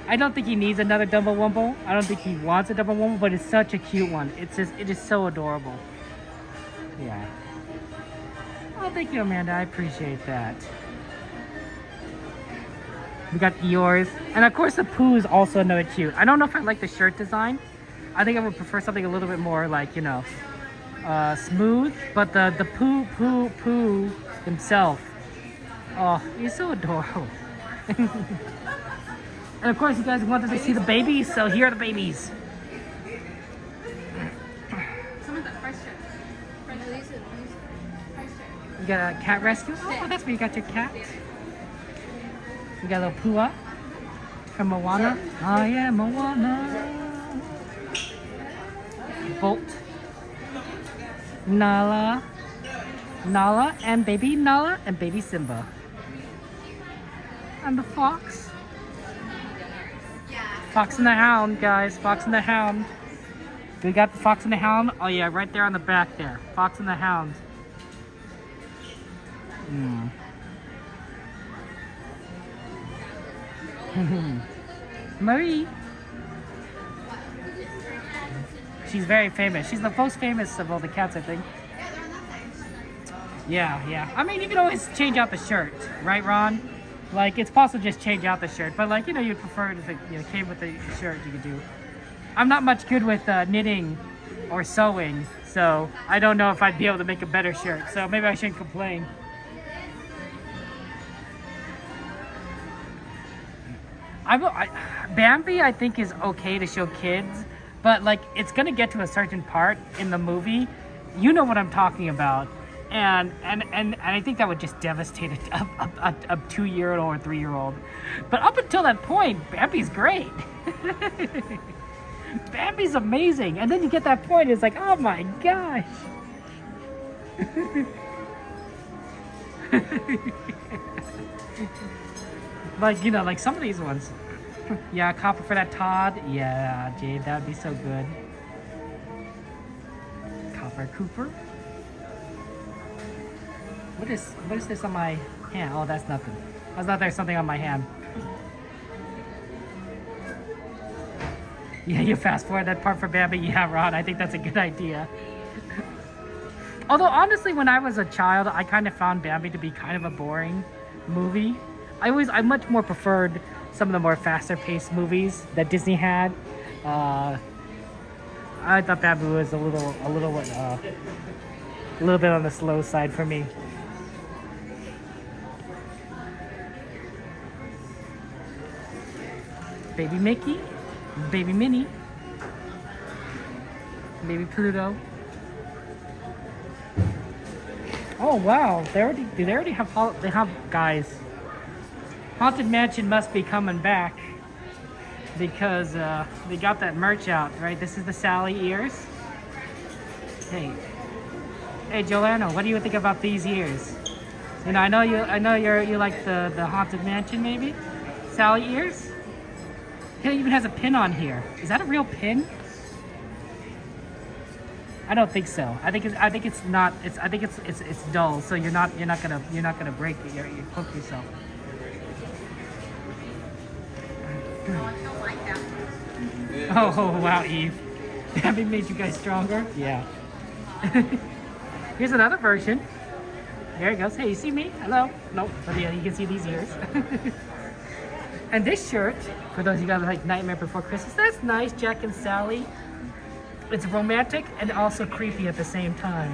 I don't think he needs another Dumbo Wumbo. I don't think he wants a Dumbo Wumbo, but it's such a cute one. It is so adorable. Yeah. Oh, thank you, Amanda. I appreciate that. We got Eeyores. And of course, the Pooh is also another cute. I don't know if I like the shirt design. I think I would prefer something a little bit more like, you know, smooth. But the Pooh himself. Oh, he's so adorable. And of course, you guys wanted to see the babies, so here are the babies. You got a cat rescue? Oh, that's where you got your cat. You got a little Pua from Moana. Oh yeah, Moana. Bolt. Nala, and baby Simba. And the fox. Fox and the Hound, guys. Fox and the Hound. We got the Fox and the Hound. Oh yeah, right there on the back there. Fox and the Hound. Marie. She's very famous. She's the most famous of all the cats, I think. Yeah. I mean, you can always change out the shirt, right, Ron? Like, it's possible to just change out the shirt, but like, you know, you'd prefer it if it, you know, came with the shirt. You could do. I'm not much good with knitting or sewing, so I don't know if I'd be able to make a better shirt. So maybe I shouldn't complain. Bambi, I think, is okay to show kids, but like, it's gonna get to a certain part in the movie. You know what I'm talking about. And I think that would just devastate a 2-year-old or a 3-year-old. But up until that point, Bambi's great. Bambi's amazing. And then you get that point, it's like, oh my gosh. Like, you know, like some of these ones. Yeah, copper for that Todd. Yeah, Jade, that would be so good. Copper Cooper. What is this on my hand? Oh, that's nothing. I thought there's something on my hand. Yeah, you fast forward that part for Bambi. Yeah, Ron, I think that's a good idea. Although, honestly, when I was a child, I kind of found Bambi to be kind of a boring movie. I much more preferred some of the more faster-paced movies that Disney had. I thought Bambi was a little bit on the slow side for me. Baby Mickey, Baby Minnie. Maybe Pluto. Oh wow, they already have guys. Haunted Mansion must be coming back because they got that merch out, right? This is the Sally ears. Hey Joanna, what do you think about these ears? You know, I know you like the Haunted Mansion maybe? Sally ears? It even has a pin on here. Is that a real pin? I don't think so. I think it's dull, so you're not gonna break it. You poke yourself. Oh wow, Eve. Have it made you guys stronger? Yeah. Here's another version. There it goes. Hey, you see me? Hello? Nope. But yeah, you can see these ears. And this shirt, for those of you guys who like Nightmare Before Christmas, that's nice. Jack and Sally. It's romantic and also creepy at the same time,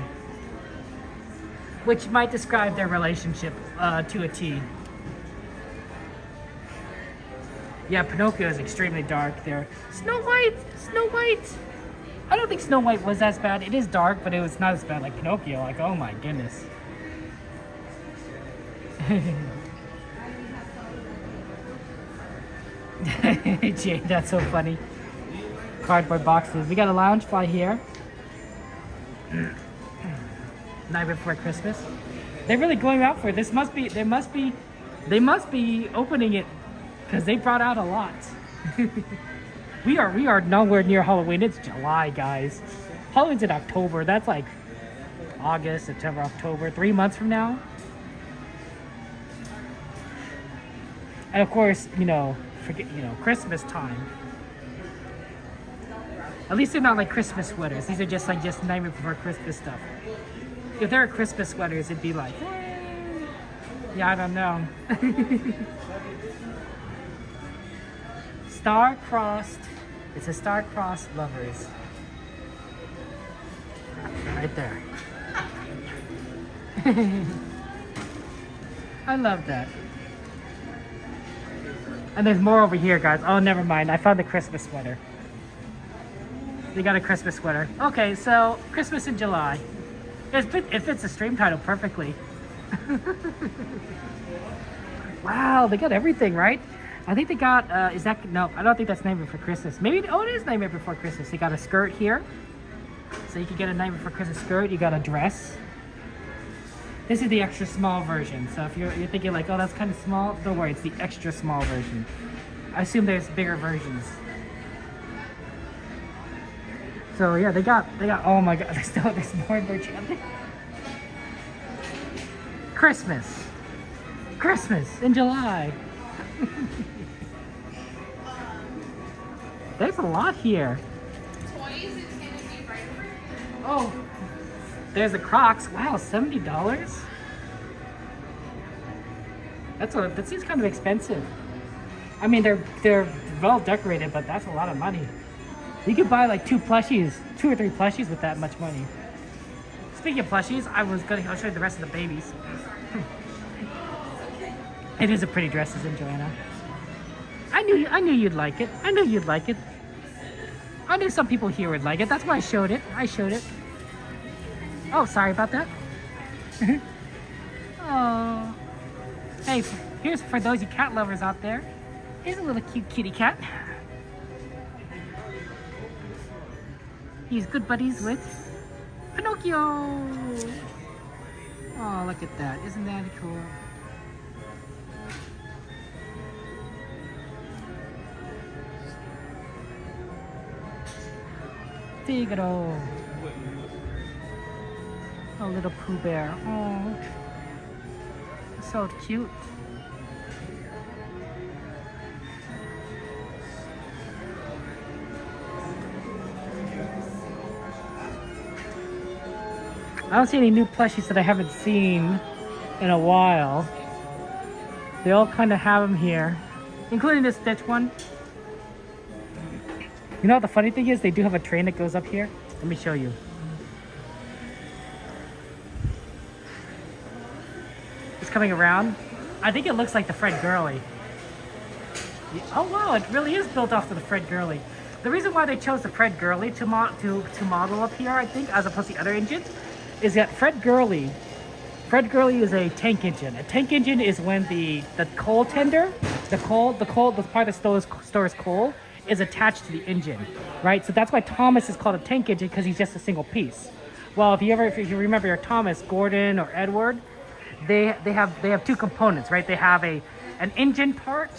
which might describe their relationship to a T. Yeah, Pinocchio is extremely dark there. Snow White! Snow White! I don't think Snow White was as bad. It is dark, but it was not as bad like Pinocchio. Like, oh my goodness. Jay, that's so funny. Cardboard boxes. We got a lounge fly here. Night Before Christmas. They're really going out for it. They must be opening it because they brought out a lot. we are nowhere near Halloween. It's July, guys. Halloween's in October. That's like August, September, October. 3 months from now. And of course, Christmas time. At least they're not like Christmas sweaters. These are just Nightmare Before Christmas stuff. If they were Christmas sweaters, it'd be like, yeah, I don't know. Star-crossed. It's a star-crossed lovers. Right there. I love that. And there's more over here, guys. Oh, never mind. I found the Christmas sweater. They got a Christmas sweater. Okay, so Christmas in July. It fits the stream title perfectly. Wow, they got everything, right? I think they got, no, I don't think that's Nightmare Before Christmas. Maybe, oh, it is Nightmare Before Christmas. They got a skirt here. So you can get a Nightmare Before Christmas skirt. You got a dress. This is the extra small version. So if you're thinking like, oh, that's kind of small, don't worry, it's the extra small version. I assume there's bigger versions. So yeah, they got, oh my god, there's more merch. Christmas in July. There's a lot here. Oh, there's the Crocs. Wow, $70? That seems kind of expensive. I mean, they're well decorated, but that's a lot of money. You could buy like 2 or 3 plushies with that much money. Speaking of plushies, I'll show you the rest of the babies. It is a pretty dress, isn't it, Joanna? I knew you'd like it. I knew you'd like it. I knew some people here would like it. That's why I showed it. Oh, sorry about that. Oh. Hey, here's for those you cat lovers out there. Here's a little cute kitty cat. He's good buddies with Pinocchio. Oh, look at that. Isn't that cool? Figaro. A little Pooh Bear. Oh, so cute. I don't see any new plushies that I haven't seen in a while. They all kind of have them here, including this Stitch one. You know what the funny thing is? They do have a train that goes up here. Let me show you. It's coming around. I think it looks like the Fred Gurley. Oh wow, it really is built off of the Fred Gurley. The reason why they chose the Fred Gurley to model up here, I think, as opposed to the other engines, is that Fred Gurley is a tank engine. A tank engine is when the coal tender, the part that stores coal, is attached to the engine, right? So that's why Thomas is called a tank engine, because he's just a single piece. Well, if you remember your Thomas, Gordon, or Edward, they have two components, right? They have an engine part.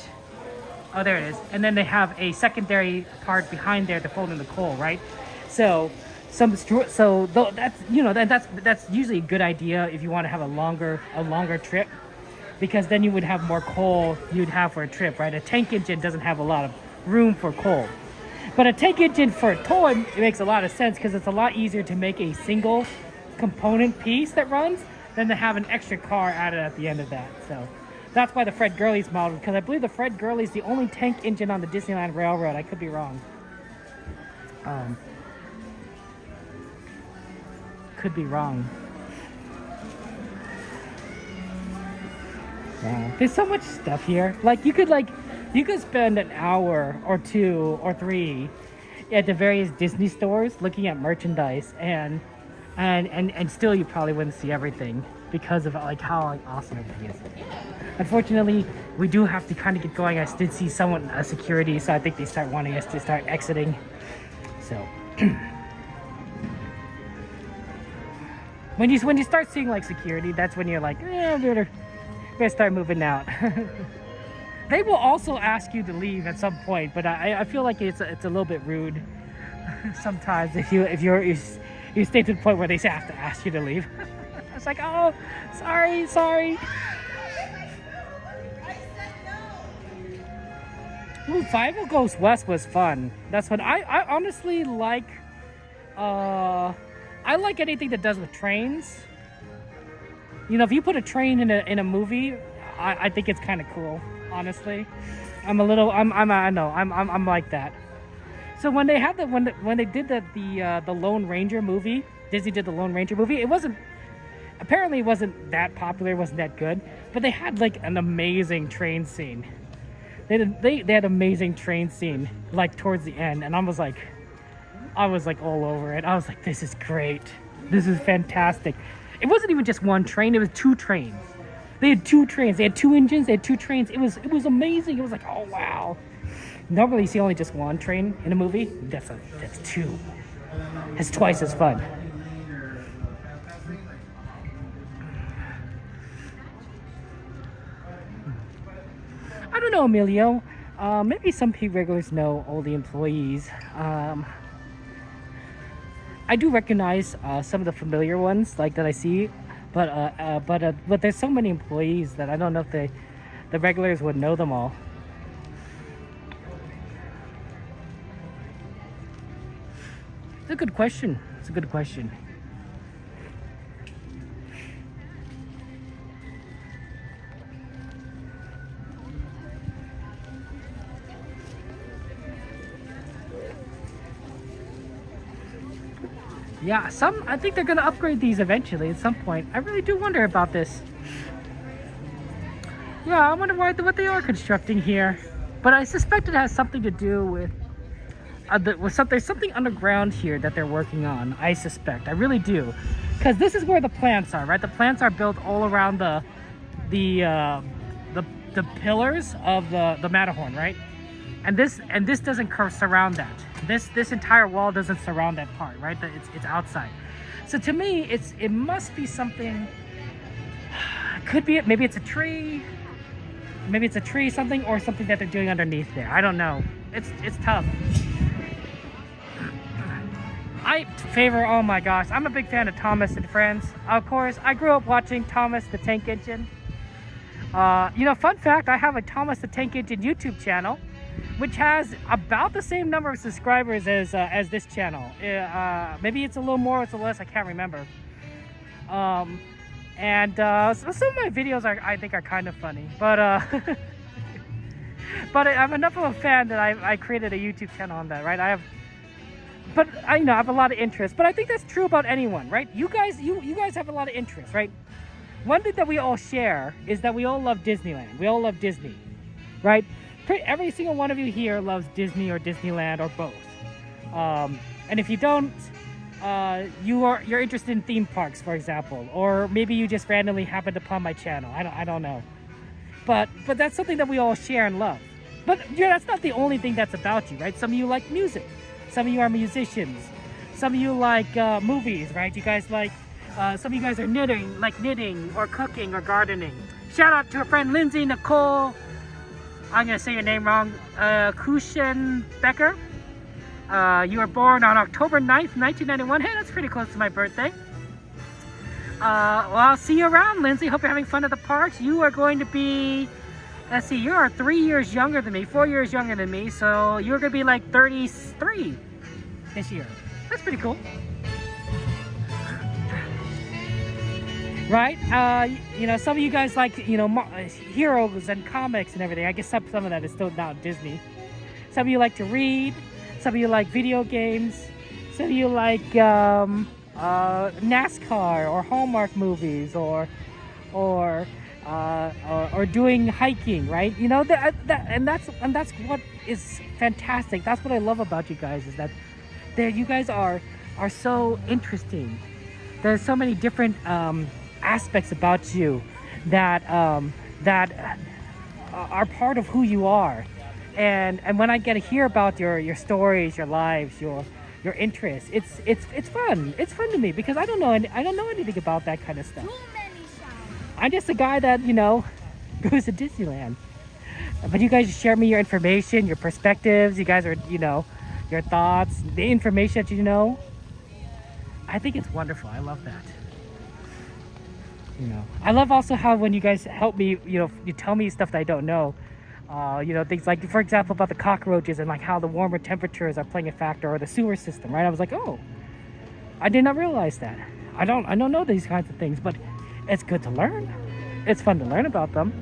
Oh, there it is. And then they have a secondary part behind there to fold in the coal, right? So that's usually a good idea if you want to have a longer trip, because then you would have more coal you'd have for a trip, right? A tank engine doesn't have a lot of room for coal, but a tank engine for a tow, it makes a lot of sense, because it's a lot easier to make a single component piece that runs than to have an extra car added at the end of that. So that's why the Fred Gurley's modeled, because I believe the Fred Gurley's the only tank engine on the Disneyland Railroad. I could be wrong. Could be wrong. Wow. There's so much stuff here. Like you could spend an hour or 2 or 3 at the various Disney stores looking at merchandise, and still you probably wouldn't see everything, because of like how awesome everything is. Unfortunately, we do have to kind of get going. I did see someone, security, so I think they start wanting us to start exiting. So when you start seeing like security, that's when you're like, better start moving out. They will also ask you to leave at some point, but I feel like it's a little bit rude sometimes if you stay to the point where they have to ask you to leave. It's like, oh, sorry. Ooh, Five Goes West was fun. That's fun. I honestly like, I like anything that does with trains. You know, if you put a train in a movie, I think it's kind of cool. Honestly, I'm like that. So when they had when they did the Lone Ranger movie, Disney did the Lone Ranger movie. It wasn't that popular, it wasn't that good, but they had like an amazing train scene. They had amazing train scene like towards the end, and I was like all over it. I was like, this is great. This is fantastic. It wasn't even just one train, it was 2 trains. They had 2 trains. They had 2 engines. They had 2 trains. It was amazing. It was like, oh wow. Normally you see only just 1 train in a movie. That's 2. It's twice as fun. I don't know, Emilio. Maybe some regulars know all the employees. I do recognize some of the familiar ones like that I see. But there's so many employees that I don't know if the regulars would know them all. It's a good question. Yeah, I think they're gonna upgrade these eventually at some point. I really do wonder about this. Yeah, I wonder what they are constructing here. But I suspect it has something to do with something underground here that they're working on. I suspect, I really do, because this is where the plants are, right? The plants are built all around the pillars of the Matterhorn, right? And this doesn't surround that. This entire wall doesn't surround that part, right? It's outside. So to me, it must be something. Could be it. Maybe it's a tree. Maybe it's a tree, something, or something that they're doing underneath there. I don't know. It's tough. Oh my gosh, I'm a big fan of Thomas and Friends. Of course, I grew up watching Thomas the Tank Engine. Fun fact, I have a Thomas the Tank Engine YouTube channel, which has about the same number of subscribers as this channel. Maybe it's a little more, it's a less, I can't remember. So some of my videos I think are kind of funny, but I'm enough of a fan that I created a YouTube channel on that, right? I have a lot of interest, but I think that's true about anyone, right? You guys have a lot of interest, right? One thing that we all share is that we all love Disneyland. We all love Disney, right? Every single one of you here loves Disney or Disneyland or both, And if you don't, you're interested in theme parks, for example, or maybe you just randomly happened upon my channel. I don't know, but that's something that we all share and love. But yeah, that's not the only thing that's about you, right? Some of you like music, some of you are musicians, some of you like movies, right? You guys like some of you guys are knitting or cooking or gardening. Shout out to our friend Lindsay Nicole. I'm gonna say your name wrong. Kuchenbecker. You were born on October 9th, 1991. Hey, that's pretty close to my birthday. Well, I'll see you around, Lindsay. Hope you're having fun at the parks. You are going to be, let's see, you are 3 years younger than me, 4 years younger than me. So you're going to be like 33 this year. That's pretty cool. Right? You know, some of you guys like, you know, heroes and comics and everything. I guess some of that is still now Disney. Some of you like to read. Some of you like video games. Some of you like NASCAR or Hallmark movies or doing hiking, right? You know, and that's what is fantastic. That's what I love about you guys, is that you guys are so interesting. There's so many different aspects about you that are part of who you are. And when I get to hear about your stories, your lives, your interests, it's fun. It's fun to me because I don't know anything about that kind of stuff. I'm just a guy that, you know, goes to Disneyland. But you guys share me your information, your perspectives. You guys are, you know, your thoughts, the information that you know. I think it's wonderful. I love that. You know, I love also how when you guys help me, you know, you tell me stuff that I don't know. You know, things like, for example, about the cockroaches and like how the warmer temperatures are playing a factor, or the sewer system, right? I was like, oh, I did not realize that. I don't know these kinds of things, but it's good to learn. It's fun to learn about them.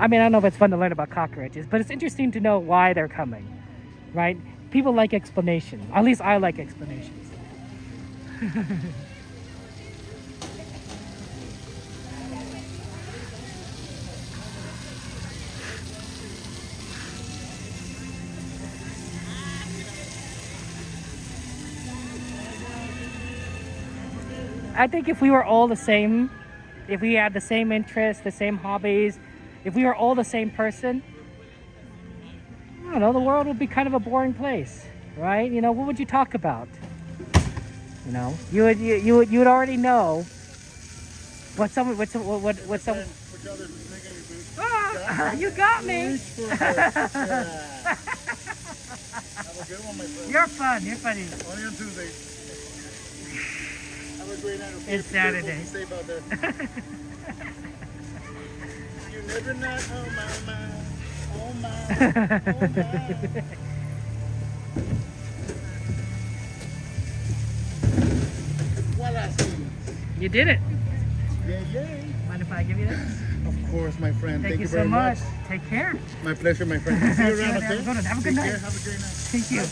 I mean, I don't know if it's fun to learn about cockroaches, but it's interesting to know why they're coming, right? People like explanation. At least I like explanations. I think if we were all the same, if we had the same interests, the same hobbies, if we were all the same person, I don't know, the world would be kind of a boring place, right? You know, what would you talk about? You know, you would already know what someone. Ah, you got me. Have a good one, my friend. You're fun. You're funny. Only on Tuesday. Have a great night. It's Saturday. Be safe out there. You never know. Oh my, oh my, oh my. Voila. You did it. Yay. Mind if I give you this? Of course, my friend. Thank you so very much. Take care. My pleasure, my friend. See you around, okay? Have a good night. Care. Have a great night. Thank you.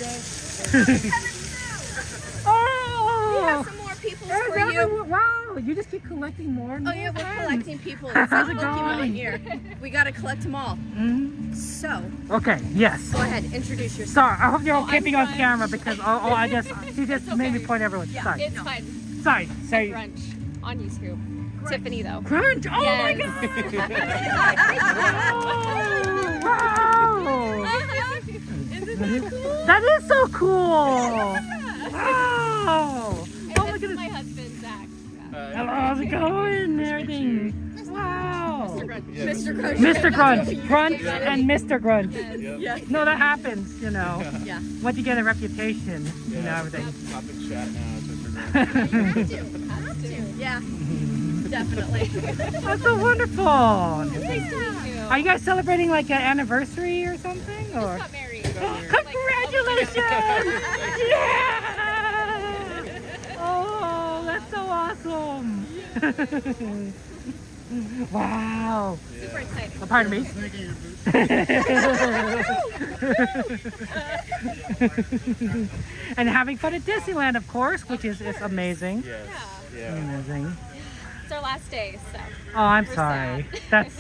We have some more people for you. Wow, you just keep collecting more and more. Oh yeah, we're friends. collecting people. It's How's like it Pokemon going? here. We gotta collect them all. So. Okay. Yes. Go ahead. Introduce yourself. Sorry, I hope you're all keeping on fine. camera because I just she just made me point everyone. Yeah, Sorry. it's fine. Sorry. Sorry. Crunch on YouTube. Tiffany though. Crunch! Oh my Yes. God! Wow! Isn't that cool? That is so cool! Wow! And Oh my this is goodness! my husband Zach. Hello, how's it going and everything? Wow! Mr. Crunch. Mr. Crunch. Mr. Crunch. Crunch and Mr. Crunch. Yes. No, that happens, you know. Yeah. Once you get a reputation, you know, everything. Pop in chat now. Have to. Yeah. Definitely. That's so wonderful. Nice to meet you. Are you guys celebrating like an anniversary or something? Or Got married. congratulations! Yeah! Oh, that's so awesome! Wow! Super exciting. Oh, pardon me. And having fun at Disneyland, of course, which is amazing. Yes. Yeah. Amazing. It's our last day, so. Oh, I'm we're sorry. sad.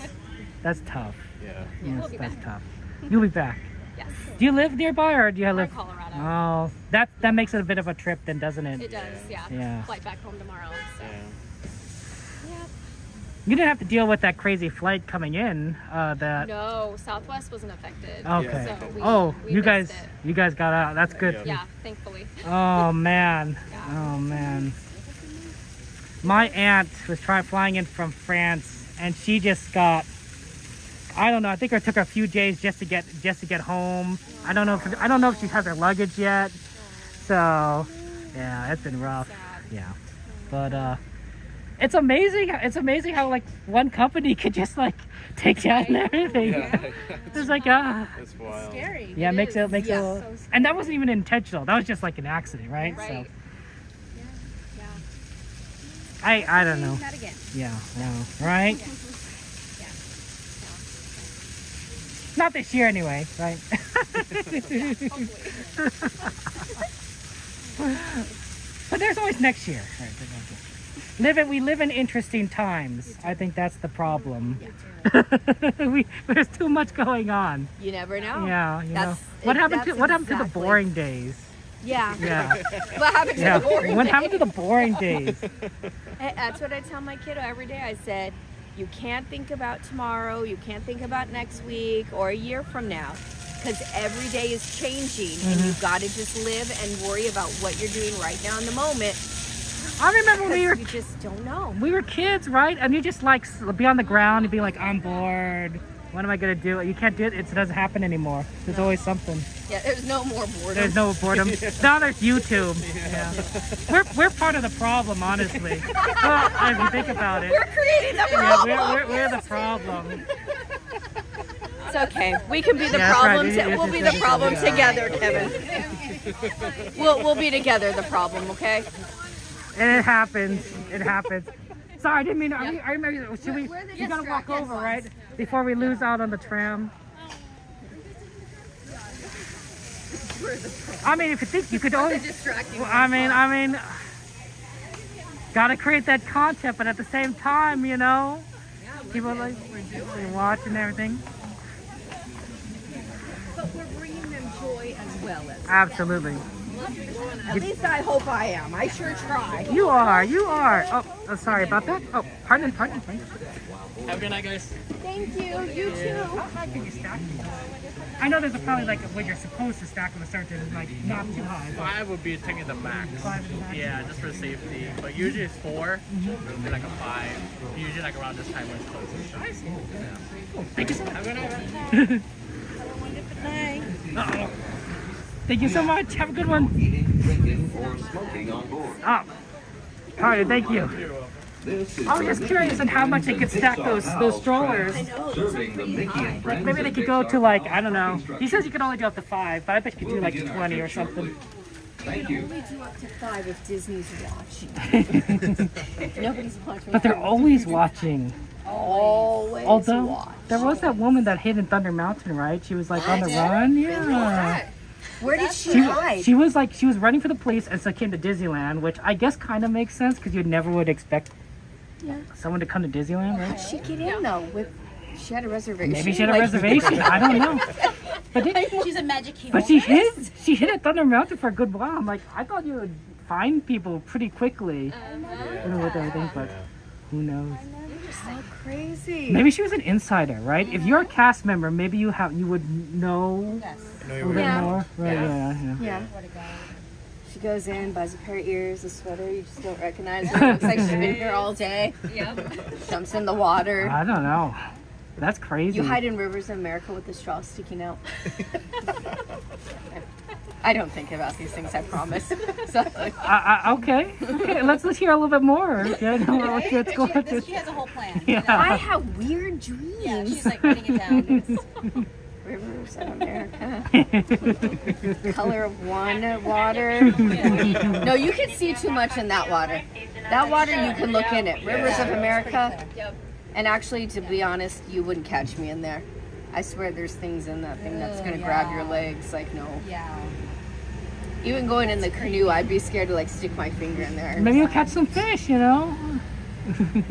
That's tough. Yeah. Yes, We'll be that's back. tough. You'll be back. Yes. Do you live nearby or do you live? in Colorado. Oh, that makes it a bit of a trip then, doesn't it? It does, yeah. Yeah. Flight back home tomorrow. So. You didn't have to deal with that crazy flight coming in. That. No, Southwest wasn't affected. Okay. So we you missed guys got out. That's good. Yeah, thankfully. Oh man. Oh man. My aunt was flying in from France, and she just got. I don't know. I think it took her a few days just to get home. I don't know if she has her luggage yet. So, yeah, it's been rough. Yeah, but it's amazing. It's amazing how like one company could just like take down everything. Yeah. It's like It's wild. Scary. yeah, makes it Yeah. and that wasn't even intentional. That was just like an accident, right? Right. So I don't know. Not again. Yeah, right? Not this year anyway, right? But there's always next year. Right? We live in interesting times. I think that's the problem. There's too much going on. You never know. Yeah, you know. That's What happened to the exactly- boring days? Yeah. Yeah. What happened to Yeah. the boring What days? happened to the boring days? That's what I tell my kiddo every day. I said, you can't think about tomorrow, you can't think about next week or a year from now, because every day is changing and you've got to just live and worry about what you're doing right now in the moment. I remember when you just don't know. we were kids, right? And you just like be on the ground and be like, I'm bored. What am I gonna do? You can't do it. It doesn't happen anymore. There's always something. Yeah, there's no more boredom. There's no boredom. Now there's YouTube. Yeah. We're part of the problem, honestly. Well, if you think about it. We're creating the problem. Yeah, we're the problem. It's okay. We can be the Yeah, that's problem. right. We'll be the problem together, Kevin. We'll be together the problem, okay? And it happens. It happens. Sorry, I didn't mean. I remember. Should we? We gotta walk over, right? Before we lose out on the tram. I mean, if you think you could always. distracting. I mean, gotta create that content, but at the same time, you know, people like watch and everything. But we're bringing them joy as well as. Absolutely. At least I hope I am. I sure try. You are. Oh, sorry about that. Oh, pardon. Have a good night, guys. Thank you. You too. How high can you stack them? I know there's probably like when you're supposed to stack them a certain like not too high. But 5 would be taking the max. 5 is the max? Yeah, just for safety. But usually it's 4. It would be like a 5. Usually like around this time when it's closing. I see. Yeah. Thank you so much. Have a good night. Uh-oh. Thank you so much. Have a good one. Drinking, or smoking on board. Oh. All right, thank you. I was just curious on how much they could stack those strollers. Serving the Mickey and Friends Maybe they could go to like, I don't know. He says you can only do up to 5, but I bet you could do like 20 or something. Thank you. We do up to 5 if Disney's watching. Nobody's watching. But they're always watching. Always Although watch. there was that woman that hid in Thunder Mountain, right? She was like on the run. Yeah. Where did she hide? She was running for the police and so came to Disneyland, which I guess kind of makes sense because you never would expect someone to come to Disneyland, right? How'd she get in though? She had a reservation. Maybe she had a reservation. I don't know. But She's a magic key. But she hit at Thunder Mountain for a good while. I'm like, I thought you would find people pretty quickly. With everything, but who knows? So crazy. Maybe she was an insider, right? If you're a cast member, maybe you would know a little bit more. Right? Yeah. She goes in, buys a pair of ears, a sweater. You just don't recognize her. Looks like she's been here all day. Jumps in the water. I don't know. That's crazy. You hide in rivers of America with the straw sticking out. I don't think about these things, I promise. So, okay. Let's hear a little bit more. Yeah, what's going on. She has a whole plan. Yeah. I have weird dreams. Yeah, she's like writing it down. Rivers of America. Color of one water. No, you can see too much in that water. That water you can look in it. Rivers of America. And actually, to be honest, you wouldn't catch me in there. I swear there's things in that thing that's going to grab your legs. Like, no. Yeah. Even going in the canoe, I'd be scared to like stick my finger in there. Maybe you'll catch some fish, you know?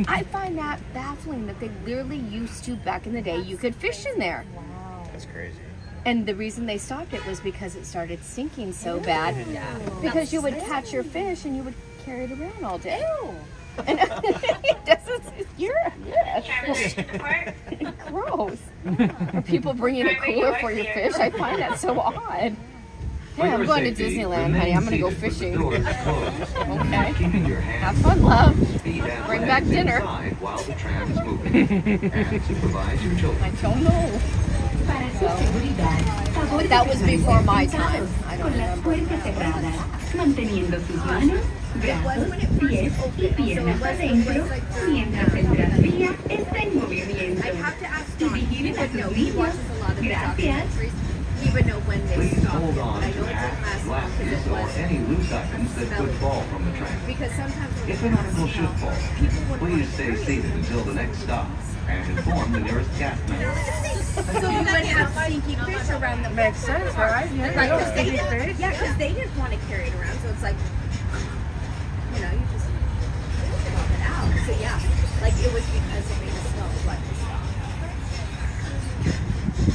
I find that baffling that they literally used to, back in the day, you could fish in there. That's crazy. And the reason they stopped it was because it started sinking so bad. Because you would catch your fish and you would carry it around all day. And gross. Or people bringing a cooler for your fish. I find that so odd. Hey, I'm going to Disneyland, honey. I'm going to go fishing. Okay. Have fun, love. Bring back dinner. While the tram is moving. And supervise your children. I don't know. But that was before my time. I don't remember. Manteniendo sus manos, brazos, pies y piernas adentro mientras el tranvía está en movimiento. Y vigilen a sus niños. Gracias. Please hold on to hats, glasses, or any loose items that could fall from the tram. If an article should fall, please stay seated until the next stop and inform the nearest cast member. So you would have stinky fish around the Makes sense, right? Yeah, Right, those 'cause they stinky didn't, fish. yeah, because they didn't want to carry it around, so it's like, you know, you just dump it out. So yeah, like it was because it made it smell like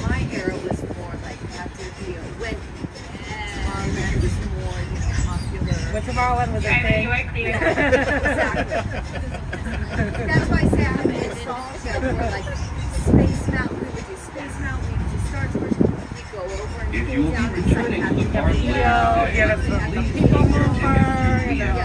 my era was more like after the when Tomorrowland was more, you know, popular. When Tomorrowland was a thing. Exactly. That's why I say I have a nostalgia for like Space Mountain. We would do Space Mountain, we would do Star Tours, we'd go over and If go you will down be and returning to the park later Yeah, today, the please people keep your mover, tickets you to know.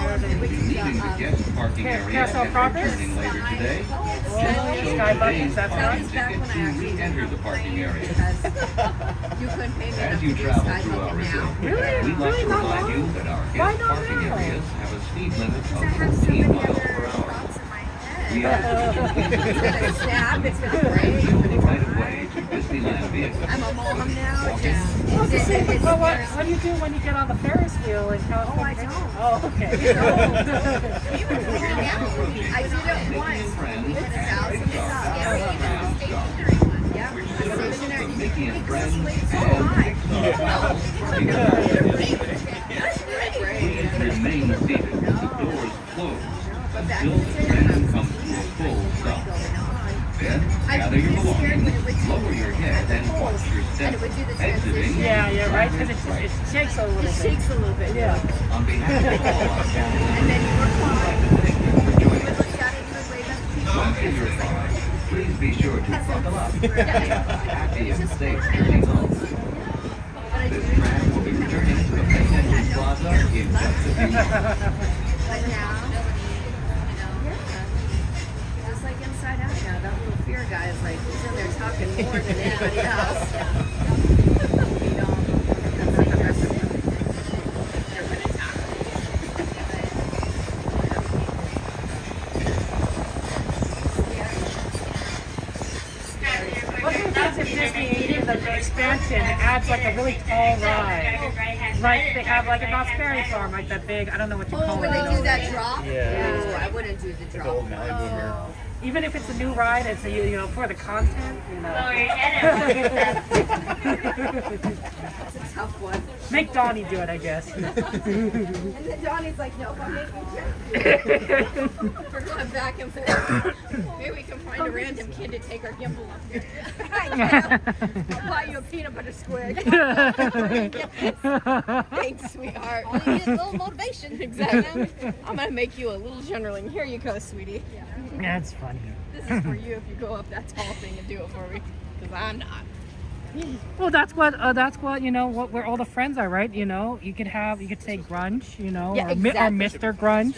If you'll be leaving the guest parking area Castle and Progress? returning later today, Sky Buckets, that's parking right. ticket to re-enter the parking area. you couldn't pay me enough As to you do travel Sky through our Bucket now. resort, we'd like to remind you that our Why guest not parking now? areas have a speed limit of I have so 15 many miles other per hour. thoughts in my head. We ask that you please It's gonna snap, it's gonna break. use the right of way to Disneyland vehicles. I'm a mom now. Walking. Well, what do you do when you get on the Ferris wheel in California? Oh, I don't. Oh, okay. I did it once. We went south and yeah. The Mickey and Friends and Please remain seated with the doors closed until the train comes to a full stop. Then gather your belongings, lower your head, and watch your step. Exiting. Yeah, right? Because it shakes a little bit. It shakes a little bit. Yeah. On behalf of all our cast And then you were members, we'd like to thank you for joining us. look down into the way that Once in your car, please be sure to buckle up and have a happy and safe journey home. This tram will be returning to the main entrance plaza in just a few minutes. But now, just like Inside Out now, that little fear guy is like, he's in there talking more than anybody else. You know, that's interesting. They're gonna talk. What do you think if Disney, the expansion, adds like a really tall ride? Like they have like a Knott's Berry Farm, like that big, I don't know what you call it. When they do that drop? Yeah. Oh, I wouldn't do the drop. Old Malibu here. Even if it's a new ride, it's you know for the content, you know. That's a tough one. Make Donnie do it, I guess. And then Donnie's like, no, I'm making you. We're going back and forth. Maybe we can find a random kid to take our gimbal up here. I'll buy you a peanut butter square. Thanks, sweetheart. All you need is a little motivation. Exactly. I'm going to make you a little generaling. Here you go, sweetie. Yeah, it's funny. This is for you if you go up that tall thing and do it for me. Because I'm not. Well, that's what you know where all the friends are, right? You know, you could say Grunch, you know, Yeah, or exactly. Mr. Grunch.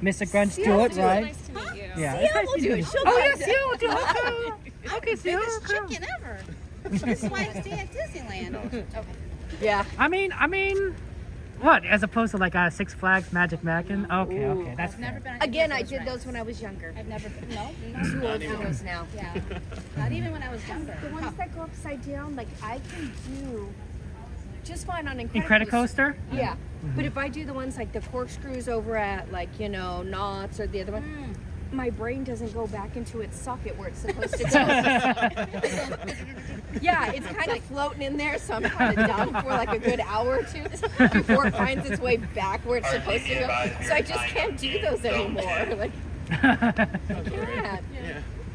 Mr. Grunch, do it, right? Nice to meet you. Yeah, Sia will do it. She'll Oh do yes, it. Sia will do it. Okay, Sia will Biggest come. chicken ever. This is why I stay at Disneyland. Okay. Yeah. I mean, what? As opposed to like Six Flags Magic Mountain? Okay, that's I've never been. Again, I did those when I was younger. I've never. No. Too old for those now. Yeah. Not even when I was younger. The ones that go upside down, like I can do just fine on Incredicoaster. Yeah, but if I do the ones like the corkscrews over at like Knott's or the other one, my brain doesn't go back into its socket where it's supposed to go. Yeah, it's kind of floating in there, so I'm kind of dumb for like a good hour or two before it finds its way back where it's supposed to go. So I just can't do those anymore. Like, I can't.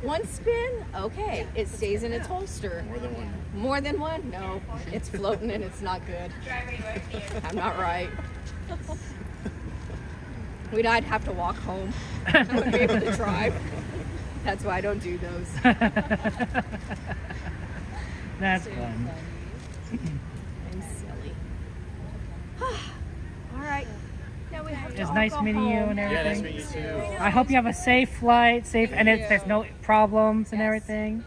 One spin, okay, it stays in its holster. More than one. More than one? No, it's floating and it's not good. I'm not right. I'd have to walk home. I wouldn't be able to drive. That's why I don't do those. That's fun. I'm silly. All right. Now we have to It's all nice go meeting you home. and Yeah, nice everything. meeting you too. I hope you have a safe flight, and there's no problems and everything.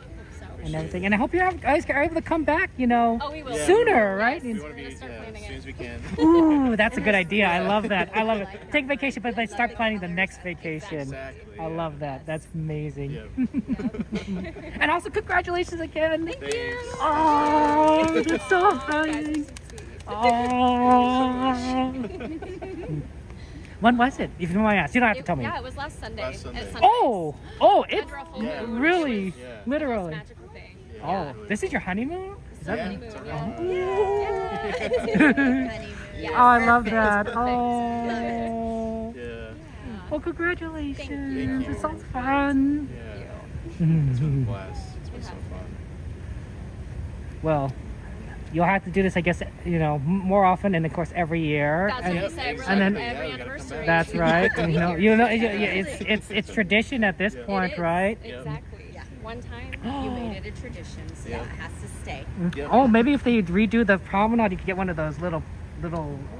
And everything. And I hope you guys are able to come back, Oh, we will. sooner, right? We want to be as soon as we can. Ooh, that's a good idea. I love that. I love it. Take vacation, but they start planning the next vacation. Exactly. I love that. That's amazing. Yep. And also, congratulations again. Thank you. Oh, that's so funny. Oh. When was it? If you don't mind asking, you don't have to tell me. Yeah, it was last Sunday. Last Sunday. At sunrise. Oh, it's Federal full Yeah. moon. really, Yeah. literally. Magical thing. Oh, this is your honeymoon? Is that Yeah, right? it's our Yeah. Oh, I love that. Oh. Yeah. Well, congratulations. Thank you. It's so fun. Yeah. It's been a blast. It's been so fun. Well, you'll have to do this, I guess, more often, and of course every year. That's what we said. We're and like then- every Yeah, we gotta come anniversary. back. That's right. It's tradition at this point, right? Exactly. One time. You made it a tradition, so Yeah. it has to stay. Yep. Oh, maybe if they redo the promenade, you could get one of those little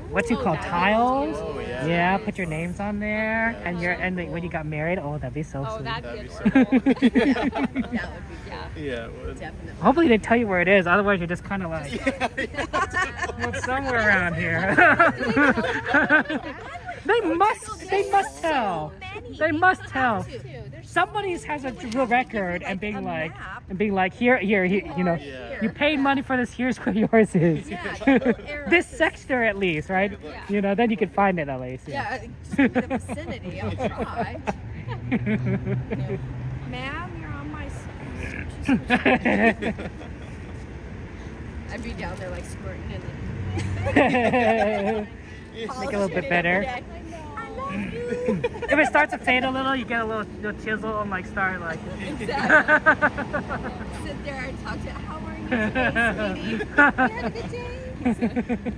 what's it called, that'd be tiles? Oh, yeah. Yeah, put your names on there, Yeah. and when you got married. Oh, that'd be so Oh, sweet. that'd That'd be be so adorable. That would be Yeah. Yeah, it would. definitely. Hopefully they tell you where it is. Otherwise, you're just kind of like it's somewhere around here. They must tell. They must tell. Somebody has a record and being like, here, you paid money for this. Here's where yours is. This sector at least, right? Then you can find it at least. Yeah, just in the vicinity. I'll try. Ma'am, you're on my side. I'd be down there like squirting in Make it a little bit better. If it starts to fade a little, you get a little chisel and start Exactly. Sit there and talk to how are you today, sweetie? You had a good day?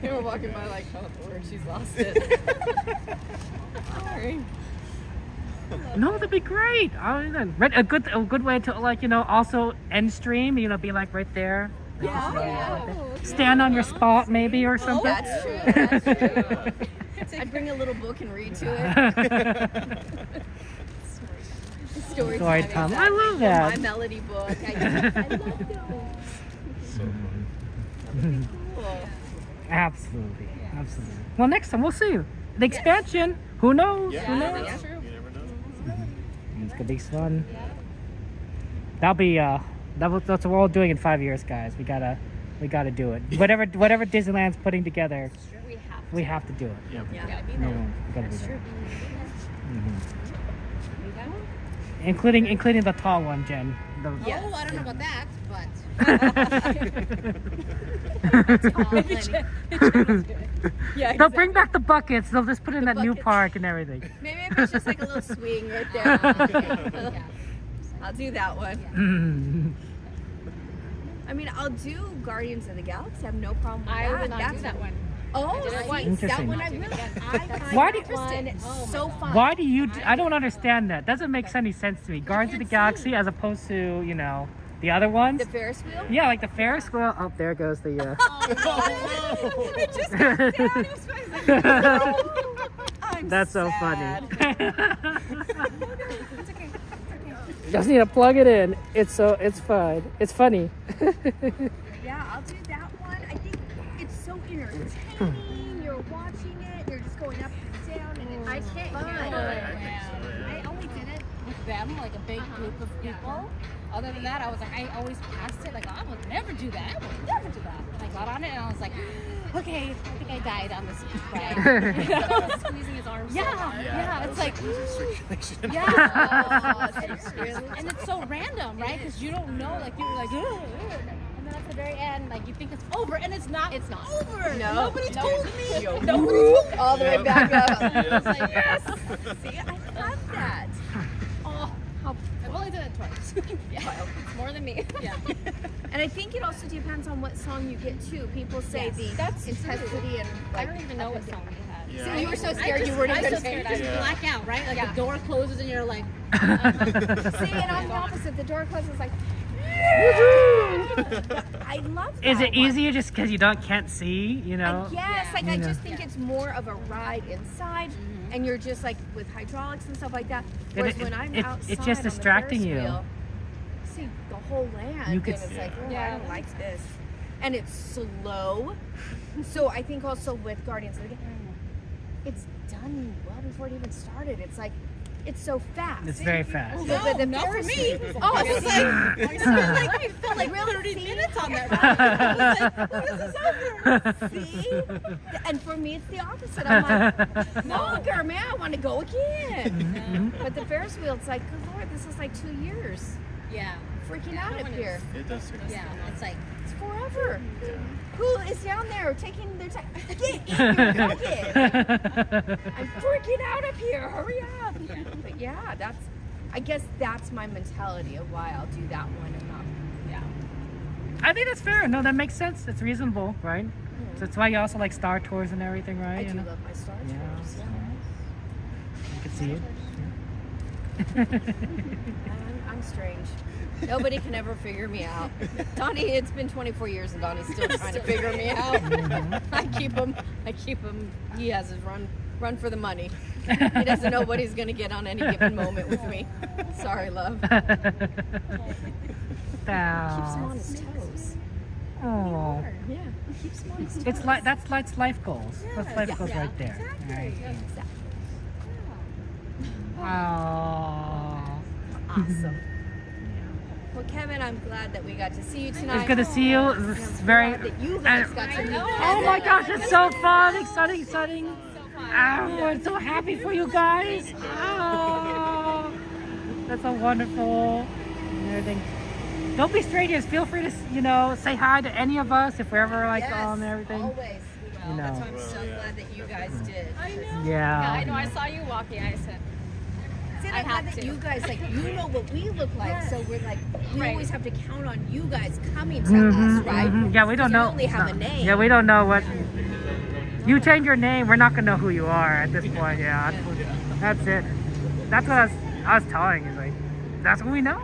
They were walking by like, oh Lord, she's lost it. Sorry. No, that'd be great. A good way to also end stream. Be right there. Stand on your spot maybe or something. That's true. That's true. I'd bring a little book and read to it. Story time. I love that. My melody book. I love those. So fun. Cool. Absolutely. Well, next time we'll see. The expansion. Who knows? Yeah, Who knows? that's true. You never know. It's gonna be fun. That'll be that's what we're all doing in 5 years, guys. We gotta do it. Whatever Disneyland's putting together, we have to do it. Yeah. Yeah. No, we gotta be there. Including the tall one, Jen. Yes. Oh, I don't know about that, but. Yeah, They'll bring back the buckets. They'll just put in that new buckets. park and everything. Maybe if it's just like a little swing right there. I'll do that one. I mean, I'll do Guardians of the Galaxy. I have no problem with that. I would not do that one. Oh, I did it see, once. that one I Interesting. really, I find Why do- that one so fun. Why do you? I don't understand that. Doesn't make any sense to me. Guardians of the Galaxy as opposed to the other ones. The Ferris wheel? Yeah, like the Ferris wheel. Oh, there goes the. It just got down. It was like, no. I'm That's so sad. funny. Just need to plug it in. It's fun. It's funny. Yeah, I'll do that one. I think it's so entertaining. You're watching it. You're just going up and down, and it's I can't fun. handle it. I only did it with them, like a big group of people. Other than that, I was like, I always passed it. Like, I would never do that. I would never do that. And I got on it, and I was like, okay, I think I died on this ride. I was squeezing his arm so hard. Yeah, it's like, circulation. yeah. And it's so random, right? Because you don't know, like, you're like, ugh. And then at the very end, like, you think it's over, and it's not. It's not over. No. Nobody told me. Yo. Nobody told me. All the way back up. Yeah. I was like, yes. See, I love that. Oh, I've only done it twice. Well, It's more than me. Yeah. and I think it also depends on what song you get too. People say Yes, the intensity and I like. don't even know what song we had. So you were so scared you weren't I'm even so scared. I black out, right? Like the door closes and you're like. See, and I'm the opposite. The door closes like. I love that. Is it one. easier just because you can't see? You know. Yes, like I just think it's more of a ride inside, and you're just like with hydraulics and stuff like that. Whereas when I'm outside, it's just on the distracting Ferris you. wheel, see the whole land, You could and it's see- like, oh, I don't like this, and it's slow. So I think also with Guardians of the Galaxy, it's done well before it even started. It's like. It's so fast. It's very fast. The not for Ferris me. wheel- Oh, it was like, I felt like really 30 minutes on that ride. See? And for me, it's the opposite. I'm like, no, girl, man, I want to go again. But the Ferris wheel, it's like, good Lord, this is like 2 years. Yeah. Freaking out up here. It does. Yeah. It's like. It's forever. Who is down there taking their time? Get in your bucket. I'm freaking out up here. Hurry up. But yeah, I guess that's my mentality of why I'll do that one and not. Yeah. I think that's fair. No, that makes sense. It's reasonable, right? So that's why you also like Star Tours and everything, right? I You do know? love my Star Tours. Yeah. I can see it. I'm strange. Nobody can ever figure me out. Donnie, it's been 24 years and Donnie's still trying to figure me out. I keep him. He has his run for the money. He doesn't know what he's going to get on any given moment with me. Sorry, love. Keeps him on his toes. Oh. Yeah, he keeps him on his toes. It's like that's life goals. That's life goals right there. Right. Oh. Awesome. Well, Kevin, I'm glad that we got to see you tonight. It's good to see you. It's very. That you guys got to meet. Oh my gosh, it's so fun! Exciting! Oh, I'm so happy for you guys. Oh, that's so wonderful. And everything. Don't be strangers. Feel free to, say hi to any of us if we're ever like on and everything. Always. We will. That's why I'm so glad that you guys did. I know. Yeah. I know. I saw you walking. I said. I'm glad that you guys you know what we look like, so we're like we always have to count on you guys coming to us, right? Yeah, we don't know. You only have a name. Yeah, we don't know what. You change your name, we're not gonna know who you are at this point. Yeah, that's it. That's what I was telling. Is like, that's what we know.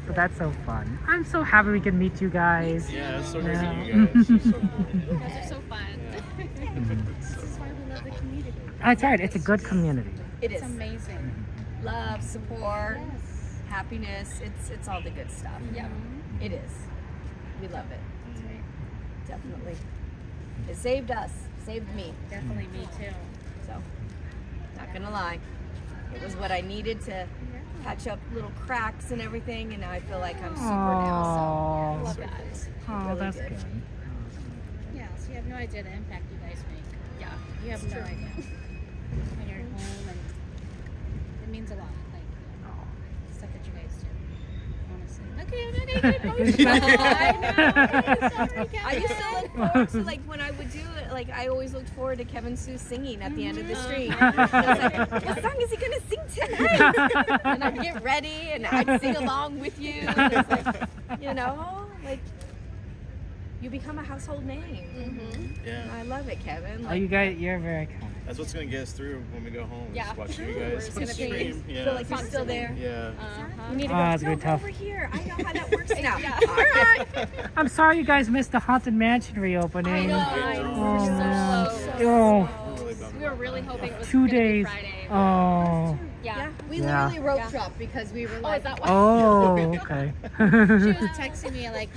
But that's so fun. I'm so happy we can meet you guys. Yeah, it's so great to meet you guys. It's so cool. You guys are so fun. This is why we love the community. That's right. It's a good community. It is It's amazing. love, support, happiness. It's all the good stuff. Yeah. It is. We love it. Definitely. It saved us. Saved me. Definitely me too. So, not gonna lie, it was what I needed to patch up little cracks and everything, and now I feel like I'm super now. So, love that. Oh, Really that's good. good. Yeah, so you have no idea the impact you guys make. Yeah. You have no idea. When you're at home, and it means a lot. Like, the stuff that you guys do. Honestly. Okay, I used to look forward to, like, when I would do it, like, I always looked forward to Kevin Sue singing at the end of the stream. I was like, what song is he gonna sing tonight? And I'd get ready and I'd sing along with you. And it's like, like, you become a household name. Yeah. I love it, Kevin. Oh, you guys, you're very kind. That's what's gonna get us through when we go home. Yeah. Just watching you guys It's gonna stream. be, Yeah. feel like you're still there. Yeah. You need to Oh, go, that's a no, good go tough. over here. I know how that works now. All right. I'm sorry you guys missed the Haunted Mansion reopening. Oh, We were really hoping it was 2 gonna be days. Friday. Oh. Yeah. We Yeah. literally road trip because we were like, is that why? Oh, okay. She was texting me at like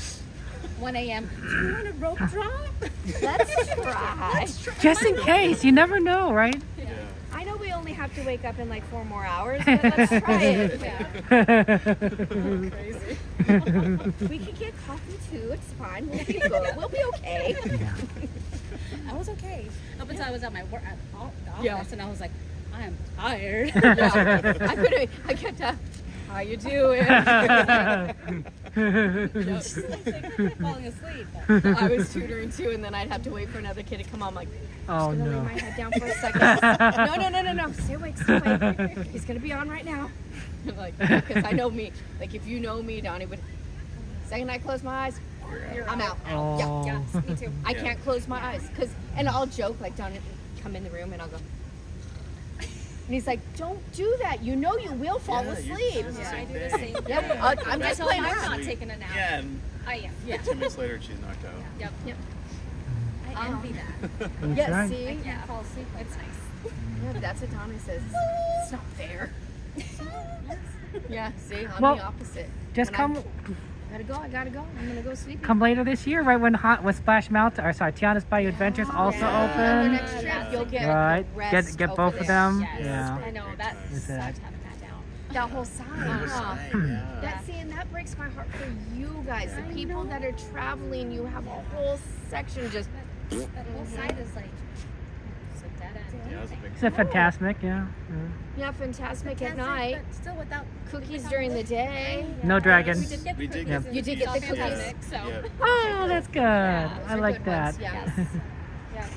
1 a.m. Do you want a rope drop? let's try. Just in case, you never know, right? I know we only have to wake up in like 4 more hours, but let's try it. Crazy. We can get coffee too. It's fine. We'll be good. We'll be okay. I was okay up until I was at my work at the office, Yeah. and I was like, I am tired. I kept How you doing? Falling asleep. I was tutoring too, and then I'd have to wait for another kid to come on. I'm like, Oh, I'm just gonna no. lay my head down for a second. No. Stay awake. He's gonna be on right now. Like, because I know me. Like, if you know me, Donnie would. Second I close my eyes, I'm out. Oh. Yeah, me too. I can't close my eyes, and I'll joke like Donnie come in the room and I'll go. And he's like, don't do that. You know you will fall asleep. Yeah, I do the same thing. Yeah, I'm just playing I'm around. not taking a nap. Yeah, and Yeah. 2 minutes later she's knocked out. Yep. I envy that. Yeah, right. see? I can't fall asleep. It's nice. Yeah, that's what Donnie says. It's not fair. Yeah, see, I'm Well, the opposite. Just When come I gotta go. I'm gonna go sleep. come later this year, right when Splash Mountain, or sorry, Tiana's Bayou Adventures also The open. next trip, you'll get Right. the rest Get over both of there. them. Yes. Yeah. I know that Is sucks that- having that down. That whole side. Huh? Yeah. And that breaks my heart for you guys. The people that are traveling, you have a whole section just. That whole side is like it's a dead end. Yeah, it was a big It's a fantastic, yeah. Yeah, Fantastic, fantastic at night. but still without Cookies during the day. No dragons. We did get the We did cookies. get You did get the It's cookies. fantastic, so. Yeah. Oh, that's good. Those I are like good that. ones, yes.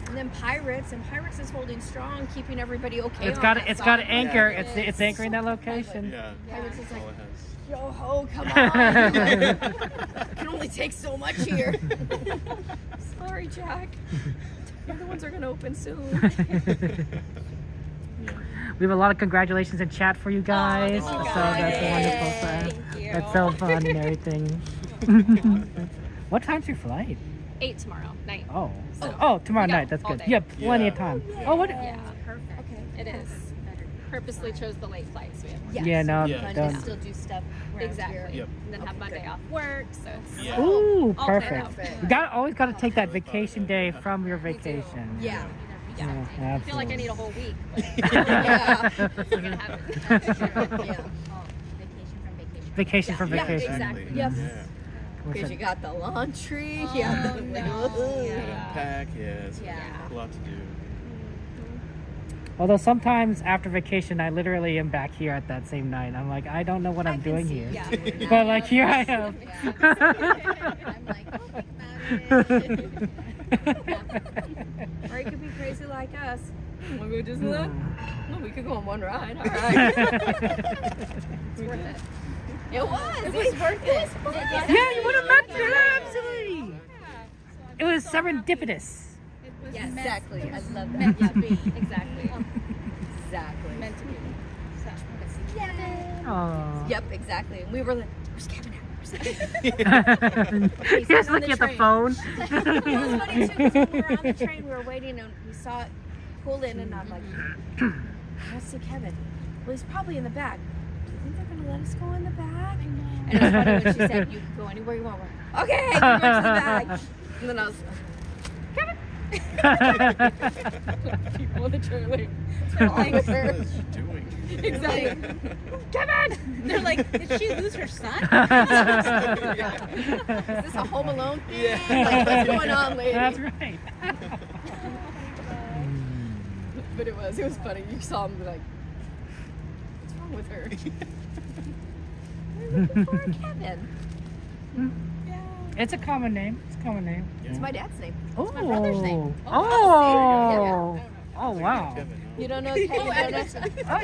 And then Pirates is holding strong, keeping everybody okay. It's on got that it's got to side. anchor. It's anchoring that location. Yeah. Pirates is That's like, all it has. yo ho, come on. Can only take so much here. Sorry, Jack. The other ones are gonna open soon. We have a lot of congratulations in chat for you guys. thank you So guys. that's wonderful. Thank you. That's so fun and everything. What time's your flight? 8 tomorrow night. Oh, So, tomorrow we got night. That's all good. day. You have plenty of time. Oh, what? Yeah, perfect. Okay. It is. Purposely chose the late flight, so we have Yes. Yeah, no, Yeah. Fun don't. to still do stuff around exactly. here. Yep. And then have Monday off work, so it's Yeah. Ooh, all perfect. planned out. You always got to take that vacation day from your vacation. Yeah. Yeah. I feel like I need a whole week. But Yeah. it's not gonna happen. Yeah. Vacation from Yeah, vacation. exactly. Yep. Yeah. What's Because it? you got the laundry. Oh, Yeah. no. Gotta pack, yeah, it's Yeah. a lot to do. Although sometimes after vacation, I literally am back here at that same night. I'm like, I don't know what I'm doing here. Yeah. But like, here I am. I'm like, oh, think about it. Or you could be crazy like us. Wanna go to Disneyland? No, we could go on one ride. All right. It's worth it. It was. It was worth it. Yeah, you would have met me. Absolutely. It was serendipitous. It was Yes, meant, exactly. I love that. meant to be. Exactly. Exactly. Meant to be. So, let's see Kevin. Oh. Yep, exactly. And we were like, where's Kevin at? He's just looking at the phone. It was funny too, because when we were on the train, we were waiting and we saw it pull in, and I'm like, I don't see Kevin. Well, he's probably in the back. Do you think they're going to let us go in the back? And it was funny when she said, you can go anywhere you want. We're like, okay, we went to the back. And then I was Kevin. People in the trailer. What is she doing? Exactly. Kevin! They're like, did she lose her son? Is this a Home Alone thing? Like, what's going on, lady? That's right. But it was funny. You saw him be like, what's wrong with her? We're looking for Kevin. It's a common name. It's a common name. It's my dad's name. Oh. It's my brother's name. Oh. Oh, wow. You don't know Kevin? Oh, Hey,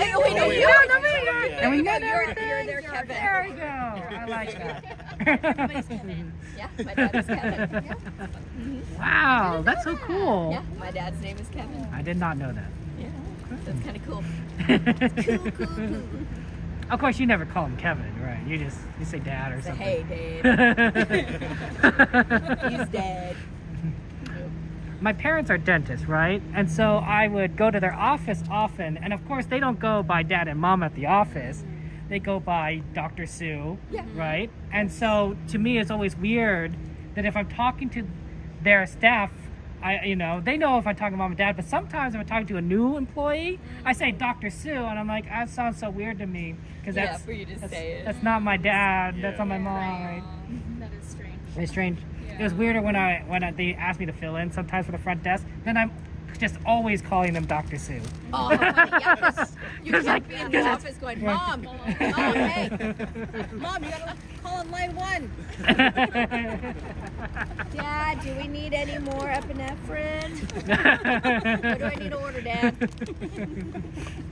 yeah. we know you. And we know You're their Kevin. There we go. I like that. Everybody's Kevin. Yeah, my dad is Kevin. Yeah. Wow, that's so cool. Yeah, my dad's name is Kevin. I did not know that. Yeah, that's kind of cool. Cool. Of course, you never call him Kevin, right? You say dad or Say, something. hey, Dad. He's dead. My parents are dentists, right? And so I would go to their office often. And of course, they don't go by dad and mom at the office. They go by Dr. Sue, right? And so to me, it's always weird that if I'm talking to their staff, they know if I'm talking to mom and dad, but sometimes if I'm talking to a new employee, I say Dr. Sue, and I'm like, that sounds so weird to me. Because that's, for you to say it. that's not my dad, that's not my mom, right? That is strange. It's strange. It was weirder when they asked me to fill in sometimes for the front desk. Then I'm just always calling them Dr. Sue. Oh, funny. Yeah, You It's can't like- be in the because office going, Mom, hey, Mom, you gotta call on line 1. Dad, do we need any more epinephrine? What do I need to order, Dad?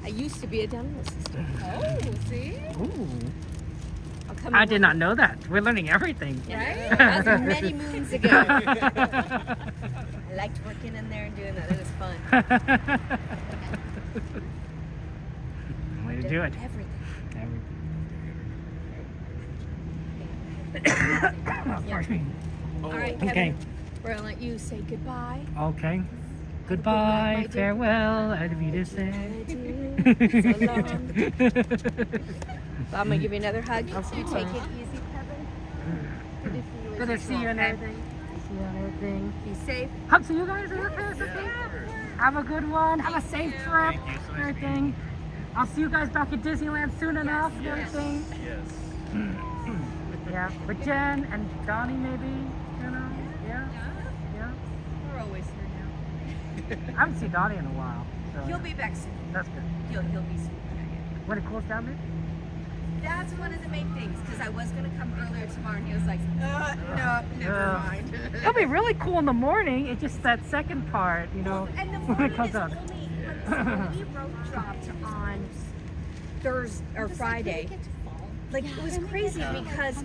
I used to be a dental assistant. Oh, see? Ooh. I'll come I in did one- not know that. We're learning everything. Right? That was many moons ago. I liked working in there and doing that. It was fun. Way to do it. Everything. All right, Okay. Kevin, we're gonna let you say goodbye. Okay. Goodbye, dear. farewell, adieu. So long. I'm gonna give you another hug. You take it easy, Kevin. Good to see you and everything. See you and everything. Be safe. Hugs to you guys. Are you okay? It's okay? Have a good one. Have a safe trip. Everything. I'll see you guys back at Disneyland soon enough. and Everything. Yes. Yeah. With Jen and Donnie, maybe. You know. Yeah. Yeah. We're always here I haven't seen Donnie in a while. So now. He'll be back soon. That's good. He'll be soon. When it cools down, maybe. That's one of the main things, because I was gonna come earlier tomorrow, and he was like, no, never mind. It'll be really cool in the morning. It's just that second part, you know, And the when it morning comes is up. only, we rope dropped on Thursday or Friday. Like, it was crazy because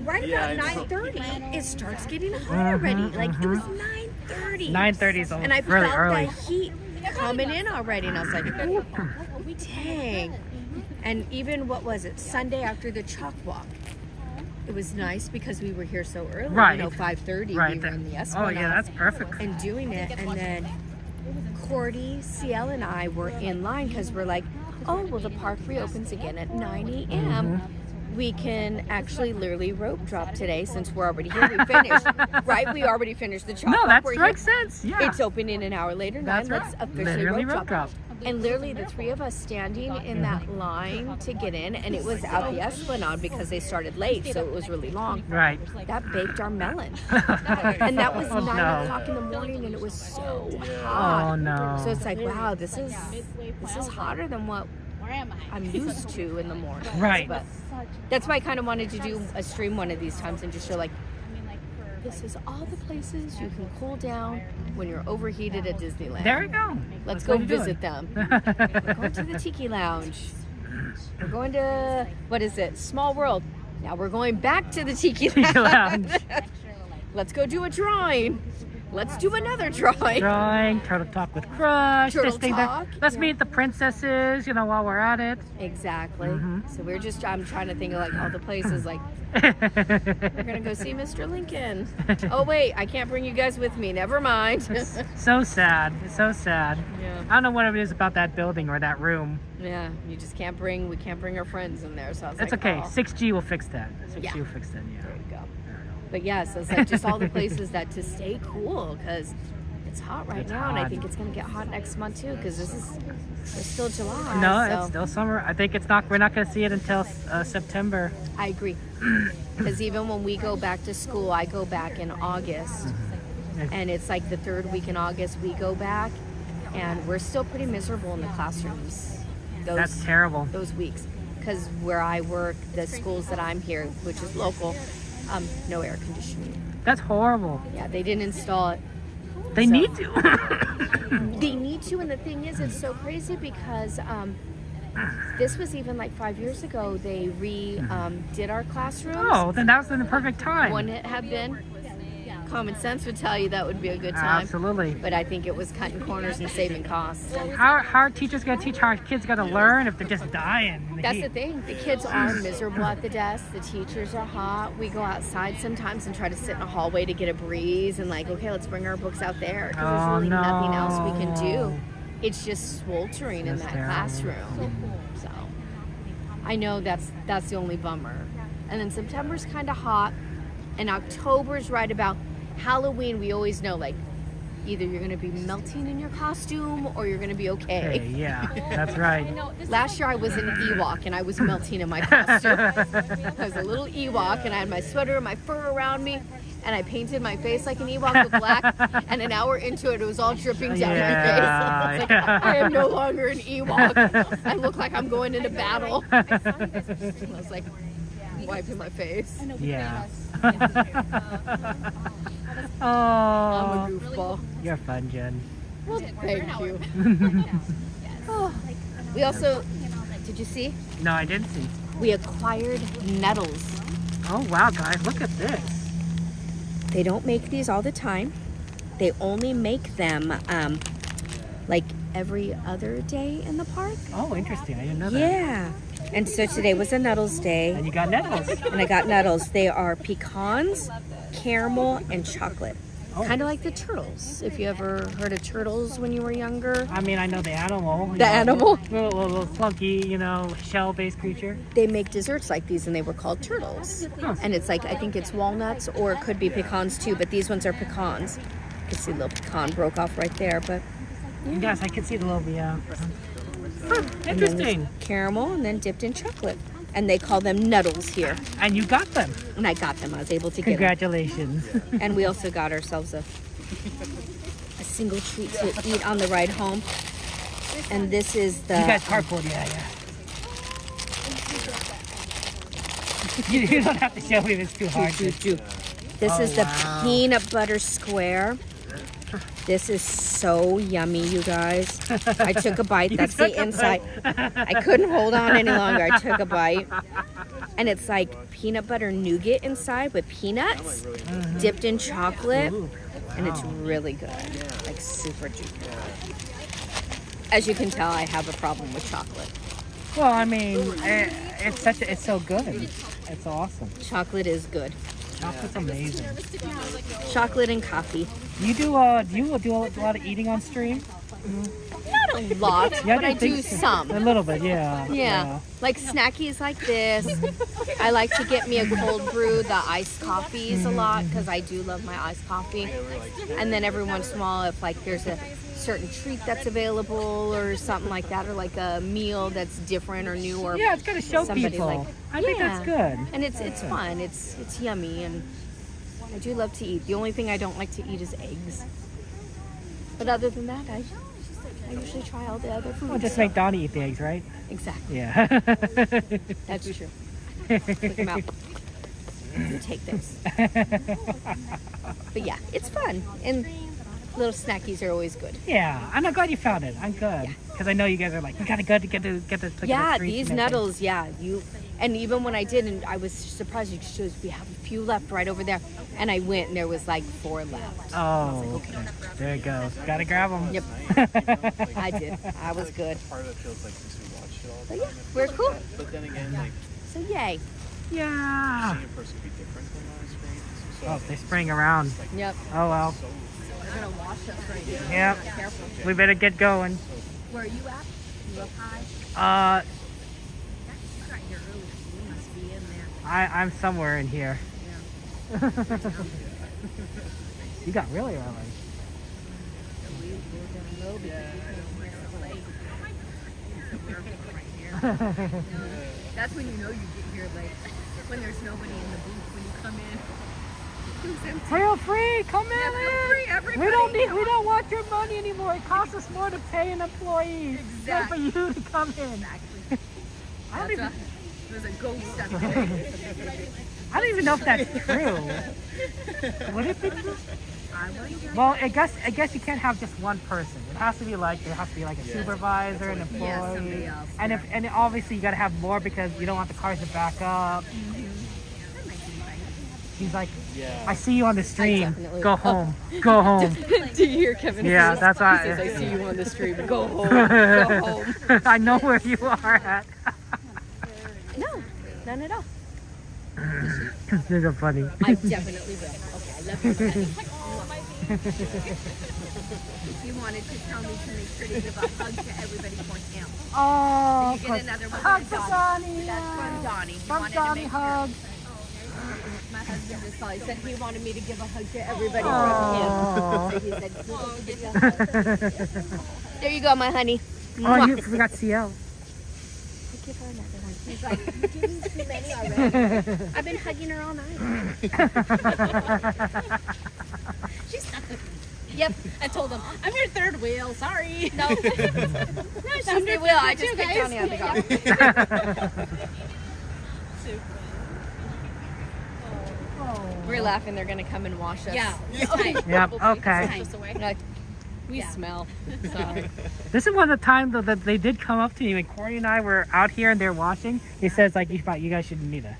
right Yeah, about I know. 9:30, it starts getting hot already. Like, it was 9:30. 9:30 is And I really felt early. that heat coming in already, and I was like, "Ooh, dang." And even, what was it, Sunday after the chalk walk, it was nice because we were here so early. Right. You know, 5:30, Right. we were in the Oh, Esplanade. yeah, that's perfect. And doing it, and then Cordy, CL, and I were in line because we're like, oh, well, the park reopens again at 9 a.m. Mm-hmm. We can actually literally rope drop today since we're already here. We finished, right? We already finished the chalk No, walk. that We're makes here. sense. Yeah. It's opening an hour later. That's Let's right. officially Literally rope rope drop. drop. And literally the three of us standing in that line to get in, and it was out the Esplanade because they started late, so it was really long. Right. That baked our melon. And that was Oh, 9 no. o'clock in the morning, and it was so hot. Oh, no. So it's like, wow, this is hotter than what I'm used to in the morning. Right. But that's why I kind of wanted to do a stream one of these times and just show, like, this is all the places you can cool down when you're overheated at Disneyland. There we go. Let's That's go what you're visit doing. them. We're going to the Tiki Lounge. We're going to, what is it? Small World. Now we're going back to the Tiki Lounge. Let's go do a drawing. Let's do another drawing. Drawing, Turtle Talk with Crush. Turtle this thing there. Talk, Let's yeah. meet the princesses, you know, while we're at it. Exactly. Mhm. So we're just, I'm trying to think of like all the places, like, we're going to go see Mr. Lincoln. Oh, wait, I can't bring you guys with me. Never mind. So sad. It's so sad. Yeah. I don't know what it is about that building or that room. Yeah, we can't bring our friends in there. So I was It's like, okay. oh. 6G will fix that. 6G Yeah. will fix that, yeah. There you go. But yes, it's like just all the places that to stay cool because it's hot right It's now, and I hot. think it's going to get hot next month too because it's still July. No, so it's still summer. I think we're not going to see it until September. I agree. Because even when we go back to school, I go back in August, and it's like the third week in August we go back, and we're still pretty miserable in the classrooms. That's terrible. Those weeks, because where I work, the schools that I'm here, which is local, no air conditioning. That's horrible. Yeah, they didn't install it. They So- need to. They need to, and the thing is, it's so crazy because this was even like 5 years ago. They did our classrooms. Oh, then that was in the perfect time. Wouldn't it have been? Common sense would tell you that would be a good time. Absolutely. But I think it was cutting corners and saving costs. How are teachers going to teach how our kids got to learn if they're just dying? in the That's heat? the thing. The kids are miserable at the desk. The teachers are hot. We go outside sometimes and try to sit in a hallway to get a breeze and like, okay, let's bring our books out there because there's Oh, really nothing else we can no. do. It's just sweltering in That's that terrible. classroom. So I know that's the only bummer. And then September's kind of hot, and October's right about Halloween. We always know like either you're going to be melting in your costume or you're going to be okay. Hey, yeah, that's right. Last year I was an Ewok and I was melting in my costume. I was a little Ewok and I had my sweater and my fur around me. and I painted my face like an Ewok with black, and an hour into it, it was all dripping down my face. Yeah. It's like, I am no longer an Ewok. I look like I'm going into battle. I was like wiping my face. Yeah. Oh, I'm a goofball. You're fun, Jen. Well, thank you. Oh. We also, did you see? No, I didn't see. We acquired nettles. Oh wow, guys, look at this. They don't make these all the time. They only make them like every other day in the park. Oh, interesting. I didn't know that. Yeah. And so today was a Nettles Day. And you got nettles. And I got nettles. They are pecans, caramel, and chocolate. Oh. Kind of like the turtles. If you ever heard of turtles when you were younger. I mean, I know the animal. The animal? Little funky, shell-based creature. They make desserts like these, and they were called turtles. Huh. And it's like, I think it's walnuts, or it could be pecans too, but these ones are pecans. You can see a little pecan broke off right there, but yeah. Yes, I can see the little, yeah. Huh, And then interesting. there's caramel, and then dipped in chocolate. And they call them nettles here. And you got them. And I got them. I was able to get them. Congratulations. And we also got ourselves a single treat to eat on the ride home. And this is the... You guys carpooled, yeah. You don't have to show me, it's too hard. This is the wow. peanut butter square. This is so yummy, you guys. I took a bite. That's the inside. I couldn't hold on any longer. I took a bite. And it's like peanut butter nougat inside with peanuts dipped in chocolate. And it's really good. Like super duper. As you can tell, I have a problem with chocolate. Well, I mean, it's so good. It's awesome. Chocolate is good. Chocolate's amazing. Chocolate and coffee. You do a lot of eating on stream? Not a lot, Yeah, but I do think so. some. A little bit, yeah. Yeah, like snackies like this. I like to get me a cold brew, the iced coffees a lot, because I do love my iced coffee. And then every once in a while, if like there's a certain treat that's available or something like that, or like a meal that's different or new, or Yeah, it's gotta show somebody people. like, I think that's good. And it's fun. It's yummy, and I do love to eat. The only thing I don't like to eat is eggs. But other than that, I usually try all the other foods. Well, just make Donnie eat the eggs, right? Exactly. Yeah. That's true. Pick them out. You take those. But yeah, it's fun. And little snackies are always good. Yeah, I'm glad you found it. I'm good. Because I know you guys are like, we gotta go to get the Yeah, treats these and everything. nettles, yeah. And even when I did, and I was surprised, we have a few left right over there. And I went, and there was like 4 left. Oh, okay. There it goes. Gotta grab them. Yep. I did. I was good. But yeah, we're cool. But then again, like, So yay. Yeah. seeing in person could be different than on screen. So Oh, they spring around. Yep. Oh well. They're gonna wash us right here. Yep. Careful. We better get going. Where are you at? You up high? You got here early. You must be in there. I'm somewhere in here. You got really early. That's when you know you get here late. When there's nobody in the booth when you come in. Who's empty? Feel free, come in. Yeah, feel free, everybody. We don't want your money anymore. It costs us more to pay an employee than for you to come in. I don't even. There's a ghost up there. I don't even know if that's true. Would it be true? Well, I guess you can't have just one person. It has to be like there has to be like a supervisor, an employee, Yeah, somebody else, and obviously you got to have more because you don't want the cars to back up. He's like, I see you on the stream. Go home. Go home. Do you hear Kevin? Yeah, that's why. He says, I see you on the stream. Go home. Go home. I know where you are at. No, none at all. These are funny. I definitely will. Okay, I love you. You wanted to tell me to make sure to give a hug to everybody for him. Oh, So you get another one hug from to Donnie. Donnie. That's from Donnie. He From wanted Donnie, to make hug. My husband just called. He said he wanted me to give a hug to everybody Aw. from him. So he said he wanted to give you a hug. There you go, my honey. Oh, you forgot CL. give her another one. He's like, you're giving too many already. I've been hugging her all night. She's stuck with me. Yep. I told him, I'm your third wheel. Sorry. No. No, she's the wheel. I just picked on the other dog. We're laughing. They're gonna come and wash us. Yeah. Yep, okay. Like, we smell. So. This is one of the times though that they did come up to me when Corey and I were out here and they're washing. He says like, you guys shouldn't need to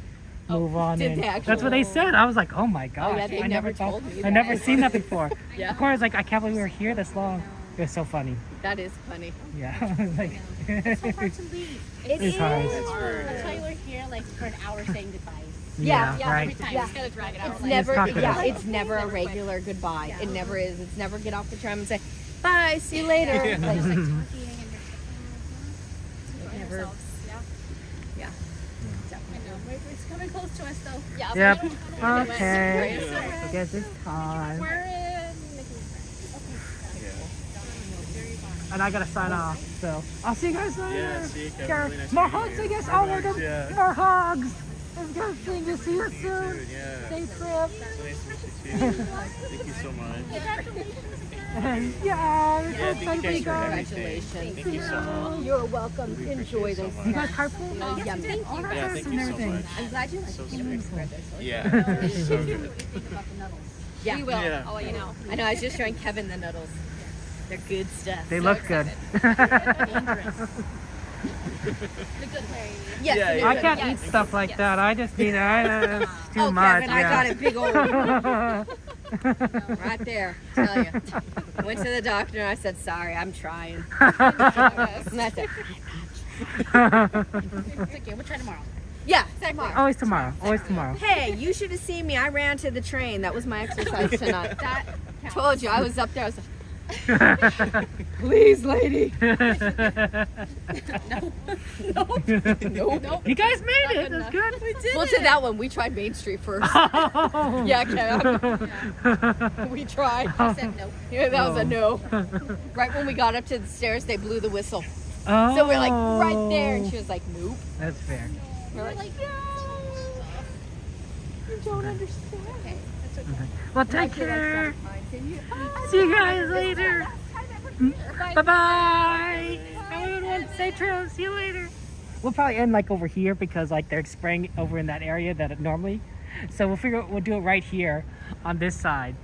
move on did in. they actually? That's what they said. I was like, oh my gosh. yeah, they I never thought- told me I that. never seen that before. Yeah. Corey's like, I can't believe we were here this long. It was so funny. That is funny. Yeah. Like, It's so hard to leave. It's hard. That's why we're here like for an hour saying goodbyes. Yeah, Yeah, right. Every time, you just gotta drag it out. It's like- never, talk about it. it's never a regular goodbye. It never is. It's never get off the tram and say, bye, see you later. Like, Just like talking and it never, ourselves. Yeah. yeah. I know. It's coming close to us though. Yeah. Yep. so we don't- Okay. It's alright. I guess it's time. We're in. And I gotta sign off. So I'll see you guys later. Yeah, see you, Kevin. Sure. Really nice More meeting hugs, you. I guess. More Oh, we're hugs, gonna yeah. more hugs. It's good seeing you. See you soon. Dude, yeah. Stay trip. So nice to meet you too. Thank you so much. And yeah, we're so Yeah, excited for thank you you guys for guys. everything. Thank you so much. You're welcome. We appreciate Enjoy it so this. much. You guys carpool? Yum. Thank you. Yeah, thank you so much. I'm glad you like So it. sweet. Yeah, so good. Yeah. We will. Yeah. Oh, you know. I know. I was just showing Kevin the noodles. They're good stuff. They look good. Dangerous. The good way. Yes, Yeah, it yeah. I is. can't Yes. eat stuff like that. I just need it's too Oh, much. Kevin, I got a big old it. right there. Tell you. Went to the doctor and I said, sorry, I'm trying. And that's it. It's okay. We'll try tomorrow. Yeah, exactly. Always tomorrow. Always tomorrow. Hey, you should have seen me. I ran to the train. That was my exercise tonight. That Told you, I was up there. I was like, please, lady. You guys made it. That's good. We did well, to that one, we tried Main Street first. Oh. Yeah, Kevin. We tried. I said no. Yeah, that was a no. Right when we got up to the stairs, they blew the whistle. Oh. So we're like right there, and she was like, nope. That's fair. We're like, no. You don't understand. Okay. That's okay. Well, take care. See you guys later. Bye bye. Have a good one. Stay true. See you later. We'll probably end like over here because like they're spraying over in that area that it normally. So we'll do it right here on this side.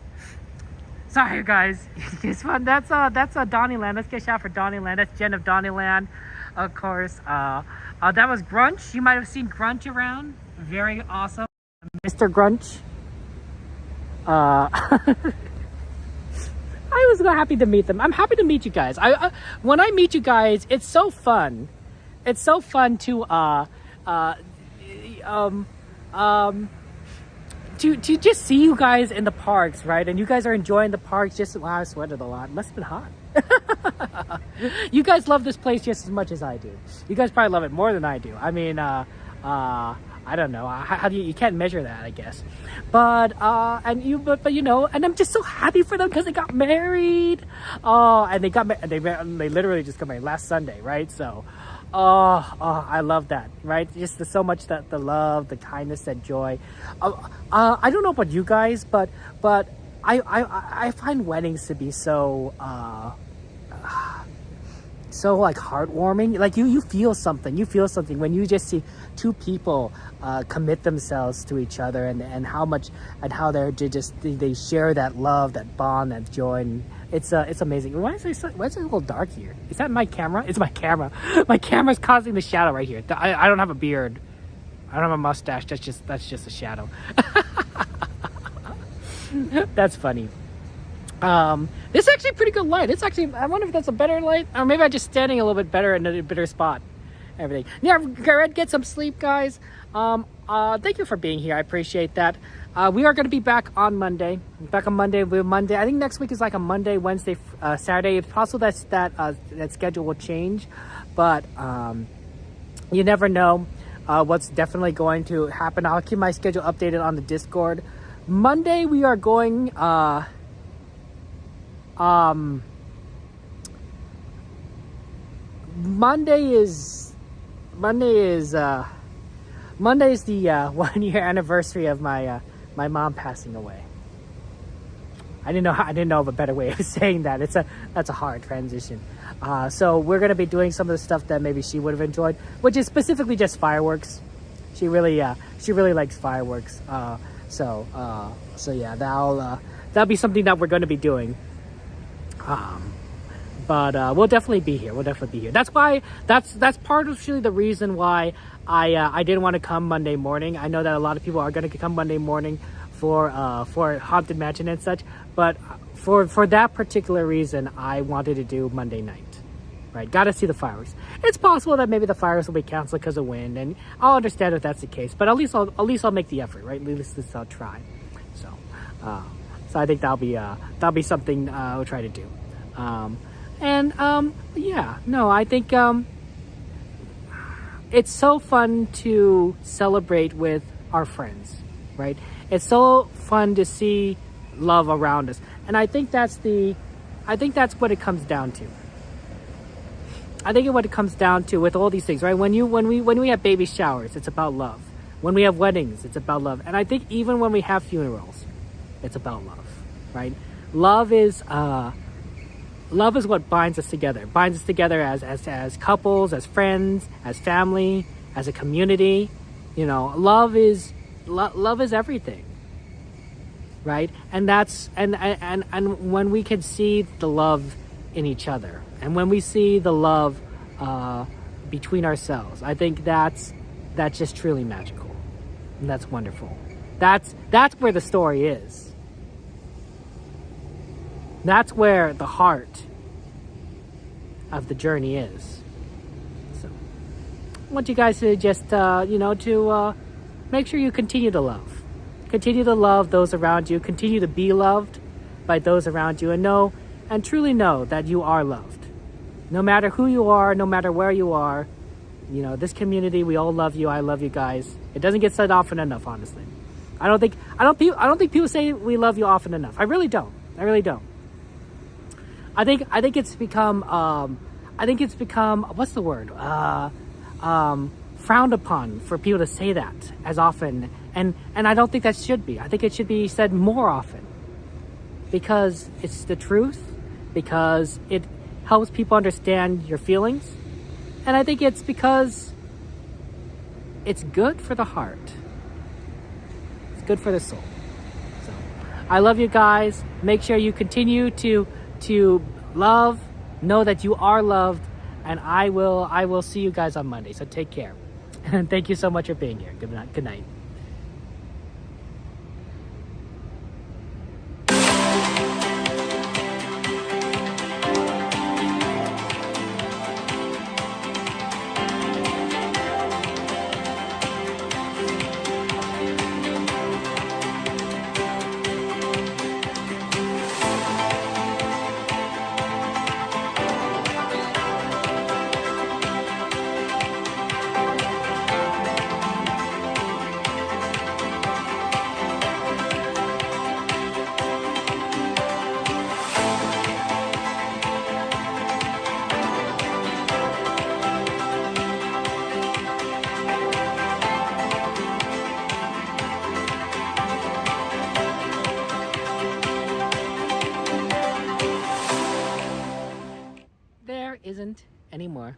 Sorry guys. It's fun. That's Donnyland. Let's get a shot for Donnyland. That's Jen of Donnyland, of course. That was Grunch. You might have seen Grunch around. Very awesome. Mr. Grunch. I was so happy to meet them. I'm happy to meet you guys. When I meet you guys, it's so fun. It's so fun to just see you guys in the parks, right? And you guys are enjoying the parks. Just wow, I sweated a lot. It must have been hot. You guys love this place just as much as I do. You guys probably love it more than I do. I mean, I don't know. How do you can't measure that, I guess. But you know, and I'm just so happy for them because they got married. Oh, and they literally just got married last Sunday, right? So, I love that, right? Just so much that the love, the kindness, that joy. I don't know about you guys, but I find weddings to be so like heartwarming. Like you feel something. You feel something when you just see two people commit themselves to each other, and how much and how they share that love, that bond, that joy. And it's amazing. Why is it a little dark here? Is that my camera? It's my camera. My camera's causing the shadow right here. I don't have a beard. I don't have a mustache. That's just a shadow. That's funny. This is actually a pretty good light. It's actually, I wonder if that's a better light, or maybe I'm just standing a little bit better in a better spot. Everything. Yeah, get some sleep, guys. Thank you for being here. I appreciate that. We are going to be back on Monday. Back on Monday. I think next week is like a Monday, Wednesday, Saturday. It's possible that schedule will change, but you never know what's definitely going to happen. I'll keep my schedule updated on the Discord. Monday we are going. Monday is Monday's the 1 year anniversary of my my mom passing away. I didn't know of a better way of saying that. That's a hard transition. So we're gonna be doing some of the stuff that maybe she would have enjoyed, which is specifically just fireworks. She really likes fireworks. So yeah, that'll be something that we're gonna be doing. But we'll definitely be here. That's why that's partially the reason why I didn't want to come Monday morning. I know that a lot of people are going to come Monday morning for Haunted Mansion and such, but for that particular reason, I wanted to do Monday night. Right, got to see the fireworks. It's possible that maybe the fireworks will be canceled because of wind, and I'll understand if that's the case. But at least I'll make the effort, right? At least I'll try. So I think that'll be something we'll try to do. I think it's so fun to celebrate with our friends, right? It's so fun to see love around us, and I think that's what it comes down to. I think what it comes down to with all these things, right? When we have baby showers, it's about love. When we have weddings, it's about love. And I think even when we have funerals, it's about love, right? Love is what binds us together. Binds us together as couples, as friends, as family, as a community. You know, love is everything, right? And that's and when we can see the love in each other, and when we see the love between ourselves, I think that's just truly magical, and that's wonderful. That's where the story is. That's where the heart of the journey is. So I want you guys to just to make sure you continue to love those around you, continue to be loved by those around you, and truly know that you are loved. No matter who you are, no matter where you are, you know, this community, we all love you. I love you guys. It doesn't get said often enough, honestly. I don't think people say we love you often enough. I really don't. I think it's become what's the word? Frowned upon for people to say that as often, and I don't think that should be. I think it should be said more often, because it's the truth, because it helps people understand your feelings, and I think it's because it's good for the heart. It's good for the soul. So I love you guys. Make sure you continue to love, know that you are loved, and I will see you guys on Monday. So take care. And thank you so much for being here. Good night. Isn't anymore.